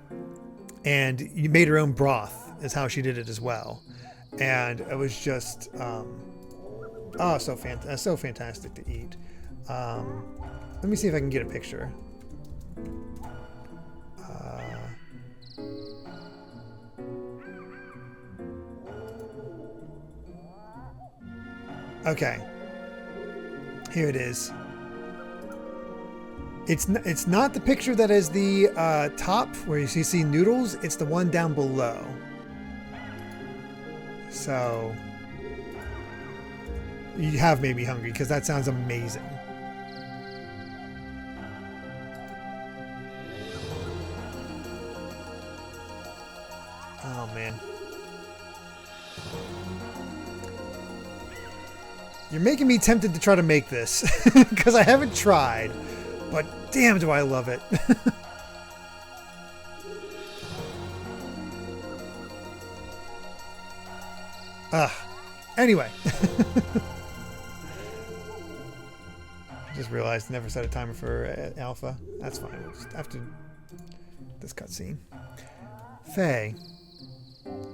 Speaker 1: and you made her own broth is how she did it as well. And it was just so fantastic to eat. Let me see if I can get a picture. Okay, here it is. It's not the picture that is the top where you see noodles. It's the one down below. So you have made me hungry because that sounds amazing. Oh man. You're making me tempted to try to make this because I haven't tried, but damn do I love it. Anyway. I just realized I never set a timer for alpha. That's fine. We'll just have to this cutscene. Faye,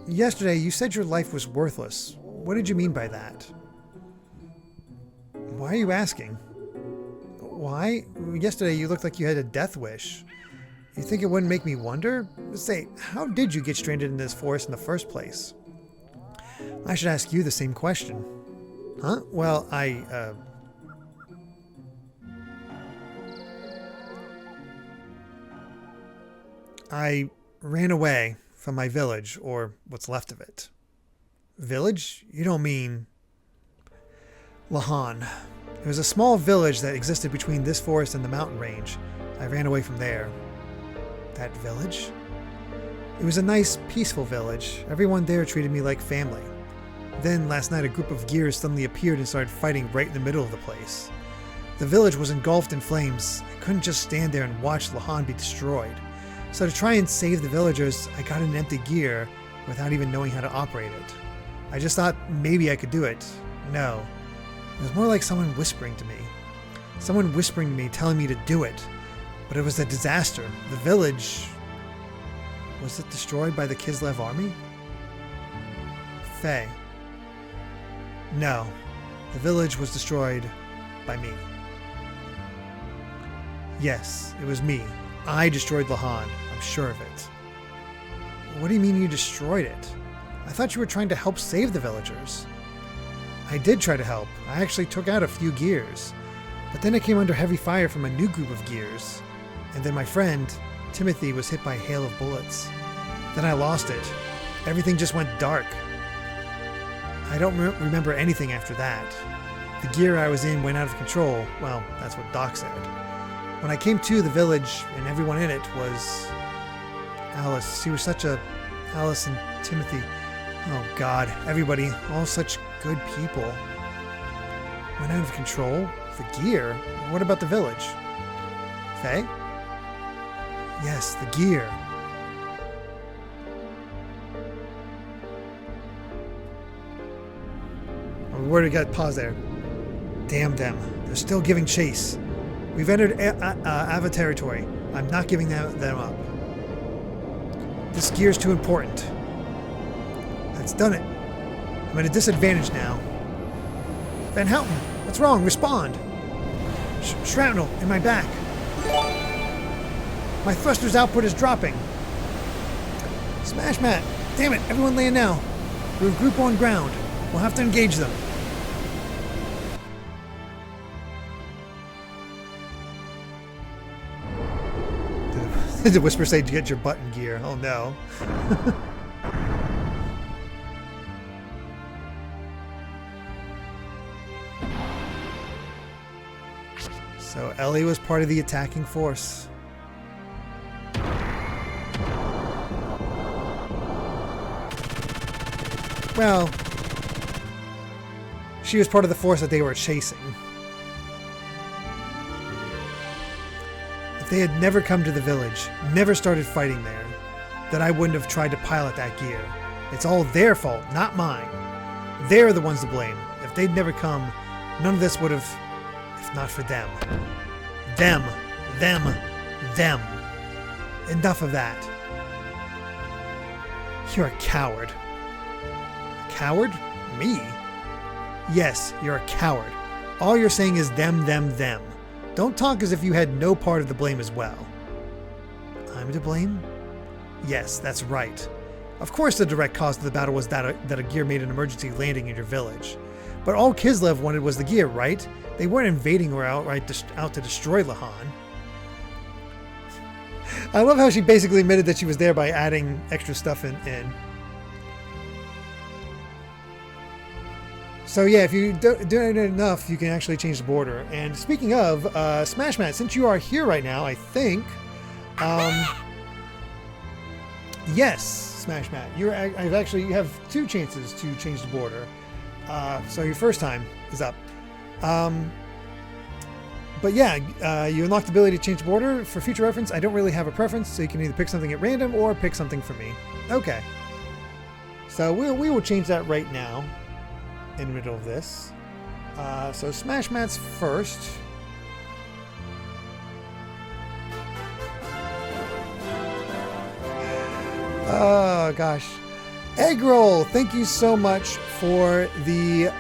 Speaker 1: yesterday you said your life was worthless. What did you mean by that? Why are you asking? Why? Yesterday you looked like you had a death wish. You think it wouldn't make me wonder? Say, how did you get stranded in this forest in the first place? I should ask you the same question. Huh? Well, I ran away from my village, or what's left of it. Village? You don't mean... Lahan. It was a small village that existed between this forest and the mountain range. I ran away from there. That village? It was a nice, peaceful village. Everyone there treated me like family. Then, last night, a group of gears suddenly appeared and started fighting right in the middle of the place. The village was engulfed in flames. I couldn't just stand there and watch Lahan be destroyed. So to try and save the villagers, I got an empty gear without even knowing how to operate it. I just thought maybe I could do it. No. It was more like someone whispering to me. Someone whispering to me, telling me to do it. But it was a disaster. The village... Was it destroyed by the Kislev army? Faye. No. The village was destroyed by me. Yes, it was me. I destroyed Lahan. I'm sure of it. What do you mean you destroyed it? I thought you were trying to help save the villagers. I did try to help. I actually took out a few gears. But then I came under heavy fire from a new group of gears. And then my friend, Timothy, was hit by a hail of bullets. Then I lost it. Everything just went dark. I don't remember anything after that. The gear I was in went out of control. Well, that's what Doc said. When I came to the village and everyone in it was Alice. She was such a... Alice and Timothy. Oh God, everybody, all such good people. Went out of control? The gear? What about the village? Faye? Yes, the gear. Where did we get pause there? Damn them. They're still giving chase. We've entered Ava territory. I'm not giving them up. This gear's too important. That's done it. I'm at a disadvantage now. Van Houten, what's wrong? Respond. Shrapnel in my back. My thruster's output is dropping. Smash Mat. Damn it, everyone laying now. We're group on ground. We'll have to engage them. Did the whisper say to get your button gear? Oh no. So Ellie was part of the attacking force. Well, she was part of the force that they were chasing. If they had never come to the village, never started fighting there, then I wouldn't have tried to pilot that gear. It's all their fault, not mine. They're the ones to blame. If they'd never come, none of this would have, if not for them. Them. Enough of that. You're a coward. A coward? Me? Yes, you're a coward. All you're saying is them. Don't talk as if you had no part of the blame as well. I'm to blame? Yes, that's right. Of course the direct cause of the battle was that a gear made an emergency landing in your village. But all Kislev wanted was the gear, right? They weren't invading or outright out to destroy Lahan. I love how she basically admitted that she was there by adding extra stuff in. So yeah, if you do it enough, you can actually change the border. And speaking of, Smash Mat, since you are here right now, I think, yes, Smash Mat, you have 2 chances to change the border. So your first time is up. But yeah, you unlock the ability to change the border. For future reference, I don't really have a preference, so you can either pick something at random or pick something for me. Okay. So we will change that right now. In the middle of this. So Smash Mat's first. Oh gosh. Egg Roll, thank you so much for the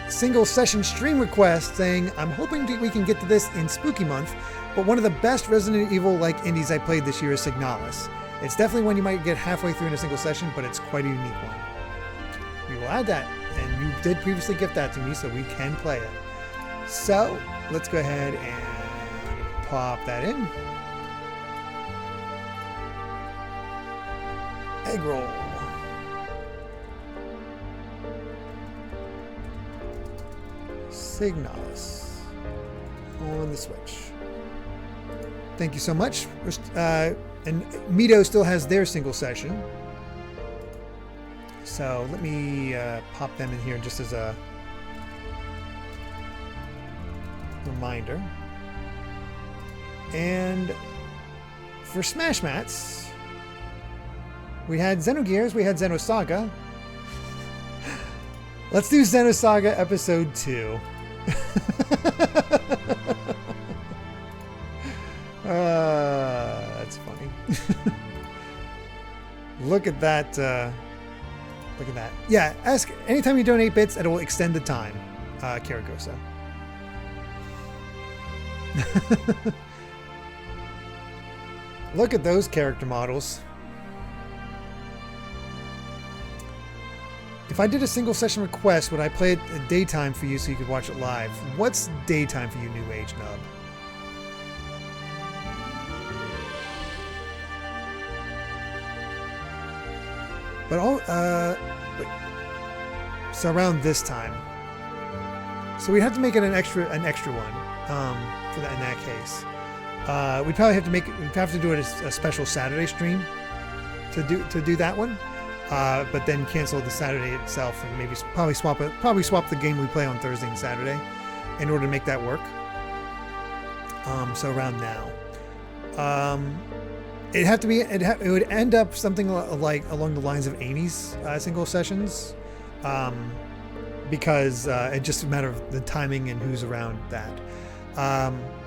Speaker 1: single session stream request saying, I'm hoping we can get to this in Spooky Month, but one of the best Resident Evil-like indies I played this year is Signalis. It's definitely one you might get halfway through in a single session, but it's quite a unique one. We will add that. And you did previously gift that to me, so we can play it. So, let's go ahead and pop that in. Egg roll. Signalis on the Switch. Thank you so much. And Mito still has their single session. So let me pop them in here just as a reminder. And for Smash Mats, we had Xenogears, we had Xenosaga. Let's do Xenosaga Episode 2. That's funny. Look at that. Look at that. Yeah, ask anytime you donate bits, it will extend the time. Karagosa. Look at those character models. If I did a single session request, would I play it at daytime for you so you could watch it live? What's daytime for you, New Age Nub? But so around this time. So we'd have to make it an extra one for that in that case. We'd probably have to do it as a special Saturday stream to do that one. But then cancel the Saturday itself and maybe probably swap the game we play on Thursday and Saturday in order to make that work. So around now, it would end up something like along the lines of Amy's single sessions, because it's just a matter of the timing and who's around that.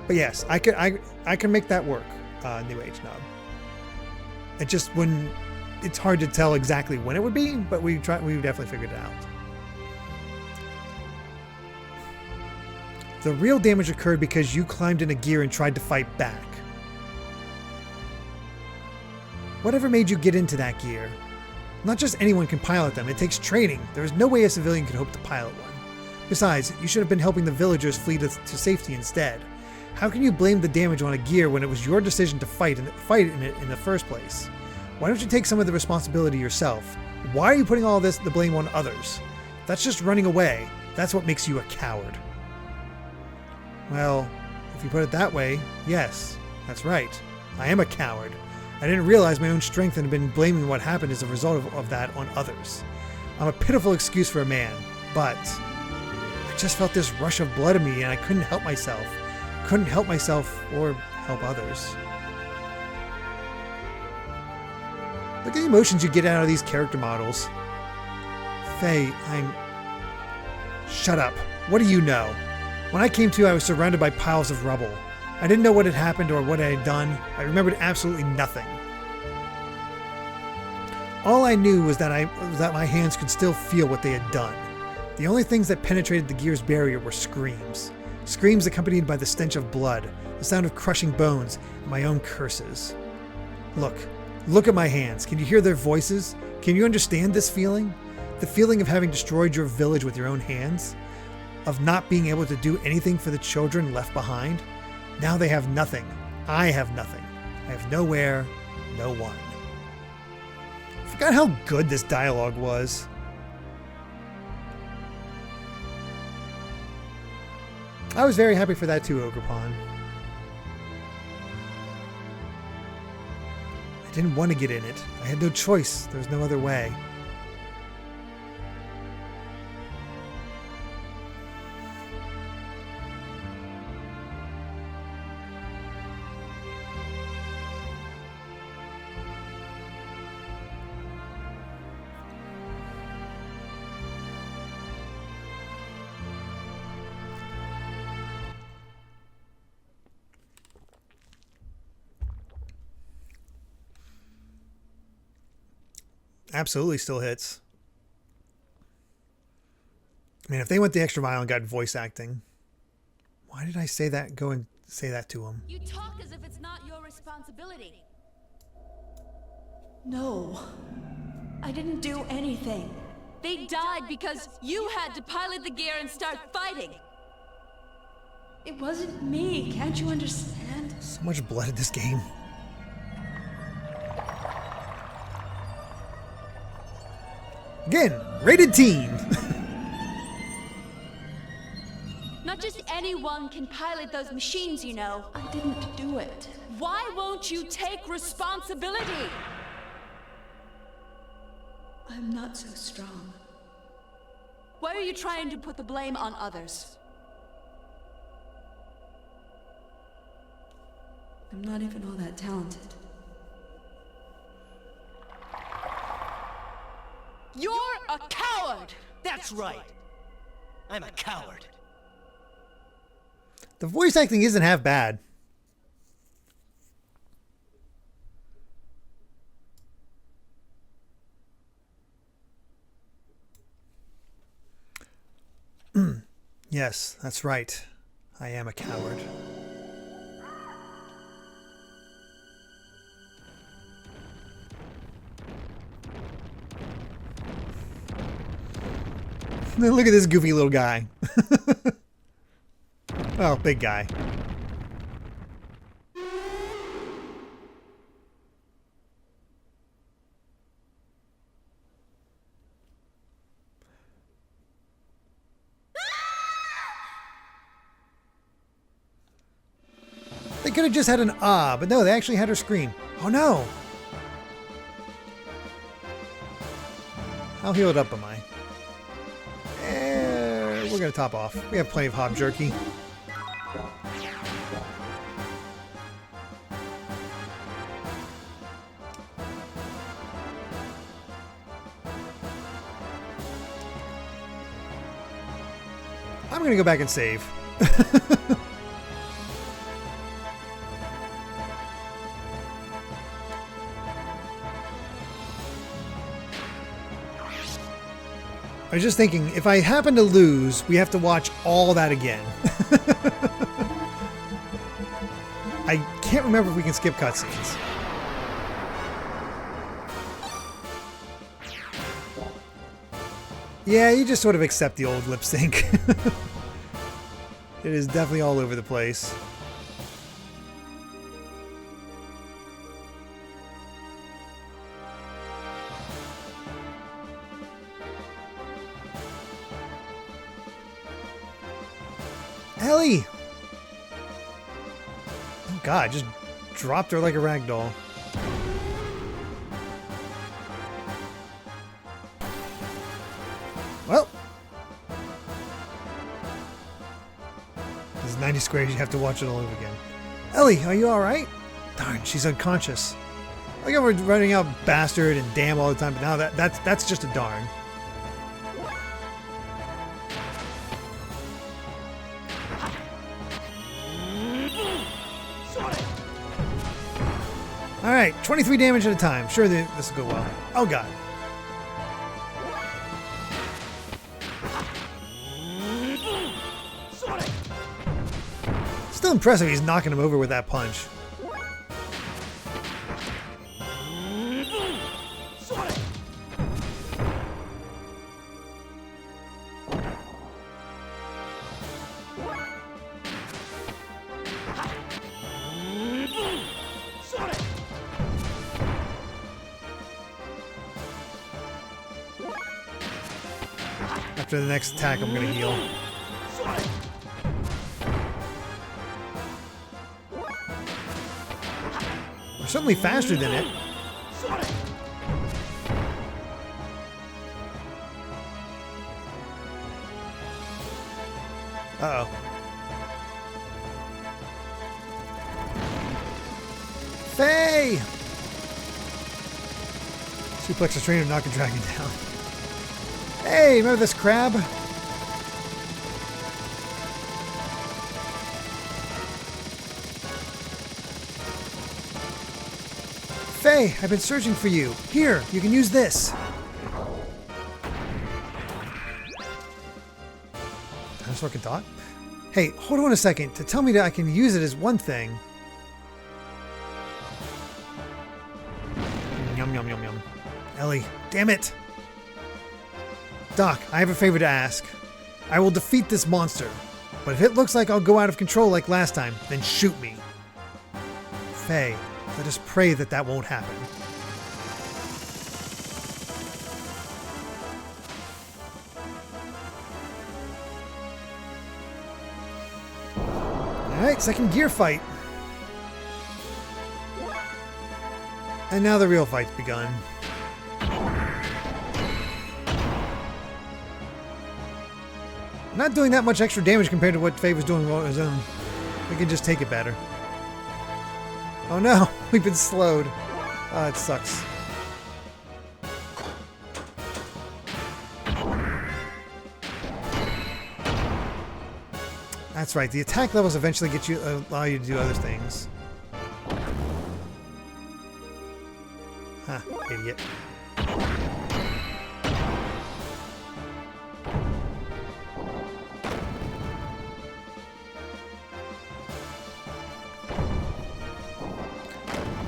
Speaker 1: But yes, I can make that work. New Age Nub. It just wouldn't. It's hard to tell exactly when it would be, but we definitely figured it out. The real damage occurred because you climbed in a gear and tried to fight back. Whatever made you get into that gear? Not just anyone can pilot them. It takes training. There is no way a civilian could hope to pilot one. Besides, you should have been helping the villagers flee to safety instead. How can you blame the damage on a gear when it was your decision to fight in it in the first place? Why don't you take some of the responsibility yourself? Why are you putting all the blame on others? That's just running away. That's what makes you a coward. Well, if you put it that way, yes, that's right. I am a coward. I didn't realize my own strength and have been blaming what happened as a result of that on others. I'm a pitiful excuse for a man, but I just felt this rush of blood in me and I couldn't help myself. Couldn't help myself or help others. Look at the emotions you get out of these character models. Faye, Shut up. What do you know? When I came to, I was surrounded by piles of rubble. I didn't know what had happened or what I had done. I remembered absolutely nothing. All I knew was that my hands could still feel what they had done. The only things that penetrated the gear's barrier were screams. Screams accompanied by the stench of blood, the sound of crushing bones, and my own curses. Look at my hands. Can you hear their voices? Can you understand this feeling? The feeling of having destroyed your village with your own hands? Of not being able to do anything for the children left behind? Now they have nothing. I have nothing. I have nowhere, no one. I forgot how good this dialogue was. I was very happy for that too, Ogrepon. I didn't want to get in it. I had no choice. There was no other way. Absolutely still hits. I mean, if they went the extra mile and got voice acting, why did I say that? Go and say that to him.
Speaker 3: You talk as if it's not your responsibility.
Speaker 2: No, I didn't do anything.
Speaker 3: They died because you had to pilot the gear and start fighting.
Speaker 2: It wasn't me, can't you understand?
Speaker 1: So much blood in this game. Again, rated teen.
Speaker 3: Not just anyone can pilot those machines, you know.
Speaker 2: I didn't do it.
Speaker 3: Why won't you take responsibility?
Speaker 2: I'm not so strong.
Speaker 3: Why are you trying to put the blame on others?
Speaker 2: I'm not even all that talented.
Speaker 3: You're a coward!
Speaker 6: That's right. I'm a coward.
Speaker 1: The voice acting isn't half bad. Yes, that's right. I am a coward. Look at this goofy little guy. Oh, big guy. They could have just had an but no, they actually had her scream. Oh no! How healed up am I? We're gonna top off. We have plenty of hob jerky. I'm gonna go back and save. I was just thinking, if I happen to lose, we have to watch all that again. I can't remember if we can skip cutscenes. Yeah, you just sort of accept the old lip sync. It is definitely all over the place. Ellie! Oh god, just dropped her like a rag doll. Well. This is 90 squares, you have to watch it all over again. Ellie, are you alright? Darn, she's unconscious. Like we're running out bastard and damn all the time, but now that's just a darn. Alright, 23 damage at a time. Sure, this will go well. Oh god. Still impressive he's knocking him over with that punch. After the next attack, I'm going to heal. We're certainly faster than it. Uh-oh. Faye! Suplex the trainer, knock a dragon down. Hey, remember this crab? Faye, I've been searching for you. Here, you can use this. Dinosaur can talk? Hey, hold on a second. To tell me that I can use it is one thing. Yum, yum, yum, yum. Ellie, damn it. Doc, I have a favor to ask. I will defeat this monster, but if it looks like I'll go out of control like last time, then shoot me. Faye, let us pray that that won't happen. Alright, second gear fight. And now the real fight's begun. Not doing that much extra damage compared to what Faye was doing on his own. We can just take it better. Oh no, we've been slowed. Oh, it sucks. That's right, the attack levels eventually allow you to do other things. Huh, idiot.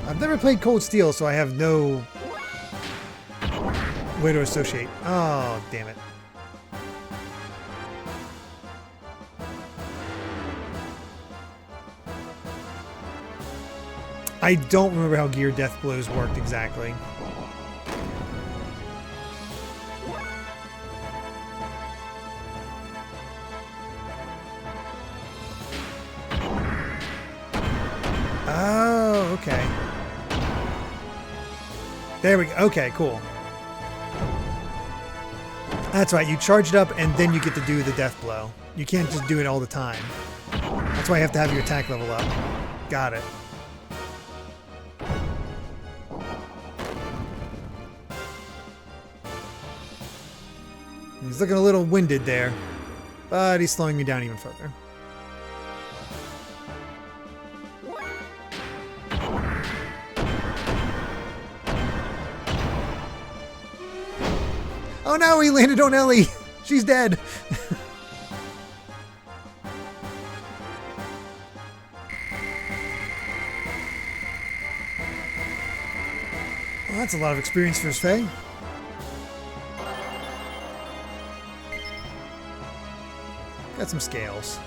Speaker 1: I've never played Cold Steel, so I have no way to associate. Oh, damn it. I don't remember how gear death blows worked exactly. Oh, okay. There we go. Okay, cool. That's right. You charge it up and then you get to do the death blow. You can't just do it all the time. That's why you have to have your attack level up. Got it. He's looking a little winded there, but he's slowing me down even further. Oh no, he landed on Ellie. She's dead. Well, that's a lot of experience for Faye. Got some scales.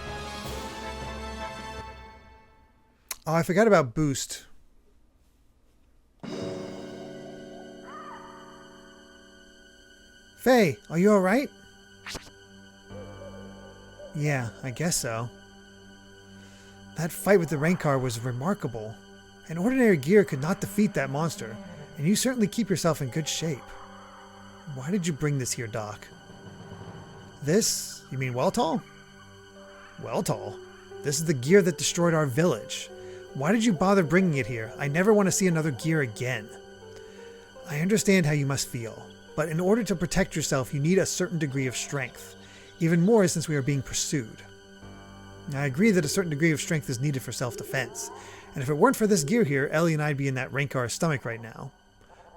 Speaker 1: Oh, I forgot about boost. Faye, are you alright? Yeah, I guess so. That fight with the Rancor was remarkable. An ordinary gear could not defeat that monster, and you certainly keep yourself in good shape. Why did you bring this here, Doc? This? You mean Weltall? Weltall? This is the gear that destroyed our village. Why did you bother bringing it here? I never want to see another gear again. I understand how you must feel, but in order to protect yourself, you need a certain degree of strength. Even more since we are being pursued. I agree that a certain degree of strength is needed for self-defense, and if it weren't for this gear here, Ellie and I'd be in that Rancor's stomach right now.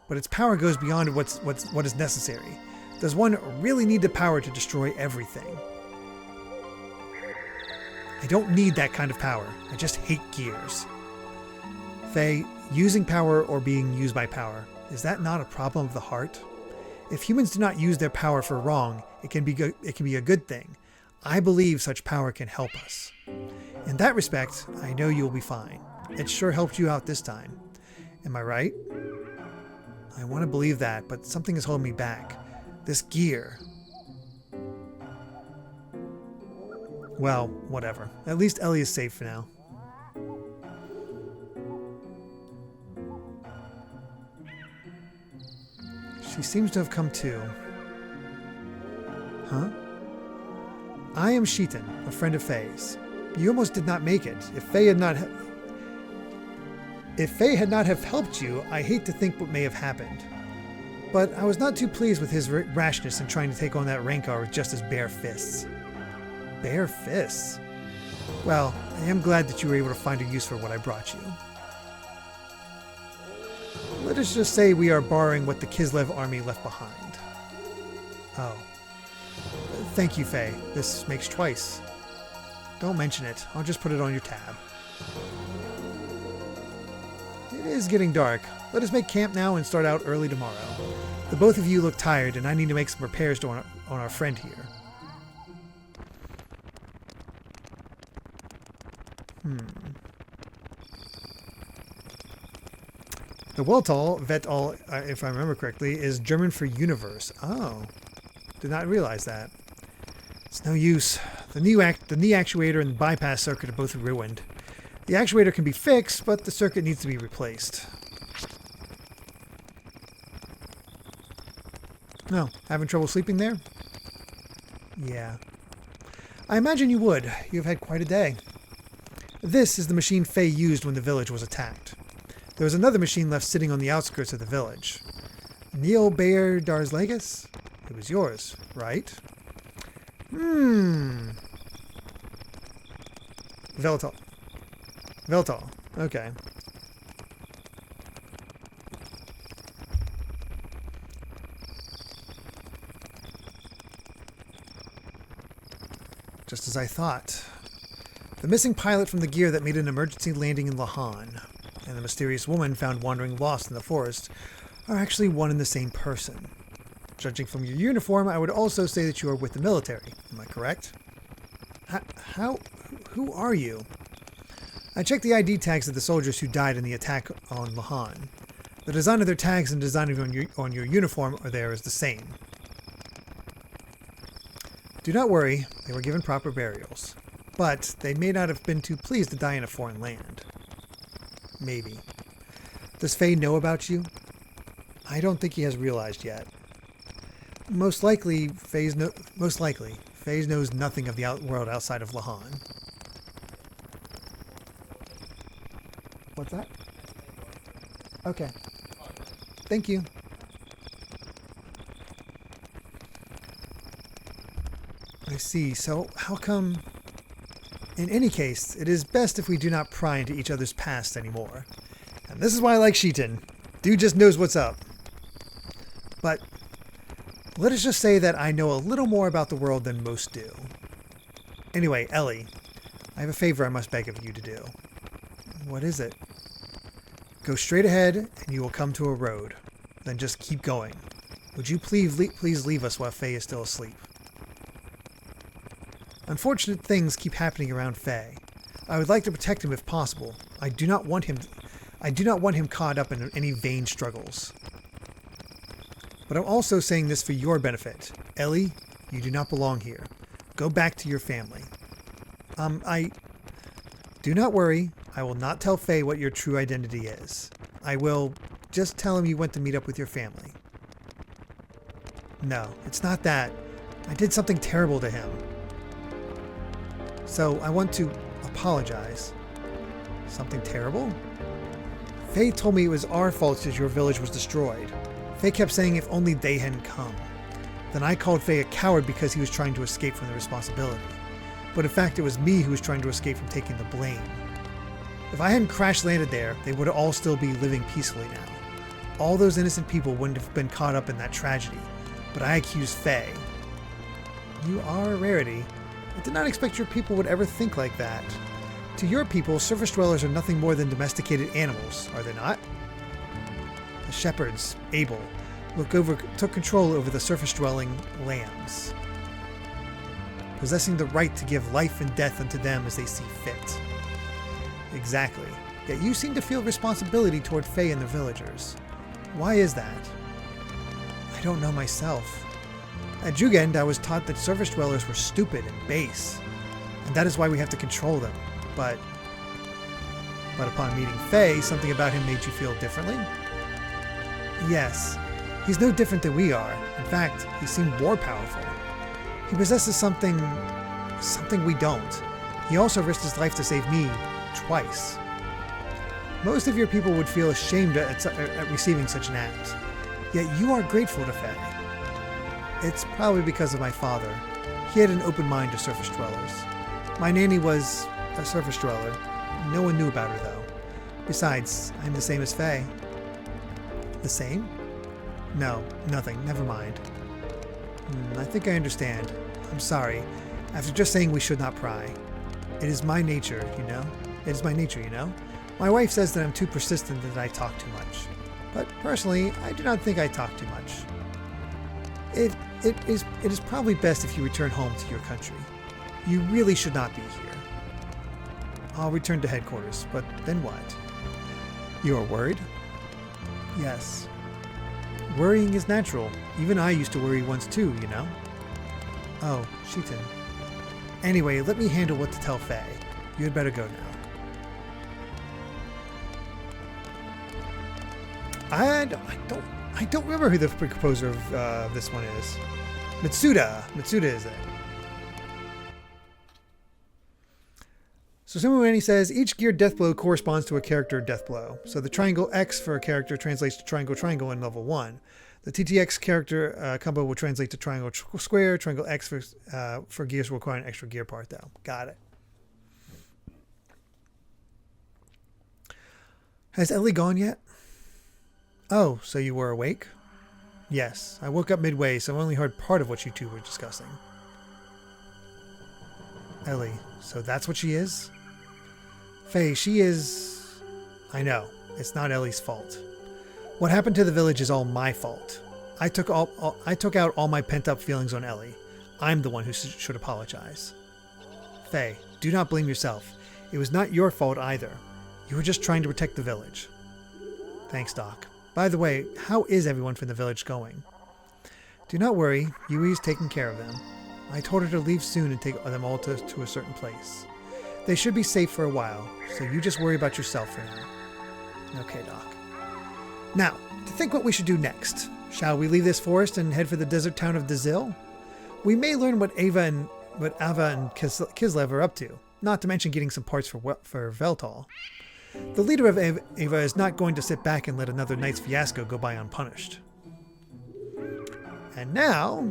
Speaker 1: But its power goes beyond what is necessary. Does one really need the power to destroy everything? I don't need that kind of power. I just hate gears. Faye, using power or being used by power, is that not a problem of the heart? If humans do not use their power for wrong, it can be a good thing. I believe such power can help us. In that respect, I know you'll be fine. It sure helped you out this time. Am I right? I want to believe that, but something is holding me back. This gear. Well, whatever. At least Ellie is safe for now. She seems to have come to. Huh? I am Sheetan, a friend of Faye's. You almost did not make it. If Faye had not have helped you, I hate to think what may have happened. But I was not too pleased with his rashness in trying to take on that Rancor with just his bare fists. Bare fists? Well, I am glad that you were able to find a use for what I brought you. Let us just say we are borrowing what the Kislev army left behind. Oh. Thank you, Faye. This makes twice. Don't mention it. I'll just put it on your tab. It is getting dark. Let us make camp now and start out early tomorrow. The both of you look tired, and I need to make some repairs on our friend here. The Weltall, if I remember correctly, is German for universe. Oh. Did not realize that. It's no use. The knee actuator and the bypass circuit are both ruined. The actuator can be fixed, but the circuit needs to be replaced. No, having trouble sleeping there? Yeah. I imagine you would. You've had quite a day. This is the machine Faye used when the village was attacked. There was another machine left sitting on the outskirts of the village. Neil Bayer Darslegas? It was yours, right? Veltal. Okay. Just as I thought. The missing pilot from the gear that made an emergency landing in Lahan, and the mysterious woman found wandering lost in the forest, are actually one and the same person. Judging from your uniform, I would also say that you are with the military. Am I correct? Who are you? I checked the ID tags of the soldiers who died in the attack on Lahan. The design of their tags and design on your uniform are there is the same. Do not worry, they were given proper burials. But they may not have been too pleased to die in a foreign land. Maybe. Does Faye know about you? I don't think he has realized yet. Most likely, Faye knows nothing of the world outside of Lahan. What's that? Okay. Thank you. I see. So, how come... In any case, it is best if we do not pry into each other's past anymore. And this is why I like Sheetan. Dude just knows what's up. But let us just say that I know a little more about the world than most do. Anyway, Ellie, I have a favor I must beg of you to do. What is it? Go straight ahead and you will come to a road. Then just keep going. Would you please leave us while Faye is still asleep? Unfortunate things keep happening around Faye. I would like to protect him if possible. I do not want him caught up in any vain struggles. But I'm also saying this for your benefit. Ellie, you do not belong here. Go back to your family. Do not worry. I will not tell Faye what your true identity is. I will just tell him you went to meet up with your family. No, it's not that. I did something terrible to him. So I want to apologize. Something terrible? Faye told me it was our fault that your village was destroyed. Faye kept saying if only they hadn't come. Then I called Faye a coward because he was trying to escape from the responsibility. But in fact, it was me who was trying to escape from taking the blame. If I hadn't crash landed there, they would all still be living peacefully now. All those innocent people wouldn't have been caught up in that tragedy. But I accused Faye. You are a rarity. I did not expect your people would ever think like that. To your people, surface dwellers are nothing more than domesticated animals, are they not? The shepherds, Abel, took control over the surface-dwelling lambs, possessing the right to give life and death unto them as they see fit. Exactly. Yet you seem to feel responsibility toward Faye and the villagers. Why is that? I don't know myself. At Jugend, I was taught that surface dwellers were stupid and base, and that is why we have to control them. But upon meeting Faye, something about him made you feel differently? Yes, he's no different than we are. In fact, he seemed more powerful. He possesses something we don't. He also risked his life to save me twice. Most of your people would feel ashamed at receiving such an act. Yet you are grateful to Faye. It's probably because of my father. He had an open mind to surface dwellers. My nanny was a surface dweller. No one knew about her, though. Besides, I'm the same as Faye. The same? No, nothing. Never mind. I think I understand. I'm sorry. After just saying we should not pry. It is my nature, you know? It is my nature, you know? My wife says that I'm too persistent and that I talk too much. But personally, I do not think I talk too much. It is probably best if you return home to your country. You really should not be here. I'll return to headquarters, but then what? You are worried? Yes. Worrying is natural. Even I used to worry once too, you know? Oh, Sheetan. Anyway, let me handle what to tell Faye. You had better go now. I don't remember who the composer of this one is. Mitsuda. Mitsuda is it. So Simulani says, each geared death blow corresponds to a character death blow. So the triangle X for a character translates to triangle triangle in level 1. The TTX character combo will translate to triangle square. Triangle X for gears will require an extra gear part though. Got it. Has Ellie gone yet? Oh, so you were awake? Yes, I woke up midway, so I only heard part of what you two were discussing. Ellie, so that's what she is? Faye, she is... I know, it's not Ellie's fault. What happened to the village is all my fault. I took out all my pent-up feelings on Ellie. I'm the one who should apologize. Faye, do not blame yourself. It was not your fault either. You were just trying to protect the village. Thanks, Doc. By the way, how is everyone from the village going? Do not worry, Yui's taking care of them. I told her to leave soon and take them all to a certain place. They should be safe for a while, so you just worry about yourself for now. Okay, Doc. Now, to think what we should do next. Shall we leave this forest and head for the desert town of Dazil? We may learn what Ava and Kislev are up to, not to mention getting some parts for Veltal. The leader of Ava is not going to sit back and let another night's fiasco go by unpunished. And now...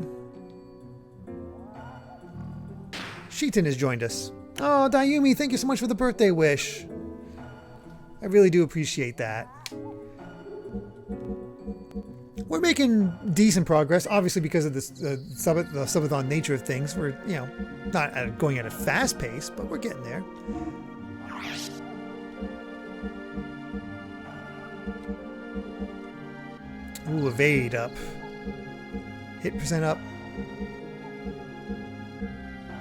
Speaker 1: Sheetan has joined us. Oh, Dayumi, thank you so much for the birthday wish. I really do appreciate that. We're making decent progress, obviously because of this, the Sub-A-Thon nature of things. We're, not going at a fast pace, but we're getting there. Ooh, evade up. Hit percent up.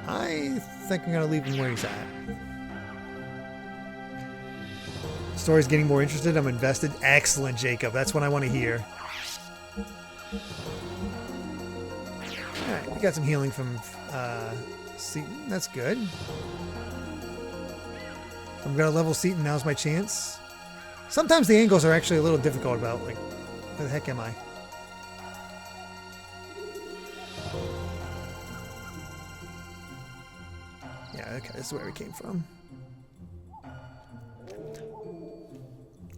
Speaker 1: I think I'm going to leave him where he's at. Story's getting more interested. I'm invested. Excellent, Jacob. That's what I want to hear. Alright, we got some healing from Seaton. That's good. I'm going to level Seaton. Now's my chance. Sometimes the angles are actually a little difficult about, like, where the heck am I? Yeah, okay, this is where we came from.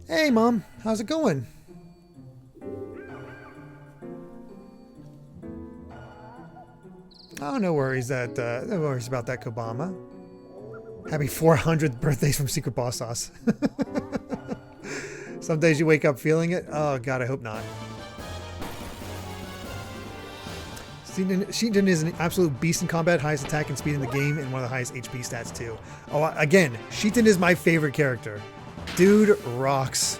Speaker 1: Hey, Mom. How's it going? Oh, no worries no worries about that, Kobama. Happy 400th birthday from Secret Boss Sauce. Some days you wake up feeling it. Oh, God, I hope not. Sheetan is an absolute beast in combat, highest attack and speed in the game, and one of the highest HP stats, too. Oh, again, Sheetan is my favorite character. Dude rocks.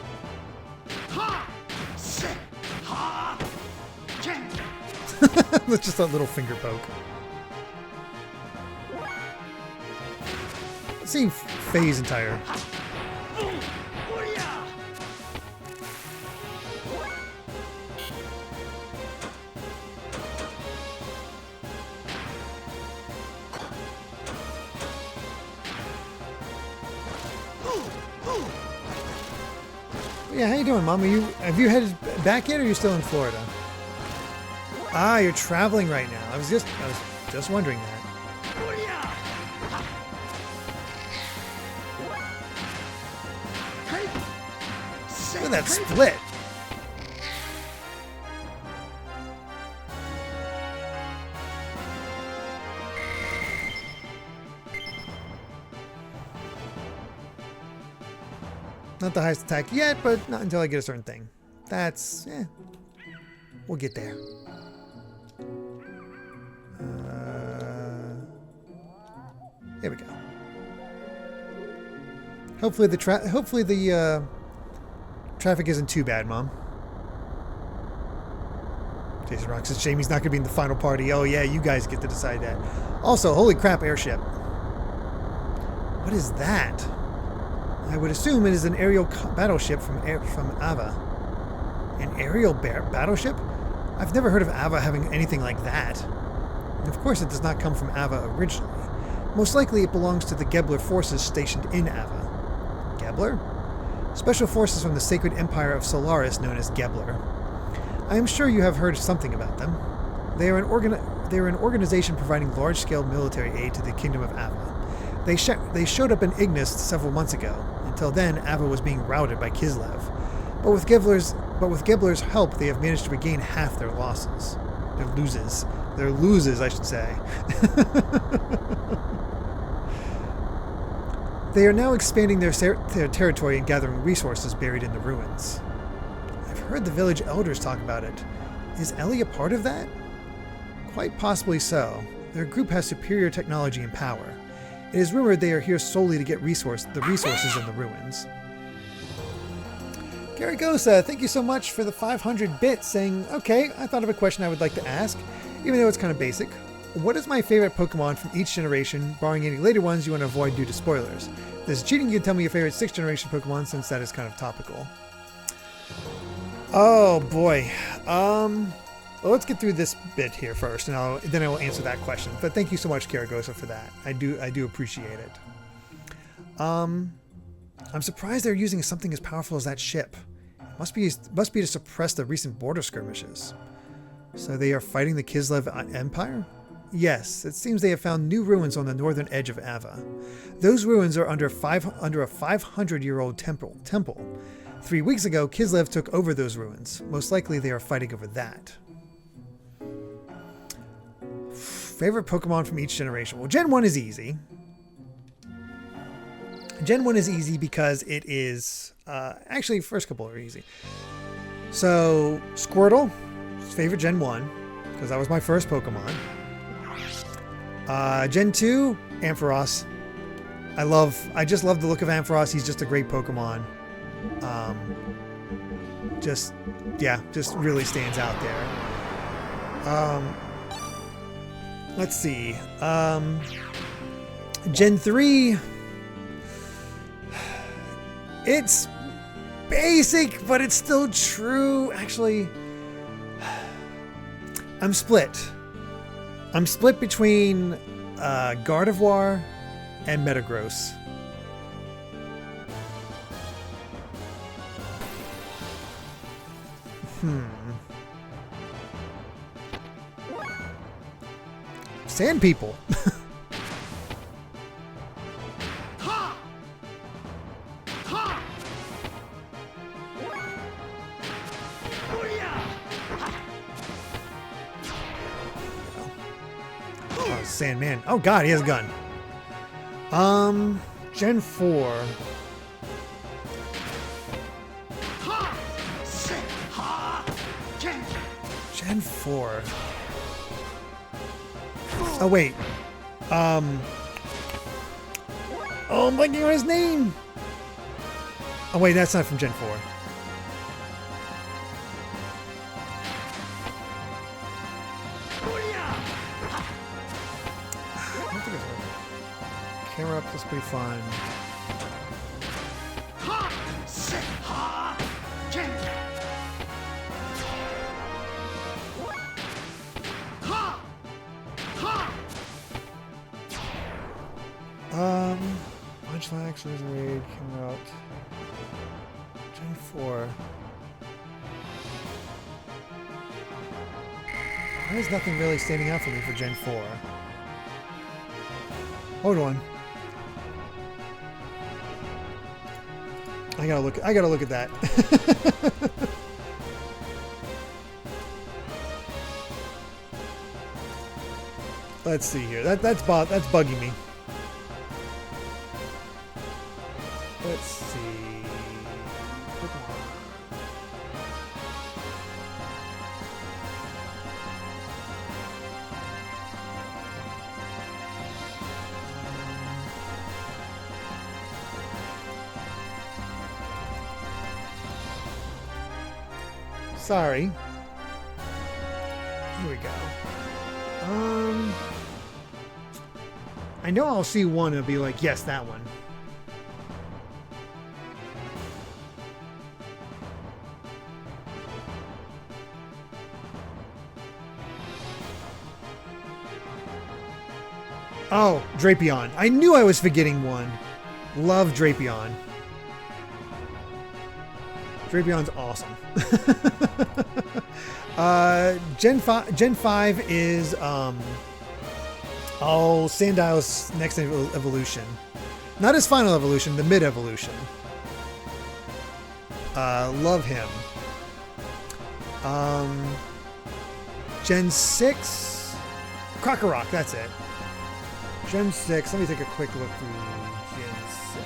Speaker 1: That's just a little finger poke. See Faye's entire. Yeah, how you doing, Mom? Have you headed back yet, or are you still in Florida? Ah, you're traveling right now. I was just wondering that. Look at that split. Not the highest attack yet, but not until I get a certain thing. That's, we'll get there. There we go. Hopefully the traffic isn't too bad, Mom. Jason Rock says Jamie's not going to be in the final party. Oh yeah, you guys get to decide that. Also, holy crap, airship. What is that? I would assume it is an aerial battleship from Ava. An aerial battleship? I've never heard of Ava having anything like that. And of course it does not come from Ava originally. Most likely it belongs to the Gebler forces stationed in Ava. Gebler? Special forces from the Sacred Empire of Solaris known as Gebler. I am sure you have heard something about them. They are an organization providing large-scale military aid to the Kingdom of Ava. They showed up in Ignis several months ago. Until then, Ava was being routed by Kislev. But with Gebler's help, they have managed to regain half their losses. Their loses, I should say. They are now expanding their territory and gathering resources buried in the ruins. I've heard the village elders talk about it. Is Ellie a part of that? Quite possibly so. Their group has superior technology and power. It is rumored they are here solely to get the resources in the ruins. Garagosa, thank you so much for the 500 bits, saying, okay, I thought of a question I would like to ask, even though it's kind of basic. What is my favorite Pokemon from each generation, barring any later ones you want to avoid due to spoilers? If this is cheating, you can tell me your favorite 6th generation Pokemon, since that is kind of topical. Oh boy. Well, let's get through this bit here first, and then I will answer that question. But thank you so much, Karagosa, for that. I do appreciate it. I'm surprised they're using something as powerful as that ship. Must be to suppress the recent border skirmishes. So they are fighting the Kislev Empire? Yes, it seems they have found new ruins on the northern edge of Ava. Those ruins are under a 500-year-old temple. 3 weeks ago, Kislev took over those ruins. Most likely they are fighting over that. Favorite Pokemon from each generation? Well, Gen 1 is easy. Gen 1 is easy because it is... actually, first couple are easy. So, Squirtle, favorite Gen 1, because that was my first Pokemon. Gen 2, Ampharos. I just love the look of Ampharos. He's just a great Pokemon. Just really stands out there. Let's see. Gen 3. It's basic, but it's still true. Actually, I'm split. I'm split between Gardevoir and Metagross. Sand people. Oh, Sandman. Oh god, he has a gun. Gen 4. Gen 4. Oh wait. Oh, I'm blanking on his name. Oh wait, that's not from Gen 4. I don't think it's right. Camera up is pretty fun. Munchlax, Razorade, came out. Gen 4. Why is nothing really standing out for me for Gen 4? Hold on. I gotta look at that. Let's see here. That's bugging me. Let's see. Sorry. Here we go. I know I'll see one and be like, yes, that one. Oh, Drapion. I knew I was forgetting one. Love Drapion. Drapion's awesome. Gen 5 is Sandile's next evolution. Not his final evolution, the mid evolution. Love him. Gen 6 Krokorok, that's it. Gen 6, let me take a quick look through Gen 6.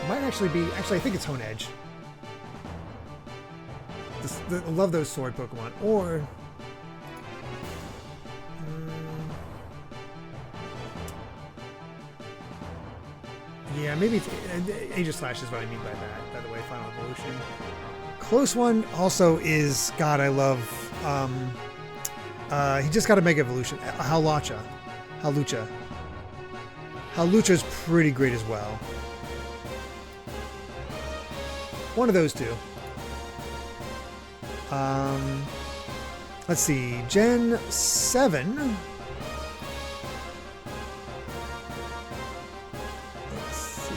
Speaker 1: Might actually be, I think it's Honedge. I love those sword Pokemon. Or yeah, maybe it's Aegislash is what I mean by that. By the way, Final Evolution. Close one also is, God, I love. He just got a Mega Evolution. Hawlucha. Hawlucha's pretty great as well. One of those two. Let's see, Gen 7. Let's see.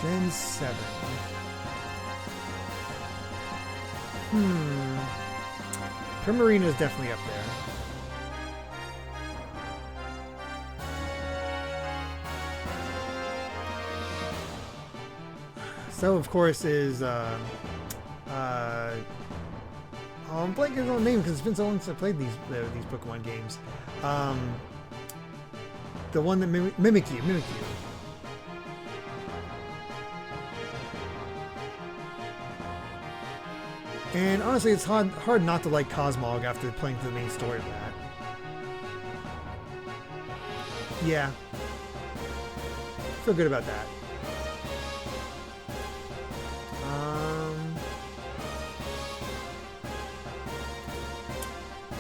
Speaker 1: Gen 7. Primarina is definitely up there. So, of course, is oh, I'm blanking on the name because it's been so long since I played these Pokemon games. The one that Mimikyu. And honestly, it's hard not to like Cosmog after playing through the main story of that. Yeah. Feel good about that.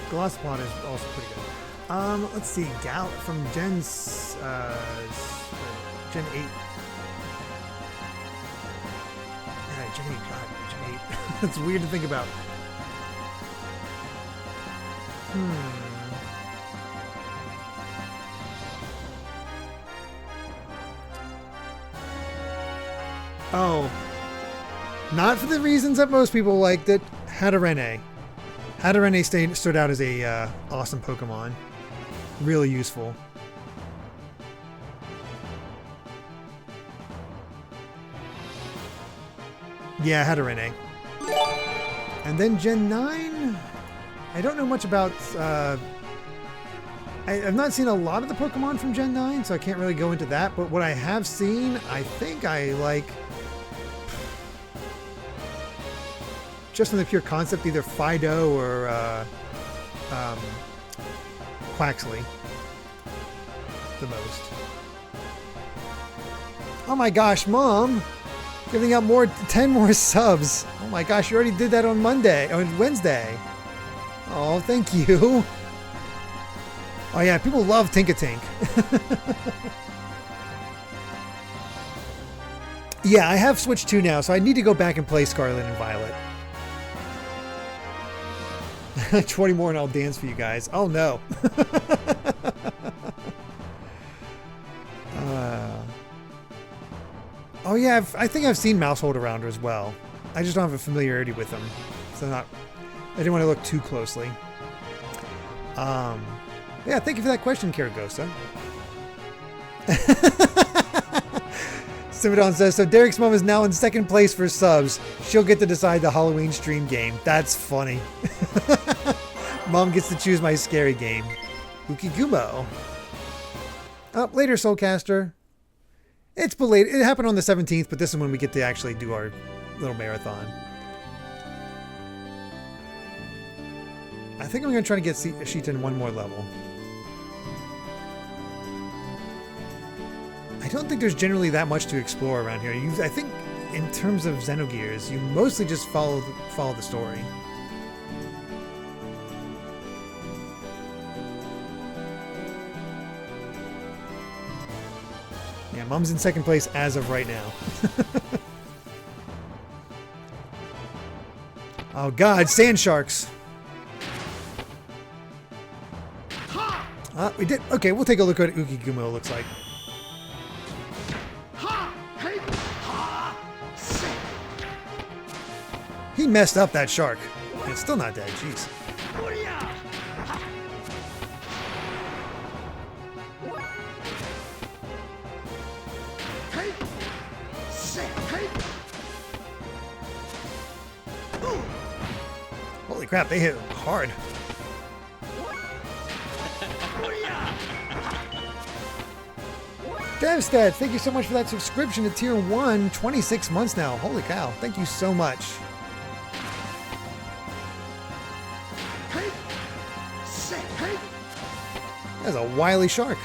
Speaker 1: Glossopod is also pretty good. Let's see, Gal from Gen 8. Yeah, Gen 8, God, Gen 8. It's weird to think about. Oh. Not for the reasons that most people liked it. Hatterene. Hatterene stood out as a awesome Pokemon. Really useful. Yeah, Hatterene. And then Gen 9? I don't know much about... I've not seen a lot of the Pokemon from Gen 9, so I can't really go into that. But what I have seen, I think I like... Just in the pure concept, either Fido or Quaxley the most. Oh my gosh, Mom! Giving out 10 more subs. Oh my gosh, you already did that on Wednesday. Oh, thank you. Oh yeah, people love Tinkatink. Yeah, I have Switch 2 now, so I need to go back and play Scarlet and Violet. 20 more and I'll dance for you guys. Oh no. Oh yeah, I think I've seen Mousehold around her as well. I just don't have a familiarity with them. So I didn't want to look too closely. Yeah, thank you for that question, Karagosa. Sub-A-Thon says, so Derrick's mom is now in second place for subs. She'll get to decide the Halloween stream game. That's funny. Mom gets to choose my scary game. Ukigumo. Up later, Soulcaster. It's belated. It happened on the 17th, but this is when we get to actually do our little marathon. I think I'm going to try to get Sheetan one more level. I don't think there's generally that much to explore around here. I think in terms of Xenogears, you mostly just follow the story. Yeah, Mom's in second place as of right now. Oh God, sand sharks. We did. Okay, we'll take a look at what Ukigumo looks like. He messed up that shark. It's still not dead, jeez. Holy crap, they hit hard. Devstead, thank you so much for that subscription to Tier 1, 26 months now. Holy cow, thank you so much. That's a wily shark.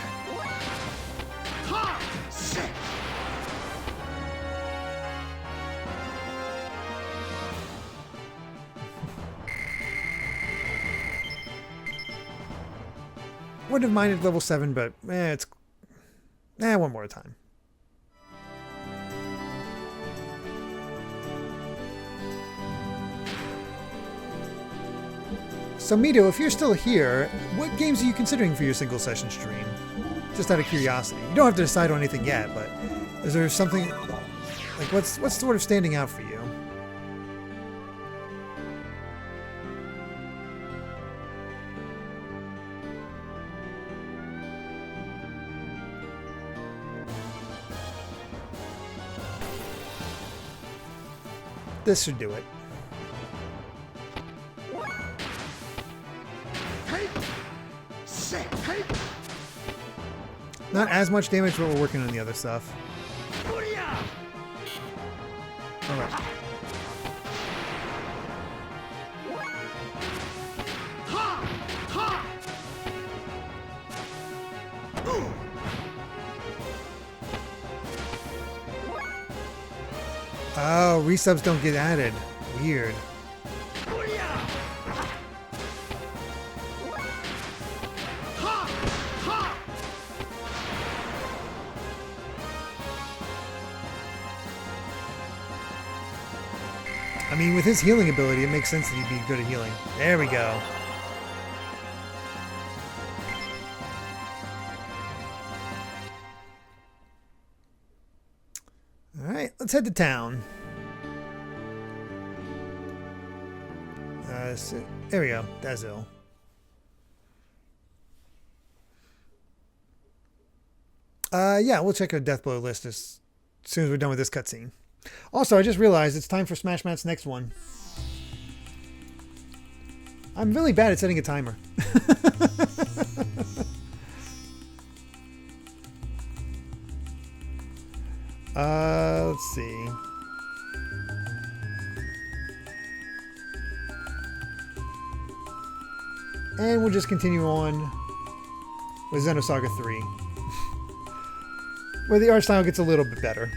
Speaker 1: Wouldn't have minded level 7, but it's one more time. So Mito, if you're still here, what games are you considering for your single session stream? Just out of curiosity. You don't have to decide on anything yet, but is there something like what's sort of standing out for you? This should do it. Not as much damage, but we're working on the other stuff. Alright. Oh, resubs don't get added. Weird. I mean, with his healing ability, it makes sense that he'd be good at healing. There we go. Alright, let's head to town. So, there we go, Dazil. Yeah, we'll check our death blow list as soon as we're done with this cutscene. Also, I just realized it's time for Smash Matt's next one. I'm really bad at setting a timer. Let's see. And we'll just continue on with Xenosaga 3. Where the art style gets a little bit better.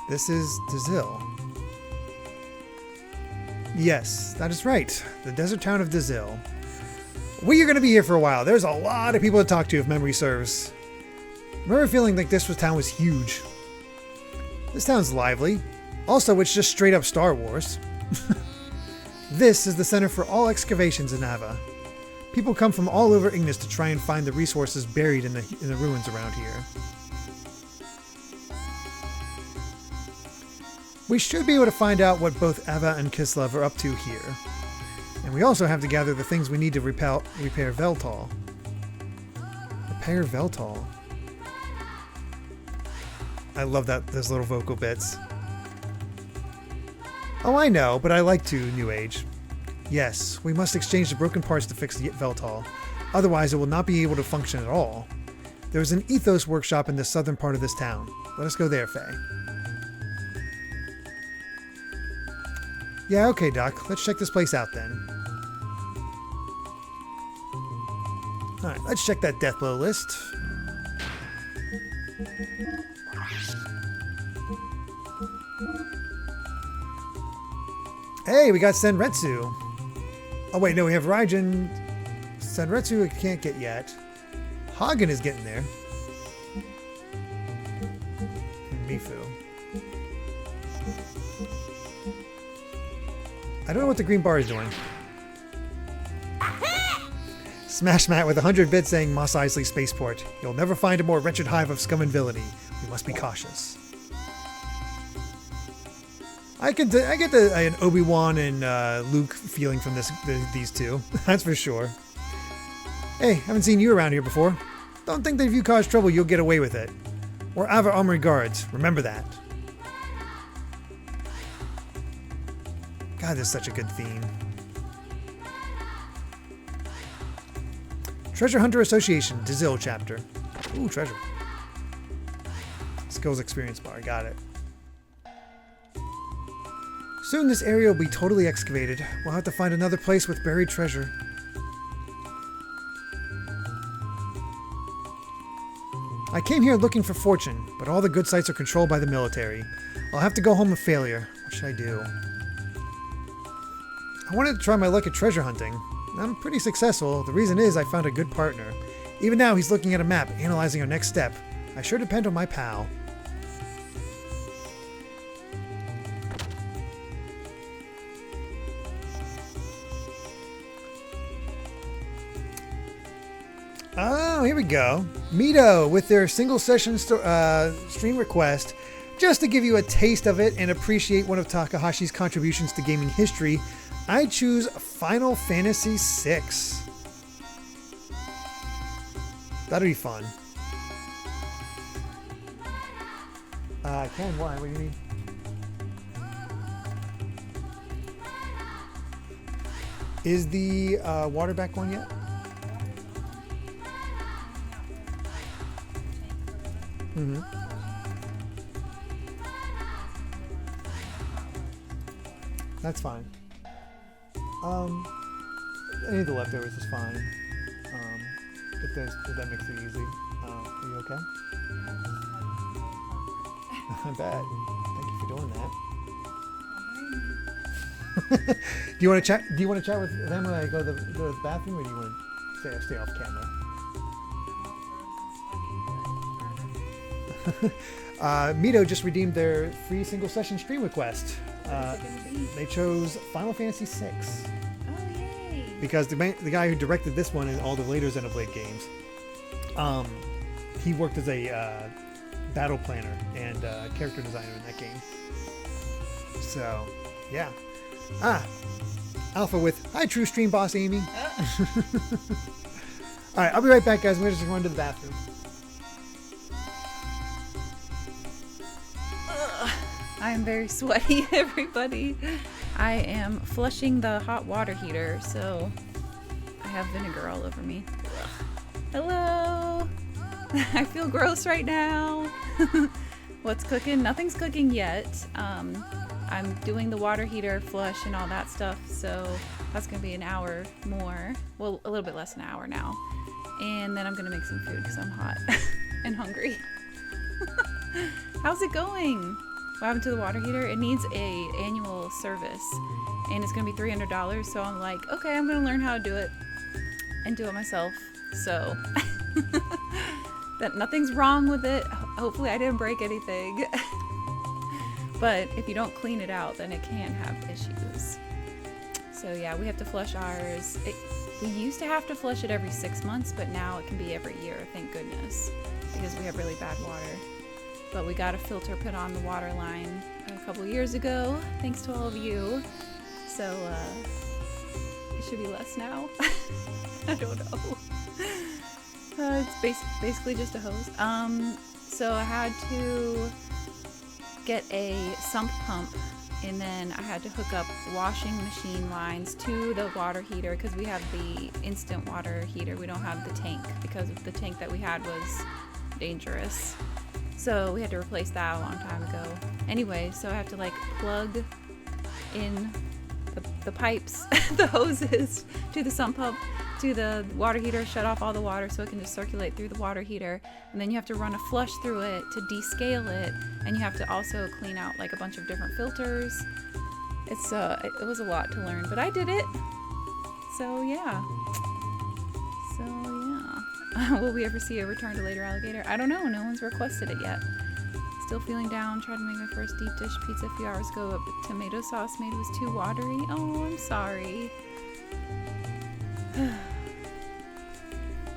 Speaker 1: This is Dazil. Yes, that is right. The desert town of Dazil. We are going to be here for a while. There's a lot of people to talk to if memory serves. I remember feeling like this town was huge. This town's lively. Also, it's just straight up Star Wars. This is the center for all excavations in Ava. People come from all over Ignis to try and find the resources buried in the ruins around here. We should be able to find out what both Ava and Kislev are up to here. And we also have to gather the things we need to repair Veltal. Repair Veltal. I love those little vocal bits. Oh, I know, but I like to, New Age. Yes, we must exchange the broken parts to fix the Veltal. Otherwise, it will not be able to function at all. There is an ethos workshop in the southern part of this town. Let us go there, Faye. Yeah, okay, Doc. Let's check this place out then. Alright, let's check that death blow list. Hey, we got Senretsu. Oh wait, no, we have Raijin. Senretsu we can't get yet. Hagen is getting there. And Mifu. I don't know what the green bar is doing. Smash Matt with 100 bits saying Mos Eisley Spaceport. You'll never find a more wretched hive of scum and villainy. We must be cautious. I get an Obi-Wan and Luke feeling from these two. That's for sure. Hey, haven't seen you around here before. Don't think that if you cause trouble, you'll get away with it. We're Ava Armory Guards. Remember that. God, this is such a good theme. Treasure Hunter Association, Dazil chapter. Ooh, treasure. Skills experience bar, got it. Soon this area will be totally excavated. We'll have to find another place with buried treasure. I came here looking for fortune, but all the good sites are controlled by the military. I'll have to go home a failure. What should I do? I wanted to try my luck at treasure hunting. I'm pretty successful. The reason is I found a good partner. Even now he's looking at a map, analyzing our next step. I sure depend on my pal. Oh, here we go. Mito with their single session stream request. Just to give you a taste of it and appreciate one of Takahashi's contributions to gaming history, I choose Final Fantasy VI. That'll be fun. Ken, why? What do you mean? Is the water back on yet? Mm-hmm. That's fine. Any of the leftovers is fine. If that makes it easy. Are you okay? I bet. Thank you for doing that. Do you want to chat? Do you want to chat with them when I go to the bathroom, or do you want to stay off camera? Mito just redeemed their free single session stream request. They chose Final Fantasy VI.
Speaker 7: Oh, yay!
Speaker 1: Because the guy who directed this one and all the later Xenoblade games, he worked as a battle planner and character designer in that game. So, yeah. Alpha with, hi, True Stream Boss Amy. Alright, I'll be right back, guys. I'm going to just run to the bathroom.
Speaker 7: I'm very sweaty, everybody. I am flushing the hot water heater, so I have vinegar all over me. Hello! I feel gross right now. What's cooking? Nothing's cooking yet. I'm doing the water heater flush and all that stuff, so that's gonna be an hour more. Well, a little bit less than an hour now. And then I'm gonna make some food because I'm hot and hungry. How's it going? What happened to the water heater? It needs a annual service and it's gonna be $300, so I'm like, okay, I'm gonna learn how to do it and do it myself. So that nothing's wrong with it. Hopefully I didn't break anything. But if you don't clean it out, then it can have issues. So yeah, we have to flush ours. We used to have to flush it every 6 months, but now it can be every year, thank goodness, because we have really bad water. But we got a filter put on the water line a couple years ago, thanks to all of you. So it should be less now. I don't know. It's basically just a hose. So I had to get a sump pump, and then I had to hook up washing machine lines to the water heater because we have the instant water heater. We don't have the tank because the tank that we had was dangerous. So we had to replace that a long time ago. Anyway, so I have to like plug in the pipes, the hoses to the sump pump, to the water heater, shut off all the water so it can just circulate through the water heater. And then you have to run a flush through it to descale it. And you have to also clean out like a bunch of different filters. It was a lot to learn, but I did it. So yeah. Will we ever see a return to later alligator? I don't know. No one's requested it yet. Still feeling down. Tried to make my first deep dish pizza a few hours ago, but tomato sauce made was too watery. Oh, I'm sorry.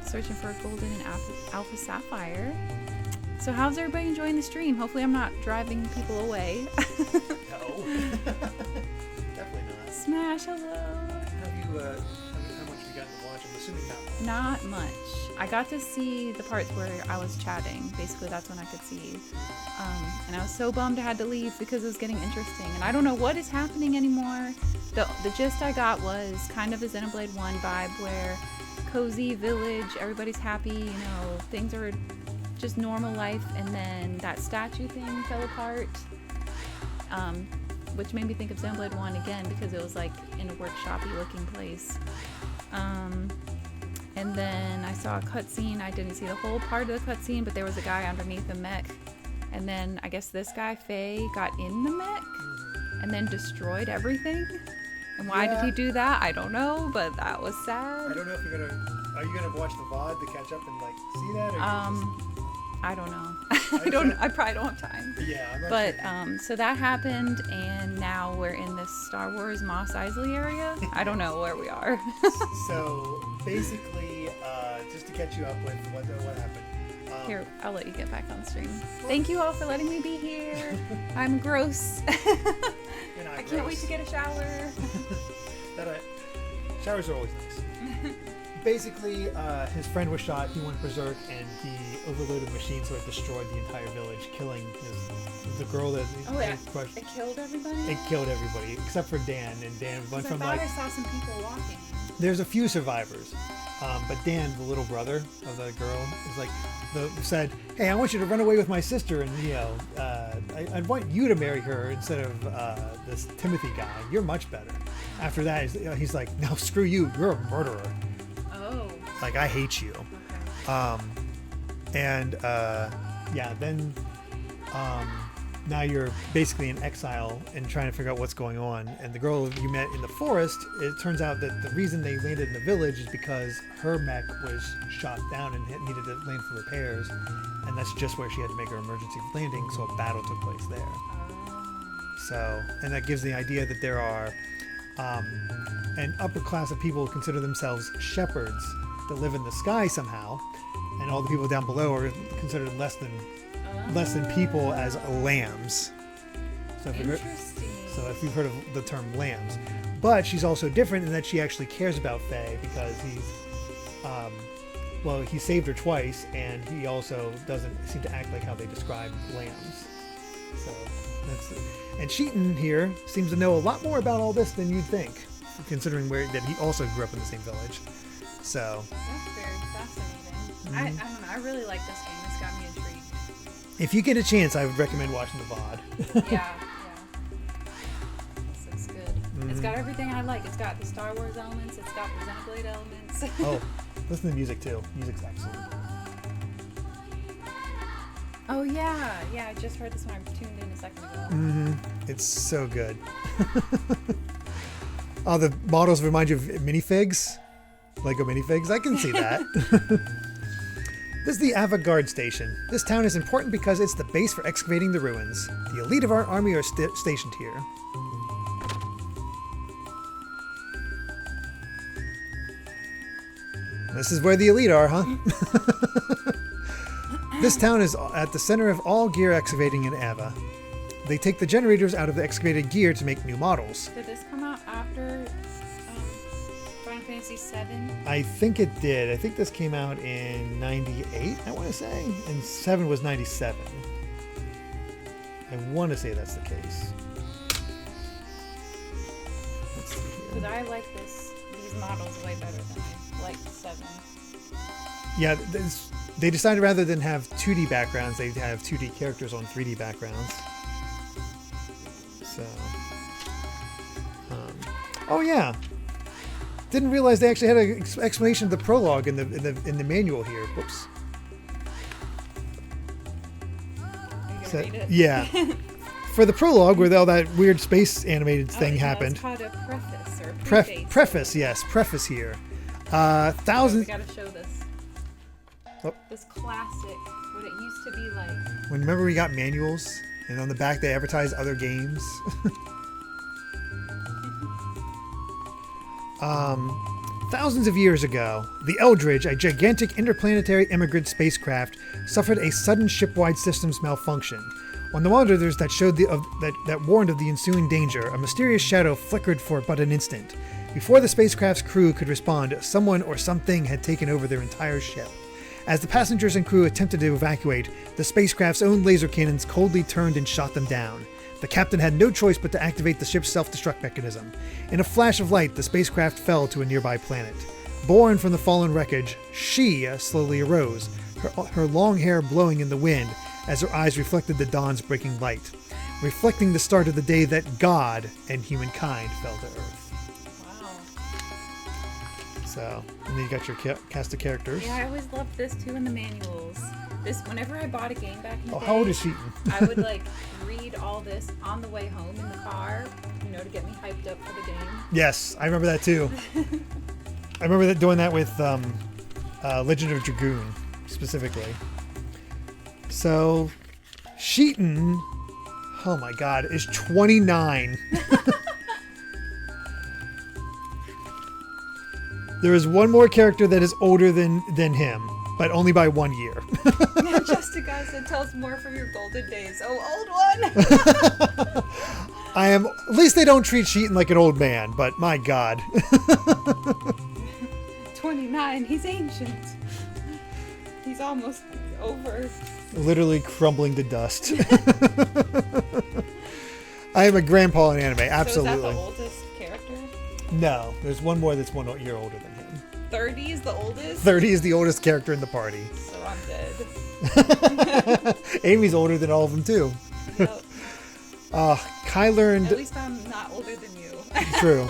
Speaker 7: Searching for a golden and alpha sapphire. So how's everybody enjoying the stream? Hopefully I'm not driving people away.
Speaker 1: No. Definitely not.
Speaker 7: Smash, hello.
Speaker 1: How much have you gotten to watch? I'm assuming not much.
Speaker 7: Not much. I got to see the parts where I was chatting. Basically, that's when I could see. And I was so bummed I had to leave because it was getting interesting. And I don't know what is happening anymore. The gist I got was kind of a Xenoblade 1 vibe where cozy village, everybody's happy, you know, things are just normal life. And then that statue thing fell apart. Which made me think of Xenoblade 1 again because it was like in a workshop-y looking place. And then I saw a cutscene. I didn't see the whole part of the cutscene, but there was a guy underneath the mech. And then I guess this guy, Faye, got in the mech and then destroyed everything. And why did he do that? I don't know, but that was sad.
Speaker 1: I don't know if are you gonna watch the VOD to catch up and like see that? Or
Speaker 7: I don't know. I probably don't have time.
Speaker 1: Yeah, I'm not
Speaker 7: But
Speaker 1: sure.
Speaker 7: so that happened, and now we're in this Star Wars Mos Eisley area. I don't know where we are.
Speaker 1: So basically, just to catch you up with what happened.
Speaker 7: Here, I'll let you get back on stream. Thank you all for letting me be here. I'm gross.
Speaker 1: You're not
Speaker 7: I can't wait to get a shower.
Speaker 1: Showers are always nice. Basically, his friend was shot. He went berserk, and he overloaded the machine, so it destroyed the entire village, killing the girl that crushed.
Speaker 7: It killed everybody?
Speaker 1: It killed everybody except for Dan, and Dan went from
Speaker 7: I saw some people walking.
Speaker 1: There's a few survivors, but Dan, the little brother of the girl, is like said, "Hey, I want you to run away with my sister, and I want you to marry her instead of this Timothy guy. You're much better." After that, he's like, "No, screw you. You're a murderer.
Speaker 7: Oh.
Speaker 1: Like, I hate you."
Speaker 7: Okay.
Speaker 1: Then now you're basically in exile and trying to figure out what's going on. And the girl you met in the forest, it turns out that the reason they landed in the village is because her mech was shot down and needed to land for repairs. And that's just where she had to make her emergency landing, so a battle took place there. So, and that gives the idea that there are an upper class of people who consider themselves shepherds that live in the sky somehow, and all the people down below are considered less than people as lambs. So if you've heard of the term lambs. But she's also different in that she actually cares about Faye because he saved her twice, and he also doesn't seem to act like how they describe lambs. So and Sheeton here seems to know a lot more about all this than you'd think, considering that he also grew up in the same village. So
Speaker 7: that's very fascinating. I don't know. I really like this game. It's got me intrigued.
Speaker 1: If you get a chance, I would recommend watching the VOD.
Speaker 7: Yeah. This looks good. It's got everything I like. It's got the Star Wars elements. It's got the Xenoblade elements.
Speaker 1: Oh, listen to the music too. Music's excellent.
Speaker 7: Oh yeah. I just heard this when I tuned in a second ago.
Speaker 1: Mm-hmm. It's so good. Oh, the models remind you of minifigs? Lego minifigs? I can see that. This is the avant-garde station. This town is important because it's the base for excavating the ruins. The elite of our army are stationed here. This is where the elite are, huh? This town is at the center of all gear excavating in Ava. They take the generators out of the excavated gear to make new models.
Speaker 7: Did this come out after Final Fantasy VII?
Speaker 1: I think it did. I think this came out in 98, I want to say. And 7 was 97. I want to say that's the case. Let's see here.
Speaker 7: Because I like these models way better than I liked 7.
Speaker 1: Yeah, they decided rather than have 2D backgrounds, they have 2D characters on 3D backgrounds. So, oh yeah, didn't realize they actually had an explanation of the prologue in the manual here. Whoops.
Speaker 7: Are you gonna read it?
Speaker 1: Yeah, for the prologue where all that weird space animated thing happened.
Speaker 7: It's called a preface or
Speaker 1: Preface, yes, preface here.
Speaker 7: We gotta show this.
Speaker 1: Oh.
Speaker 7: This classic, what it used to be like.
Speaker 1: Remember we got manuals, and on the back they advertised other games. Thousands of years ago, the Eldridge, a gigantic interplanetary immigrant spacecraft, suffered a sudden shipwide systems malfunction. On the monitors that showed that warned of the ensuing danger, a mysterious shadow flickered for but an instant. Before the spacecraft's crew could respond, someone or something had taken over their entire ship. As the passengers and crew attempted to evacuate, the spacecraft's own laser cannons coldly turned and shot them down. The captain had no choice but to activate the ship's self-destruct mechanism. In a flash of light, the spacecraft fell to a nearby planet. Born from the fallen wreckage, she slowly arose, her long hair blowing in the wind as her eyes reflected the dawn's breaking light, reflecting the start of the day that God and humankind fell to Earth. So, and then you got your cast of characters.
Speaker 7: Yeah, I always loved this too in the manuals. Whenever I bought a game back in the day,
Speaker 1: how old is Sheeton?
Speaker 7: I would read all this on the way home in the car, to get me hyped up for the game.
Speaker 1: Yes, I remember that too. I remember doing that with Legend of Dragoon, specifically. So, Sheeton, oh my god, is 29. There is one more character that is older than him, but only by 1 year.
Speaker 7: Just a guy said, "Tell us more from your golden days." Oh, old one.
Speaker 1: I am. At least they don't treat Sheetan like an old man. But my God.
Speaker 7: 29. He's ancient. He's almost over.
Speaker 1: Literally crumbling to dust. I am a grandpa in anime. Absolutely.
Speaker 7: So is that the oldest character?
Speaker 1: No, there's one more that's 1 year older than him.
Speaker 7: 30 is the oldest?
Speaker 1: 30 is the oldest character in the party.
Speaker 7: So I'm dead.
Speaker 1: Amy's older than all of them too.
Speaker 7: Yep.
Speaker 1: Kai learned.
Speaker 7: At least I'm not older than you.
Speaker 1: True.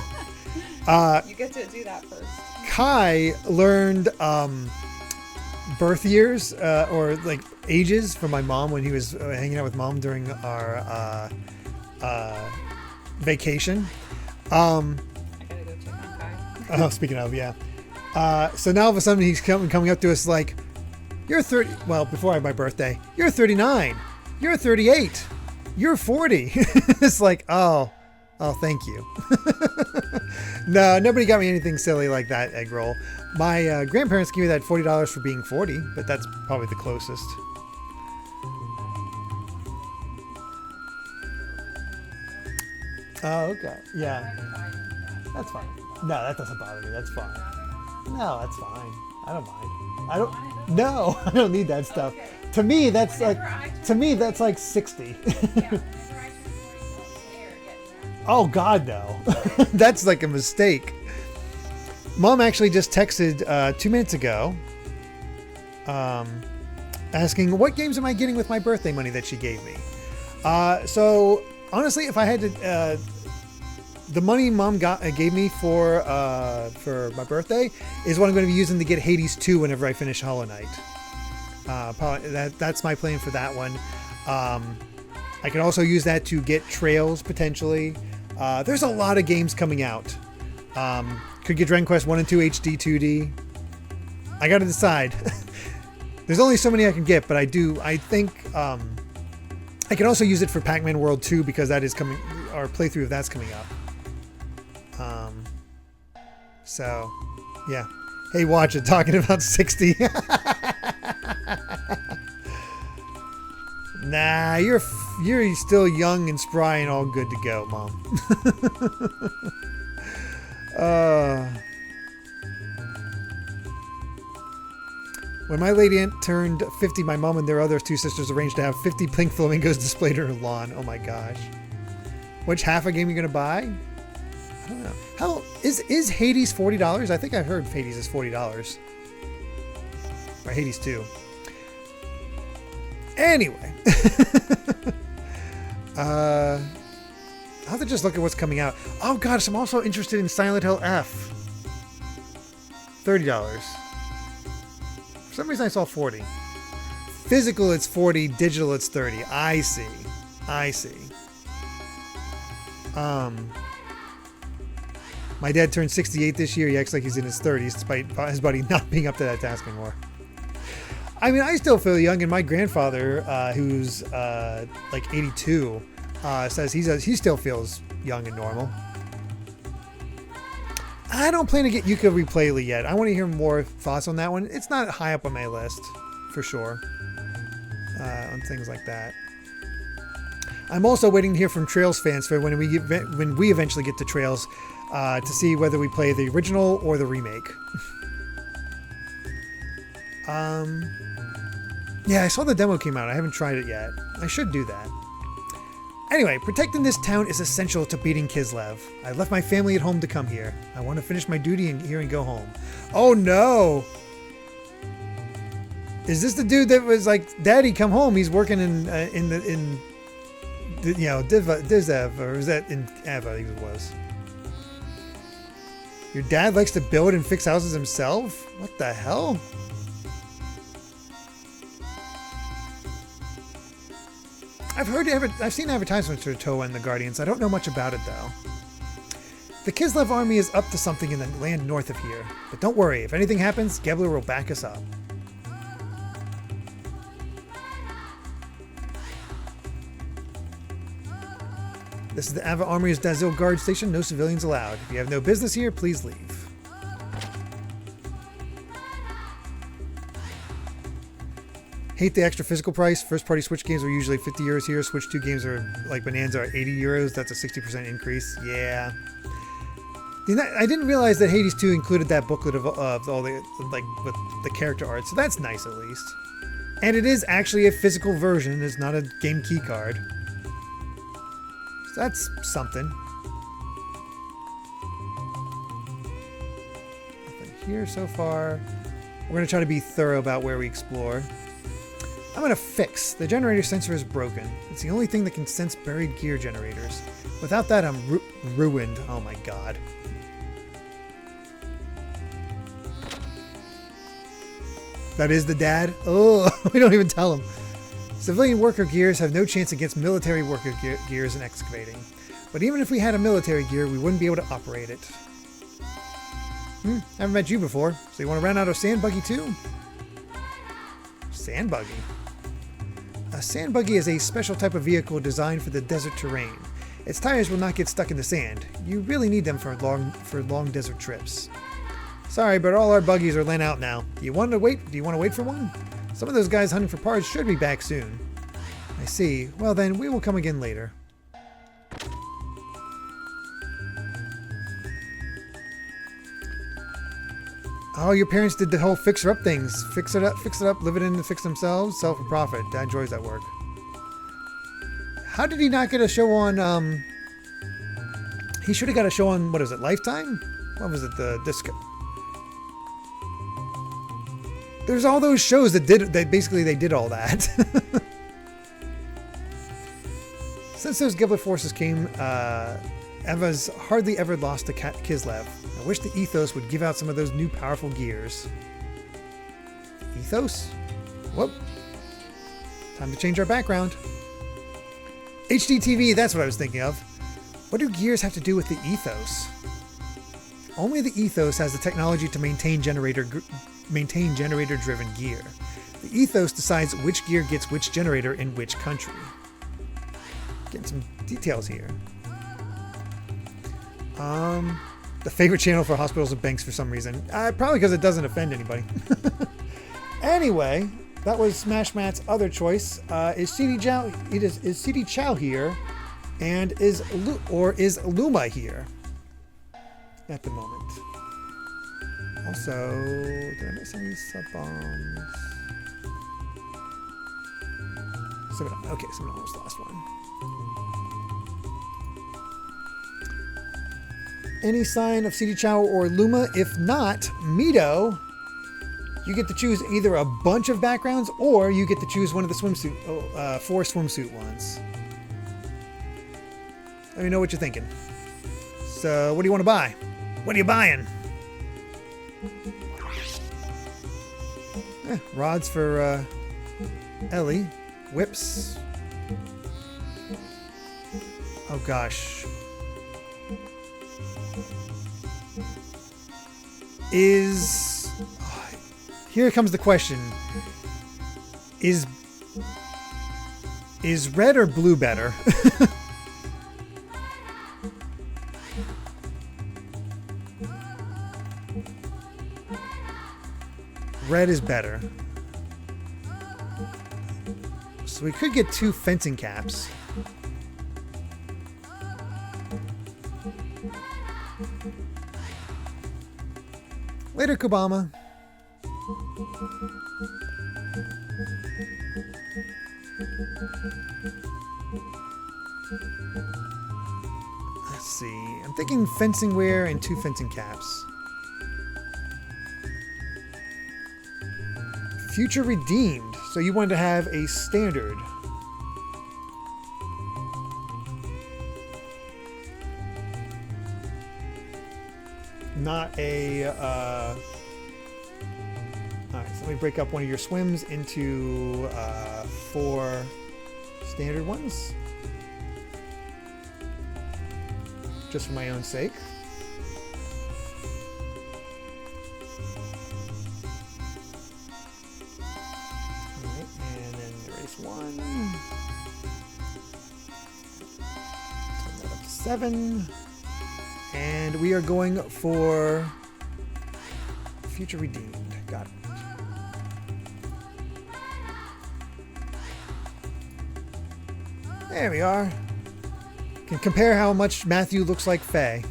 Speaker 7: You get to do that first.
Speaker 1: Kai learned birth years or like ages from my mom when he was hanging out with mom during our vacation.
Speaker 7: I gotta go check on Kai.
Speaker 1: Oh, speaking of, yeah. So now all of a sudden he's coming up to us like, "You're 30." Well, before I had my birthday, "You're 39. You're 38. You're 40." It's like, oh, thank you. No, nobody got me anything silly like that, egg roll. My grandparents gave me that $40 for being 40, but that's probably the closest. Oh, okay. Yeah. That's fine. No, that doesn't bother me. That's fine. No, that's fine. I don't mind. I don't. No, I don't need that stuff.
Speaker 5: Okay.
Speaker 1: To me, that's like.
Speaker 5: Whenever I
Speaker 1: To me, that's like 60.
Speaker 5: Yeah, whenever I turn 40, don't care getting that.
Speaker 1: Oh God, no. That's like a mistake. Mom actually just texted 2 minutes ago, asking what games am I getting with my birthday money that she gave me. So honestly, if I had to, the money Mom gave me for my birthday is what I'm going to be using to get Hades 2 whenever I finish Hollow Knight. Probably that's my plan for that one. I can also use that to get Trails potentially. There's a lot of games coming out. Could get Dragon Quest 1 and 2 HD 2D. I got to decide. There's only so many I can get, but I think I can also use it for Pac-Man World 2 because that is coming. Our playthrough of that's coming up. So, yeah. Hey, watch it. Talking about 60. Nah, you're still young and spry and all good to go, Mom. When my lady aunt turned 50, my mom and their other 2 sisters arranged to have 50 pink flamingos displayed on her lawn. Oh my gosh. Which half a game you gonna buy? I don't know. How is Hades $40? I think I heard Hades is $40. Or Hades 2. Anyway. I'll have to just look at what's coming out. Oh gosh, I'm also interested in Silent Hill F. $30. For some reason I saw 40. Physical it's 40, digital it's 30. I see. My dad turned 68 this year. He acts like he's in his 30s despite his body not being up to that task anymore. I mean, I still feel young, and my grandfather, who's like 82, says he still feels young and normal. I don't plan to get Yuka Replayly yet. I want to hear more thoughts on that one. It's not high up on my list, for sure, on things like that. I'm also waiting to hear from Trails fans for when we eventually get to Trails to see whether we play the original or the remake. Yeah, I saw the demo came out. I haven't tried it yet. I should do that. Anyway, protecting this town is essential to beating Kislev. I left my family at home to come here. I want to finish my duty here and go home. Oh no! Is this the dude that was like, "Daddy, come home"? He's working in Dizev, or is that in Ava? I think it was. Your dad likes to build and fix houses himself? What the hell? I've seen advertisements for Toa and the Guardians. I don't know much about it though. The Kislev army is up to something in the land north of here. But don't worry, if anything happens, Gebler will back us up. This is the Ava Army's Dazil Guard Station. No civilians allowed. If you have no business here, please leave. Hate the extra physical price. First party Switch games are usually 50 euros here. Switch 2 games are like Bonanza are 80 euros. That's a 60% increase. Yeah. I didn't realize that Hades 2 included that booklet of all the, like, with the character art. So that's nice at least. And it is actually a physical version. It's not a game key card. So that's something. Nothing here so far. We're going to try to be thorough about where we explore. I'm going to fix. The generator sensor is broken. It's the only thing that can sense buried gear generators. Without that, I'm ruined. Oh my god. That is the dad? Oh, we don't even tell him. Civilian worker gears have no chance against military worker gears in excavating. But even if we had a military gear, we wouldn't be able to operate it. Haven't met you before. So you want to run out of sand buggy too? Sand buggy? A sand buggy is a special type of vehicle designed for the desert terrain. Its tires will not get stuck in the sand. You really need them for long desert trips. Sorry, but all our buggies are lent out now. Do you want to wait for one? Some of those guys hunting for parts should be back soon. I see. Well then, we will come again later. Oh, your parents did the whole fixer-up things. Fix it up, live it in and fix themselves, sell for profit. Dad enjoys that work. How did he not get a show on, he should have got a show on, what is it, Lifetime? What was it, the disco? There's all those shows that did all that. Since those Giblet forces came, Eva's hardly ever lost to Kislev. I wish the Ethos would give out some of those new powerful gears. Ethos? Whoop. Time to change our background. HDTV, that's what I was thinking of. What do gears have to do with the Ethos? Only the Ethos has the technology to maintain generator-driven gear. The Ethos decides which gear gets which generator in which country. Getting some details here. The favorite channel for hospitals and banks for some reason. Probably because it doesn't offend anybody. Anyway, that was Smash Matt's other choice. Is CD Chow here, and is Luma here at the moment? Also, did I miss any sub-bombs? Okay, Sub-A-Thon was the last one. Any sign of CD Chow or Luma? If not, Mito, you get to choose either a bunch of backgrounds or you get to choose one of the swimsuit, 4 swimsuit ones. Let me know what you're thinking. So, what do you want to buy? What are you buying? Rods for Ellie. Whips. Oh gosh. Here comes the question. Is red or blue better? Red is better. So we could get 2 fencing caps. Later, Kubama. Let's see. I'm thinking fencing wear and 2 fencing caps. Future redeemed. So you wanted to have a standard. Not a, alright, so let me break up one of your swims into 4 standard ones. Just for my own sake. Alright, and then erase 1. Turn that up to 7. And we are going for Future Redeemed. Got it. There we are. Can compare how much Matthew looks like Faye.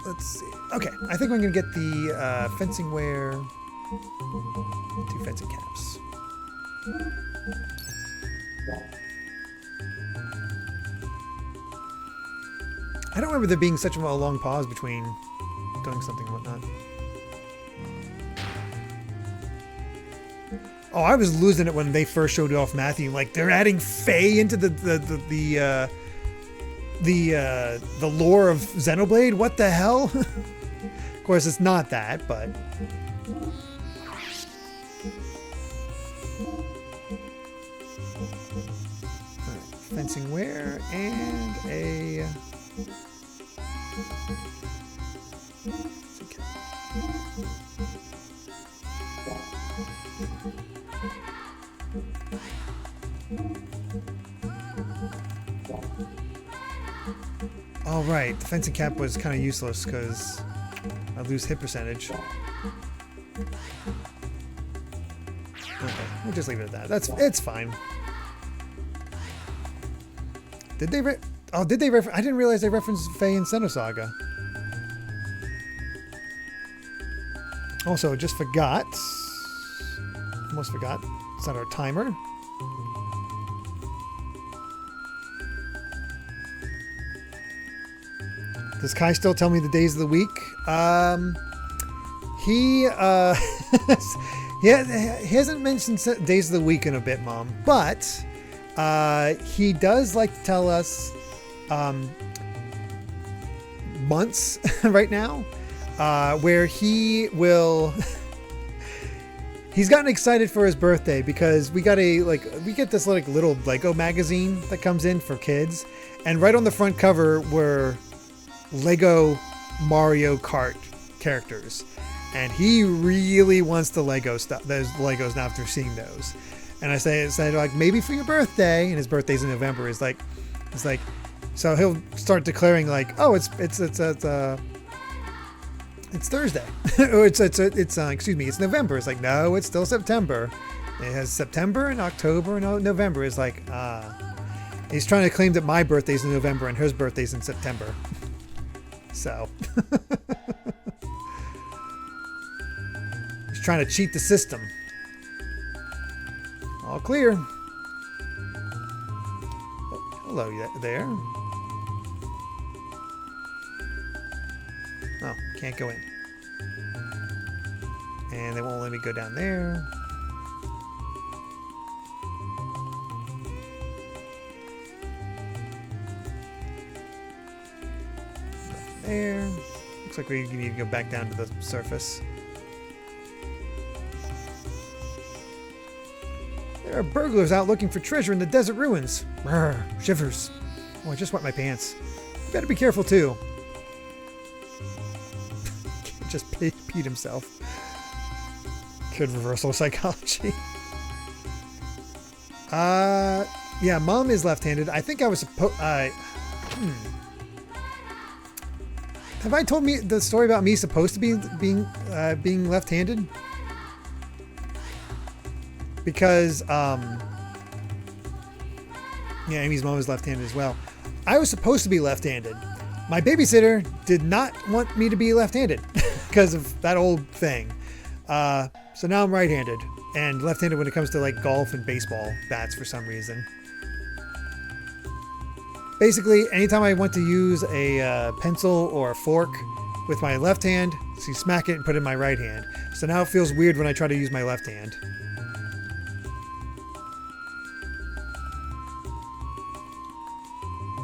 Speaker 1: Let's see. Okay, I think I'm gonna get the fencing wear. 2 fencing caps. I don't remember there being such a long pause between doing something and whatnot. Oh, I was losing it when they first showed off Matthew. Like, they're adding Faye into the lore of Xenoblade. What the hell? Of course, it's not that, but. Alright, fencing wear and a. All right, the fencing cap was kind of useless because I lose hit percentage. Okay, we'll just leave it at that. It's fine. Did they? Did they? I didn't realize they referenced Faye in Xenosaga. Also, just forgot. Almost forgot. It's not our timer. Does Kai still tell me the days of the week? He hasn't mentioned days of the week in a bit, Mom. But he does like to tell us months right now, where he will. He's gotten excited for his birthday because we get this little Lego magazine that comes in for kids, and right on the front cover were Lego Mario Kart characters, and he really wants the Lego stuff, those Legos now after seeing those. And I said like, maybe for your birthday, and his birthday's in November. It's like, so he'll start declaring like, oh, it's Thursday, or excuse me, it's November. It's like, no, it's still September. It has September and October and November. Is like, he's trying to claim that my birthday's in November and his birthday's in September. So he's trying to cheat the system. All clear. Oh, hello there. Oh, can't go in. And they won't let me go down there. There. Looks like we need to go back down to the surface. There are burglars out looking for treasure in the desert ruins. Brr, shivers. Oh, I just wet my pants. You better be careful too. Just peed himself. Good reversal psychology. Yeah, Mom is left-handed. I think I was supposed. Have I told me the story about me supposed to be being left-handed? Because yeah, Amy's mom is left-handed as well. I was supposed to be left-handed. My babysitter did not want me to be left-handed because of that old thing. So now I'm right-handed and left-handed when it comes to like golf and baseball bats for some reason. Basically, anytime I want to use a pencil or a fork with my left hand, so you smack it and put it in my right hand. So now it feels weird when I try to use my left hand.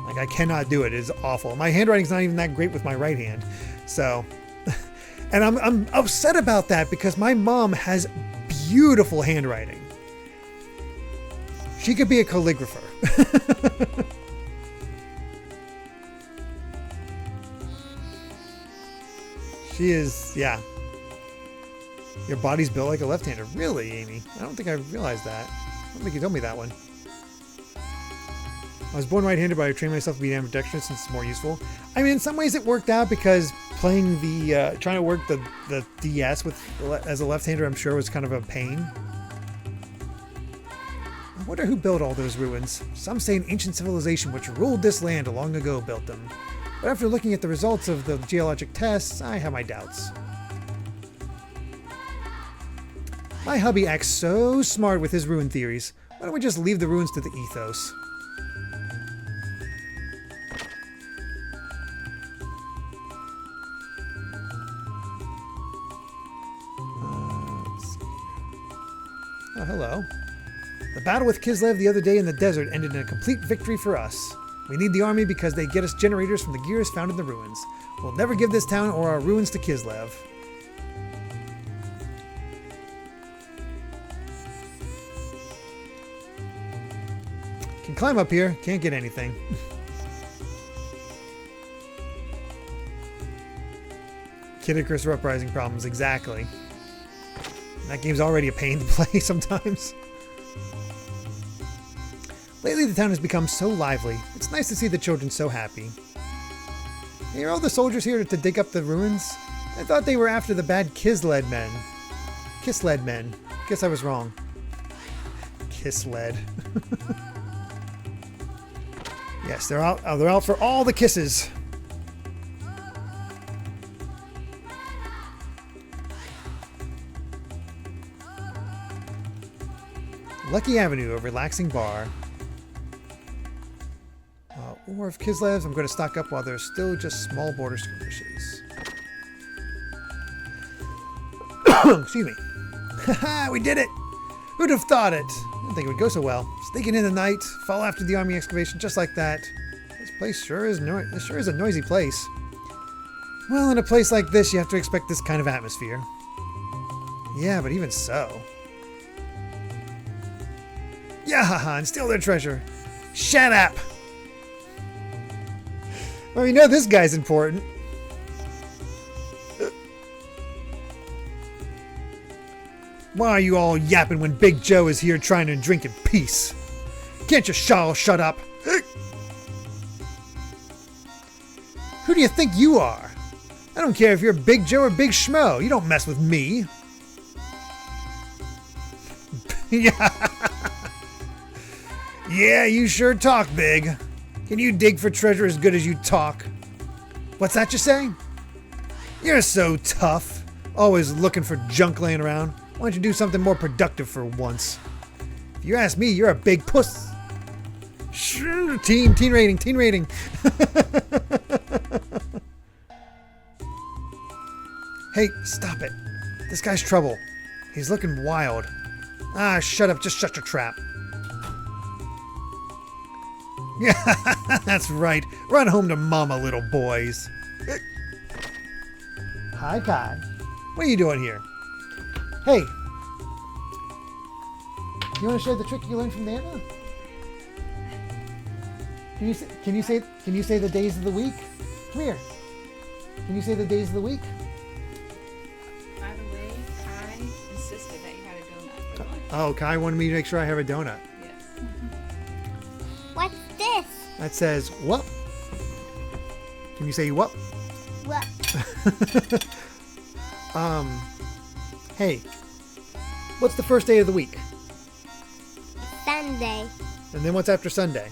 Speaker 1: Like, I cannot do it. It's awful. My handwriting's not even that great with my right hand. So, and I'm upset about that because my mom has beautiful handwriting. She could be a calligrapher. She is, yeah. Your body's built like a left-hander. Really, Amy? I don't think I realized that. I don't think you told me that one. I was born right-handed, but I trained myself to be ambidextrous since it's more useful. I mean, in some ways it worked out because playing the, trying to work the DS as a left-hander, I'm sure was kind of a pain. I wonder who built all those ruins. Some say an ancient civilization which ruled this land long ago built them. But after looking at the results of the geologic tests, I have my doubts. My hubby acts so smart with his ruin theories. Why don't we just leave the ruins to the ethos? Let's see. Oh, hello. The battle with Kislev the other day in the desert ended in a complete victory for us. We need the army because they get us generators from the gears found in the ruins. We'll never give this town or our ruins to Kislev. Can climb up here, can't get anything. Kid Icarus Uprising problems, exactly. That game's already a pain to play sometimes. Lately the town has become so lively. It's nice to see the children so happy. Hey, are all the soldiers here to dig up the ruins? I thought they were after the bad Kislev men. Kislev men. Guess I was wrong. Kislev. Yes, they're out. Oh, they're out for all the kisses. Lucky Avenue, a relaxing bar. Or of Kislevs, I'm going to stock up while there's still just small border skirmishes. Excuse me. Haha, we did it! Who'd have thought it? I didn't think it would go so well. Sneaking in the night, fall after the army excavation just like that. This place sure is a noisy place. Well, in a place like this, you have to expect this kind of atmosphere. Yeah, but even so. Yeah, haha, and steal their treasure. Shut up! Well, you know this guy's important. Why are you all yapping when Big Joe is here trying to drink in peace? Can't you all shut up? Who do you think you are? I don't care if you're Big Joe or Big Schmo. You don't mess with me. Yeah, you sure talk big. Can you dig for treasure as good as you talk? What's that you say? You're so tough. Always looking for junk laying around. Why don't you do something more productive for once? If you ask me, you're a big puss. Sure, teen rating. Hey, stop it. This guy's trouble. He's looking wild. Ah, shut up. Just shut your trap. Yeah, that's right. Run home to mama, little boys. Hi, Kai. What are you doing here? Hey. You want to share the trick you learned from Nana? Can you say the days of the week? Come here. Can you say the days of the week?
Speaker 7: By the way, Kai insisted that you had a donut for lunch.
Speaker 1: Oh, Kai wanted me to make sure I have a donut.
Speaker 7: Yes.
Speaker 3: What's this?
Speaker 1: That says, what? Can you say what?
Speaker 3: What?
Speaker 1: Hey, what's the first day of the week?
Speaker 3: Sunday.
Speaker 1: And then what's after Sunday?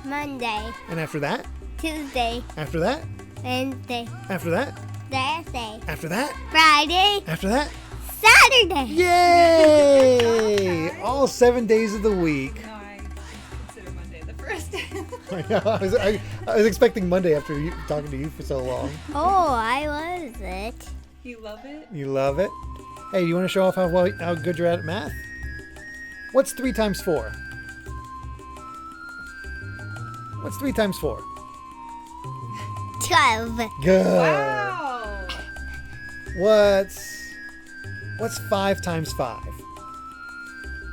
Speaker 3: Monday.
Speaker 1: And after that?
Speaker 3: Tuesday.
Speaker 1: After that?
Speaker 3: Wednesday.
Speaker 1: After that?
Speaker 3: Thursday.
Speaker 1: After that?
Speaker 3: Friday.
Speaker 1: After that?
Speaker 3: Saturday.
Speaker 1: Yay! All 7 days of the week.
Speaker 7: No, I consider Monday the first.
Speaker 1: I know. I was expecting Monday after talking to you for so long.
Speaker 3: Oh, I was it.
Speaker 7: You love it?
Speaker 1: You love it? Hey, you want to show off how good you're at math? What's 3 times 4? What's 3 times 4?
Speaker 3: 12.
Speaker 1: Good.
Speaker 7: Wow!
Speaker 1: What's 5 times 5?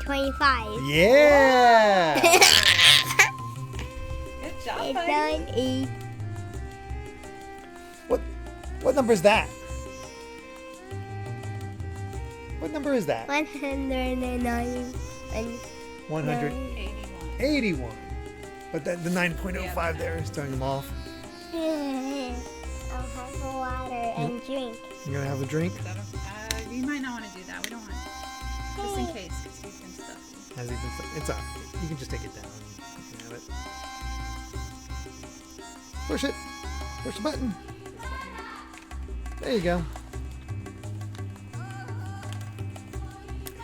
Speaker 3: 25.
Speaker 1: Yeah!
Speaker 7: Good job,
Speaker 3: It's
Speaker 7: buddy.
Speaker 3: 9, 8.
Speaker 1: What number is that? What number is that?
Speaker 3: 109.
Speaker 1: 181.
Speaker 7: 81.
Speaker 1: But the 9.05 there is throwing them off.
Speaker 8: I'll have some water and drink.
Speaker 1: You're gonna have a drink?
Speaker 7: You might not want to do that. We don't want just in case, because he's been stuffy.
Speaker 1: Has he been It's alright. You can just take it down. You can have it. Push it. Push the button. There you go.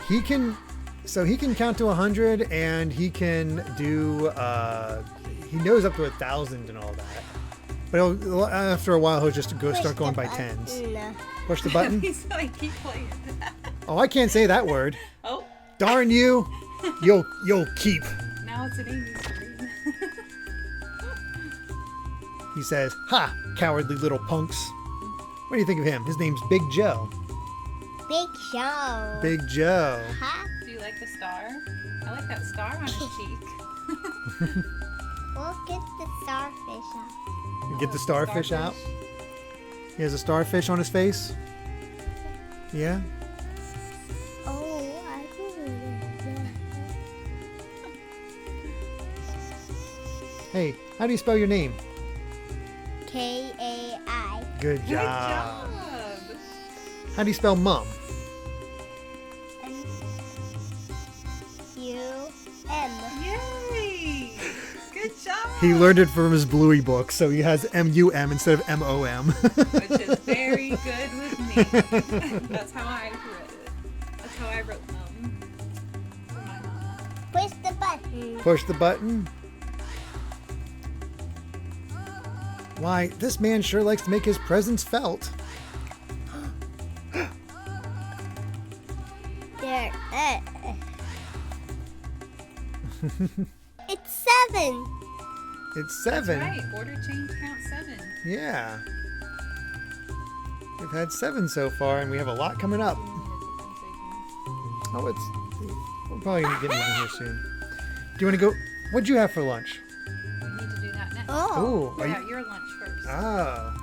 Speaker 1: He can count to 100, and he can do. He knows up to 1,000 and all that. But after a while, he'll just start going by tens. Push the button.
Speaker 7: He's like, keep playing.
Speaker 1: Oh, I can't say that word.
Speaker 7: Oh.
Speaker 1: Darn you! You'll keep.
Speaker 7: Now it's an Amy's turn.
Speaker 1: He says, "Ha, cowardly little punks." What do you think of him? His name's Big Joe.
Speaker 8: Big Joe.
Speaker 1: Big Joe.
Speaker 8: Huh?
Speaker 7: Do you like the star? I like that star on his cheek.
Speaker 8: We'll get the starfish out.
Speaker 1: You get the starfish out. He has a starfish on his face. Yeah.
Speaker 8: Oh, I can.
Speaker 1: Hey, how do you spell your name?
Speaker 8: Kai.
Speaker 1: Good
Speaker 7: Good
Speaker 1: job.
Speaker 7: job.
Speaker 1: How do you spell mom?
Speaker 8: M-U-M.
Speaker 7: Yay! Good job.
Speaker 1: He learned it from his Bluey book, so he has M-U-M instead of M-O-M.
Speaker 7: Which is very good with me. That's how I read it. That's how I wrote them. For my mama.
Speaker 8: Push the button.
Speaker 1: Push the button. Why, this man sure likes to make his presence felt.
Speaker 8: There. It's 7.
Speaker 1: It's 7.
Speaker 7: That's right. Order change count 7.
Speaker 1: Yeah. We've had 7 so far, and we have a lot coming up. Oh, we're probably gonna get moving here soon. Do you want to go? What'd you have for lunch?
Speaker 7: We need to do that next.
Speaker 8: Oh.
Speaker 1: Ooh, are
Speaker 7: Yeah,
Speaker 1: you?
Speaker 7: your lunch first.
Speaker 1: Oh.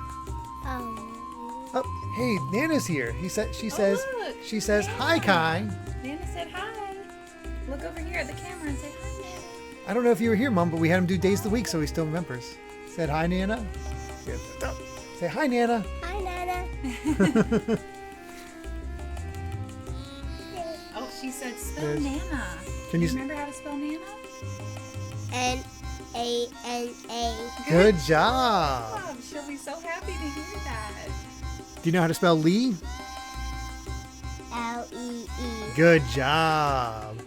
Speaker 1: Oh, hey, Nana's here. She says,
Speaker 7: look,
Speaker 1: she says, "Hi,
Speaker 7: Nana."
Speaker 1: Kai."
Speaker 7: Nana said hi. Look over here at the camera and say hi, Nana.
Speaker 1: I don't know if you were here, Mom, but we had him do Days of the Week, so he still remembers. Said, "Hi, Nana." Yeah. Say, "Hi, Nana."
Speaker 8: Hi, Nana.
Speaker 7: Oh, she said spell
Speaker 1: There's-
Speaker 7: Nana.
Speaker 1: Can
Speaker 7: Do
Speaker 1: you
Speaker 7: you remember how to spell Nana?
Speaker 8: N-A-N-A.
Speaker 1: Good job.
Speaker 7: Oh, she'll be so happy to hear that.
Speaker 1: Do you know how to spell Lee?
Speaker 8: L-E-E.
Speaker 1: Good job.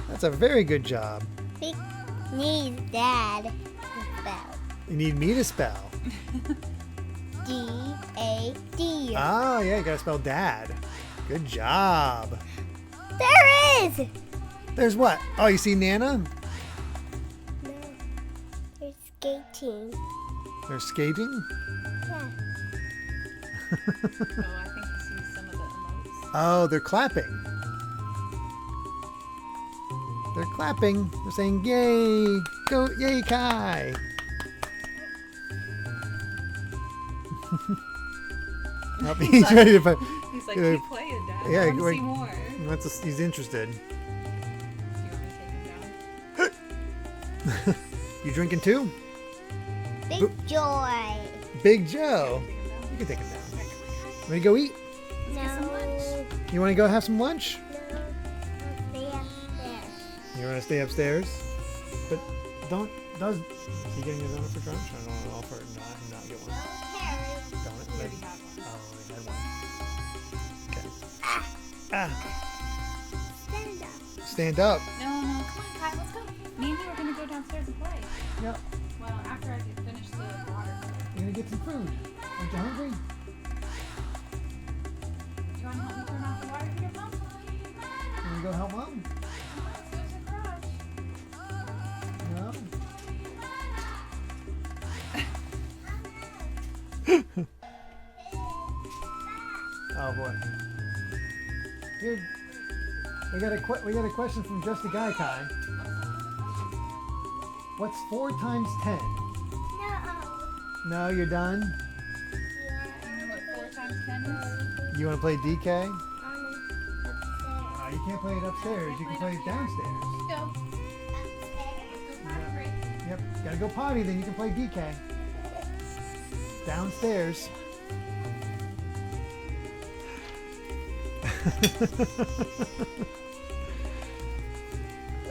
Speaker 1: That's a very good job.
Speaker 8: Big needs Dad to spell.
Speaker 1: You need me to spell.
Speaker 8: D-A-D.
Speaker 1: Oh, yeah, you gotta spell Dad. Good job.
Speaker 8: There is!
Speaker 1: There's what? Oh, you see Nana?
Speaker 8: No. They're skating.
Speaker 1: They're skating?
Speaker 8: Yeah.
Speaker 7: Oh, I think you see some of the emotes.
Speaker 1: Oh, they're clapping. They're clapping. They're saying, "Yay! Go, yay, Kai!" Oh, he's ready to put.
Speaker 7: He's like,
Speaker 1: Yeah.
Speaker 7: keep playing, Dad.
Speaker 1: Yeah,
Speaker 7: I want to
Speaker 1: like-
Speaker 7: see more.
Speaker 1: He's interested.
Speaker 7: Do you want me to take him down?
Speaker 1: You drinking too?
Speaker 8: Big joy.
Speaker 1: Big Joe. You can take him down. Ready to go eat?
Speaker 8: No.
Speaker 1: You want to go have some lunch?
Speaker 8: No. I'll stay upstairs.
Speaker 1: You want to stay upstairs? But don't. Is he getting his own for lunch? I don't want to offer it and not get one.
Speaker 8: Carry.
Speaker 1: Don't it?
Speaker 7: already have one.
Speaker 1: Oh, we had one. Okay. Ah,
Speaker 8: Stand up.
Speaker 1: stand up.
Speaker 7: No, come on, Kai, let's go. Me and you are going to go downstairs and play.
Speaker 1: Yep.
Speaker 7: Well, after I get finished the water.
Speaker 1: You're gonna get some food. Aren't you hungry?
Speaker 7: You want to help me turn off the water heater, Mom?
Speaker 1: You wanna go help Mom?
Speaker 7: There's a crush.
Speaker 1: No. Oh boy. Here, we got a question from Just a Guy, Kai. What's 4 times 10?
Speaker 8: No.
Speaker 1: No, you're done.
Speaker 7: You know what 4 times 10 is?
Speaker 1: You want to play DK?
Speaker 8: Upstairs.
Speaker 1: You can't play it upstairs. You can play it downstairs.
Speaker 7: Go.
Speaker 1: Gotta go potty, then you can play DK. Downstairs.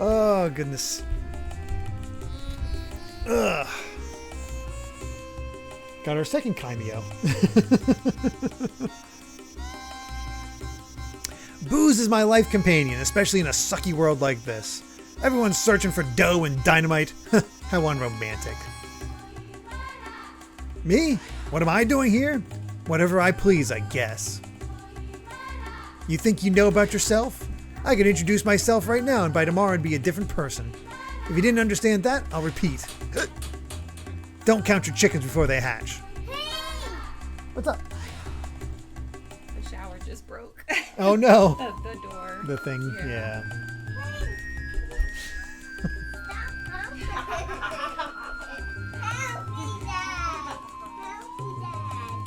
Speaker 1: Oh, goodness. Ugh. Got our second cameo. Booze is my life companion, especially in a sucky world like this. Everyone's searching for dough and dynamite. How unromantic. Me? What am I doing here? Whatever I please, I guess. You think you know about yourself? I can introduce myself right now and by tomorrow I'd be a different person. If you didn't understand that, I'll repeat. Don't count your chickens before they hatch. What's up?
Speaker 7: The shower just broke.
Speaker 1: Oh no.
Speaker 7: The door.
Speaker 1: The thing, yeah.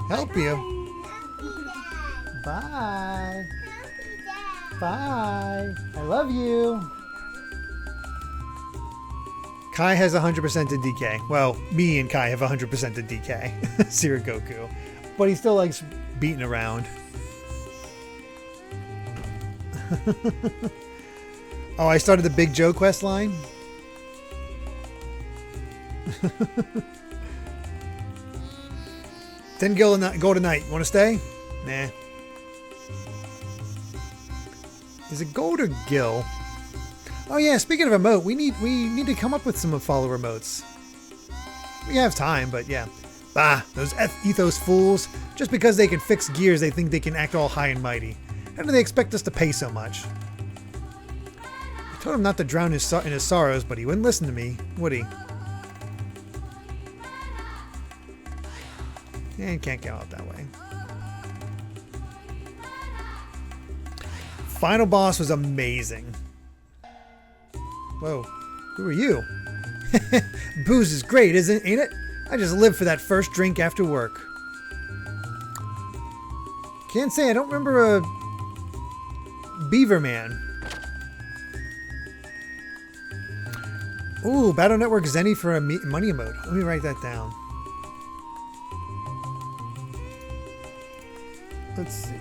Speaker 1: Help you. Bye. Bye. I love you. Kai has 100% to DK. Well, me and Kai have 100% to DK. Siragoku. But he still likes beating around. Oh, I started the Big Joe quest line? Didn't go tonight. Want to stay? Nah. Is it gold or Gil? Oh yeah, speaking of emote, we need to come up with some follower emotes. We have time, but yeah. Bah, those ethos fools. Just because they can fix gears, they think they can act all high and mighty. How do they expect us to pay so much? I told him not to drown in his sorrows, but he wouldn't listen to me, would he? Yeah, you can't get out that way. Final boss was amazing. Whoa, who are you? Booze is great, ain't it? I just live for that first drink after work. Can't say I don't remember a Beaver Man. Ooh, Battle Network Zenny for a money emote. Let me write that down. Let's see.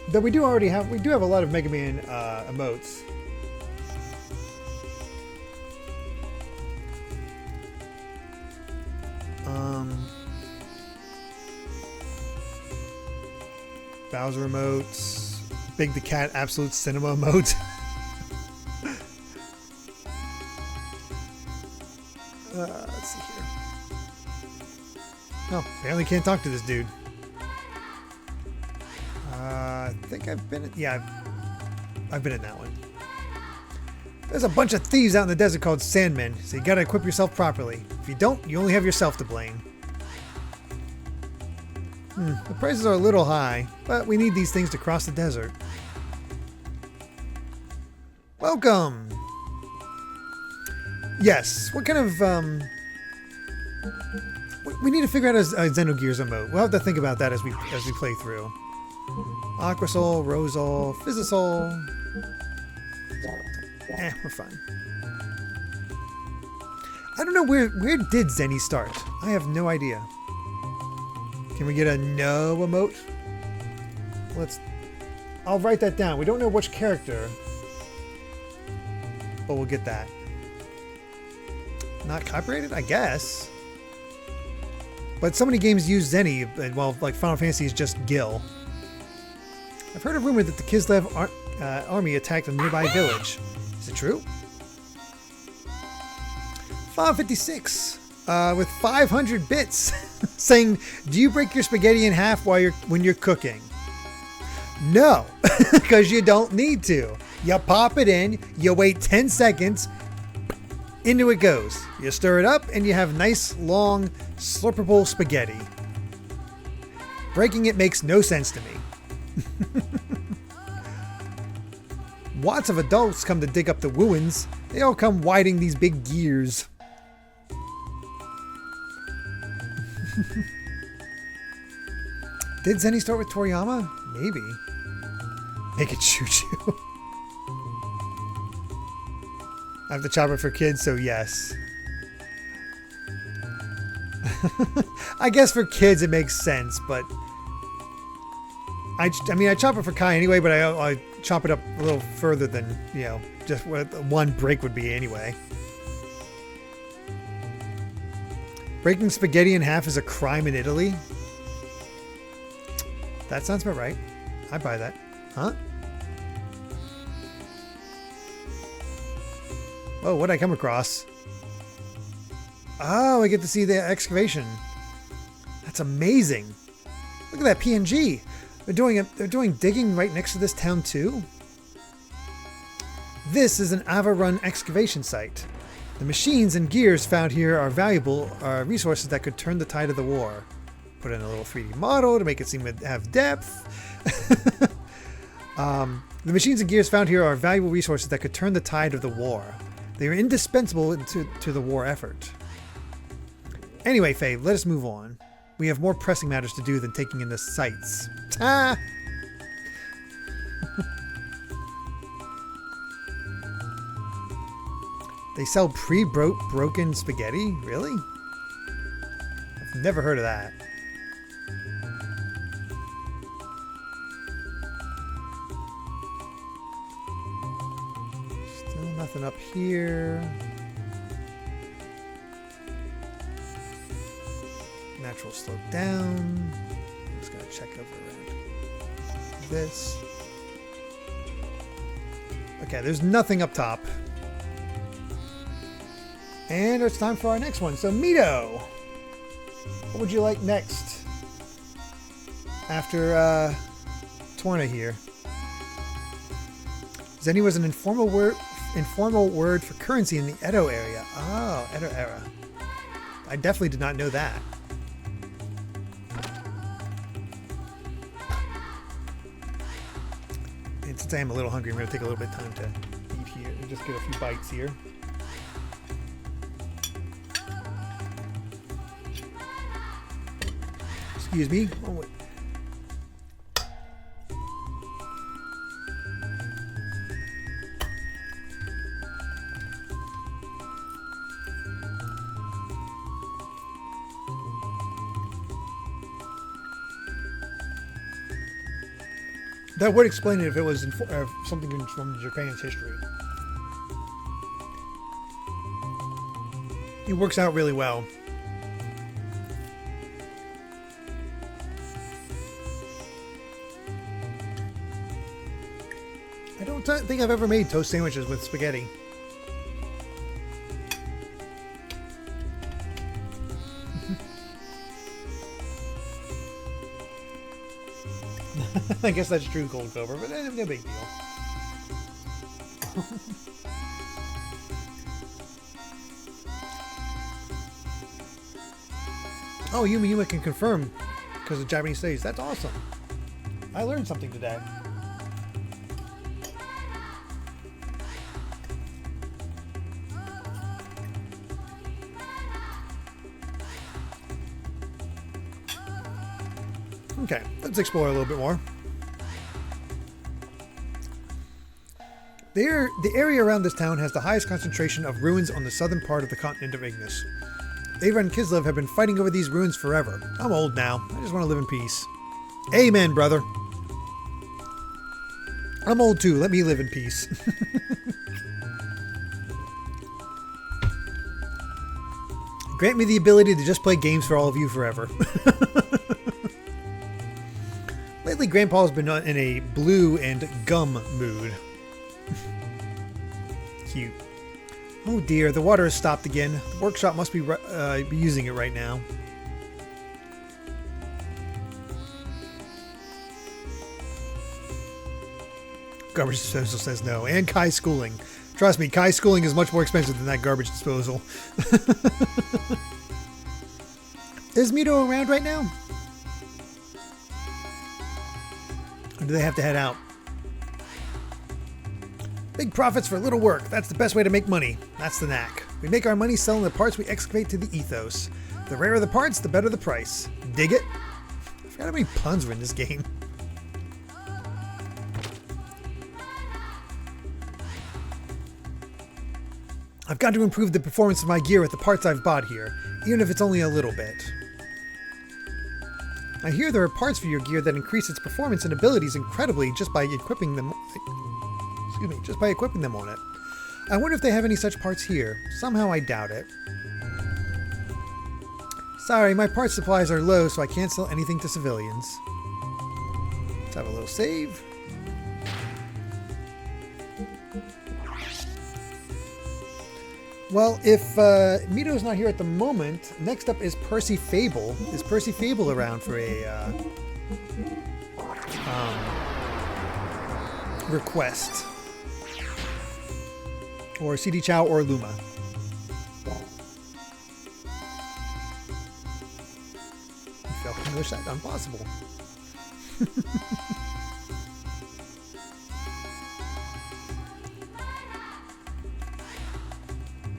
Speaker 1: Though we do have a lot of Mega Man emotes. Bowser emotes, Big the Cat Absolute Cinema emote. Let's see here. Oh, apparently can't talk to this dude. I think I've been in, yeah, I've been in that one. There's a bunch of thieves out in the desert called Sandmen, so you gotta equip yourself properly. If you don't, you only have yourself to blame. The prices are a little high, but we need these things to cross the desert. Welcome! Yes, what kind of, we need to figure out a Xenogears emote. We'll have to think about that as we play through. Aquasol, Rosol, Physisol. We're fine. I don't know where did Zenny start? I have no idea. Can we get a no emote? I'll write that down. We don't know which character, but we'll get that. Not copyrighted, I guess. But so many games use Zenny, and well, like Final Fantasy is just Gil. I've heard a rumor that the Kislev army attacked a nearby village. Is it true? 556 with 500 bits saying, do you break your spaghetti in half when you're cooking? No, because you don't need to. You pop it in, you wait 10 seconds, into it goes. You stir it up and you have nice, long, slurpable spaghetti. Breaking it makes no sense to me. Lots of adults come to dig up the ruins. They all come riding these big gears. Did Zenny start with Toriyama? Maybe. Make it choo-choo. I have the chopper for kids, so yes. I guess for kids it makes sense, but I mean, I chop it for Kai anyway, but I chop it up a little further than, you know, just what one break would be anyway. Breaking spaghetti in half is a crime in Italy. That sounds about right. I buy that. Huh? Oh, what'd I come across? Oh, I get to see the excavation. That's amazing. Look at that PNG. They're doing digging right next to this town too. This is an Ava Run excavation site. The machines and gears found here are valuable resources that could turn the tide of the war. Put in a little 3D model to make it seem to have depth. The machines and gears found here are valuable resources that could turn the tide of the war. They are indispensable to the war effort. Anyway, Faye, let us move on. We have more pressing matters to do than taking in the sights. Ah! They sell pre-broken spaghetti? Really? I've never heard of that. Still nothing up here. Natural slope down. I'm just gonna check over around this. Okay, there's nothing up top. And it's time for our next one. So, Mito, what would you like next? After Torna here. Zeni was an informal word for currency in the Edo area. Oh, Edo era. I definitely did not know that. And since I am a little hungry, I'm going to take a little bit of time to eat here and just get a few bites here. Excuse me. Oh, wait. That would explain it if it was something from Japan's history. It works out really well. I don't think I've ever made toast sandwiches with spaghetti. I guess that's true, Cold Cobra, but no big deal. Oh, Yuma can confirm because of Japanese studies. That's awesome. I learned something today. Okay, let's explore a little bit more. The area around this town has the highest concentration of ruins on the southern part of the continent of Ignis. Ava and Kislev have been fighting over these ruins forever. I'm old now. I just want to live in peace. Amen, brother. I'm old too. Let me live in peace. Grant me the ability to just play games for all of you forever. Lately, Grandpa's been in a blue and gum mood. Cute. Oh dear, the water has stopped again. The workshop must be using it right now. Garbage disposal says no. And Kai schooling. Trust me, Kai schooling is much more expensive than that garbage disposal. Is Mito around right now? Or do they have to head out? Big profits for little work. That's the best way to make money. That's the knack. We make our money selling the parts we excavate to the ethos. The rarer the parts, the better the price. Dig it? I forgot how many puns were in this game. I've got to improve the performance of my gear with the parts I've bought here, even if it's only a little bit. I hear there are parts for your gear that increase its performance and abilities incredibly just by equipping them. Just by equipping them on it. I wonder if they have any such parts here. Somehow I doubt it. Sorry, my parts supplies are low, so I can't sell anything to civilians. Let's have a little save. Well, if Mito's not here at the moment, next up is Percy Fable. Is Percy Fable around for a request? Or CD Chow or Luma? I felt wish that impossible.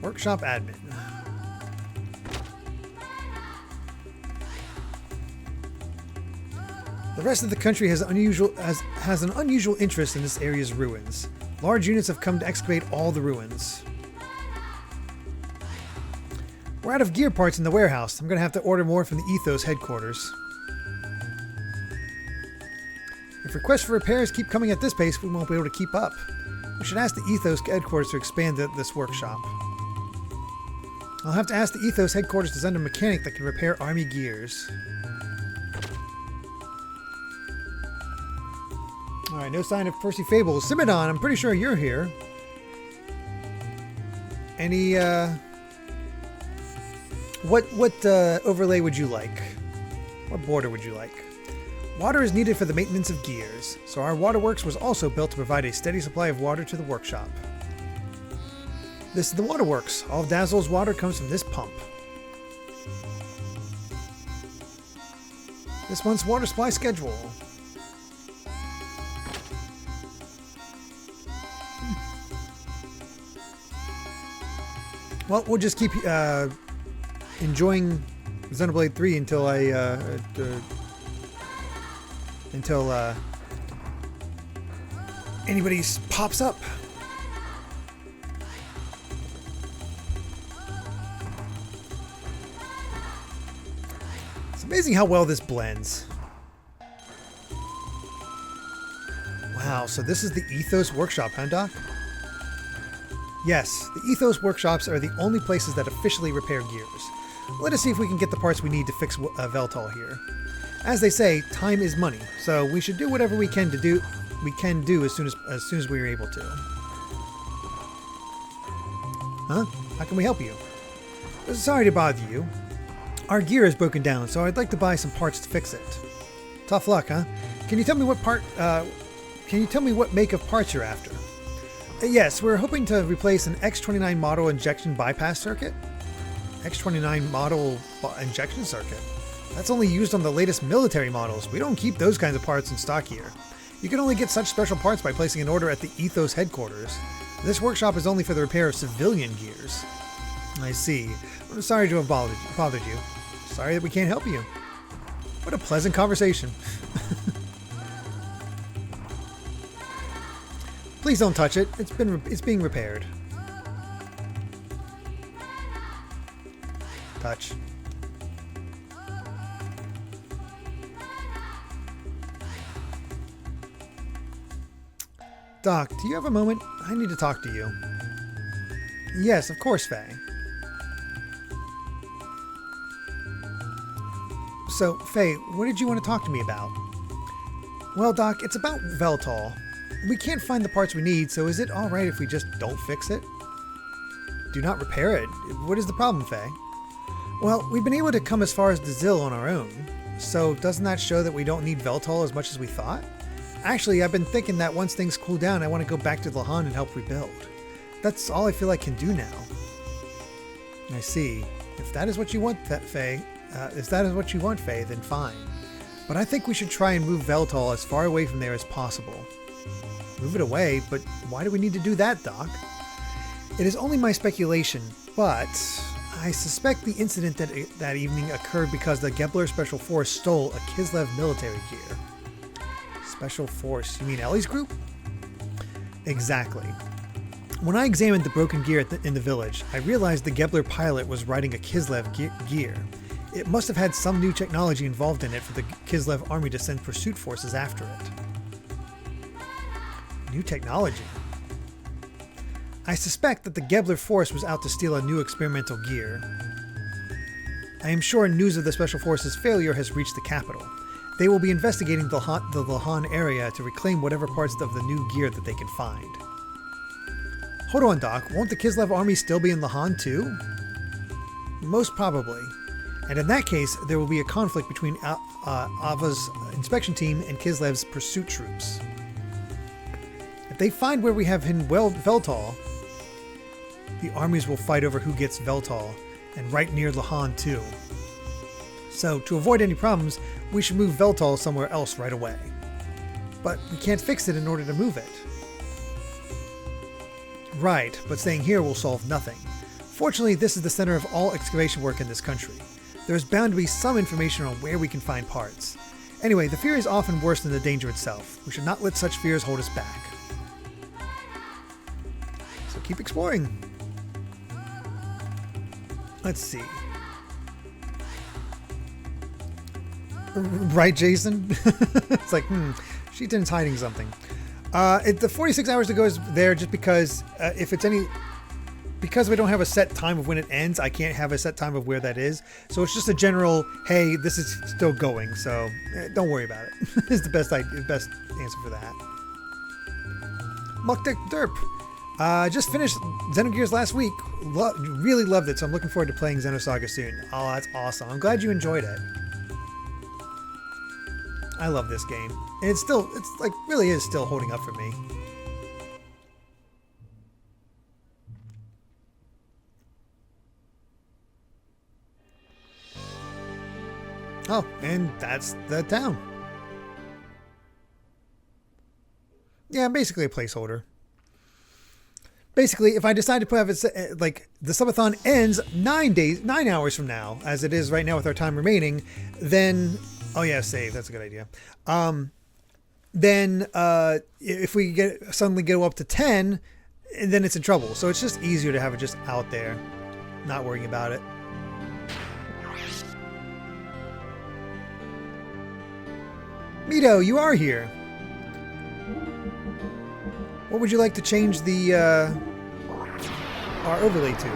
Speaker 1: Workshop admin. The rest of the country has an unusual interest in this area's ruins. Large units have come to excavate all the ruins. We're out of gear parts in the warehouse. I'm going to have to order more from the Ethos headquarters. If requests for repairs keep coming at this pace, we won't be able to keep up. We should ask the Ethos headquarters to expand this workshop. I'll have to ask the Ethos headquarters to send a mechanic that can repair army gears. Alright, no sign of Percy Fable. Simidon, I'm pretty sure you're here. Any, What overlay would you like? What border would you like? Water is needed for the maintenance of gears, so our waterworks was also built to provide a steady supply of water to the workshop. This is the waterworks. All of Dazzle's water comes from this pump. This month's water supply schedule. Well, we'll just keep enjoying Xenoblade 3 until anybody pops up. It's amazing how well this blends. Wow, so this is the Ethos Workshop, huh, Doc? Yes, the Ethos Workshops are the only places that officially repair gears. Let us see if we can get the parts we need to fix Veltal here. As they say, time is money, so we should do whatever we can do as soon as we are able to. Huh? How can we help you? Sorry to bother you. Our gear is broken down, so I'd like to buy some parts to fix it. Tough luck, huh? Can you tell me what make of parts you're after? Yes, we're hoping to replace an X29 model injection bypass circuit. X29 model injection circuit? That's only used on the latest military models. We don't keep those kinds of parts in stock here. You can only get such special parts by placing an order at the Ethos headquarters. This workshop is only for the repair of civilian gears. I see. I'm sorry to have bothered you. Sorry that we can't help you. What a pleasant conversation. Please don't touch it. It's being repaired. Touch. Doc, do you have a moment? I need to talk to you. Yes, of course, Faye. So, Faye, what did you want to talk to me about? Well, Doc, it's about Veltal. We can't find the parts we need, so is it alright if we just don't fix it? Do not repair it? What is the problem, Faye? Well, we've been able to come as far as Dazil on our own, so doesn't that show that we don't need Veltal as much as we thought? Actually, I've been thinking that once things cool down, I want to go back to Lahan and help rebuild. That's all I feel I can do now. I see. If that is what you want, Faye, then fine. But I think we should try and move Veltal as far away from there as possible. Move it away? But why do we need to do that, Doc? It is only my speculation, but I suspect the incident that evening occurred because the Gebler Special Force stole a Kislev military gear. Special Force? You mean Ellie's group? Exactly. When I examined the broken gear in the village, I realized the Gebler pilot was riding a Kislev gear. It must have had some new technology involved in it for the Kislev army to send pursuit forces after it. New technology. I suspect that the Gebler force was out to steal a new experimental gear. I am sure news of the Special Forces' failure has reached the capital. They will be investigating the Lahan area to reclaim whatever parts of the new gear that they can find. Hold on, Doc. Won't the Kislev army still be in Lahan too? Most probably. And in that case, there will be a conflict between Ava's inspection team and Kislev's pursuit troops. If they find where we have hidden Veltal, the armies will fight over who gets Veltal, and right near Lahan too. So, to avoid any problems, we should move Veltal somewhere else right away. But we can't fix it in order to move it. Right, but staying here will solve nothing. Fortunately, this is the center of all excavation work in this country. There is bound to be some information on where we can find parts. Anyway, the fear is often worse than the danger itself. We should not let such fears hold us back. So keep exploring. Let's see. Right, Jason? It's like, Sheeton's hiding something. The 46 hours to go is there just because because we don't have a set time of when it ends, I can't have a set time of where that is. So it's just a general, hey, this is still going, so don't worry about it. Is the best answer for that. Muck Dick Derp. Just finished Xenogears last week. Really loved it, so I'm looking forward to playing Xenosaga soon. Oh, that's awesome. I'm glad you enjoyed it. I love this game. And it's like, really is still holding up for me. Oh, and that's the town. Yeah, basically a placeholder. Basically, if I decide to put it, like, the Sub-A-Thon ends 9 hours from now, as it is right now with our time remaining, then, oh yeah, save, that's a good idea. Then, if we suddenly go up to 10, then it's in trouble. So it's just easier to have it just out there, not worrying about it. Mito, you are here. What would you like to change the our overlay to?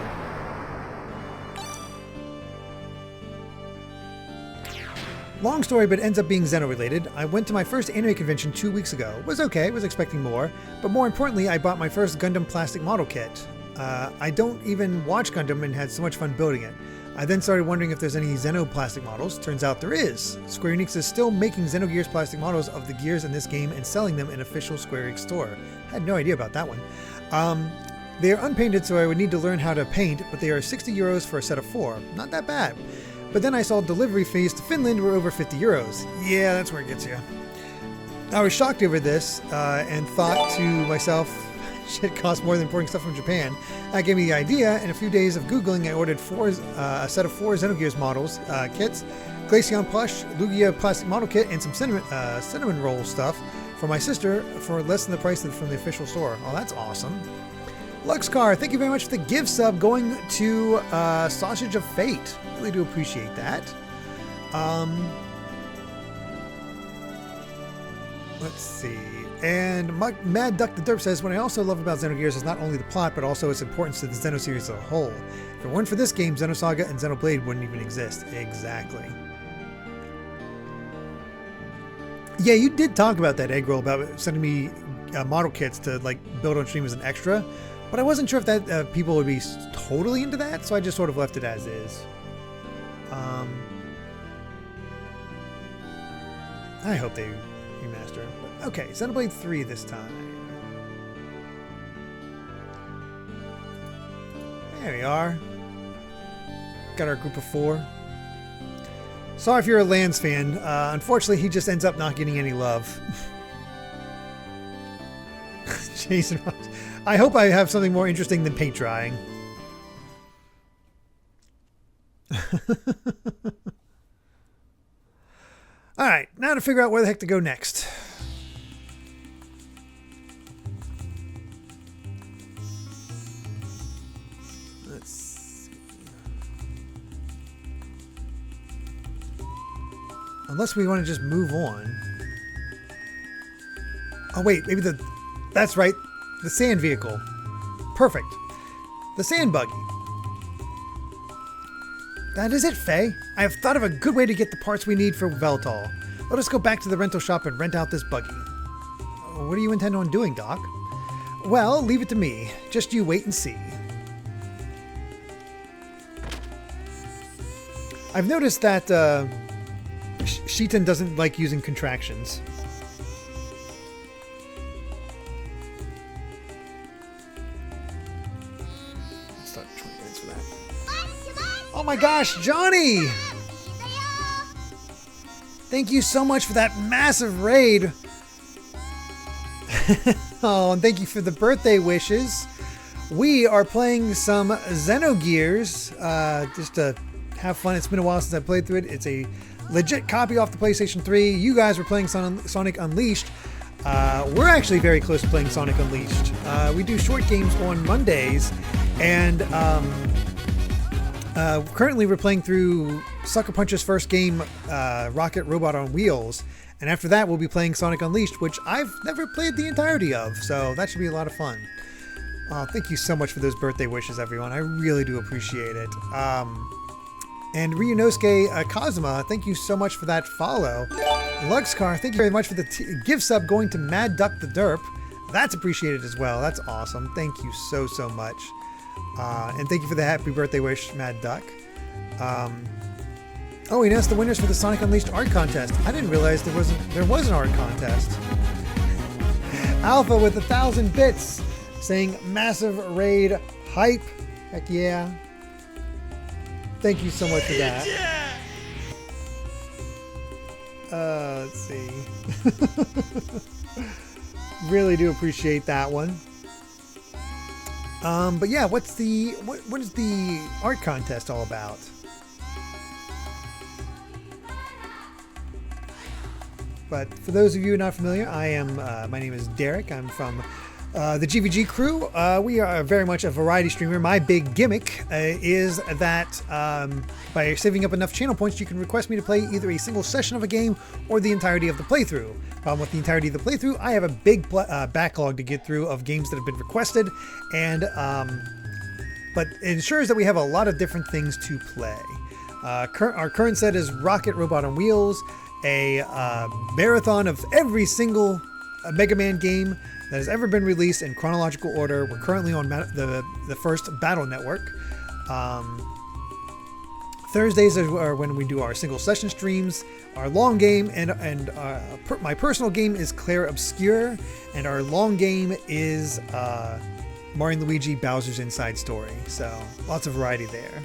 Speaker 1: Long story, but ends up being Xeno related. I went to my first anime convention 2 weeks ago. It was okay, was expecting more, but more importantly, I bought my first Gundam plastic model kit. I don't even watch Gundam and had so much fun building it. I then started wondering if there's any Xeno plastic models. Turns out there is. Square Enix is still making Xenogears plastic models of the gears in this game and selling them in official Square Enix store. Had no idea about that one. They are unpainted, so I would need to learn how to paint, but they are 60 euros for a set of 4. Not that bad. But then I saw delivery fees to Finland were over 50 euros. Yeah, that's where it gets you. I was shocked over this and thought to myself, shit costs more than importing stuff from Japan. That gave me the idea. In a few days of Googling, I ordered a set of 4 Xenogears models, kits, Glaceon plush, Lugia plastic model kit, and some cinnamon roll stuff for my sister for less than the price from the official store. Oh, that's awesome. Luxcar, thank you very much for the gift sub going to Sausage of Fate. Really do appreciate that. Let's see. And Mad Duck the Derp says, what I also love about Xenogears is not only the plot, but also its importance to the Xeno series as a whole. If it weren't for this game, Xenosaga and Xenoblade wouldn't even exist. Exactly. Yeah, you did talk about that, Eggroll, about sending me model kits to like build on stream as an extra, but I wasn't sure if that people would be totally into that, so I just sort of left it as is. I hope they remaster. But okay, Xenoblade 3 this time. There we are. Got our group of 4. Sorry if you're a Lance fan. Unfortunately, he just ends up not getting any love. Jason, I hope I have something more interesting than paint drying. Alright, now to figure out where the heck to go next. Let's see. Unless we want to just move on. Oh wait, maybe that's right, the sand vehicle. Perfect. The sand buggy. That is it, Faye. I have thought of a good way to get the parts we need for Veltal. Let us go back to the rental shop and rent out this buggy. What do you intend on doing, Doc? Well, leave it to me. Just you wait and see. I've noticed that Sheetan doesn't like using contractions. Let's start 20 minutes for that. Oh my gosh, Johnny! Thank you so much for that massive raid. Oh, and thank you for the birthday wishes. We are playing some Xenogears just to have fun. It's been a while since I played through it. It's a legit copy off the PlayStation 3. You guys were playing Sonic Unleashed. We're actually very close to playing Sonic Unleashed. We do short games on Mondays, and currently we're playing through Sucker Punch's first game, Rocket Robot on Wheels. And after that, we'll be playing Sonic Unleashed, which I've never played the entirety of, so that should be a lot of fun. Thank you so much for those birthday wishes, everyone. I really do appreciate it. And Ryunosuke Kazuma, thank you so much for that follow. Luxcar, thank you very much for the gift sub going to Mad Duck the Derp. That's appreciated as well. That's awesome. Thank you so, so much. And thank you for the happy birthday wish, Mad Duck. Oh, we announced the winners for the Sonic Unleashed art contest. I didn't realize there was an art contest. Alpha with 1,000 bits saying massive raid hype. Heck yeah. Thank you so much for that. Let's see. Really do appreciate that one. But yeah, what is the art contest all about? But for those of you not familiar, my name is Derrick. I'm from the GVG crew. We are very much a variety streamer. My big gimmick is that by saving up enough channel points, you can request me to play either a single session of a game or the entirety of the playthrough. Problem with the entirety of the playthrough, I have a big backlog to get through of games that have been requested, and but it ensures that we have a lot of different things to play. Our current set is Rocket Robot on Wheels, a marathon of every single Mega Man game that has ever been released in chronological order. We're currently on the first Battle Network. Thursdays are when we do our single session streams. Our long game and my personal game is Claire Obscure, and our long game is Mario and Luigi Bowser's Inside Story. So lots of variety there.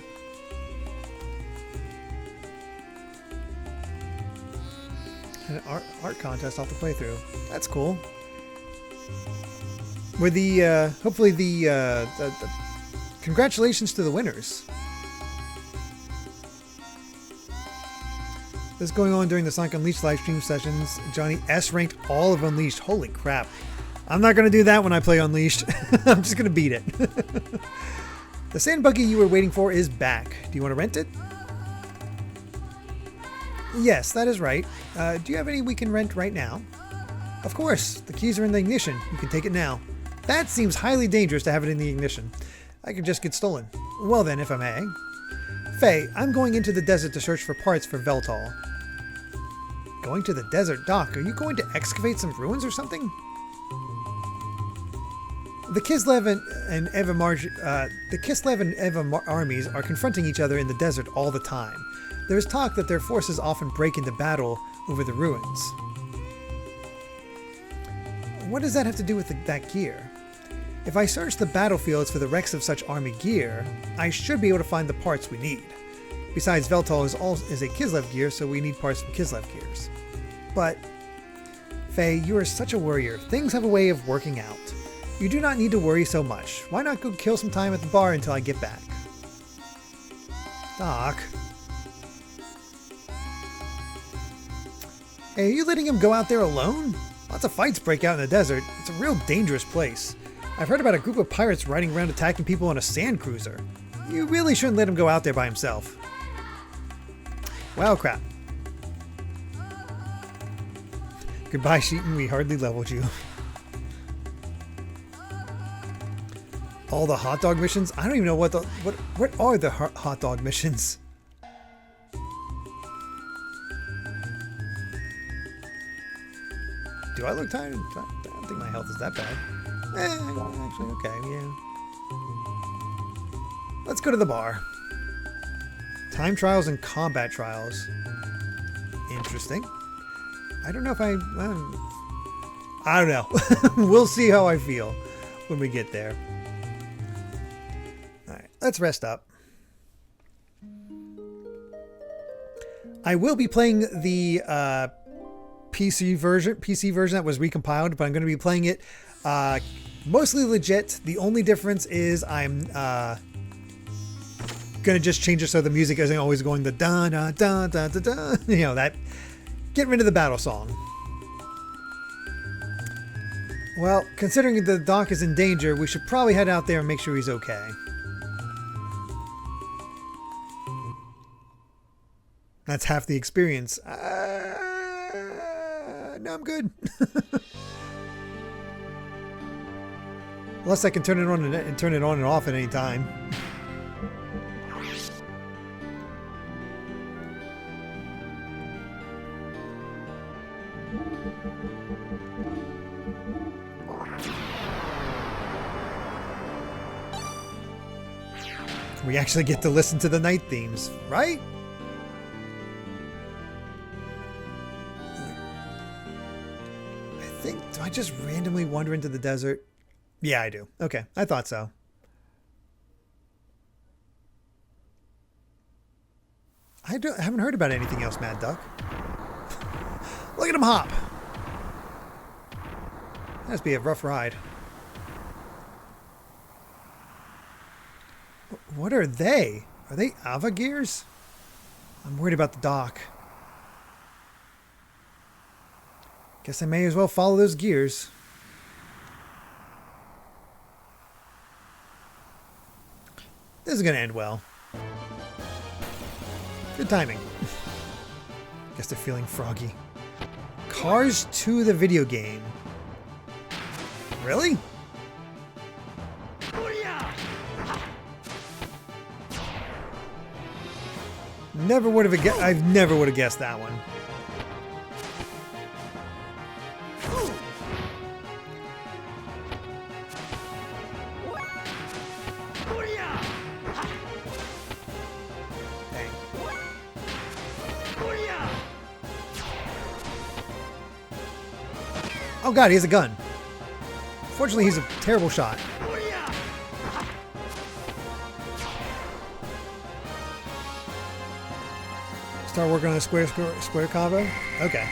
Speaker 1: An art contest off the playthrough. That's cool. Where hopefully the congratulations to the winners. This is going on during the Sonic Unleashed live stream sessions. Johnny S ranked all of Unleashed. Holy crap. I'm not going to do that when I play Unleashed. I'm just going to beat it. The sand buggy you were waiting for is back. Do you want to rent it? Yes, that is right. Do you have any we can rent right now? Of course. The keys are in the ignition. You can take it now. That seems highly dangerous to have it in the ignition. I could just get stolen. Well then, if I may. Faye, I'm going into the desert to search for parts for Veltal. Going to the desert, Doc? Are you going to excavate some ruins or something? The Kislev and Eva armies are confronting each other in the desert all the time. There is talk that their forces often break into battle over the ruins. What does that have to do with that gear? If I search the battlefields for the wrecks of such army gear, I should be able to find the parts we need. Besides, Veltal is a Kislev gear, so we need parts from Kislev gears. But, Faye, you are such a worrier. Things have a way of working out. You do not need to worry so much. Why not go kill some time at the bar until I get back? Doc. Hey, are you letting him go out there alone? Lots of fights break out in the desert. It's a real dangerous place. I've heard about a group of pirates riding around attacking people on a sand cruiser. You really shouldn't let him go out there by himself. Well, crap. Goodbye, Sheeton. We hardly leveled you. All the hot dog missions? I don't even know what are the hot dog missions. Do I look tired? I don't think my health is that bad. Actually, okay, yeah. Let's go to the bar. Time trials and combat trials. Interesting. I don't know if I don't know. We'll see how I feel when we get there. All right, let's rest up. I will be playing the PC version that was recompiled, but I'm going to be playing it mostly legit. The only difference is I'm going to just change it so the music isn't always going the da da da da da da. You know, that. Get rid of the battle song. Well, considering the dock is in danger, we should probably head out there and make sure he's okay. That's half the experience. No, I'm good. Unless I can turn it on and off at any time. We actually get to listen to the night themes, right? I think, do I just randomly wander into the desert? Yeah, I do. Okay, I thought so. I haven't heard about anything else, Mad Duck. Look at him hop. That must be a rough ride. What are they? Are they Xenogears? I'm worried about the dock. Guess I may as well follow those gears. This is going to end well. Good timing. Guess they're feeling froggy. Cars 2 the video game. Really? Never would have. I never would have guessed that one. Dang. Oh god, he has a gun. Fortunately, he's a terrible shot. Start working on a square combo? Okay.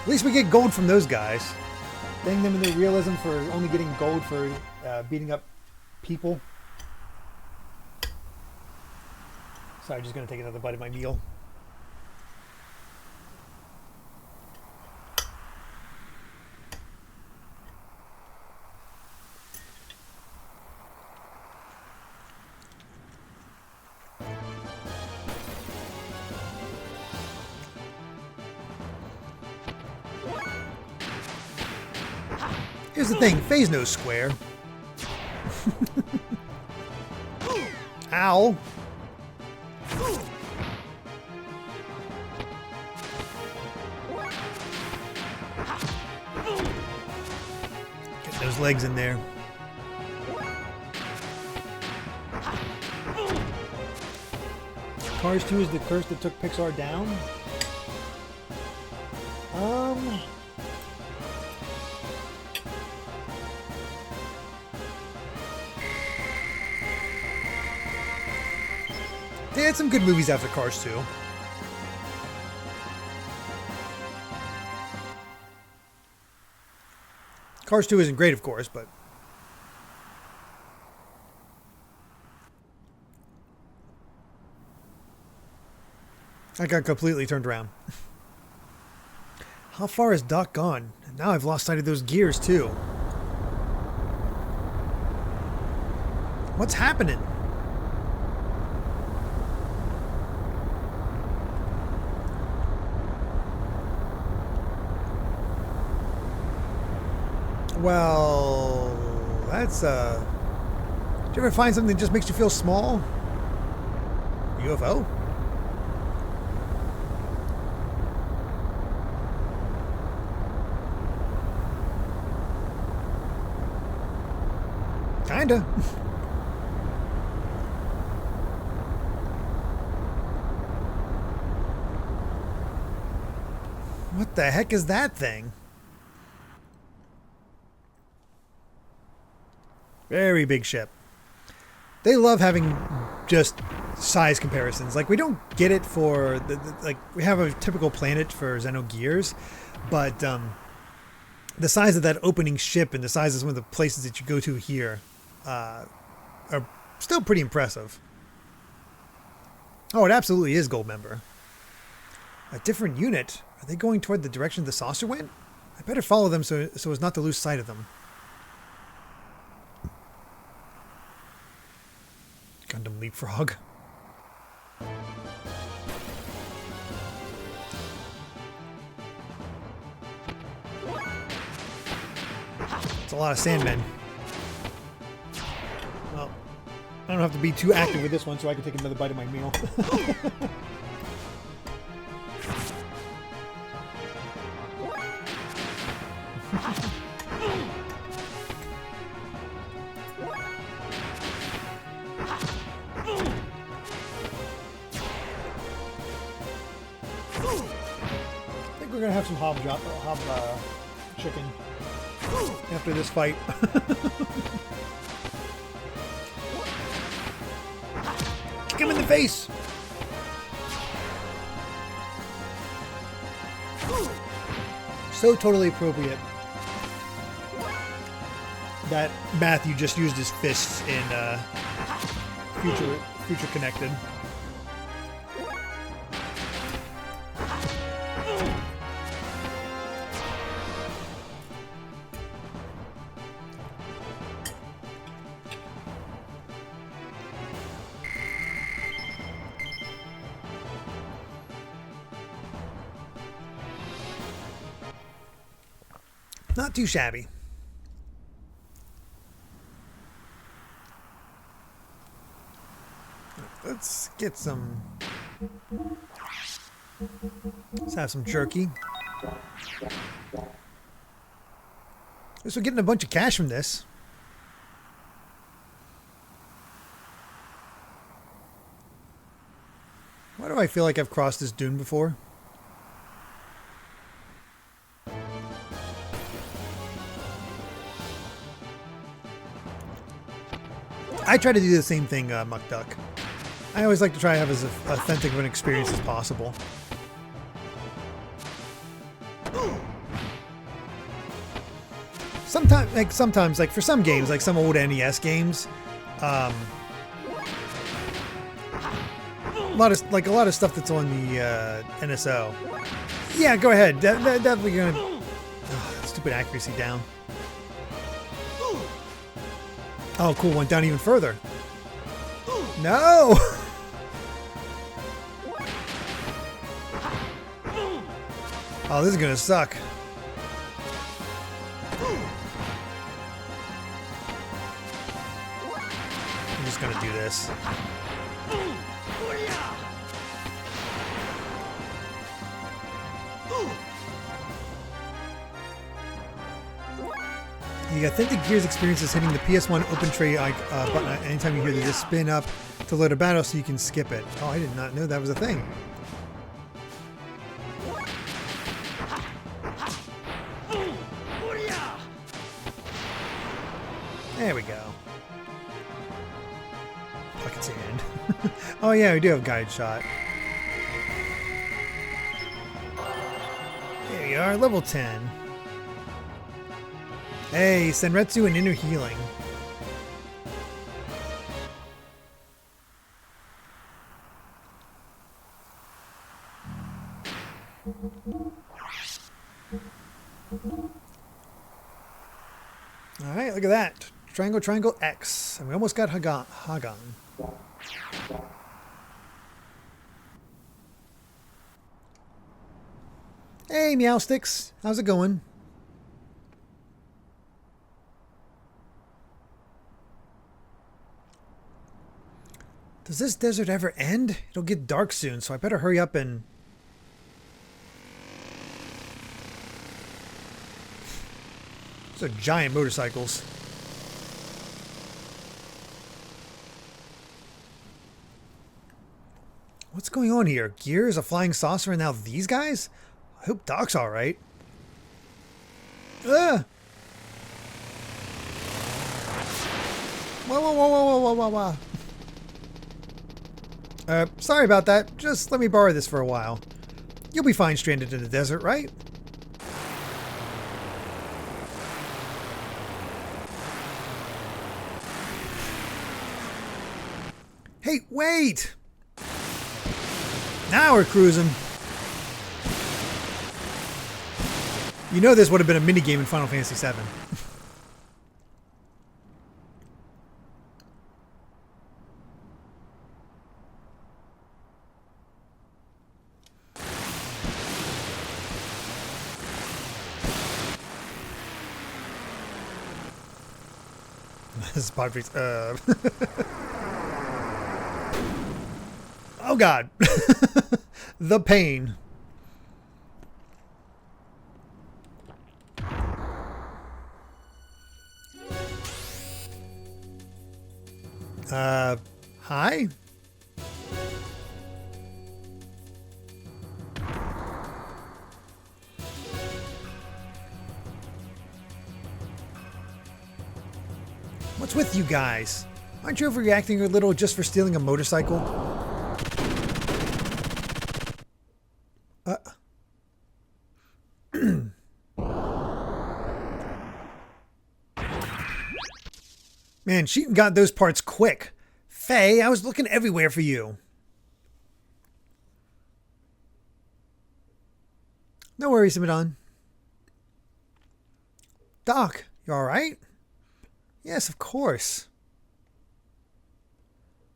Speaker 1: At least we get gold from those guys. Dang them in their realism for only getting gold for beating up people. Sorry, just gonna take another bite of my meal. Here's the thing, Phase knows square. Ow. Get those legs in there. Cars 2 is the curse that took Pixar down? They had some good movies after Cars 2. Cars 2 isn't great, of course, but... I got completely turned around. How far has Doc gone? And now I've lost sight of those gears, too. What's happening? Well, that's do you ever find something that just makes you feel small? UFO? Kinda. What the heck is that thing? Very big ship. They love having just size comparisons. Like, we don't get it for like, we have a typical planet for Xenogears, but the size of that opening ship and the size of some of the places that you go to here are still pretty impressive. Oh, it absolutely is gold member. A different unit. Are they going toward the direction the saucer went? I better follow them so as not to lose sight of them. Gundam leapfrog. It's a lot of Sandmen. Well, I don't have to be too active with this one so I can take another bite of my meal. I think we're gonna have some hob chicken after this fight. Kick him in the face! So totally appropriate that Matthew just used his fists in Future Connected. Not too shabby. Let's get some... Let's have some jerky. Guess we're getting a bunch of cash from this. Why do I feel like I've crossed this dune before? I try to do the same thing, Muck Duck. I always like to try to have as authentic of an experience as possible. Sometimes, like for some games, like some old NES games, a lot of stuff that's on the NSO. Yeah, go ahead. Definitely gonna. Oh, stupid accuracy down. Oh, cool. Went down even further. No! Oh, this is gonna suck. I'm just gonna do this. The authentic Gears experience is hitting the PS1 open tray button anytime you hear this spin up to load a battle so you can skip it. Oh, I did not know that was a thing. There we go. Pocket sand. Oh yeah, we do have guide shot. There you are, level 10. Hey, Senretsu and Inner Healing. Alright, look at that. Triangle, triangle, X. And we almost got Hagon. Hey, Meowsticks. How's it going? Does this desert ever end? It'll get dark soon, so I better hurry up and... Those are giant motorcycles. What's going on here? Gears, a flying saucer, and now these guys? I hope Doc's alright. Ugh! Whoa, whoa, whoa, whoa, whoa, whoa, whoa. Sorry about that. Just let me borrow this for a while. You'll be fine stranded in the desert, right? Hey, wait! Now we're cruising. You know this would have been a minigame in Final Fantasy VII. This is Padres. Oh God. The pain. Hi? What's with you guys? Aren't you overreacting a little just for stealing a motorcycle? Man, she got those parts quick. Faye, I was looking everywhere for you. No worries, Madon. Doc, you alright? Yes, of course.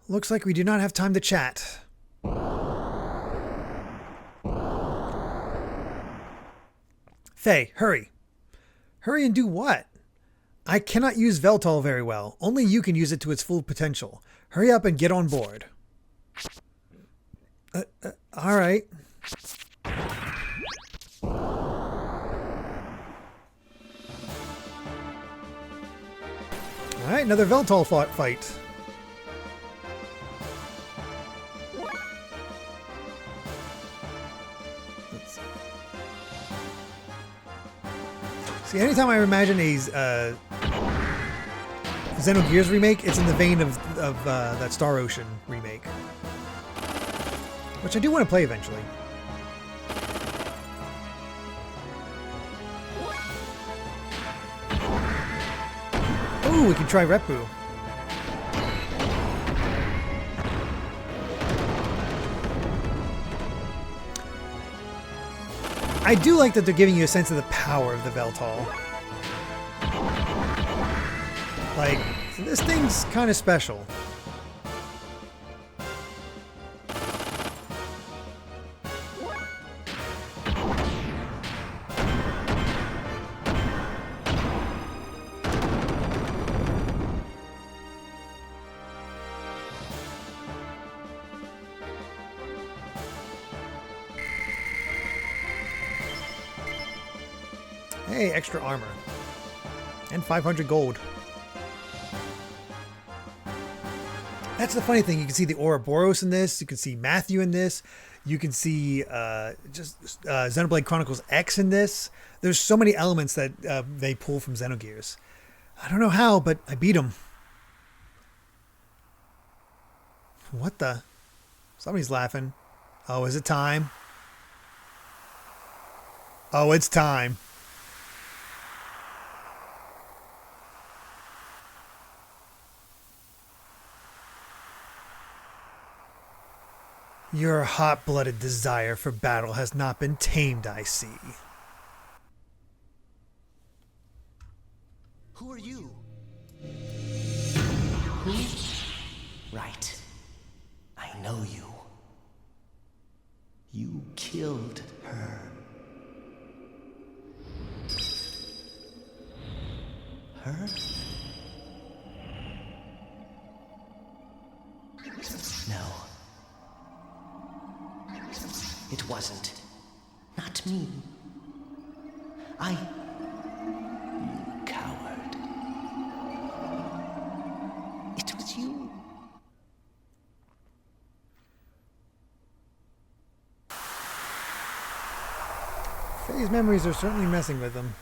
Speaker 1: Looks like we do not have time to chat. Faye, hurry. Hurry and do what? I cannot use Veltol very well. Only you can use it to its full potential. Hurry up and get on board. Alright. Alright, another Veltol fight. See, anytime I imagine a Xenogears remake, it's in the vein of that Star Ocean remake, which I do want to play eventually. Ooh, we can try Repu. I do like that they're giving you a sense of the power of the Veltol. Like, this thing's kind of special. Hey, extra armor. And 500 gold. That's the funny thing. You can see the Ouroboros in this. You can see Matthew in this. You can see Xenoblade Chronicles X in this. There's so many elements that they pull from Xenogears. I don't know how, but I beat them. What the? Somebody's laughing. Oh, is it time? Oh, it's time. Your hot-blooded desire for battle has not been tamed, I see.
Speaker 6: Who are you? Right. I know you. You killed her. Her? No. It wasn't. Not me. You coward. It was you.
Speaker 1: Faye's memories are certainly messing with him.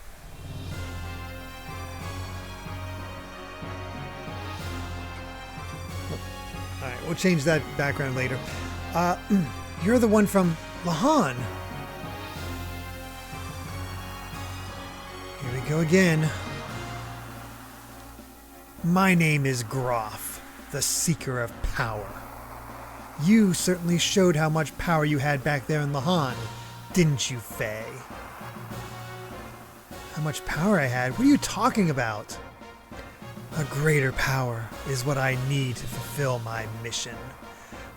Speaker 1: Alright, we'll change that background later. You're the one from Lahan. Here we go again. My name is Groff, the Seeker of Power. You certainly showed how much power you had back there in Lahan, didn't you, Faye? How much power I had? What are you talking about? A greater power is what I need to fulfill my mission.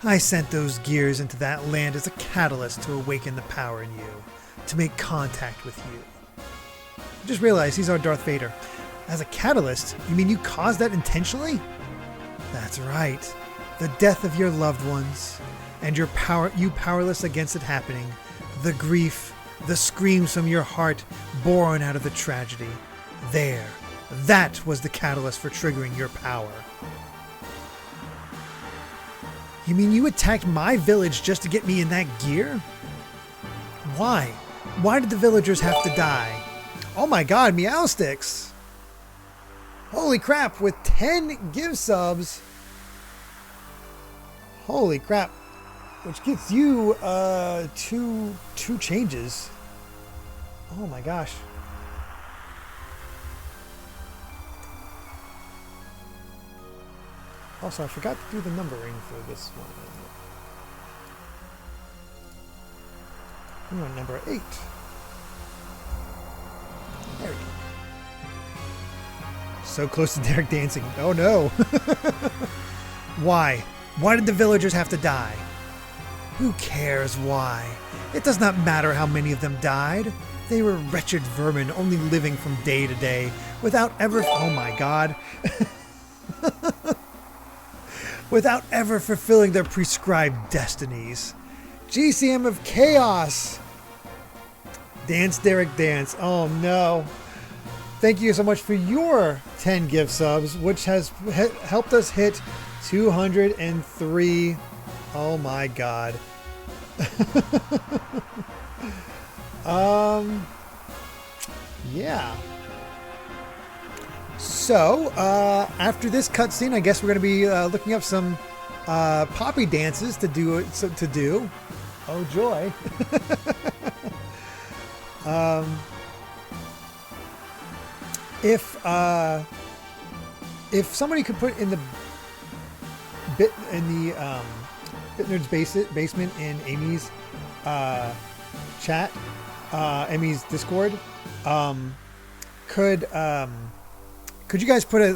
Speaker 1: I sent those gears into that land as a catalyst to awaken the power in you, to make contact with you. I just realized he's our Darth Vader. As a catalyst? You mean you caused that intentionally? That's right. The death of your loved ones, and you powerless against it happening. The grief, the screams from your heart born out of the tragedy. There. That was the catalyst for triggering your power. You mean you attacked my village just to get me in that gear? Why? Why did the villagers have to die? Oh my god, meow sticks! Holy crap, with 10 give subs. Holy crap. Which gets you two changes. Oh my gosh. Also, I forgot to do the numbering for this one. We want number 8. There we go. So close to Derrick dancing. Oh no! Why? Why did the villagers have to die? Who cares why? It does not matter how many of them died. They were wretched vermin, only living from day to day, without ever... Oh my god. Without ever fulfilling their prescribed destinies. GCM of Chaos! Dance, Derrick, dance. Oh no. Thank you so much for your 10 gift subs, which has helped us hit 203. Oh my god. Yeah. So, after this cutscene, I guess we're going to be looking up some poppy dances to do. Oh joy. If somebody could put in the Bit Nerds basement in Amy's chat, Amy's Discord, could you guys put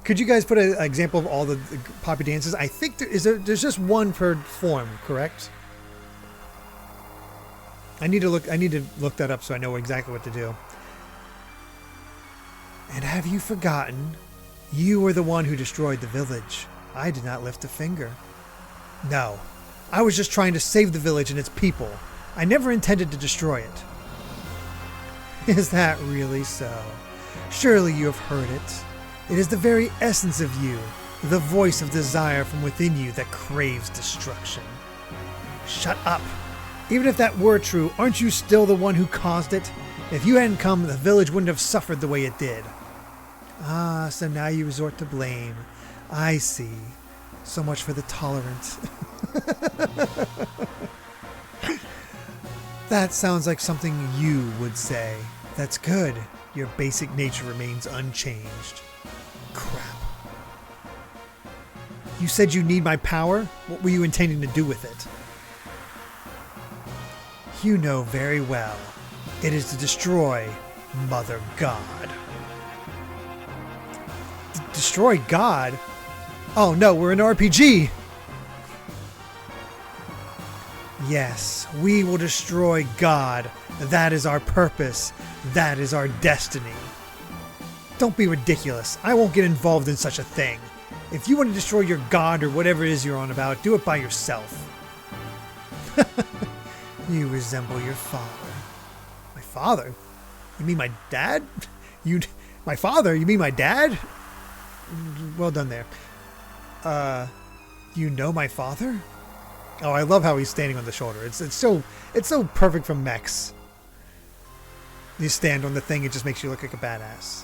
Speaker 1: could you guys put an example of all the poppy dances? I think there's just one per form, correct? I need to look that up so I know exactly what to do. And have you forgotten? You were the one who destroyed the village. I did not lift a finger. No, I was just trying to save the village and its people. I never intended to destroy it. Is that really so? Surely you have heard it. It is the very essence of you, the voice of desire from within you that craves destruction. Shut up. Even if that were true, aren't you still the one who caused it? If you hadn't come, the village wouldn't have suffered the way it did. Ah, so now you resort to blame. I see. So much for the tolerance. That sounds like something you would say. That's good. Your basic nature remains unchanged. Crap. You said you need my power? What were you intending to do with it? You know very well. It is to destroy Mother God. Destroy God? Oh no, we're an RPG! Yes, we will destroy God. That is our purpose. That is our destiny. Don't be ridiculous. I won't get involved in such a thing. If you want to destroy your God or whatever it is you're on about, do it by yourself. You resemble your father. My father? You mean my dad? My father? You mean my dad? Well done there. You know my father? Oh, I love how he's standing on the shoulder. It's so perfect for mechs. You stand on the thing, it just makes you look like a badass.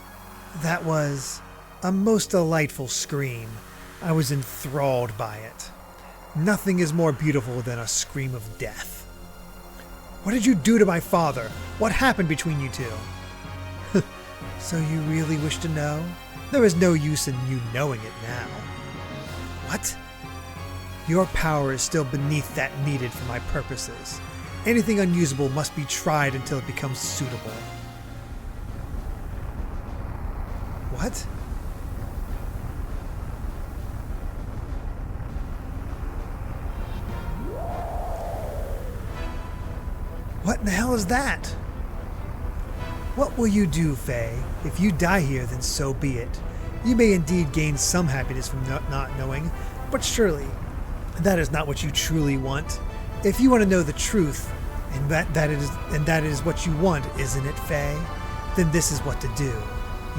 Speaker 1: That was a most delightful scream. I was enthralled by it. Nothing is more beautiful than a scream of death. What did you do to my father? What happened between you two? So you really wish to know? There is no use in you knowing it now. What? Your power is still beneath that needed for my purposes. Anything unusable must be tried until it becomes suitable. What? What in the hell is that? What will you do, Faye? If you die here, then so be it. You may indeed gain some happiness from not knowing, but surely that is not what you truly want. If you want to know the truth, and that is what you want, isn't it, Faye? Then this is what to do.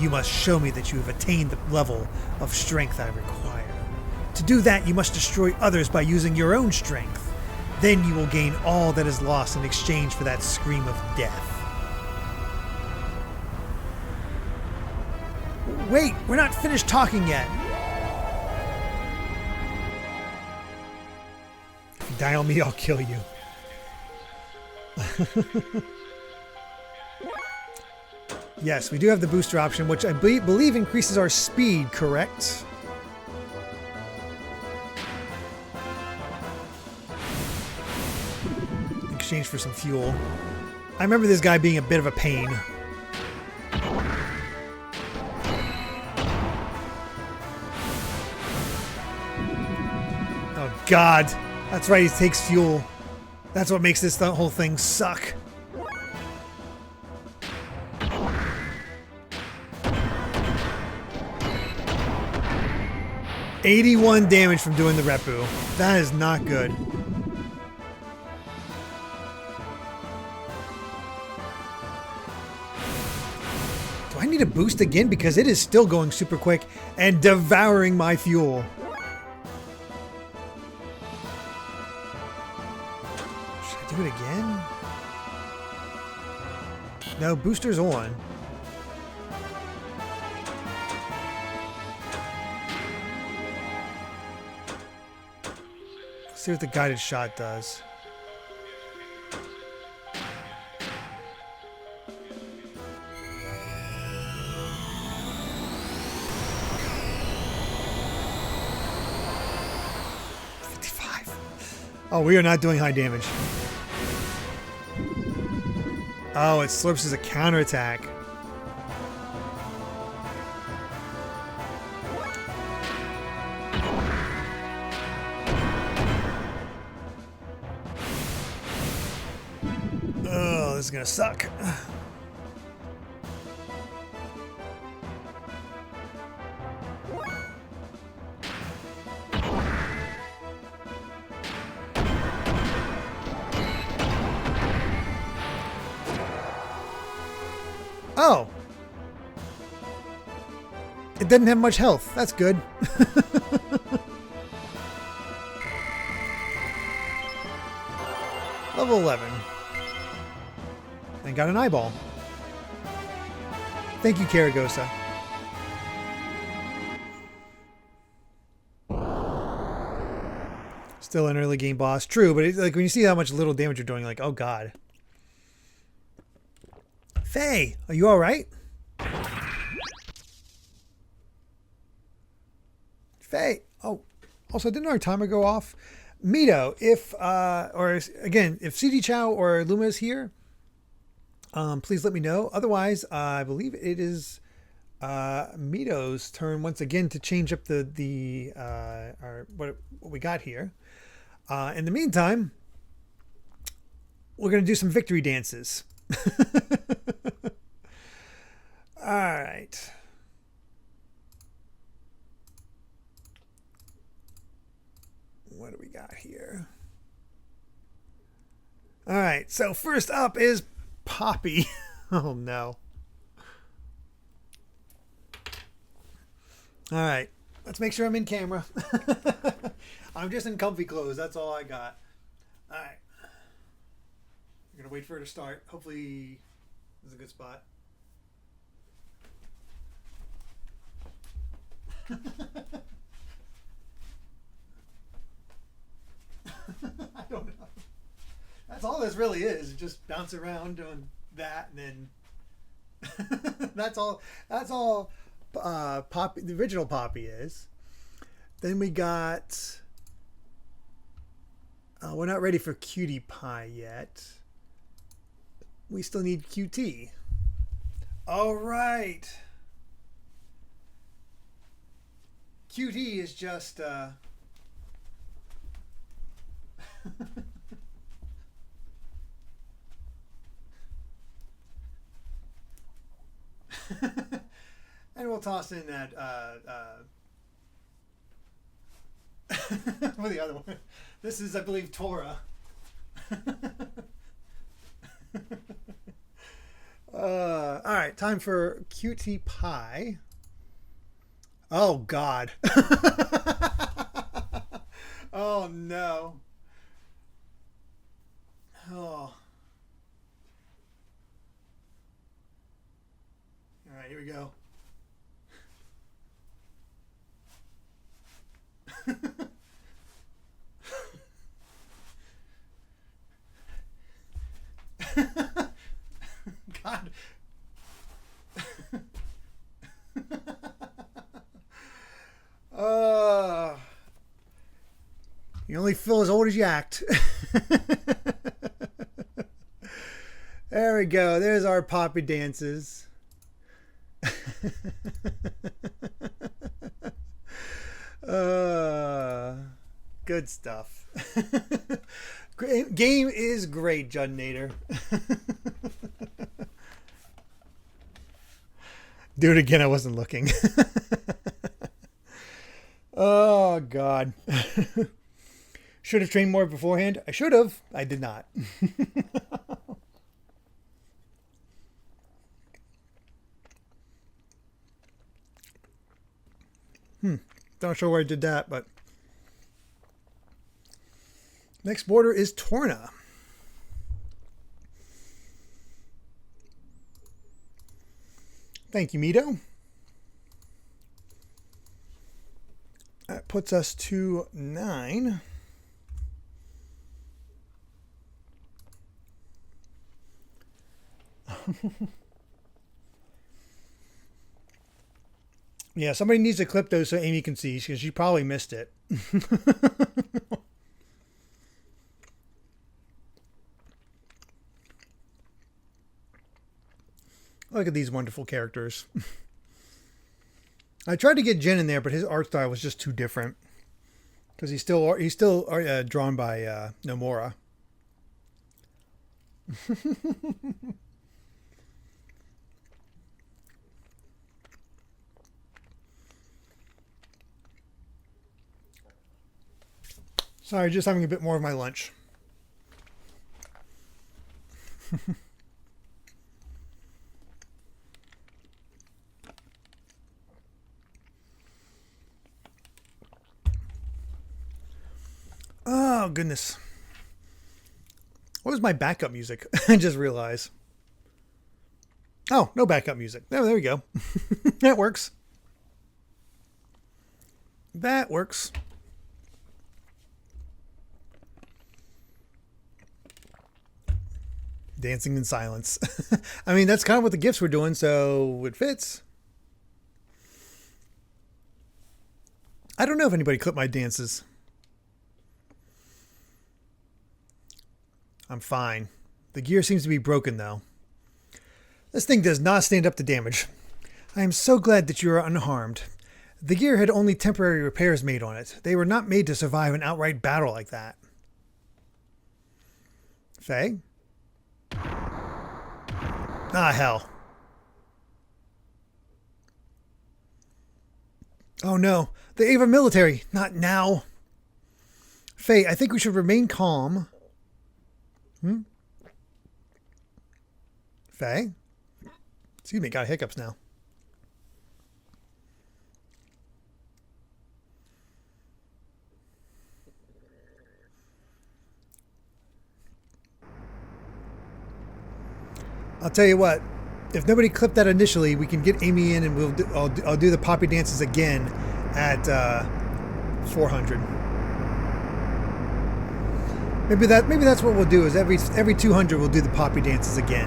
Speaker 1: You must show me that you have attained the level of strength I require. To do that, you must destroy others by using your own strength. Then you will gain all that is lost in exchange for that scream of death. Wait, we're not finished talking yet. If you die on me, I'll kill you. Yes, we do have the booster option, which I believe increases our speed, correct? In exchange for some fuel. I remember this guy being a bit of a pain. Oh God, that's right, he takes fuel. That's what makes this whole thing suck. $81 damage from doing the Repu. That is not good. Do I need a boost again? Because it is still going super quick and devouring my fuel. Should I do it again? No, booster's on. See what the guided shot does. Oh, we are not doing high damage. Oh, it slurps as a counterattack. Oh, this is gonna suck. Oh! It didn't have much health. That's good. Level 11. And got an eyeball. Thank you, Karagosa. Still an early game boss. True, but it's like when you see how much little damage you're doing, you're like, oh god. Faye, are you alright? Faye. Oh, also, didn't our timer go off? Mito, if, or again, if CD Chow or Luma is here, please let me know. Otherwise, I believe it is Mito's turn once again to change up what we got here. In the meantime, we're going to do some victory dances. All right. What do we got here? All right. So first up is Poppy. Oh, no. All right. Let's make sure I'm in camera. I'm just in comfy clothes. That's all I got. All right. I'm going to wait for her to start. Hopefully, this is a good spot. I don't know. That's all this really is. Just bounce around doing that, and then that's all. That's all. Poppy, the original Poppy is. Then we got. We're not ready for Cutie Pie yet. We still need QT. All right. QT is just. And we'll toss in that for the other one. This is, I believe, Torah. All right, time for Cutie Pie. Oh, God. Oh, no. Oh. All right, here we go. God. You only feel as old as you act. There we go. There's our Poppy dances. Good stuff. Game is great, Judd Nader. Do it again. I wasn't looking. Oh, God. Should have trained more beforehand. I should have. I did not. Not sure where I did that, but next border is Torna. Thank you, Mito. That puts us to 9. Yeah, somebody needs to clip those so Amy can see, because she probably missed it. Look at these wonderful characters. I tried to get Jin in there, but his art style was just too different. Because he's still drawn by Nomura. Sorry, just having a bit more of my lunch. Oh, goodness. What was my backup music? I just realized. Oh, no backup music. Oh, there we go. That works. That works. Dancing in silence. I mean, that's kind of what the gifts were doing, so it fits. I don't know if anybody clipped my dances. I'm fine. The gear seems to be broken, though. This thing does not stand up to damage. I am so glad that you are unharmed. The gear had only temporary repairs made on it. They were not made to survive an outright battle like that. Faye? Ah, hell. Oh no, the Ava military. Not now. Faye, I think we should remain calm. Faye? Excuse me, got hiccups now. I'll tell you what, if nobody clipped that initially, we can get Amy in and I'll do the poppy dances again at 400. Maybe that's what we'll do is every 200 we'll do the poppy dances again.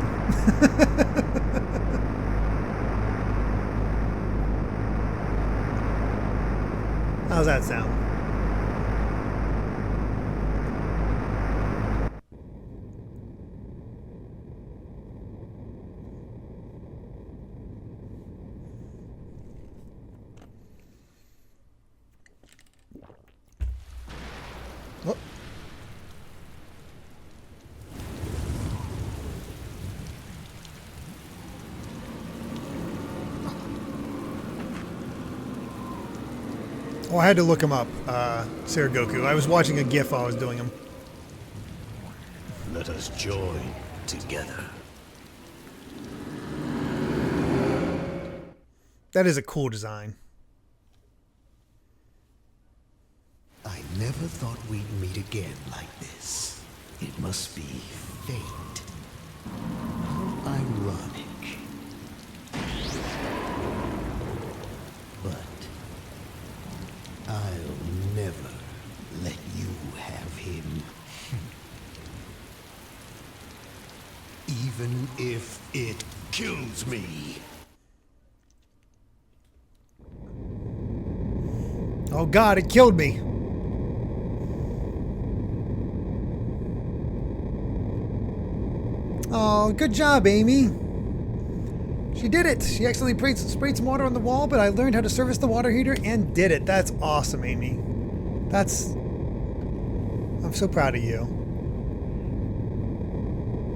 Speaker 1: How's that sound? Oh, I had to look him up, Saragoku. I was watching a GIF while I was doing him.
Speaker 9: Let us join together.
Speaker 1: That is a cool design.
Speaker 9: I never thought we'd meet again like this. It must be fate. How ironic. But I'll never let you have him. Even if it kills me.
Speaker 1: Oh God, it killed me. Oh, good job, Amy. She did it. She accidentally sprayed some water on the wall, but I learned how to service the water heater and did it. That's awesome, Amy. I'm so proud of you.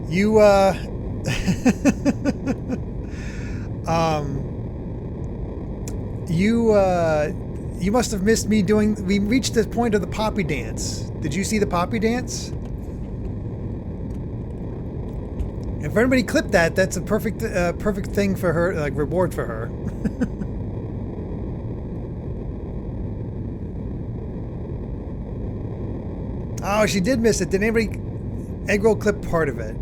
Speaker 1: You, you must have missed me we reached the point of the poppy dance. Did you see the poppy dance? If anybody clipped that, that's a perfect thing for her, like reward for her. Oh, she did miss it. Did anybody eggroll clip part of it?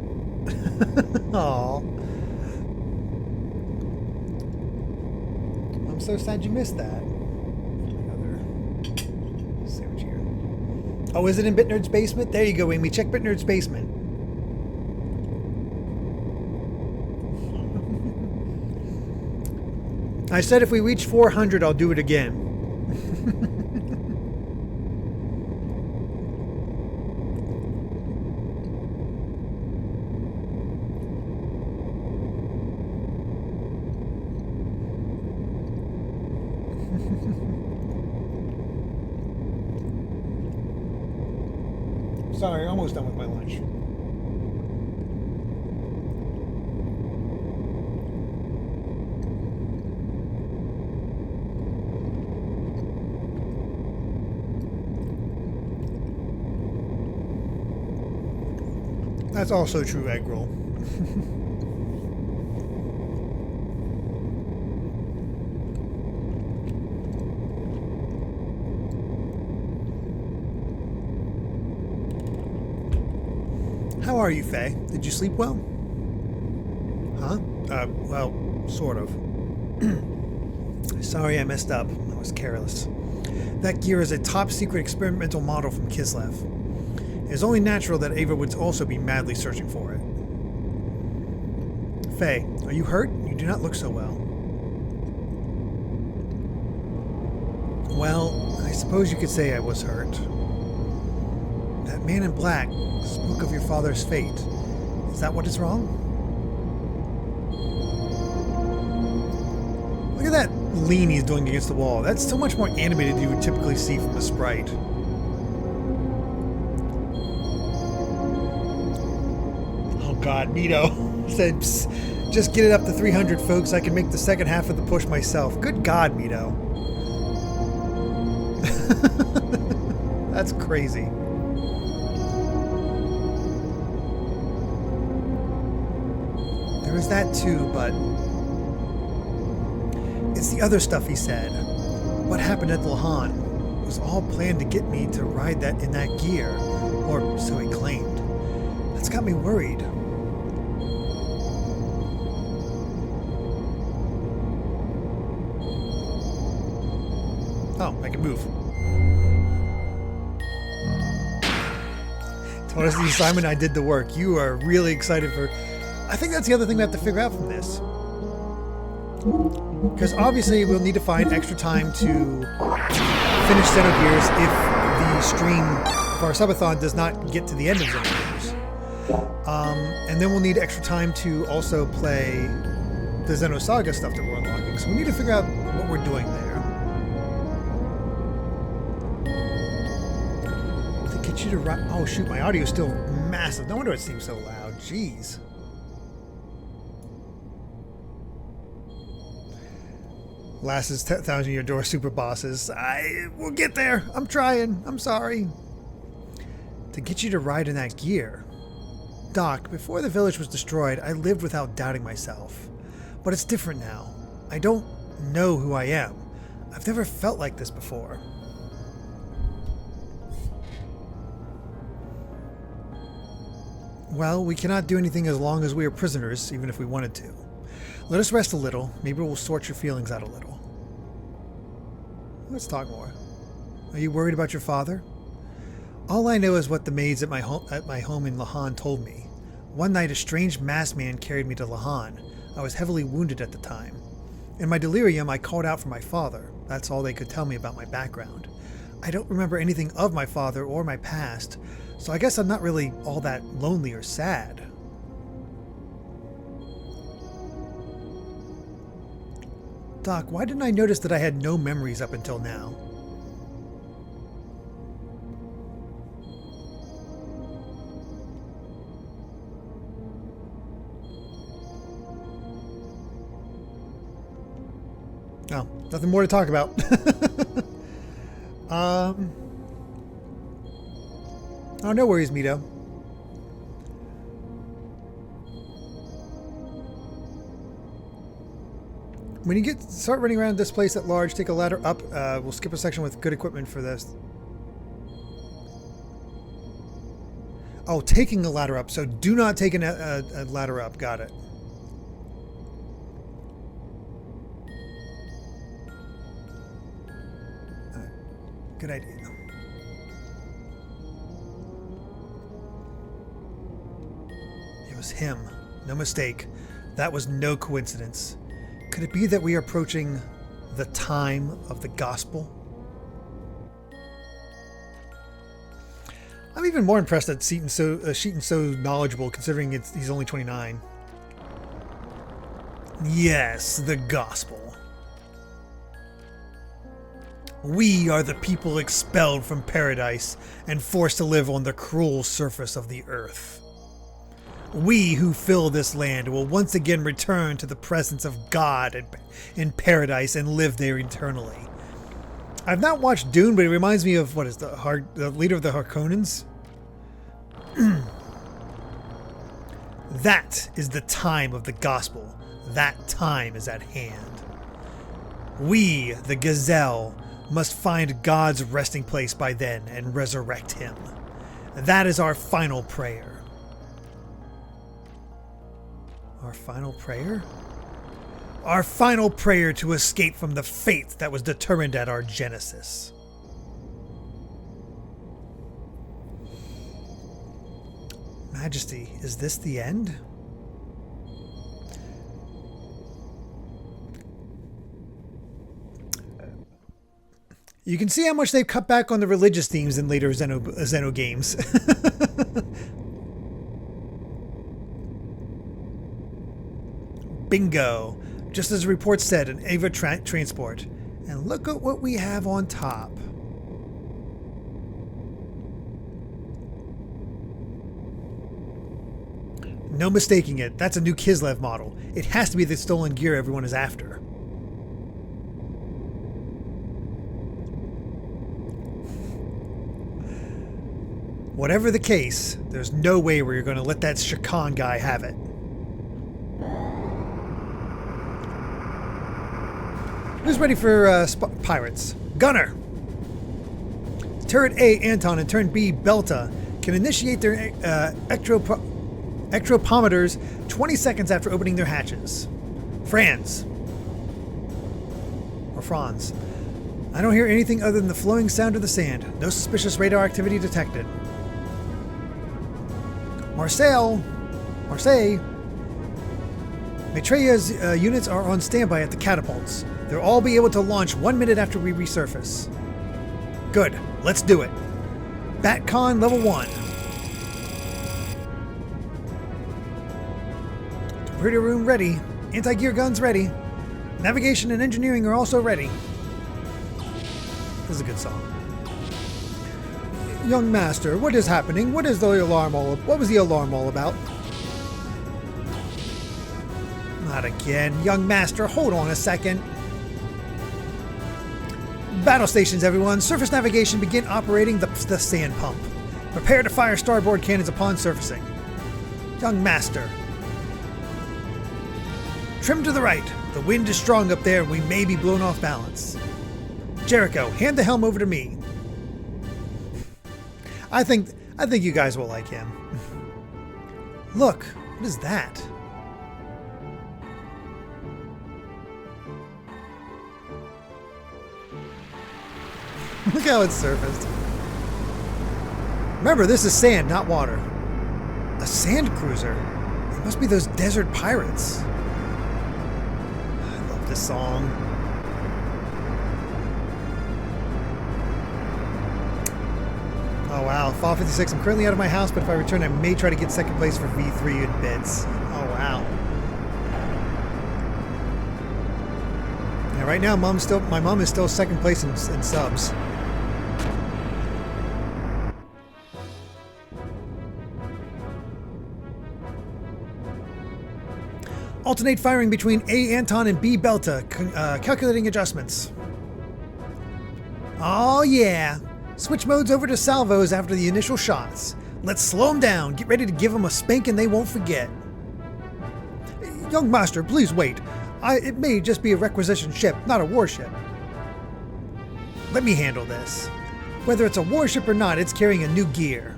Speaker 1: Aw. I'm so sad you missed that. Another sandwich here. Oh, is it in BitNerd's basement? There you go, Amy. Check BitNerd's basement. I said if we reach 400, I'll do it again. Sorry, almost done with my lunch. That's also true, egg roll. How are you, Faye? Did you sleep well? Huh? Well, sort of. Sorry I messed up. I was careless. That gear is a top-secret experimental model from Kislev. It is only natural that Ava would also be madly searching for it. Faye, are you hurt? You do not look so well. Well, I suppose you could say I was hurt. That man in black spoke of your father's fate. Is that what is wrong? at that lean he's doing against the wall. That's so much more animated than you would typically see from a sprite. Oh god, Mito said, "Psst, just get it up to 300, folks. I can make the second half of the push myself." Good god, Mito. That's crazy. There was that too, but it's the other stuff he said. What happened at Lahan was all planned to get me to ride that in that gear, or so he claimed. That's got me worried. Oh, I can move. Told us the assignment, I did the work. You are really excited for... I think that's the other thing we have to figure out from this. Because obviously we'll need to find extra time to finish Xenogears if the stream for our Sub-A-Thon does not get to the end of Xenogears. And then we'll need extra time to also play the Xenosaga stuff that we're unlocking. So we need to figure out what we're doing there. Get you to run. Oh shoot, my audio is still massive. No wonder it seems so loud. Jeez. Last is 10,000-year door super bosses. We'll get there. I'm trying. I'm sorry. To get you to ride in that gear. Doc, before the village was destroyed, I lived without doubting myself. But it's different now. I don't know who I am. I've never felt like this before. Well, we cannot do anything as long as we are prisoners, even if we wanted to. Let us rest a little. Maybe we'll sort your feelings out a little. Let's talk more. Are you worried about your father? All I know is what the maids at my home in Lahan told me. One night, a strange masked man carried me to Lahan. I was heavily wounded at the time. In my delirium, I called out for my father. That's all they could tell me about my background. I don't remember anything of my father or my past, so I guess I'm not really all that lonely or sad. Doc, why didn't I notice that I had no memories up until now? Oh, nothing more to talk about. Oh, no worries, Mito. When you start running around this place at large, take a ladder up. We'll skip a section with good equipment for this. Oh, taking a ladder up. So do not take a ladder up. Got it. All right. Good idea. It was him. No mistake. That was no coincidence. Could it be that we are approaching the time of the gospel? I'm even more impressed that Sheetan's so knowledgeable, considering he's only 29. Yes, the gospel. We are the people expelled from paradise and forced to live on the cruel surface of the earth. We who fill this land will once again return to the presence of God in paradise and live there eternally. I've not watched Dune, but it reminds me of, what is the leader of the Harkonnens? That is the time of the gospel. That time is at hand. We, the Gazelle, must find God's resting place by then and resurrect him. That is our final prayer. Our final prayer? Our final prayer to escape from the fate that was determined at our genesis. Majesty, is this the end? You can see how much they've cut back on the religious themes in later Xeno games. Bingo. Just as the report said, an Ava transport. And look at what we have on top. No mistaking it. That's a new Kislev model. It has to be the stolen gear everyone is after. Whatever the case, there's no way we're going to let that Shakan guy have it. Who's ready for pirates? Gunner! Turret A, Anton, and Turret B, Belta, can initiate their ectropometers 20 seconds after opening their hatches. Franz. Or Franz. I don't hear anything other than the flowing sound of the sand. No suspicious radar activity detected. Marseille. Maitreya's units are on standby at the catapults. They'll all be able to launch 1 minute after we resurface. Good. Let's do it. BatCon level 1. Torpedo room ready. Anti-gear guns ready. Navigation and engineering are also ready. This is a good song. Young master, what is happening? What was the alarm all about? Not again. Young master, hold on a second. Battle stations, everyone. Surface navigation, begin operating the sand pump. Prepare to fire starboard cannons upon surfacing. Young master. Trim to the right. The wind is strong up there and we may be blown off balance. Jericho, hand the helm over to me. I think you guys will like him. Look, what is that? Look how it's surfaced. Remember, this is sand, not water. A sand cruiser. It must be those desert pirates. I love this song. Oh wow, Fall 56. I'm currently out of my house, but if I return, I may try to get second place for V3 in bits. Oh wow. Yeah, right now, my mom is still second place in subs. Alternate firing between A, Anton, and B, Belta. Calculating adjustments. Oh yeah. Switch modes over to salvos after the initial shots. Let's slow them down. Get ready to give them a spanking they won't forget. Young master, please wait. It may just be a requisition ship, not a warship. Let me handle this. Whether it's a warship or not, it's carrying a new gear.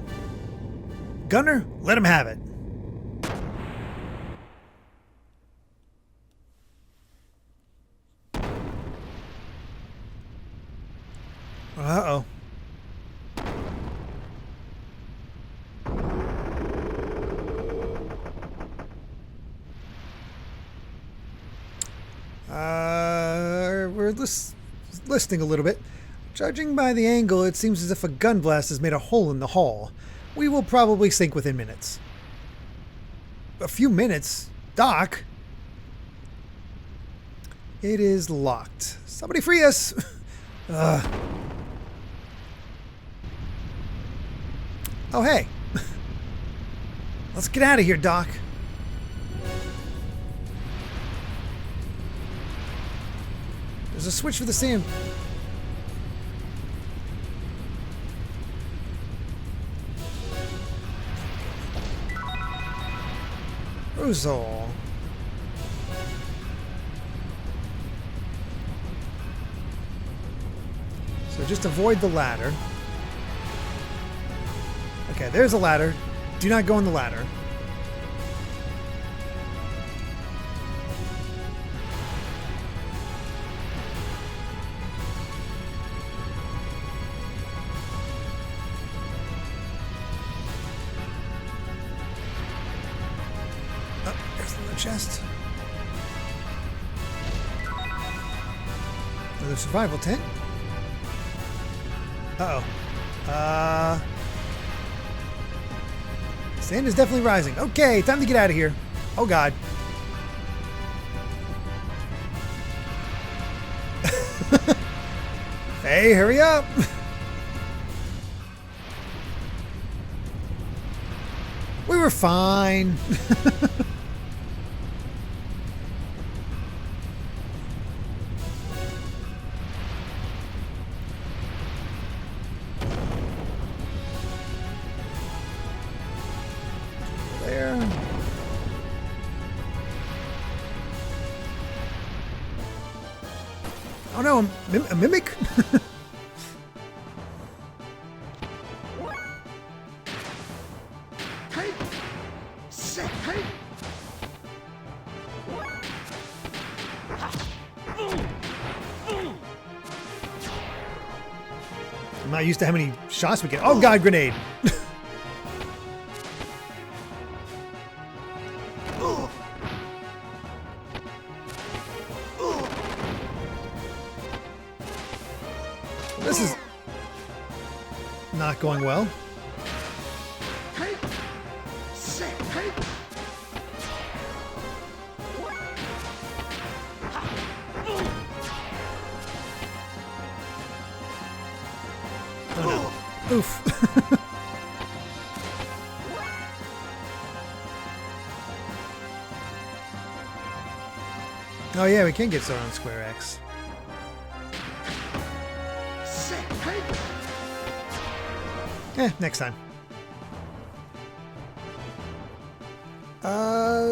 Speaker 1: Gunner, let him have it. Uh-oh. We're listening a little bit. Judging by the angle, it seems as if a gun blast has made a hole in the hull. We will probably sink within minutes. A few minutes? Doc? It is locked. Somebody free us! Oh, hey. Let's get out of here, Doc. There's a switch for the sand. Rosal. So just avoid the ladder. Okay, there's a ladder. Do not go on the ladder. Oh, there's the little chest. Another survival tent. Uh-oh. Sand is definitely rising. Okay, time to get out of here. Oh, God. Hey, hurry up! We were fine. There. Oh no, a mimic? I'm not used to how many shots we get. Oh god, grenade! This is not going well. Oh no. Oof. Oh yeah, we can get Zone on Square X. Next time.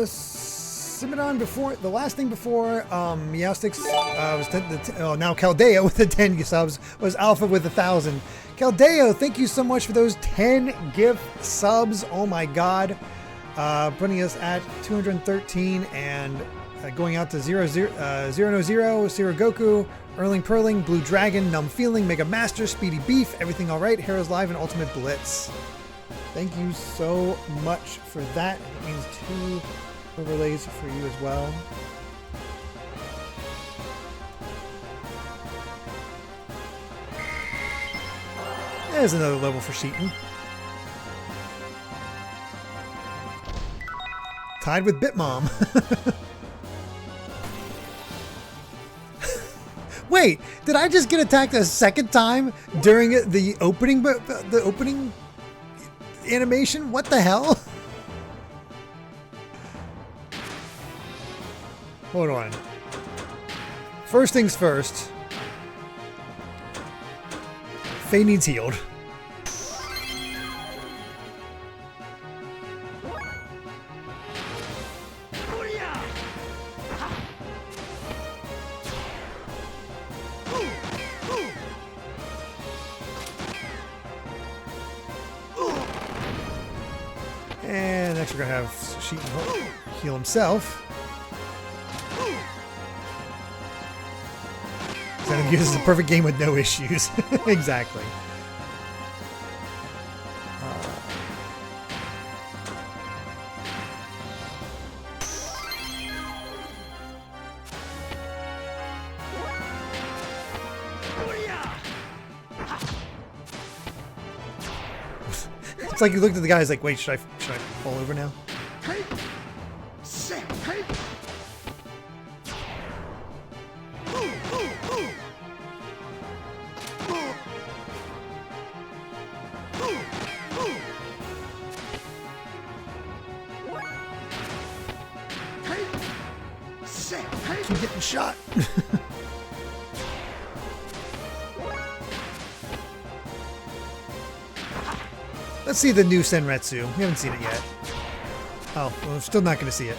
Speaker 1: Sub-A-Thon before the last thing before Meowsticks was now Caldeo with the 10 subs was Alpha with 1,000. Caldeo, thank you so much for those 10 gift subs. Oh my god, putting us at 213 and going out to Zero No Zero, Zero Goku, Erling Perling, Blue Dragon, Numb Feeling, Mega Master, Speedy Beef, Everything Alright, Heroes Live, and Ultimate Blitz. Thank you so much for that. It means 2 overlays for you as well. There's another level for Sheeton. Tied with Bitmom. Wait, did I just get attacked a second time during the opening animation? What the hell? Hold on. First things first. Faye needs healed. And next we're gonna have Sheeton heal himself. Xenogears is a perfect game with no issues. Exactly. It's like you looked at the guy, like, wait, should I fall over now? Keep getting shot. Let's see the new Senretsu. We haven't seen it yet. Oh, well, we're still not going to see it.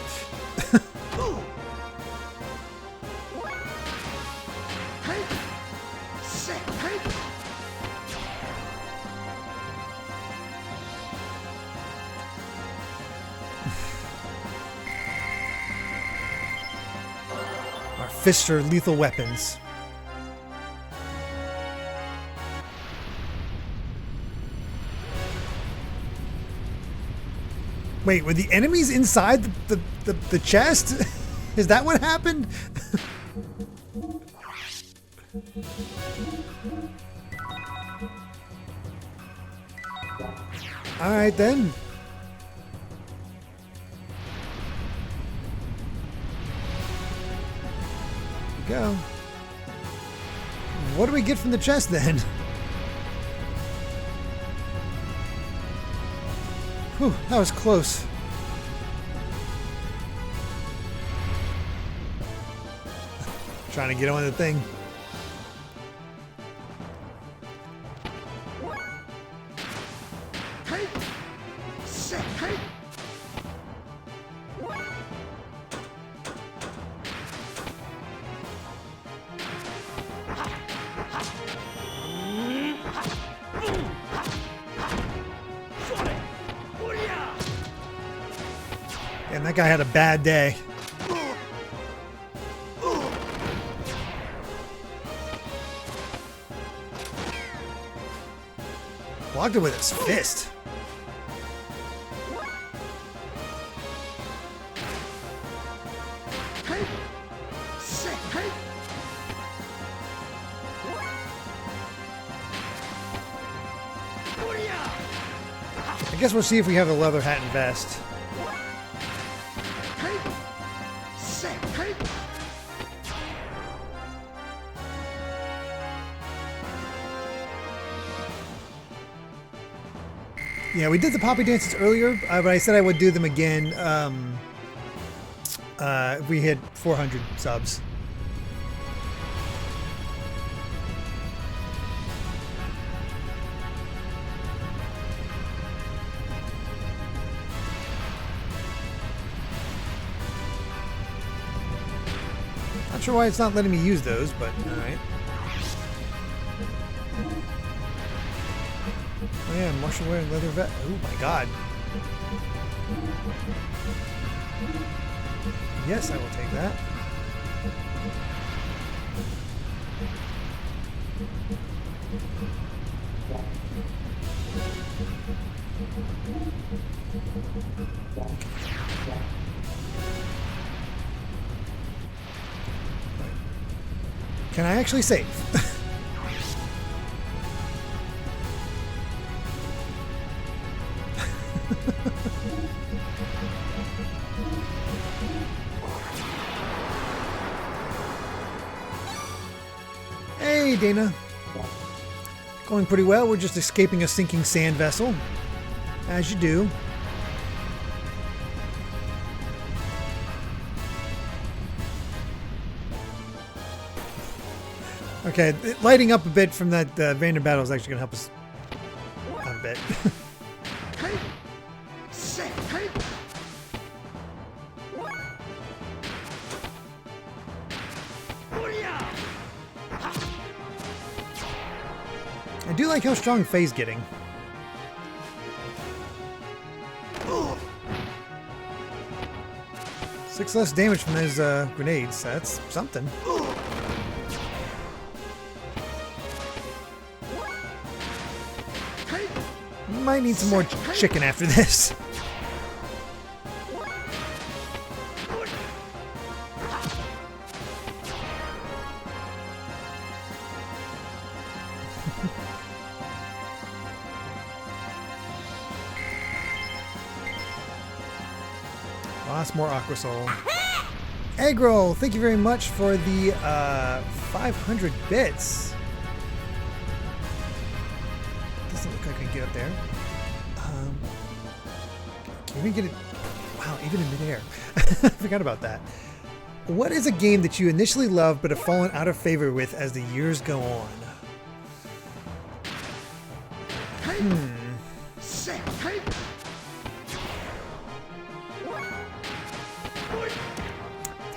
Speaker 1: Our fists are lethal weapons. Wait, were the enemies inside the chest? Is that what happened? Alright then. Here we go. what do we get from the chest then? Whew, that was close. Trying to get on the thing. And that guy had a bad day. Blocked it with his fist. I guess we'll see if we have the leather hat and vest. Yeah, we did the poppy dances earlier, but I said I would do them again if we hit 400 subs. Not sure why it's not letting me use those, but alright. Oh yeah, martial wear and leather vest. Oh my god. Yes, I will take that. Can I actually save? Hey, Dana. Going pretty well. We're just escaping a sinking sand vessel. As you do. Okay, lighting up a bit from that Vander battle is actually going to help us out a bit. I do like how strong Faye's getting. Six less damage from those grenades. That's something. Might need some more chicken after this. Lots more Aqua Soul. Egg Roll, thank you very much for the 500 bits. Doesn't look like I can get up there. Can we get it? Wow, even in midair. I forgot about that. What is a game that you initially loved but have fallen out of favor with as the years go on?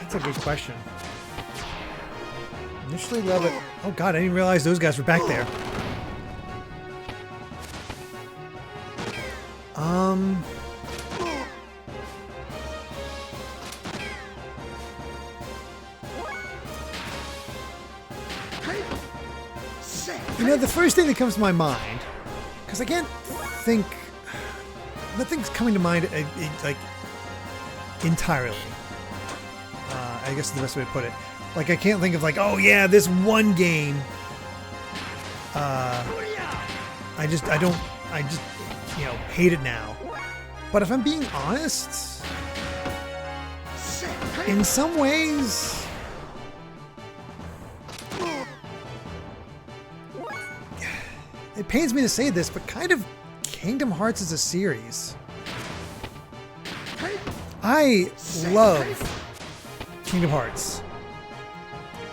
Speaker 1: That's a good question. Initially love it. Oh god, I didn't realize those guys were back there. You know, the first thing that comes to my mind, because I can't think, nothing's coming to mind like entirely. I guess is the best way to put it. Like I can't think of like, oh yeah, this one game. I just you know, hate it now. But if I'm being honest, in some ways, it pains me to say this, but kind of Kingdom Hearts as a series. I love Kingdom Hearts.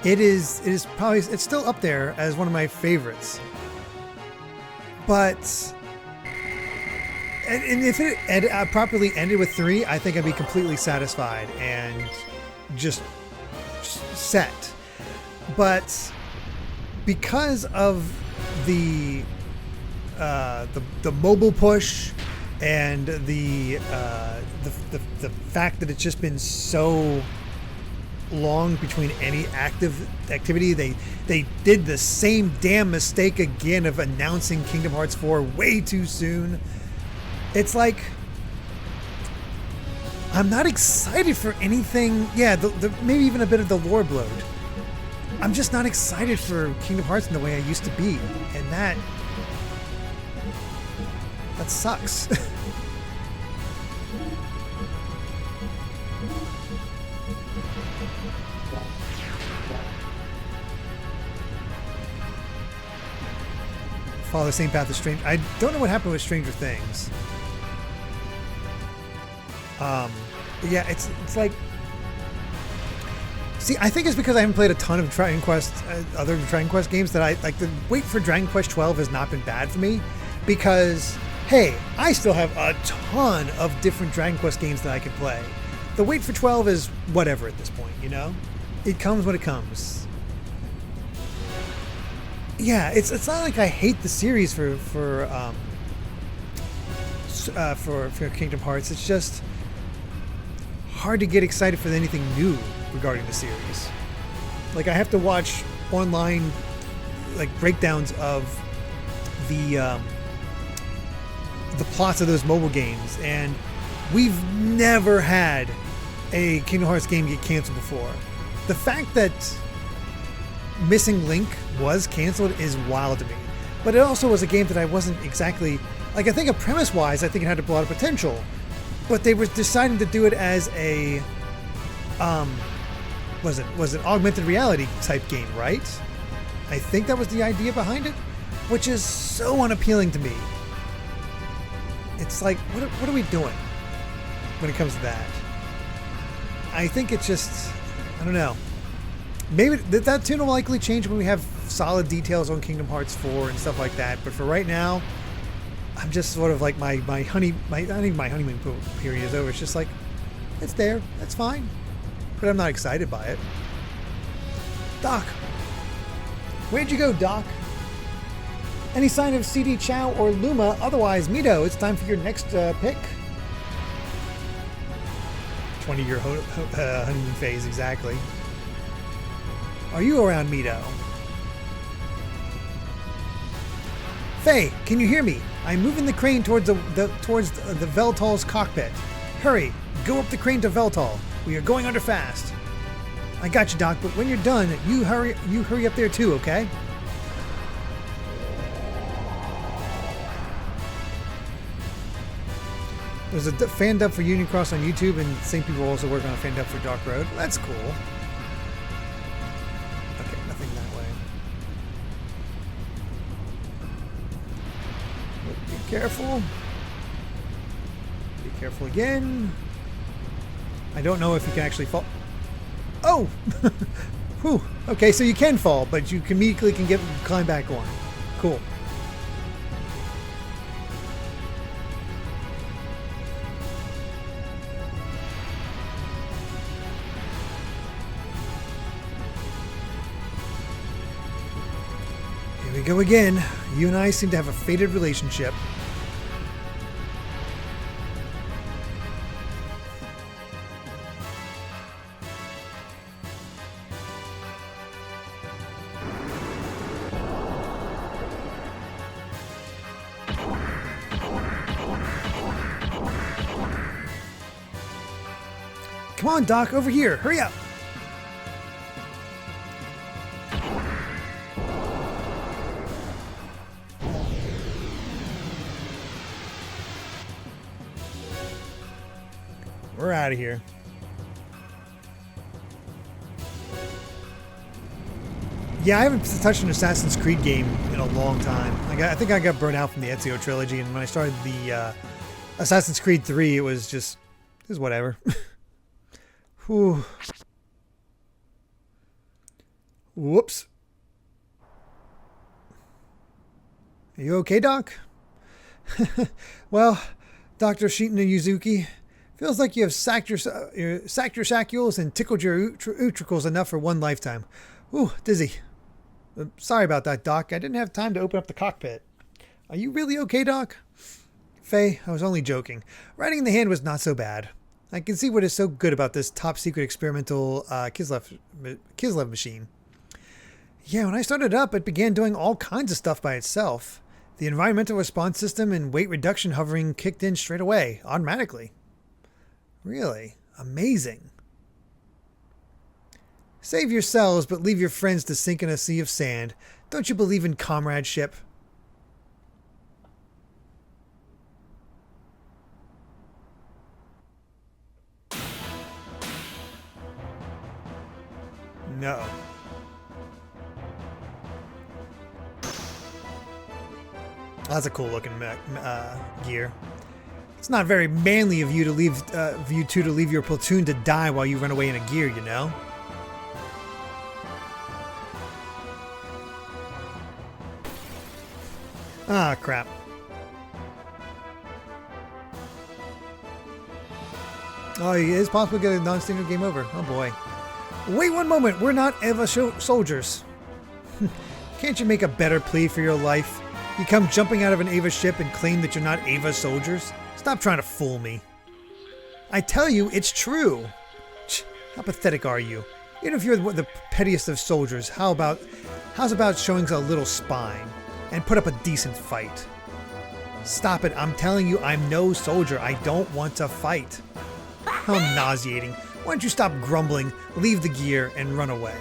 Speaker 1: It is probably, it's still up there as one of my favorites. But, and if it properly ended with 3, I think I'd be completely satisfied and just set. But because of the mobile push and the fact that it's just been so long between any activity, they did the same damn mistake again of announcing Kingdom Hearts 4 way too soon. It's like, I'm not excited for anything. Yeah, maybe even a bit of the lore bloat. I'm just not excited for Kingdom Hearts in the way I used to be, and that sucks. Follow the same path as Stranger. I don't know what happened with Stranger Things. Yeah, it's like. See, I think it's because I haven't played a ton of Dragon Quest, other Dragon Quest games, that I like. The wait for Dragon Quest 12 has not been bad for me, because hey, I still have a ton of different Dragon Quest games that I can play. The wait for 12 is whatever at this point, you know. It comes when it comes. Yeah, it's not like I hate the series for Kingdom Hearts. It's just hard to get excited for anything new regarding the series. Like, I have to watch online like breakdowns of the plots of those mobile games, and we've never had a Kingdom Hearts game get canceled before. The fact that Missing Link was canceled is wild to me, but it also was a game that I wasn't exactly like. I think of premise wise, I think it had a lot of potential, but they were deciding to do it as a was it augmented reality type game, right? I think that was the idea behind it, which is so unappealing to me. It's like, what are we doing when it comes to that? I think it's just, I don't know. Maybe that tune will likely change when we have solid details on Kingdom Hearts 4 and stuff like that. But for right now, I'm just sort of like I think my honeymoon period is over. It's just like, it's there, that's fine, but I'm not excited by it. Doc, where'd you go, Doc? Any sign of CD Chow or Luma? Otherwise, Mito, it's time for your next pick. 20-year honeymoon phase, exactly. Are you around, Mito? Faye, can you hear me? I'm moving the crane towards the Veltal's cockpit. Hurry, go up the crane to Veltal. We are going under fast. I got you, Doc, but when you're done, you hurry up there too, okay? There's a fan dub for Union Cross on YouTube, and the same people also work on a fan dub for Dark Road. That's cool. Okay, nothing that way. Be careful. Be careful again. I don't know if you can actually fall. Oh! Whew. Okay, so you can fall, but you immediately can climb back on. Cool. Here we go again. You and I seem to have a fated relationship. Come on, Doc, over here. Hurry up. We're out of here. Yeah, I haven't touched an Assassin's Creed game in a long time. I think I got burnt out from the Ezio trilogy, and when I started the Assassin's Creed 3, it was whatever. Whew. Whoops. Are you okay, Doc? Well, Dr. Shiina Yuzuki, feels like you have sacked your saccules and tickled your utricles enough for one lifetime. Ooh, dizzy. Sorry about that, Doc. I didn't have time to open up the cockpit. Are you really okay, Doc? Faye, I was only joking. Writing in the hand was not so bad. I can see what is so good about this top-secret experimental Kislev machine. Yeah, when I started up, it began doing all kinds of stuff by itself. The environmental response system and weight reduction hovering kicked in straight away, automatically. Really? Amazing. Save yourselves, but leave your friends to sink in a sea of sand. Don't you believe in comradeship? No. That's a cool looking gear. It's not very manly of you to leave to leave your platoon to die while you run away in a gear, you know? Ah, crap. Oh, it is possible to get a non-standard game over. Oh boy. Wait one moment, we're not Eva soldiers. Can't you make a better plea for your life? You come jumping out of an Ava ship and claim that you're not Ava soldiers? Stop trying to fool me. I tell you, it's true. How pathetic are you? Even if you're the pettiest of soldiers, how's about showing a little spine and put up a decent fight? Stop it, I'm telling you, I'm no soldier. I don't want to fight. How nauseating. Why don't you stop grumbling, leave the gear, and run away?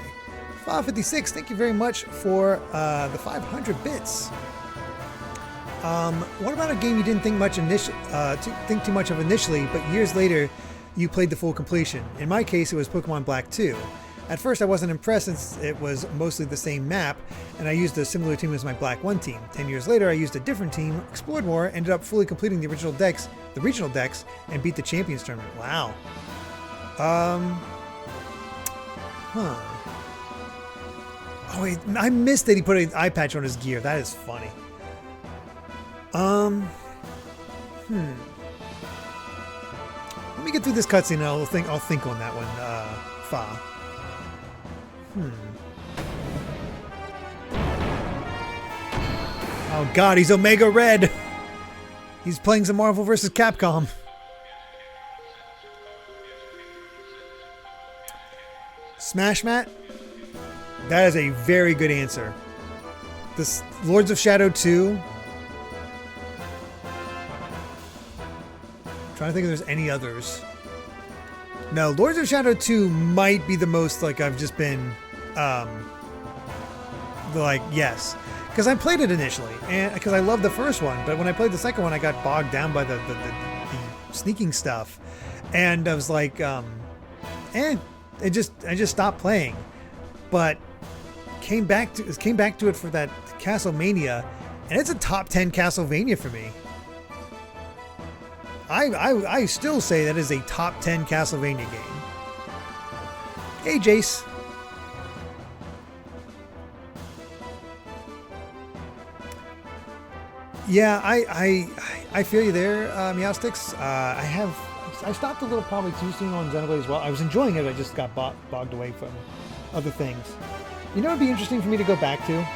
Speaker 1: 556, thank you very much for the 500 bits. What about a game you didn't think too much of initially, but years later you played the full completion? In my case, it was Pokemon Black 2. At first, I wasn't impressed since it was mostly the same map, and I used a similar team as my Black 1 team. 10 years later, I used a different team, explored more, ended up fully completing the regional decks, and beat the Champions Tournament. Wow. Oh wait, I missed that he put an eye patch on his gear. That is funny. Let me get through this cutscene and I'll think on that one, Fa. Oh god, he's Omega Red! He's playing some Marvel vs. Capcom. Smash Mat? That is a very good answer. This Lords of Shadow 2. Trying to think if there's any others. No, Lords of Shadow 2 might be the most like I've just been yes. Because I played it initially, and because I loved the first one, but when I played the second one I got bogged down by the sneaking stuff. And I was like, I just stopped playing. But came back to it for that Castlevania, and it's a top 10 Castlevania for me. I still say that is a top 10 Castlevania game. Hey, Jace. Yeah, I feel you there, Meowsticks. I stopped a little probably too soon on Xenoblade as well. I was enjoying it, I just got bogged away from other things. You know what would be interesting for me to go back to?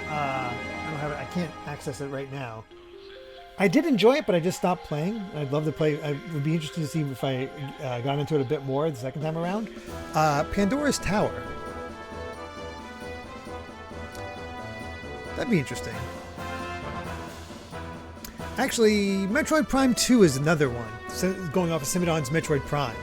Speaker 1: I can't access it right now. I did enjoy it, but I just stopped playing. I'd love to play. It would be interesting to see if I got into it a bit more the second time around. Pandora's Tower. That'd be interesting. Actually, Metroid Prime 2 is another one. So going off of Simidon's Metroid Prime.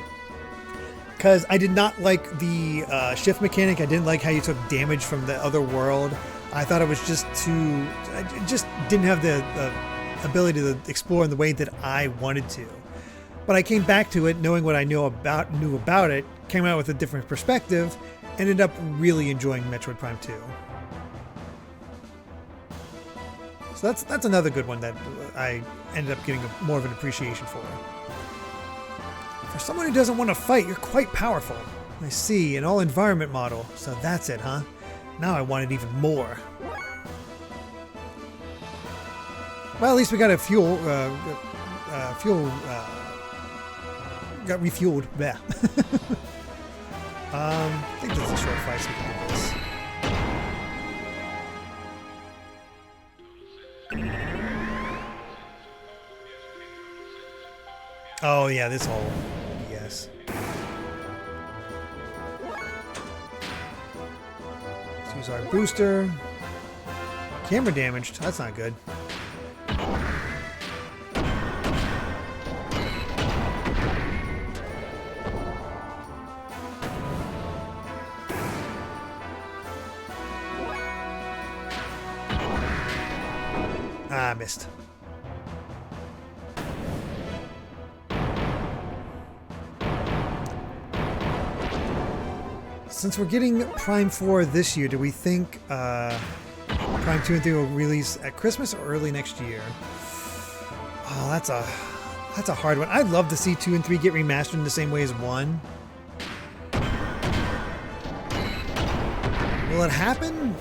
Speaker 1: Because I did not like the shift mechanic. I didn't like how you took damage from the other world. I thought it was just too... I just didn't have the ability to explore in the way that I wanted to. But I came back to it knowing what I knew about it, came out with a different perspective, ended up really enjoying Metroid Prime 2. So that's another good one that I ended up getting more of an appreciation for. For someone who doesn't want to fight, you're quite powerful. I see, an all-environment model. So that's it, huh? Now I want it even more. Well, at least we got a got refueled. Yeah. I think this is a short fight, so we can do this. Oh yeah, this whole yes. Let's use our booster. Camera damaged. That's not good. Ah, missed. Since we're getting Prime 4 this year, do we think Prime 2 and 3 will release at Christmas or early next year? Oh, that's a hard one. I'd love to see 2 and 3 get remastered in the same way as 1. Will it happen?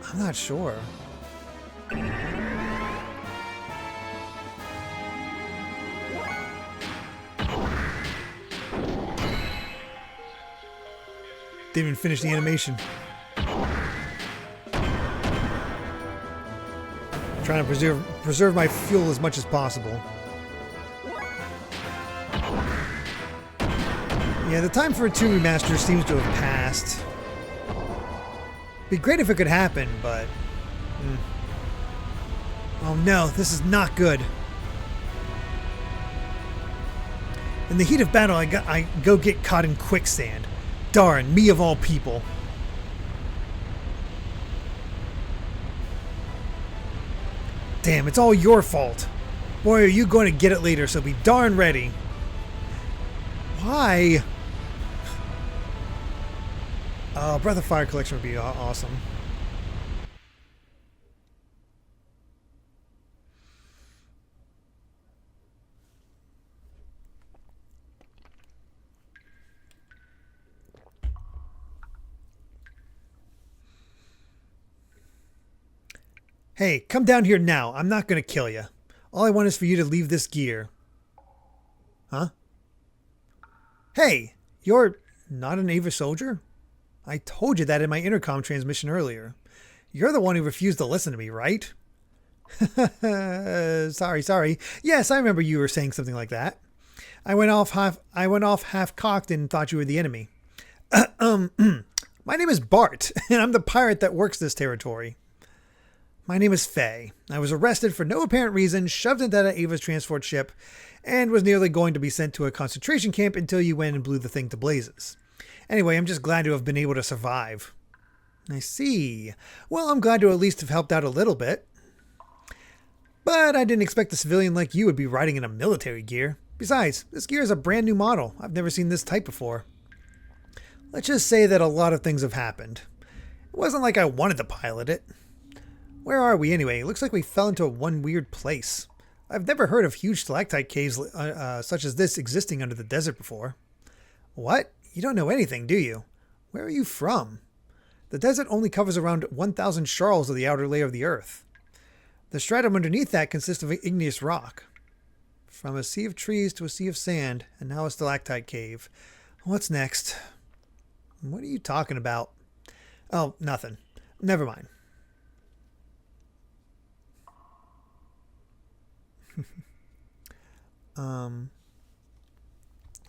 Speaker 1: I'm not sure. Didn't even finish the animation. Trying to preserve my fuel as much as possible. Yeah, the time for a 2 remaster seems to have passed. Be great if it could happen, but... Oh no, this is not good. In the heat of battle, I go get caught in quicksand. Darn, me of all people. Damn, it's all your fault. Boy, are you going to get it later, so be darn ready. Why? Oh, Breath of Fire collection would be awesome. Hey, come down here now. I'm not going to kill you. All I want is for you to leave this gear. Huh? Hey, you're not an Ava soldier? I told you that in my intercom transmission earlier. You're the one who refused to listen to me, right? Sorry. Yes, I remember you were saying something like that. I went off half-cocked and thought you were the enemy. My name is Bart, and I'm the pirate that works this territory. My name is Faye. I was arrested for no apparent reason, shoved into Ava's transport ship, and was nearly going to be sent to a concentration camp until you went and blew the thing to blazes. Anyway, I'm just glad to have been able to survive. I see. Well, I'm glad to at least have helped out a little bit. But I didn't expect a civilian like you would be riding in a military gear. Besides, this gear is a brand new model. I've never seen this type before. Let's just say that a lot of things have happened. It wasn't like I wanted to pilot it. Where are we anyway? It looks like we fell into one weird place. I've never heard of huge stalactite caves such as this existing under the desert before. What? You don't know anything, do you? Where are you from? The desert only covers around 1,000 sharls of the outer layer of the earth. The stratum underneath that consists of igneous rock. From a sea of trees to a sea of sand, and now a stalactite cave. What's next? What are you talking about? Oh, nothing. Never mind.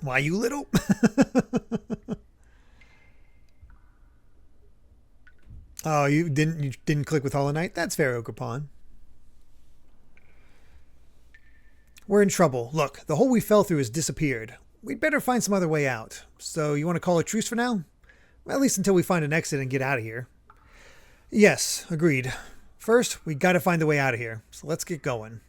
Speaker 1: Why you little? Oh, you didn't click with Hollow Knight? That's fair, Okapon. We're in trouble. Look, the hole we fell through has disappeared. We'd better find some other way out. So you want to call a truce for now? Well, at least until we find an exit and get out of here. Yes, agreed. First, we gotta find the way out of here. So let's get going.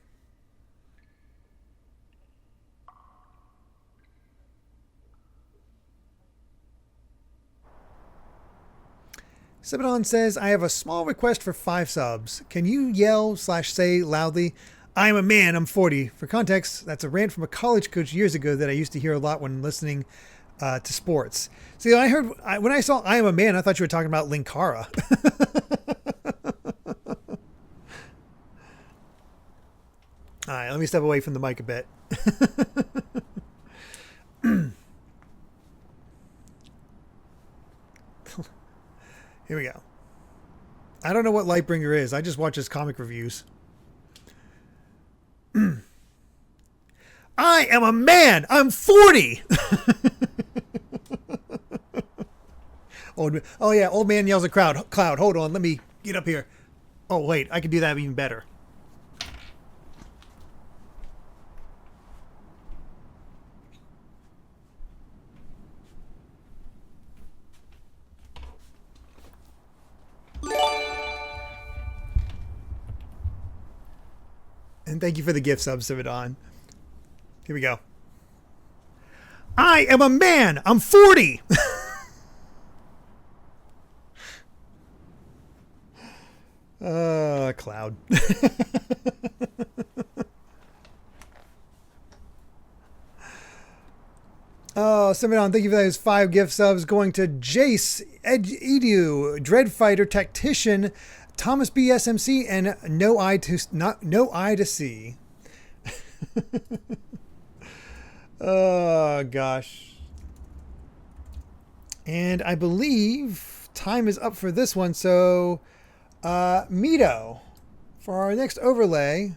Speaker 1: Sub-A-Thon says, I have a small request for 5 subs. Can you yell/say loudly, I am a man, I'm 40. For context, that's a rant from a college coach years ago that I used to hear a lot when listening to sports. See, when I saw I am a man, I thought you were talking about Linkara. All right, let me step away from the mic a bit. Here we go. I don't know what Lightbringer is. I just watch his comic reviews. I am a man. I'm 40. Oh yeah, old man yells at cloud. Hold on, let me get up here. Oh wait, I can do that even better. And thank you for the gift sub, Sub-A-Thon. Here we go. I am a man. I'm 40. Cloud. Oh, Sub-A-Thon, thank you for those 5 gift subs going to Jace, Edu, Dreadfighter, Tactician, Thomas B. SMC, and No Eye to See. Oh gosh. And I believe time is up for this one. So, Mito, for our next overlay, do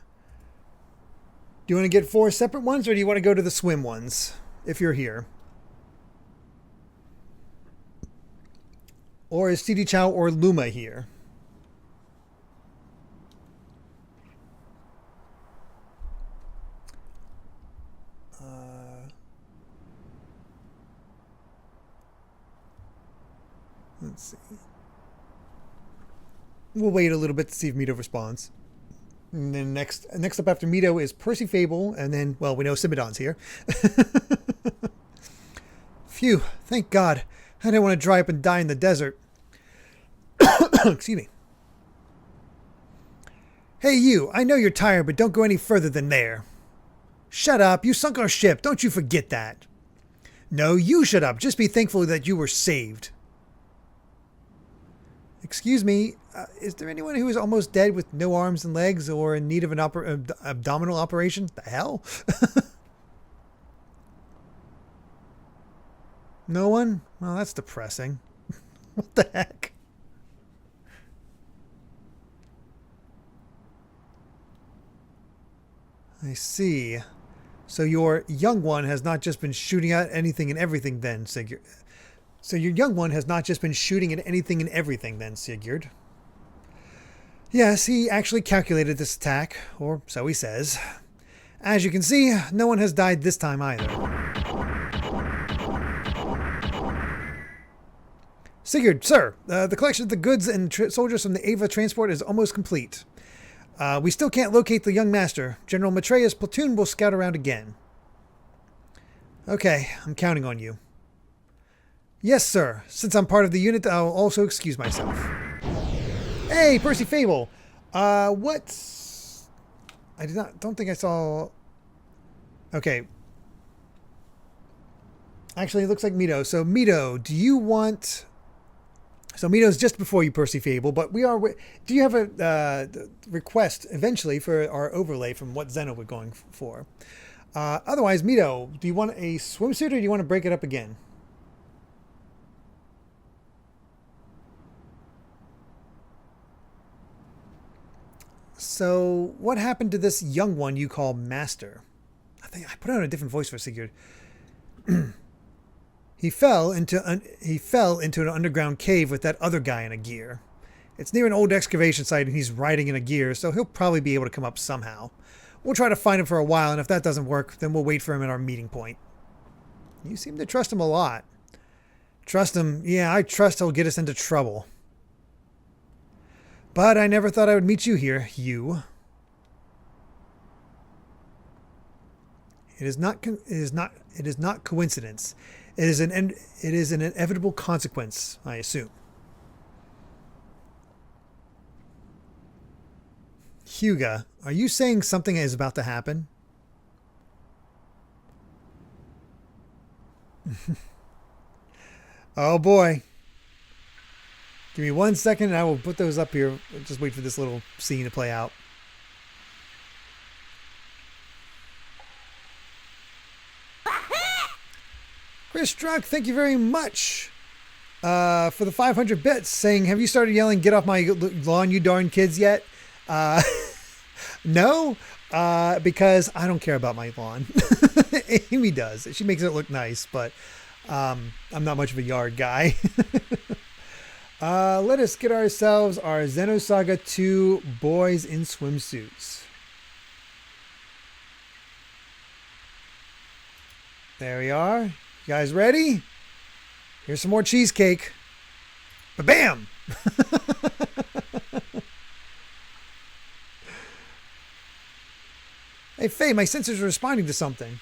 Speaker 1: you want to get 4 separate ones, or do you want to go to the swim ones if you're here? Or is CD Chow or Luma here? Let's see. We'll wait a little bit to see if Mito responds. And then next up after Mito is Percy Fable, and then, well, we know Sub-A-Thon's here. Phew, thank God. I didn't want to dry up and die in the desert. Excuse me. Hey you, I know you're tired, but don't go any further than there. Shut up, you sunk our ship, don't you forget that. No, you shut up, just be thankful that you were saved. Excuse me, is there anyone who is almost dead with no arms and legs or in need of an abdominal operation? The hell? No one? Well, that's depressing. What the heck? I see. So your young one has not just been shooting at anything and everything then, Sigurd. So your young one has not just been shooting at anything and everything then, Sigurd. Yes, he actually calculated this attack, or so he says. As you can see, no one has died this time either. Sigurd, sir, the collection of the goods and soldiers from the Ava transport is almost complete. We still can't locate the young master. General Matreya's platoon will scout around again. Okay, I'm counting on you. Yes, sir. Since I'm part of the unit, I'll also excuse myself. Hey, Percy Fable. What? Don't think I saw. Okay. Actually, it looks like Mito. So, Mito, do you want? So, Mito's just before you, Percy Fable, but we are. Do you have a request eventually for our overlay from what Xeno we're going for? Otherwise, Mito, do you want a swimsuit or do you want to break it up again? So, what happened to this young one you call Master? I think I put on a different voice for Sigurd. He fell into an underground cave with that other guy in a gear. It's near an old excavation site and he's riding in a gear, so he'll probably be able to come up somehow. We'll try to find him for a while, and if that doesn't work, then we'll wait for him at our meeting point. You seem to trust him a lot. Trust him? Yeah, I trust he'll get us into trouble. But I never thought I would meet you here, you. It is not coincidence. It is an inevitable consequence, I assume. Hyuga, are you saying something is about to happen? Oh boy. Give me 1 second and I will put those up here. Just wait for this little scene to play out. Chris Struck, thank you very much for the 500 bits, saying, have you started yelling, get off my lawn, you darn kids yet? No, because I don't care about my lawn. Amy does. She makes it look nice, but I'm not much of a yard guy. Let us get ourselves our Xenosaga 2 boys in swimsuits. There we are. You guys ready? Here's some more cheesecake. Ba-bam! Hey, Faye, my sensors are responding to something.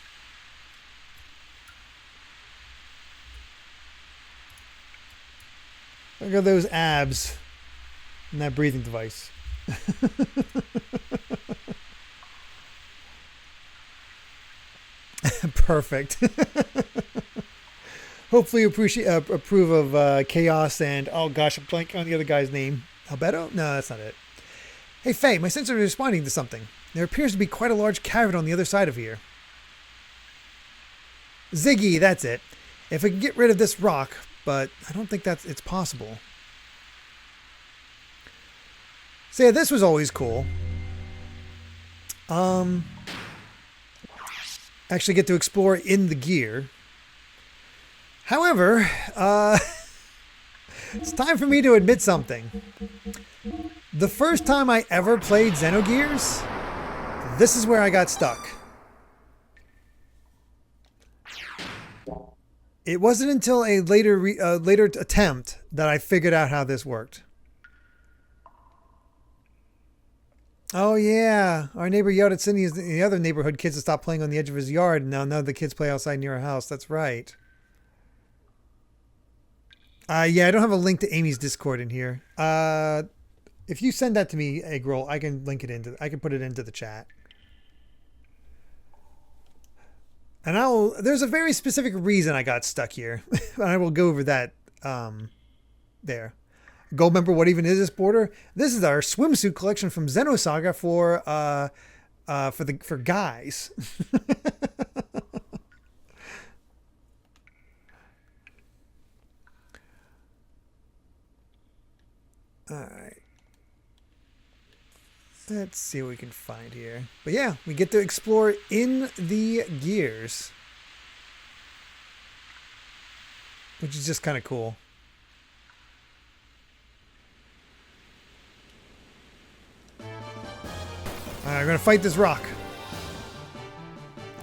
Speaker 1: Look at those abs and that breathing device. Perfect. Hopefully you approve of Chaos and, oh gosh, I'm blanking on the other guy's name. Albedo? No, that's not it. Hey, Faye, my sensor is responding to something. There appears to be quite a large cavern on the other side of here. Ziggy, that's it. If we can get rid of this rock, but I don't think it's possible. So yeah, this was always cool. Actually get to explore in the gear. However, it's time for me to admit something. The first time I ever played Xenogears, this is where I got stuck. It wasn't until a later attempt that I figured out how this worked. Oh yeah, our neighbor yelled at Cindy and the other neighborhood kids to stop playing on the edge of his yard, and now none of the kids play outside near our house. That's right. Yeah, I don't have a link to Amy's Discord in here. If you send that to me, Eggroll, I can link it I can put it into the chat. And there's a very specific reason I got stuck here. And I will go over that there. Gold member, what even is this border? This is our swimsuit collection from Xenosaga for guys. All right. Let's see what we can find here. But yeah, we get to explore in the gears, which is just kind of cool. All right, we're going to fight this rock.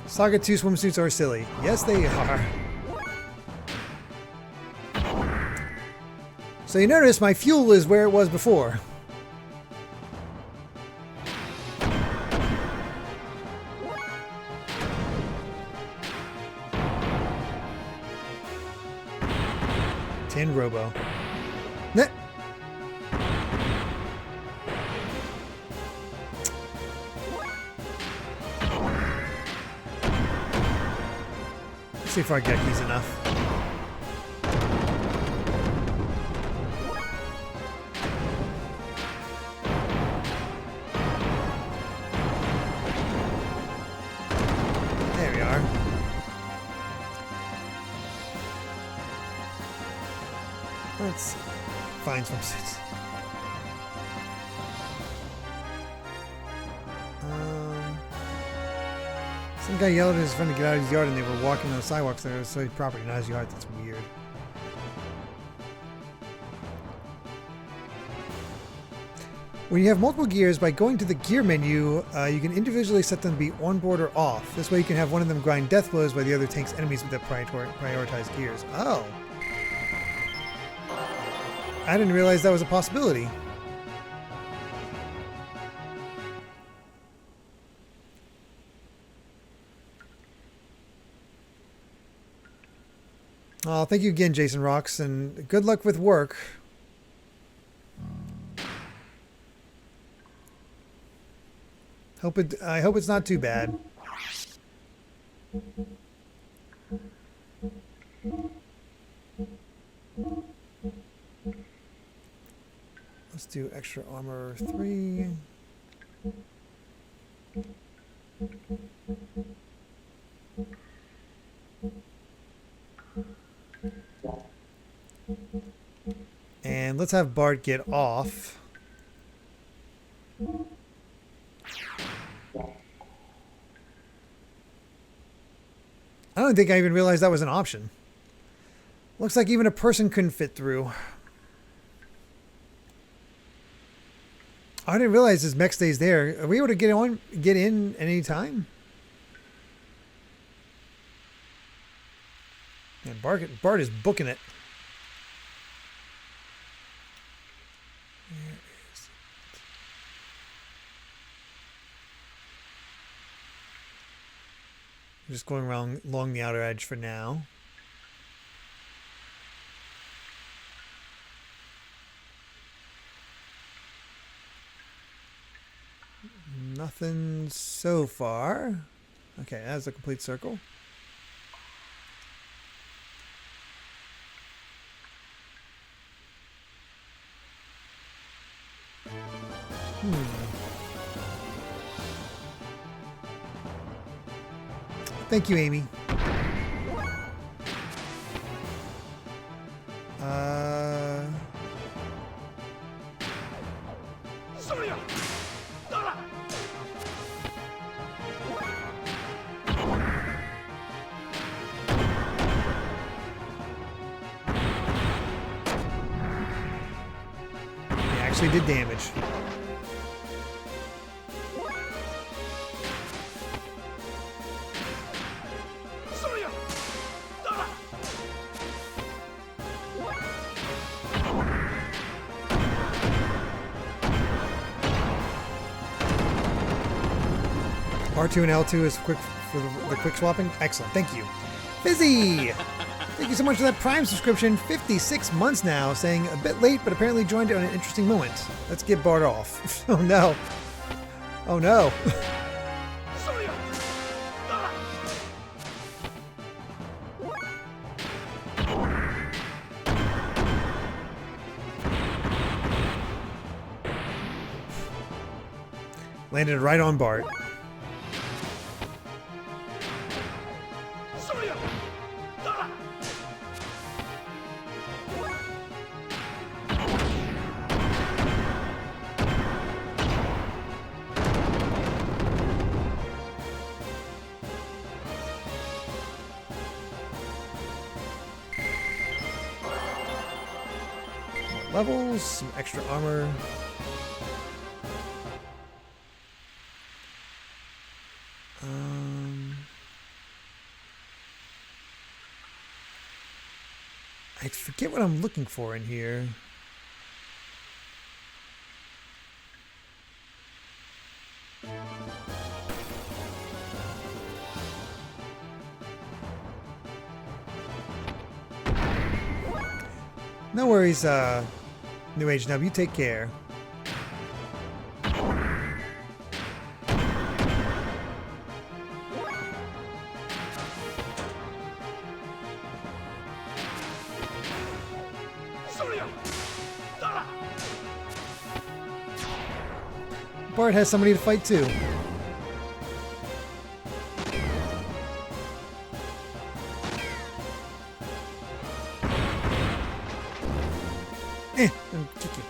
Speaker 1: Saga 2 swimsuits are silly. Yes, they are. So you notice my fuel is where it was before. Tin Robo. Nah. Let's see if our Geki's enough. There we are. Let's find swimsuits. Some guy yelled at his friend to get out of his yard and they were walking on the sidewalks there. So his property, not his yard. That's weird. When you have multiple gears, by going to the gear menu, you can individually set them to be on board or off. This way you can have one of them grind death blows while the other tanks enemies with the prioritized gears. Oh. I didn't realize that was a possibility. Oh, thank you again, Jason Rocks, and good luck with work. I hope it's not too bad. Let's do extra armor 3. And let's have Bart get off. I don't think I even realized that was an option. Looks like even a person couldn't fit through. I didn't realize this mech stays there. Are we able to get in at any time? And Bart is booking it. Where is it? I'm just going around along the outer edge for now. Nothing so far. Okay, that's a complete circle. Thank you, Amy. He actually did damage. R2 and L2 is quick for the quick swapping. Excellent. Thank you. Fizzy! Thank you so much for that Prime subscription. 56 months now, saying a bit late, but apparently joined on an interesting moment. Let's get Bart off. Oh no. Oh no. Landed right on Bart. Levels, some extra armor. I forget what I'm looking for in here. No worries, New Age Nub, you take care. Bart has somebody to fight too. I'll kick you.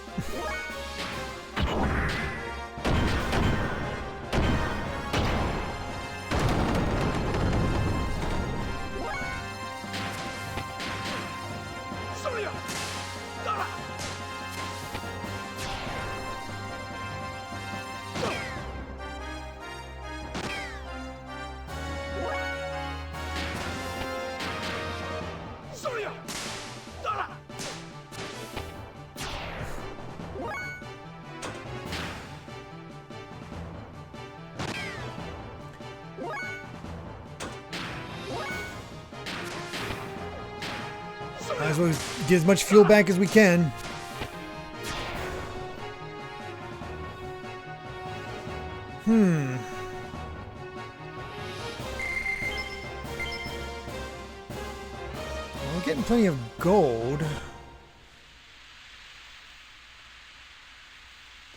Speaker 1: Might as well get as much fuel back as we can. We're getting plenty of gold.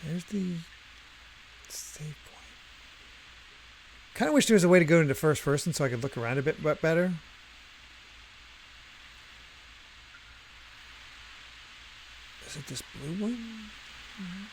Speaker 1: There's the save point. Kind of wish there was a way to go into first person so I could look around a bit better. Is it this blue one? Mm-hmm.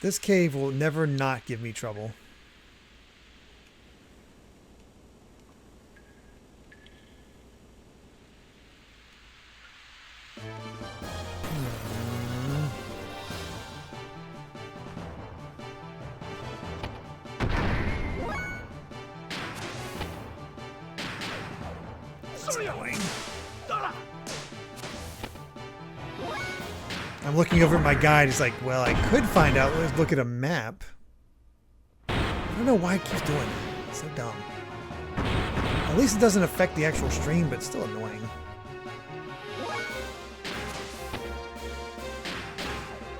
Speaker 1: This cave will never not give me trouble. I'm looking over at my guide. It's like, well, I could find out. Let's look at a map. I don't know why it keeps doing that. It's so dumb. At least it doesn't affect the actual stream, but it's still annoying.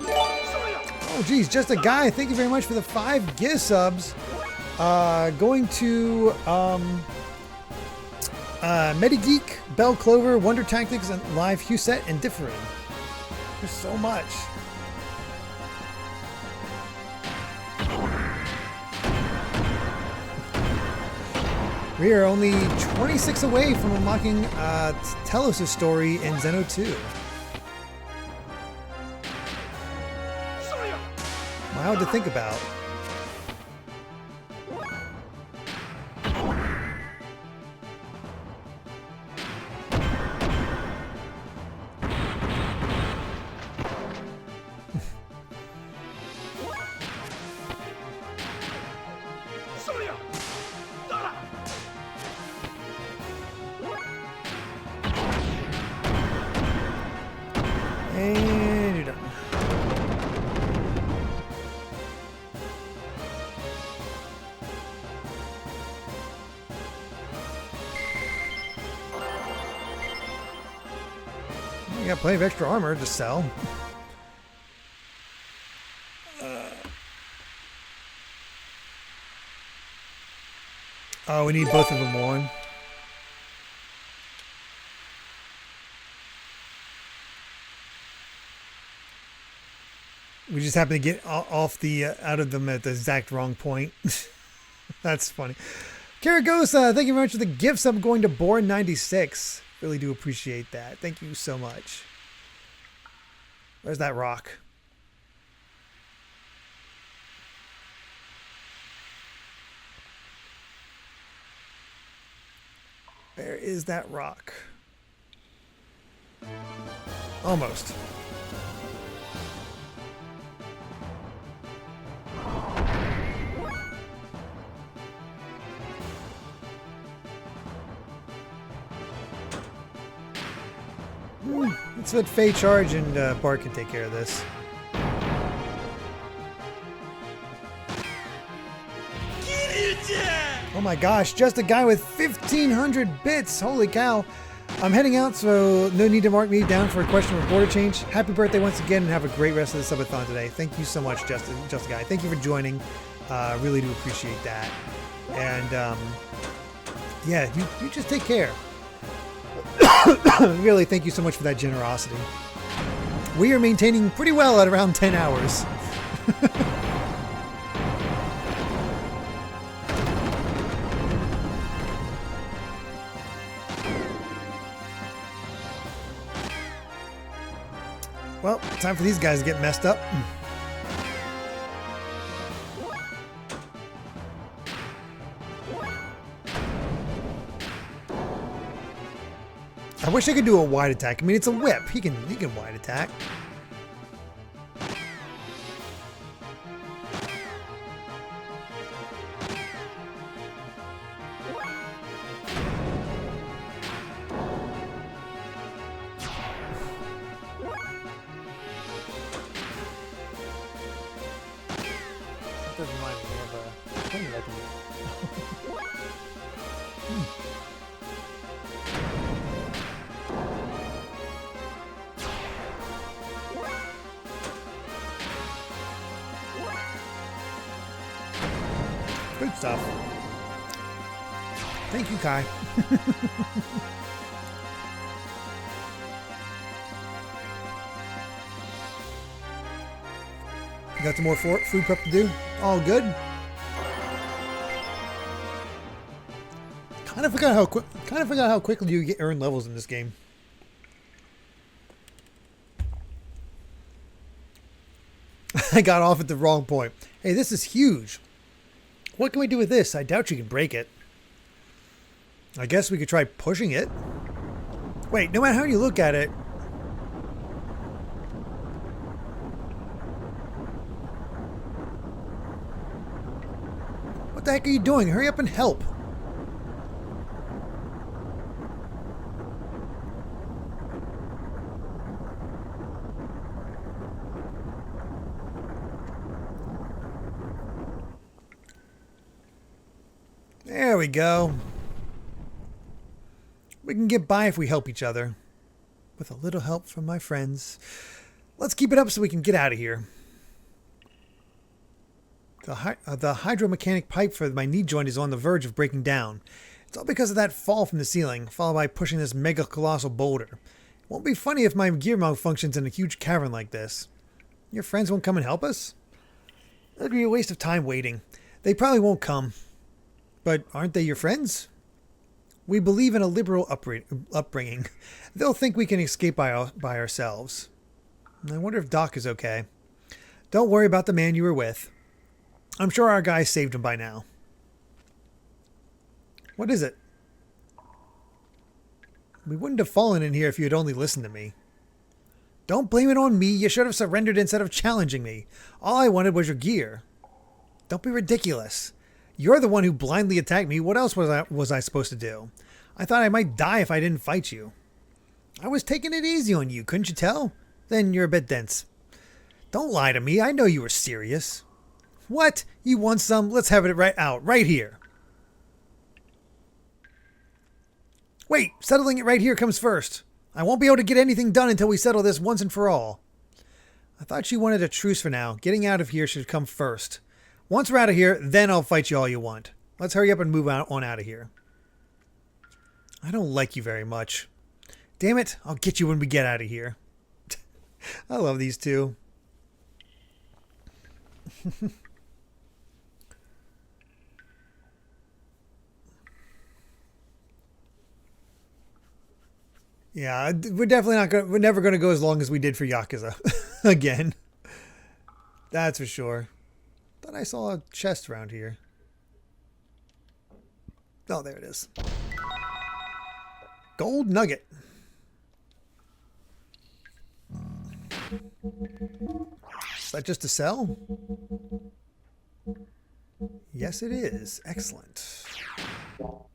Speaker 1: Oh, geez, just a guy. Thank you very much for the 5 gift subs. Going to Medigeek, Bell Clover, Wonder Tactics, and Live Husette, and Differing. There's so much. We are only 26 away from unlocking Telos' story in Xeno 2. Wild to think about. And you're done. You got plenty of extra armor to sell. Oh, we need both of them on. We just happen to get off the out of them at the exact wrong point. That's funny. Karagosa, thank you very much for the gifts. I'm going to Born 96. Really do appreciate that. Thank you so much. Where's that rock? Where is that rock? Almost. Let's let Faye charge and Bart can take care of this. Oh my gosh, just a guy with 1,500 bits. Holy cow. I'm heading out, so no need to mark me down for a question or border change. Happy birthday once again, and have a great rest of the Sub-A-Thon today. Thank you so much, Just a Guy. Thank you for joining. Really do appreciate that. And yeah, you just take care. Really, thank you so much for that generosity. We are maintaining pretty well at around 10 hours. Well, time for these guys to get messed up. I wish I could do a wide attack. I mean, it's a whip. He can wide attack. That doesn't remind me of a thing that I can do. stuff. Thank you, Kai. You got some more food prep to do? All good? Kind of forgot how quickly you earn levels in this game. I got off at the wrong point. Hey, this is huge. What can we do with this? I doubt you can break it. I guess we could try pushing it. Wait, no matter how you look at it. What the heck are you doing? Hurry up and help. There we go. We can get by if we help each other. With a little help from my friends. Let's keep it up so we can get out of here. The hydromechanic pipe for my knee joint is on the verge of breaking down. It's all because of that fall from the ceiling, followed by pushing this mega colossal boulder. It won't be funny if my gear malfunctions in a huge cavern like this. Your friends won't come and help us? It'll be a waste of time waiting. They probably won't come. But aren't they your friends? We believe in a liberal upbringing. They'll think we can escape by ourselves. I wonder if Doc is okay. Don't worry about the man you were with. I'm sure our guys saved him by now. What is it? We wouldn't have fallen in here if you had only listened to me. Don't blame it on me. You should have surrendered instead of challenging me. All I wanted was your gear. Don't be ridiculous. You're the one who blindly attacked me. What else was I supposed to do? I thought I might die if I didn't fight you. I was taking it easy on you, couldn't you tell? Then you're a bit dense. Don't lie to me. I know you were serious. What? You want some? Let's have it right here. Wait, settling it right here comes first. I won't be able to get anything done until we settle this once and for all. I thought you wanted a truce for now. Getting out of here should come first. Once we're out of here, then I'll fight you all you want. Let's hurry up and move on out of here. I don't like you very much. Damn it, I'll get you when we get out of here. I love these two. Yeah, we're never gonna go as long as we did for Yakuza again. That's for sure. Thought I saw a chest around here. Oh, there it is. Gold nugget. Is that just to sell? Yes, it is. Excellent. Oh.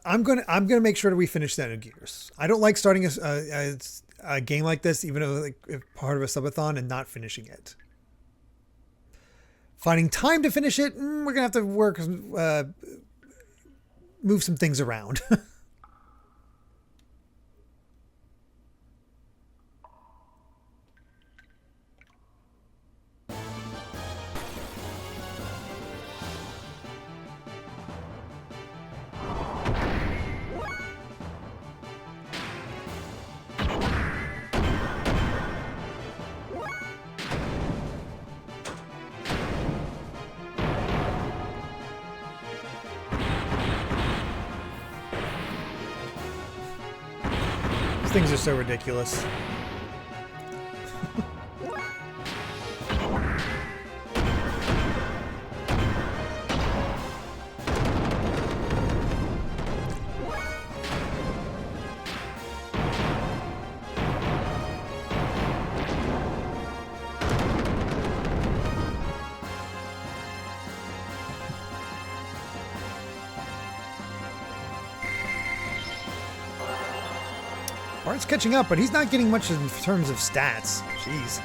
Speaker 1: I'm gonna make sure that we finish Xenogears. I don't like starting a game like this, even though like part of a Sub-A-Thon, and not finishing it. Finding time to finish it, we're gonna have to move some things around. Things are so ridiculous. Bart's catching up, but he's not getting much in terms of stats. Jeez.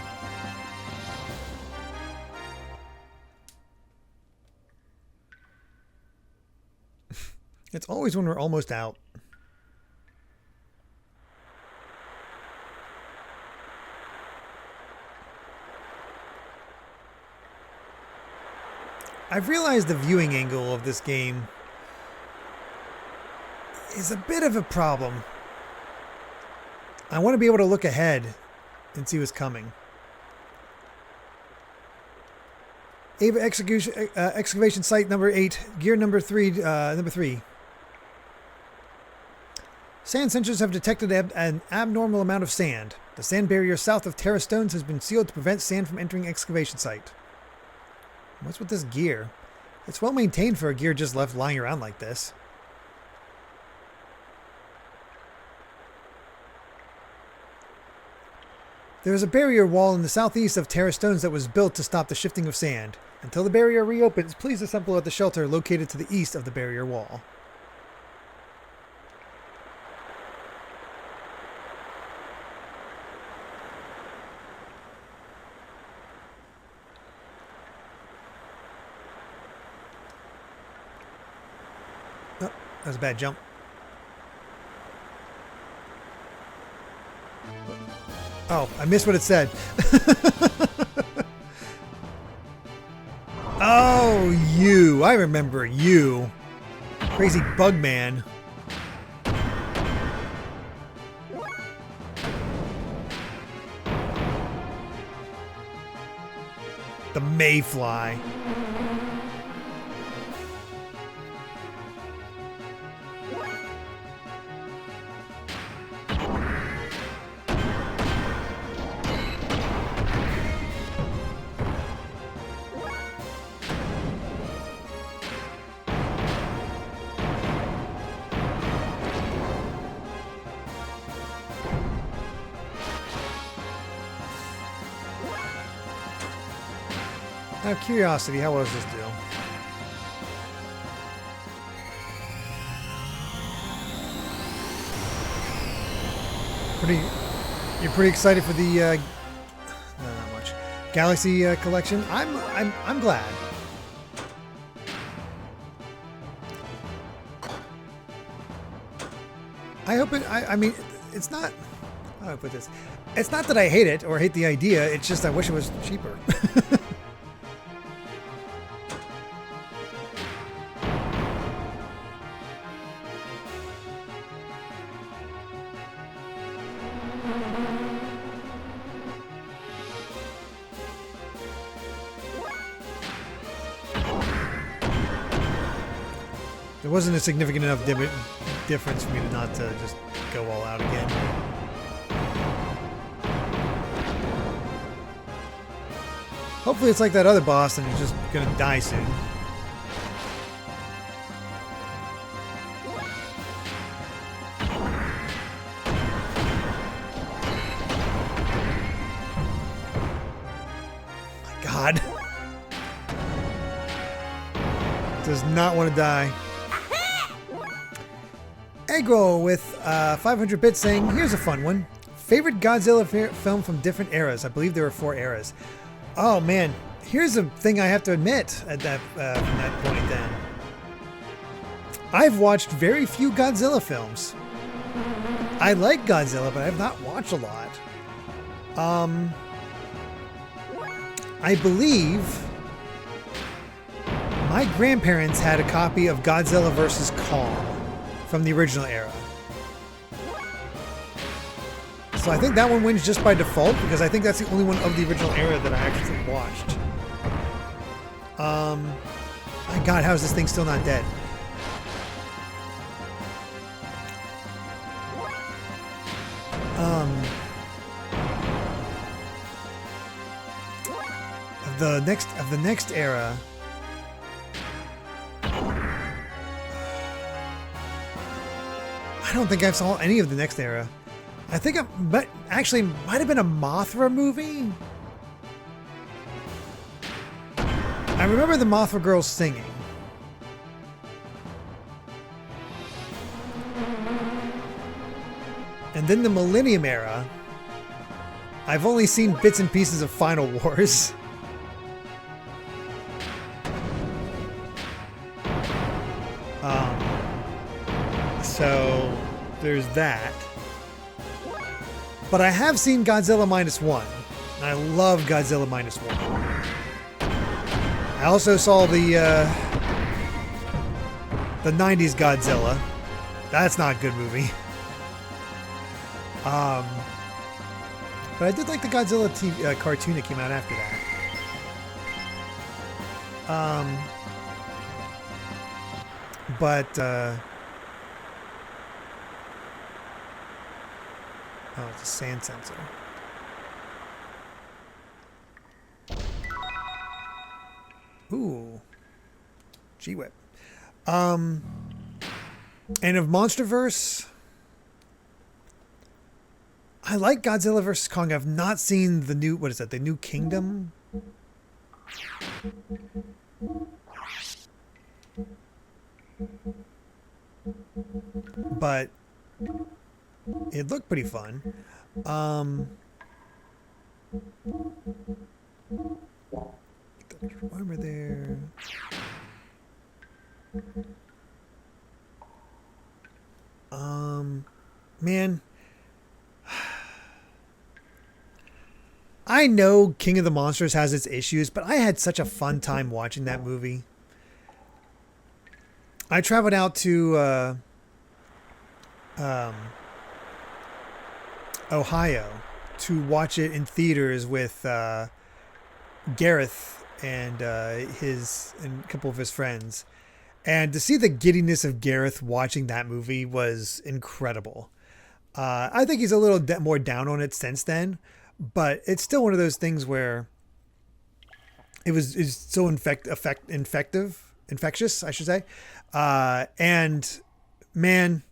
Speaker 1: It's always when we're almost out. I've realized the viewing angle of this game is a bit of a problem. I want to be able to look ahead and see what's coming. Ava excavation site number 8, gear number 3. Sand sensors have detected an abnormal amount of sand. The sand barrier south of Terra Stones has been sealed to prevent sand from entering excavation site. What's with this gear? It's well maintained for a gear just left lying around like this. There is a barrier wall in the southeast of Terra Stones that was built to stop the shifting of sand. Until the barrier reopens, please assemble at the shelter located to the east of the barrier wall. Oh, that was a bad jump. Oh, I missed what it said. Oh, you. I remember you. Crazy bug man. The mayfly. Out of curiosity, how well does this do? You're pretty excited for the no, not much Galaxy collection. I'm glad. I hope it. I mean, it's not. How do I put this? It's not that I hate it or hate the idea. It's just I wish it was cheaper. There wasn't a significant enough difference for me to not to just go all out again. Hopefully it's like that other boss and he's just gonna die soon. My God. Does not want to die. Agro with 500 bits saying, here's a fun one. Favorite Godzilla film from different eras. I believe there were 4 eras. Oh man, here's a thing I have to admit at that from that point then. I've watched very few Godzilla films. I like Godzilla, but I have not watched a lot. I believe my grandparents had a copy of Godzilla vs. Kong from the original era. So I think that one wins just by default because I think that's the only one of the original era that I actually watched. My God, how is this thing still not dead? Of the next era. I don't think I saw any of the next era. I think but actually might have been a Mothra movie. I remember the Mothra girls singing. And then the Millennium era. I've only seen bits and pieces of Final Wars. So there's that. But I have seen Godzilla -1. And I love Godzilla -1. I also saw the 90s Godzilla. That's not a good movie. But I did like the Godzilla TV, cartoon that came out after that. Oh, it's a sand sensor. Ooh. G-Whip. And of MonsterVerse, I like Godzilla vs. Kong. I've not seen the new, what is that? The New Kingdom? But it looked pretty fun. Remember there. Man, I know King of the Monsters has its issues, but I had such a fun time watching that movie. I traveled out to Ohio to watch it in theaters with Gareth and a couple of his friends. And to see the giddiness of Gareth watching that movie was incredible. I think he's a little more down on it since then, but it's still one of those things where it's so infectious, I should say. And man,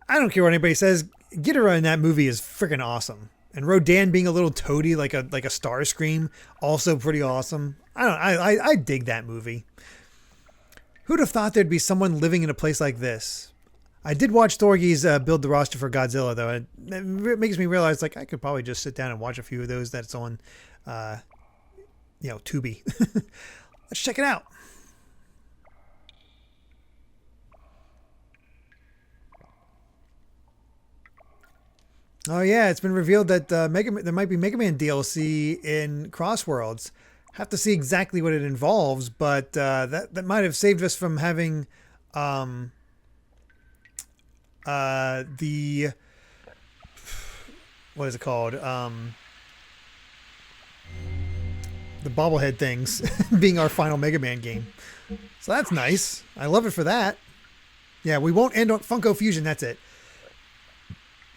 Speaker 1: I don't care what anybody says. Ghidorah in that movie is freaking awesome. And Rodan being a little toady like a Starscream, also pretty awesome. I dig that movie. Who'd have thought there'd be someone living in a place like this? I did watch Thorgy's build the roster for Godzilla, though. It makes me realize, like, I could probably just sit down and watch a few of those that's on, Tubi. Let's check it out. Oh yeah, it's been revealed that there might be Mega Man DLC in Crossworlds. Have to see exactly what it involves, but that might have saved us from having the what is it called? The bobblehead things being our final Mega Man game. So that's nice. I love it for that. Yeah, we won't end on Funko Fusion. That's it.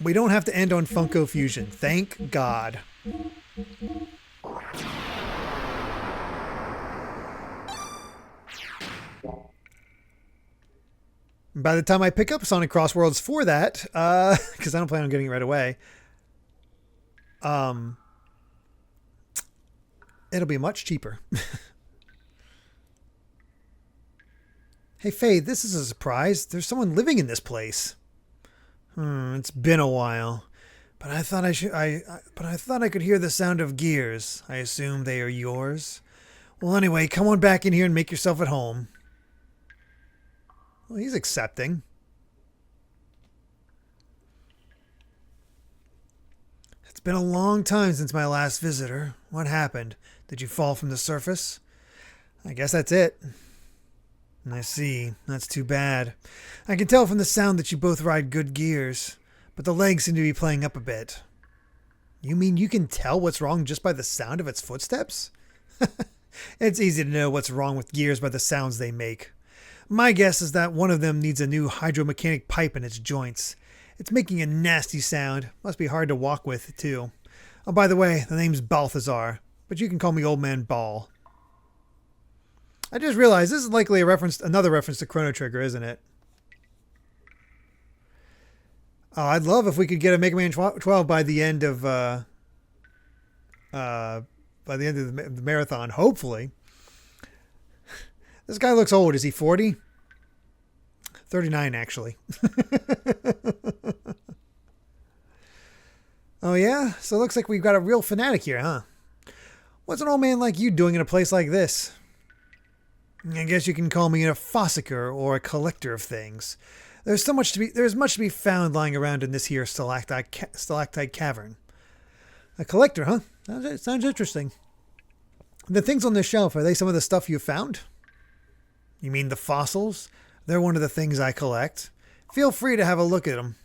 Speaker 1: We don't have to end on Funko Fusion. Thank God. By the time I pick up Sonic Crossworlds for that, because I don't plan on getting it right away, it'll be much cheaper. Hey, Faye, this is a surprise. There's someone living in this place. It's been a while, but I thought I could hear the sound of gears. I assume they are yours. Well, anyway, come on back in here and make yourself at home. Well, he's accepting. It's been a long time since my last visitor. What happened? Did you fall from the surface? I guess that's it. I see. That's too bad. I can tell from the sound that you both ride good gears, but the legs seem to be playing up a bit. You mean you can tell what's wrong just by the sound of its footsteps? It's easy to know what's wrong with gears by the sounds they make. My guess is that one of them needs a new hydromechanic pipe in its joints. It's making a nasty sound. Must be hard to walk with, too. Oh, by the way, the name's Balthazar, but you can call me Old Man Ball. I just realized this is likely another reference to Chrono Trigger, isn't it? Oh, I'd love if we could get a Mega Man 12 by the end of the marathon. Hopefully. This guy looks old. Is he 40? 39, actually. Oh yeah, so it looks like we've got a real fanatic here, huh? What's an old man like you doing in a place like this? I guess you can call me a fossicker or a collector of things. There's much to be found lying around in this here stalactite cavern. A collector, huh? Sounds interesting. The things on this shelf, are they some of the stuff you found? You mean the fossils? They're one of the things I collect. Feel free to have a look at them.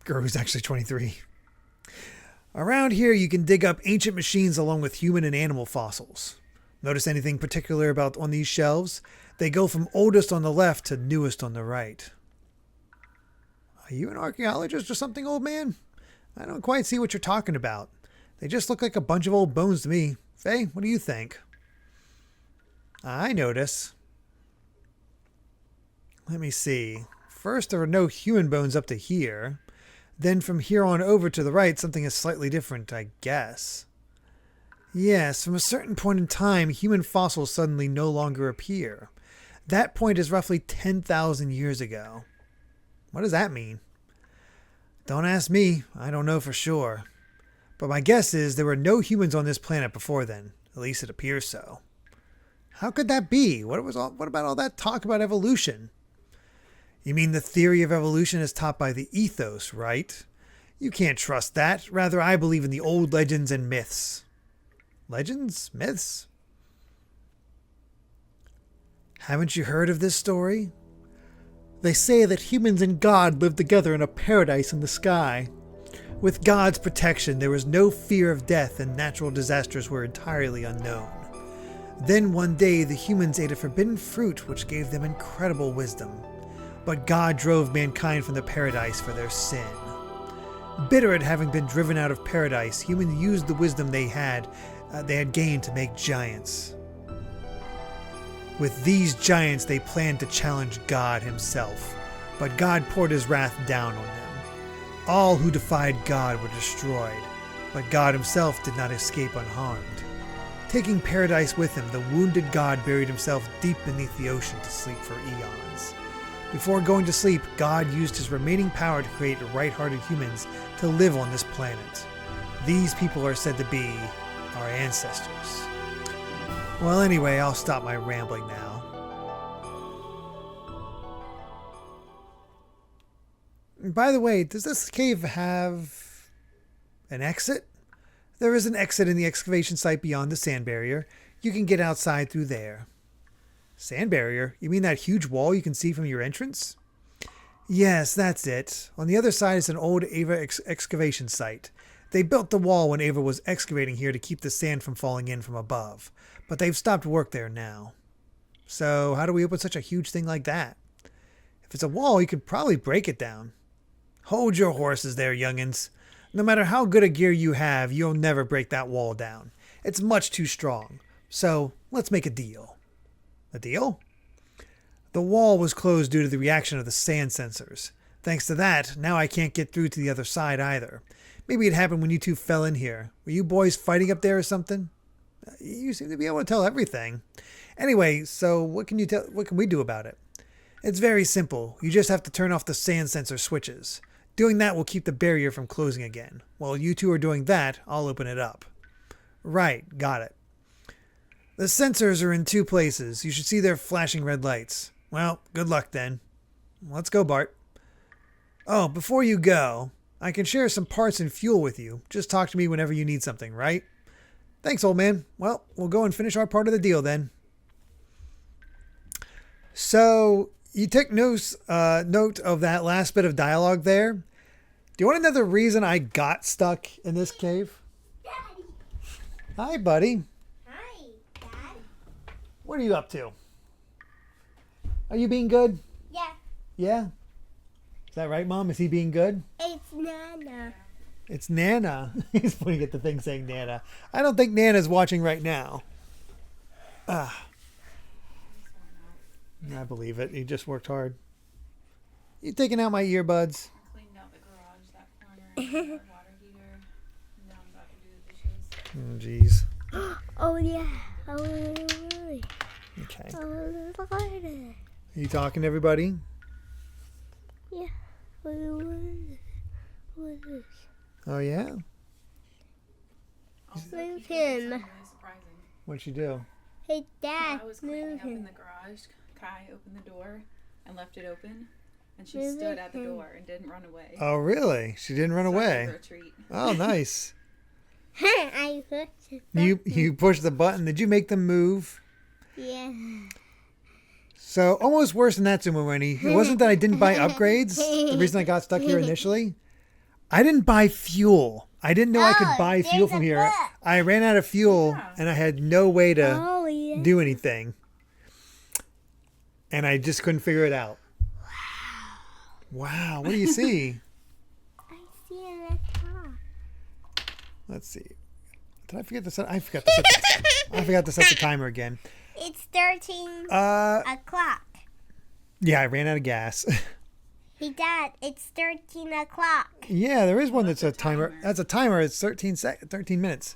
Speaker 1: Guru's actually 23. Around here, you can dig up ancient machines along with human and animal fossils. Notice anything particular about on these shelves? They go from oldest on the left to newest on the right. Are you an archaeologist or something, old man? I don't quite see what you're talking about. They just look like a bunch of old bones to me. Faye, what do you think? I notice. Let me see. First, there are no human bones up to here. Then from here on over to the right, something is slightly different, I guess. Yes, from a certain point in time, human fossils suddenly no longer appear. That point is roughly 10,000 years ago. What does that mean? Don't ask me. I don't know for sure. But my guess is there were no humans on this planet before then. At least it appears so. How could that be? What about all that talk about evolution? You mean the theory of evolution is taught by the ethos, right? You can't trust that. Rather, I believe in the old legends and myths. Legends? Myths? Haven't you heard of this story? They say that humans and God lived together in a paradise in the sky. With God's protection, there was no fear of death and natural disasters were entirely unknown. Then one day, the humans ate a forbidden fruit which gave them incredible wisdom. But God drove mankind from the paradise for their sin. Bitter at having been driven out of paradise, humans used the wisdom they had gained to make giants. With these giants, they planned to challenge God himself, but God poured his wrath down on them. All who defied God were destroyed, but God himself did not escape unharmed. Taking paradise with him, the wounded God buried himself deep beneath the ocean to sleep for eons. Before going to sleep, God used his remaining power to create right-hearted humans to live on this planet. These people are said to be our ancestors. Well, anyway, I'll stop my rambling now. By the way, does this cave have an exit? There is an exit in the excavation site beyond the sand barrier. You can get outside through there. Sand barrier? You mean that huge wall you can see from your entrance? Yes, that's it. On the other side is an old Ava excavation site. They built the wall when Ava was excavating here to keep the sand from falling in from above, but they've stopped work there now. So how do we open such a huge thing like that? If it's a wall, you could probably break it down. Hold your horses there, youngins. No matter how good a gear you have, you'll never break that wall down. It's much too strong. So let's make a deal. A deal? The wall was closed due to the reaction of the sand sensors. Thanks to that, now I can't get through to the other side either. Maybe it happened when you two fell in here. Were you boys fighting up there or something? You seem to be able to tell everything. Anyway, so what can we do about it? It's very simple. You just have to turn off the sand sensor switches. Doing that will keep the barrier from closing again. While you two are doing that, I'll open it up. Right, got it. The sensors are in two places. You should see their flashing red lights. Well, good luck then. Let's go, Bart. Oh, before you go, I can share some parts and fuel with you. Just talk to me whenever you need something, right? Thanks, old man. Well, we'll go and finish our part of the deal then. So, you took note of that last bit of dialogue there. Do you want to know the reason I got stuck in this cave?
Speaker 8: Daddy.
Speaker 1: Hi, buddy.
Speaker 8: Hi, Dad.
Speaker 1: What are you up to? Are you being good?
Speaker 8: Yeah,
Speaker 1: Yeah? Is that right, Mom? Is he being good?
Speaker 8: it's Nana.
Speaker 1: It's Nana. He's pointing at the thing saying Nana. I don't think Nana's watching right now. I believe it. He just worked hard. You taking out my earbuds?
Speaker 5: Cleaned out the garage, that corner, and the water heater. Now I'm about to do the dishes.
Speaker 1: Oh, jeez.
Speaker 8: Oh, yeah. Oh, really?
Speaker 1: Okay.
Speaker 8: Oh, look at it.
Speaker 1: Are you talking to everybody?
Speaker 8: Yeah. What is this?
Speaker 1: Oh, yeah?
Speaker 5: Also,
Speaker 8: Leave
Speaker 5: he did
Speaker 8: him.
Speaker 5: something really surprising.
Speaker 1: What'd she do?
Speaker 8: Hey, Dad.
Speaker 7: I was cleaning up in
Speaker 8: moving.
Speaker 7: the garage. Kai opened the door and left it open, and she
Speaker 8: Moving
Speaker 7: stood at the
Speaker 8: thing.
Speaker 7: door and didn't run away.
Speaker 1: Oh, really? She didn't run
Speaker 7: So I gave
Speaker 1: away.
Speaker 7: her a treat.
Speaker 1: Oh, nice.
Speaker 8: I pushed it.
Speaker 1: You pushed the button. Did you make them move?
Speaker 8: Yeah.
Speaker 1: So almost worse than that, Winnie. It wasn't that I didn't buy upgrades. The reason I got stuck here initially, I didn't buy fuel. I didn't know I could
Speaker 8: Oh,
Speaker 1: buy fuel
Speaker 8: there's
Speaker 1: from
Speaker 8: a
Speaker 1: here.
Speaker 8: book.
Speaker 1: I ran out of fuel
Speaker 7: Yeah.
Speaker 1: and I had no way to
Speaker 8: Oh, yeah.
Speaker 1: do anything. And I just couldn't figure it out. Wow. What do you see?
Speaker 8: I see it at the top.
Speaker 1: Let's see. Did I forget to set? I forgot to set. I forgot to set the timer again.
Speaker 8: It's 13
Speaker 1: Uh,
Speaker 8: o'clock.
Speaker 1: yeah, I ran out of gas.
Speaker 8: Hey, Dad, it's 13 o'clock.
Speaker 1: Yeah, there is one that's a
Speaker 7: What's a
Speaker 1: timer.
Speaker 7: timer?
Speaker 1: That's a timer. It's 13 minutes.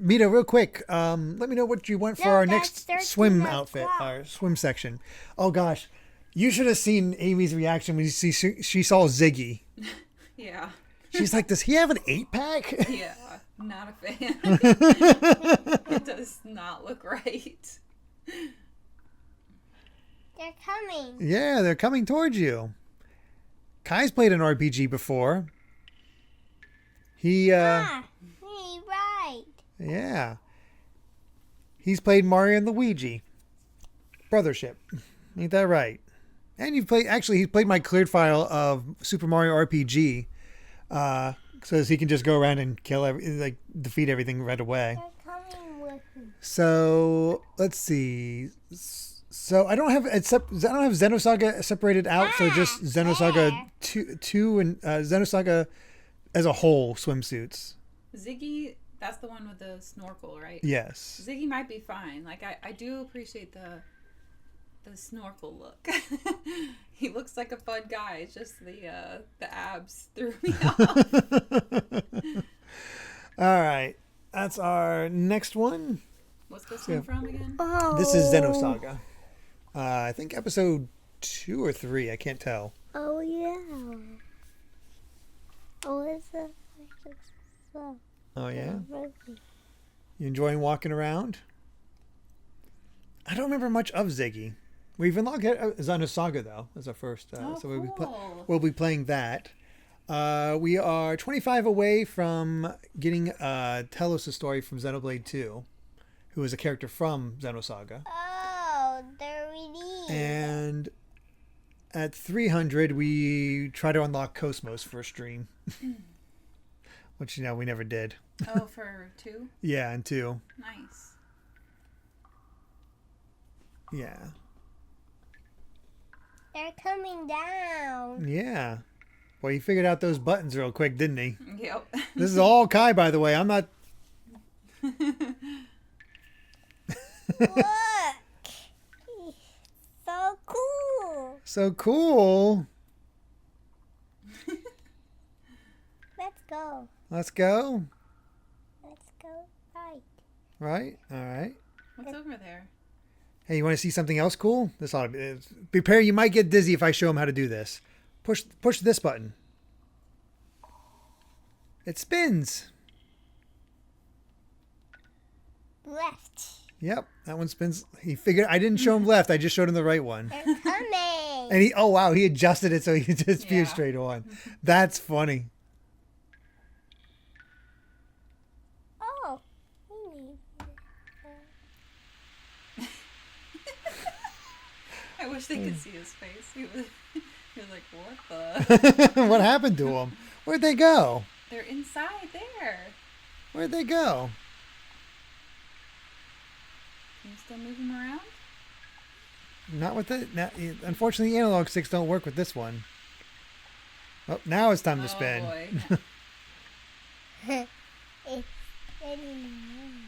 Speaker 1: Mita, real quick, let me know what you want for
Speaker 8: No,
Speaker 1: our
Speaker 8: that's
Speaker 1: next
Speaker 8: 13
Speaker 1: swim
Speaker 8: o'clock.
Speaker 1: outfit, our swim section. Oh gosh, you should have seen Amy's reaction when she saw Ziggy.
Speaker 7: Yeah.
Speaker 1: She's like, "Does he have an 8-pack?"
Speaker 7: Yeah. Not a fan. It does not look right.
Speaker 8: They're coming.
Speaker 1: Yeah, they're coming towards you. Kai's played an RPG before. He
Speaker 8: Hey, right.
Speaker 1: yeah. He's played Mario and Luigi. Brothership. Ain't that right? And he's played my cleared file of Super Mario RPG. So he can just go around and defeat everything right away.
Speaker 8: They're coming with me.
Speaker 1: So let's see. So I don't have Xenosaga separated out, so just Xenosaga 2 and Xenosaga as a whole swimsuits.
Speaker 7: Ziggy, that's the one with the snorkel, right?
Speaker 1: Yes.
Speaker 7: Ziggy might be fine. Like I do appreciate the snorkel look. He looks like a fun guy. It's just the abs threw me off.
Speaker 1: All right. That's our next one.
Speaker 7: What's this one from again?
Speaker 8: Oh.
Speaker 1: This is Xenosaga. I think episode 2 or 3. I can't tell.
Speaker 8: Oh, yeah. Oh, it's a... So,
Speaker 1: Oh, yeah? You enjoying walking around? I don't remember much of Ziggy. We've unlocked Xenosaga, though, as our first.
Speaker 7: Oh,
Speaker 1: so
Speaker 7: cool.
Speaker 1: we'll be playing that. We are 25 away from getting Telos' story from Xenoblade 2, who is a character from Xenosaga.
Speaker 8: Oh, they're released.
Speaker 1: And at 300, we try to unlock Cosmos for a stream. Which, we never did.
Speaker 7: Oh, for 2?
Speaker 1: Yeah, and 2.
Speaker 7: Nice.
Speaker 1: Yeah.
Speaker 8: They're coming down.
Speaker 1: Yeah. Well, he figured out those buttons real quick, didn't he?
Speaker 7: Yep.
Speaker 1: This is all Kai, by the way. I'm not...
Speaker 8: Look. So cool.
Speaker 1: So cool.
Speaker 8: Let's go.
Speaker 1: Let's go.
Speaker 8: Let's go right.
Speaker 1: Right? All right.
Speaker 7: What's over there?
Speaker 1: Hey, you want to see something else cool? This ought to be... Prepare, you might get dizzy if I show him how to do this. Push this button. It spins.
Speaker 8: Left.
Speaker 1: Yep, that one spins. He figured... I didn't show him left. I just showed him the right one.
Speaker 8: They're coming.
Speaker 1: And he... Oh, wow. He adjusted it so he just be a
Speaker 7: Yeah.
Speaker 1: straight on. That's funny.
Speaker 8: Oh. we need-
Speaker 7: I wish they could see his face. He was like, what the?
Speaker 1: What happened to him? Where'd they go?
Speaker 7: They're inside there.
Speaker 1: Where'd they go?
Speaker 7: Can you still move him around?
Speaker 1: Not with it. Unfortunately, the analog sticks don't work with this one. Oh, now it's time to spin.
Speaker 7: Boy.
Speaker 8: It's spinning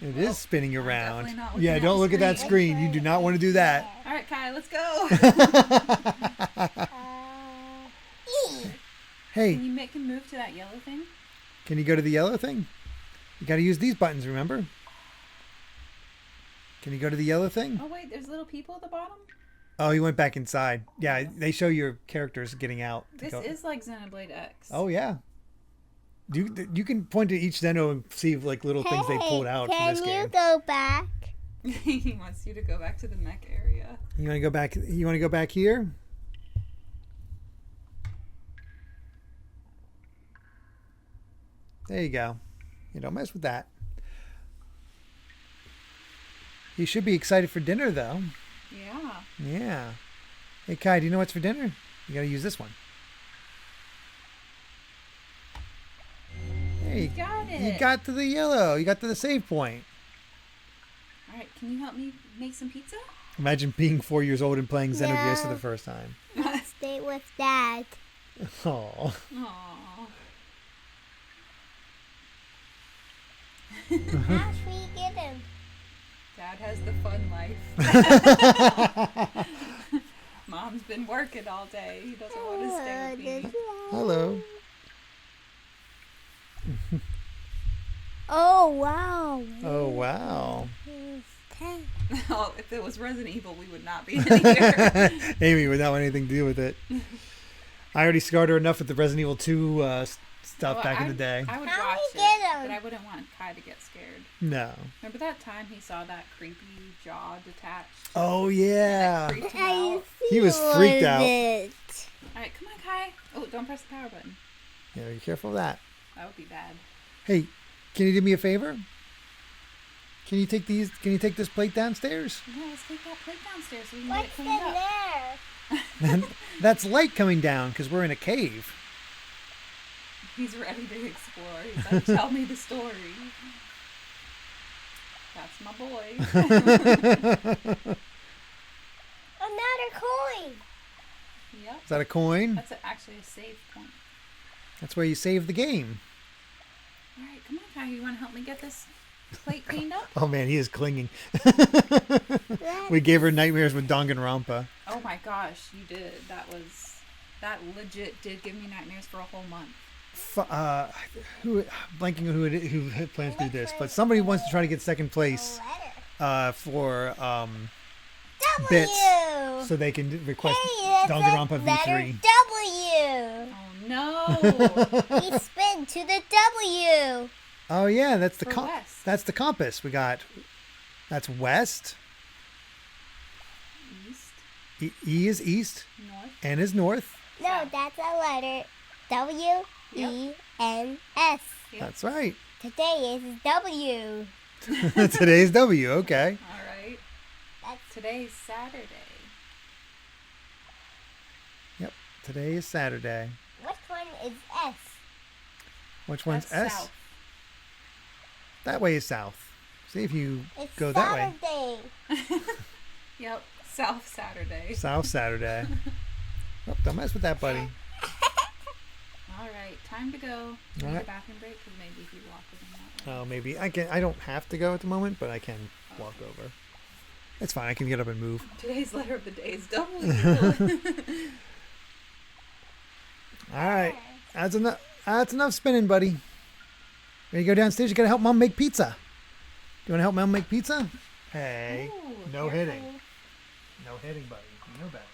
Speaker 1: It is spinning around.
Speaker 7: definitely not looking
Speaker 1: Yeah,
Speaker 7: at
Speaker 1: don't
Speaker 7: the
Speaker 1: look at that
Speaker 7: screen.
Speaker 1: screen. You do not want to do that.
Speaker 7: All right, Kai, let's go.
Speaker 8: E.
Speaker 1: Hey,
Speaker 7: Can you make him move to that yellow thing?
Speaker 1: can you go to the yellow thing? You got to use these buttons, remember? Can you go to the yellow thing?
Speaker 7: Oh wait, there's little people at the bottom.
Speaker 1: Oh, he went back inside. Yeah, they show your characters getting out. to
Speaker 7: This
Speaker 1: go-
Speaker 7: is like Xenoblade X.
Speaker 1: Oh, yeah. You can point to each Xeno and see like little things they pulled out from this
Speaker 8: Can
Speaker 1: game.
Speaker 8: you go back?
Speaker 7: He wants you to go back to the mech area.
Speaker 1: You want to go back? You want to go back here? There you go. You don't mess with that. You should be excited for dinner, though.
Speaker 7: Yeah.
Speaker 1: Yeah. Hey, Kai, do you know what's for dinner? You gotta use this one. There you
Speaker 7: got it.
Speaker 1: You got to the yellow. You got to the save point.
Speaker 7: All right, can you help me make some pizza?
Speaker 1: Imagine being 4 years old and playing Xenogears for
Speaker 8: No.
Speaker 1: the first time.
Speaker 8: Stay with Dad.
Speaker 1: Oh.
Speaker 7: Aww.
Speaker 8: How should we get him?
Speaker 7: Dad has the fun life. Mom's been working all day. He doesn't want to stay with me.
Speaker 1: Hello.
Speaker 8: Oh, wow.
Speaker 1: Oh, wow.
Speaker 7: Oh, if it was Resident Evil, we would not be in here.
Speaker 1: Amy would not want anything to do with it. I already scarred her enough with the Resident Evil 2 stuff
Speaker 7: Well,
Speaker 1: back in the day.
Speaker 7: I would
Speaker 8: How
Speaker 7: watch
Speaker 8: we
Speaker 7: it,
Speaker 8: get 'em?
Speaker 7: but I wouldn't want Kai to get scared.
Speaker 1: No.
Speaker 7: Remember that time he saw that creepy jaw detached?
Speaker 1: Oh, yeah.
Speaker 7: That freaked him
Speaker 8: I
Speaker 7: out.
Speaker 1: He was freaked out.
Speaker 8: it.
Speaker 7: All right, come on, Kai. Oh, don't press the power button.
Speaker 1: Yeah, be careful of that.
Speaker 7: That would be bad.
Speaker 1: Hey, can you do me a favor? Can you take these? Can you take this plate downstairs?
Speaker 7: No, let's take that plate downstairs so we can
Speaker 8: What's
Speaker 7: get it
Speaker 8: in
Speaker 7: cleaned up.
Speaker 8: there?
Speaker 1: That's light coming down because we're in a cave.
Speaker 7: He's ready to explore. He's like, tell me the story. That's my boy.
Speaker 8: Another coin.
Speaker 7: Yep.
Speaker 1: Is that a coin?
Speaker 7: That's actually a save point.
Speaker 1: That's where you save the game.
Speaker 7: All right, come on, Kai. You want to help me get this plate cleaned up?
Speaker 1: Oh man, he is clinging.
Speaker 8: That's
Speaker 1: We gave her nightmares with Danganronpa.
Speaker 7: Oh my gosh, you did. That legit did give me nightmares for a whole month.
Speaker 1: Who blanking on who plans to do this, but somebody wants to try to get second place
Speaker 8: letter.
Speaker 1: for
Speaker 8: W.
Speaker 1: bits, so they can request
Speaker 8: Hey, it's
Speaker 1: Danganronpa
Speaker 8: a letter
Speaker 1: V3.
Speaker 8: W.
Speaker 7: Oh no!
Speaker 8: He spin to the W.
Speaker 1: Oh yeah, that's the
Speaker 7: For west.
Speaker 1: that's the compass. We got that's west.
Speaker 7: East,
Speaker 1: E is east,
Speaker 7: north.
Speaker 1: N is north.
Speaker 8: No, that's a letter. W E N S.
Speaker 7: Yep.
Speaker 1: That's right.
Speaker 8: Today is W.
Speaker 1: Today's W. Okay.
Speaker 7: All right.
Speaker 8: That's
Speaker 7: Today's Saturday.
Speaker 1: Yep. Today is Saturday.
Speaker 8: which one is S?
Speaker 1: Which one's
Speaker 7: That's
Speaker 1: S?
Speaker 7: south.
Speaker 1: That way is south. See if you
Speaker 8: It's
Speaker 1: go that way.
Speaker 8: Saturday.
Speaker 7: Yep. South Saturday.
Speaker 1: South Saturday. Oh, don't mess with that, buddy.
Speaker 7: All right. Time to go. Take
Speaker 1: All right.
Speaker 7: a bathroom break because maybe he walked in that way.
Speaker 1: Oh, maybe I can. I don't have to go at the moment, but I can walk over. It's fine. I can get up and move.
Speaker 7: Today's letter of the day is W.
Speaker 1: All right. That's enough. That's enough spinning, buddy. Ready to go downstairs? You gotta help Mom make pizza. Do you want to help Mom make pizza? Hey,
Speaker 7: Ooh,
Speaker 1: no
Speaker 7: careful.
Speaker 1: hitting. No hitting, buddy. You know better.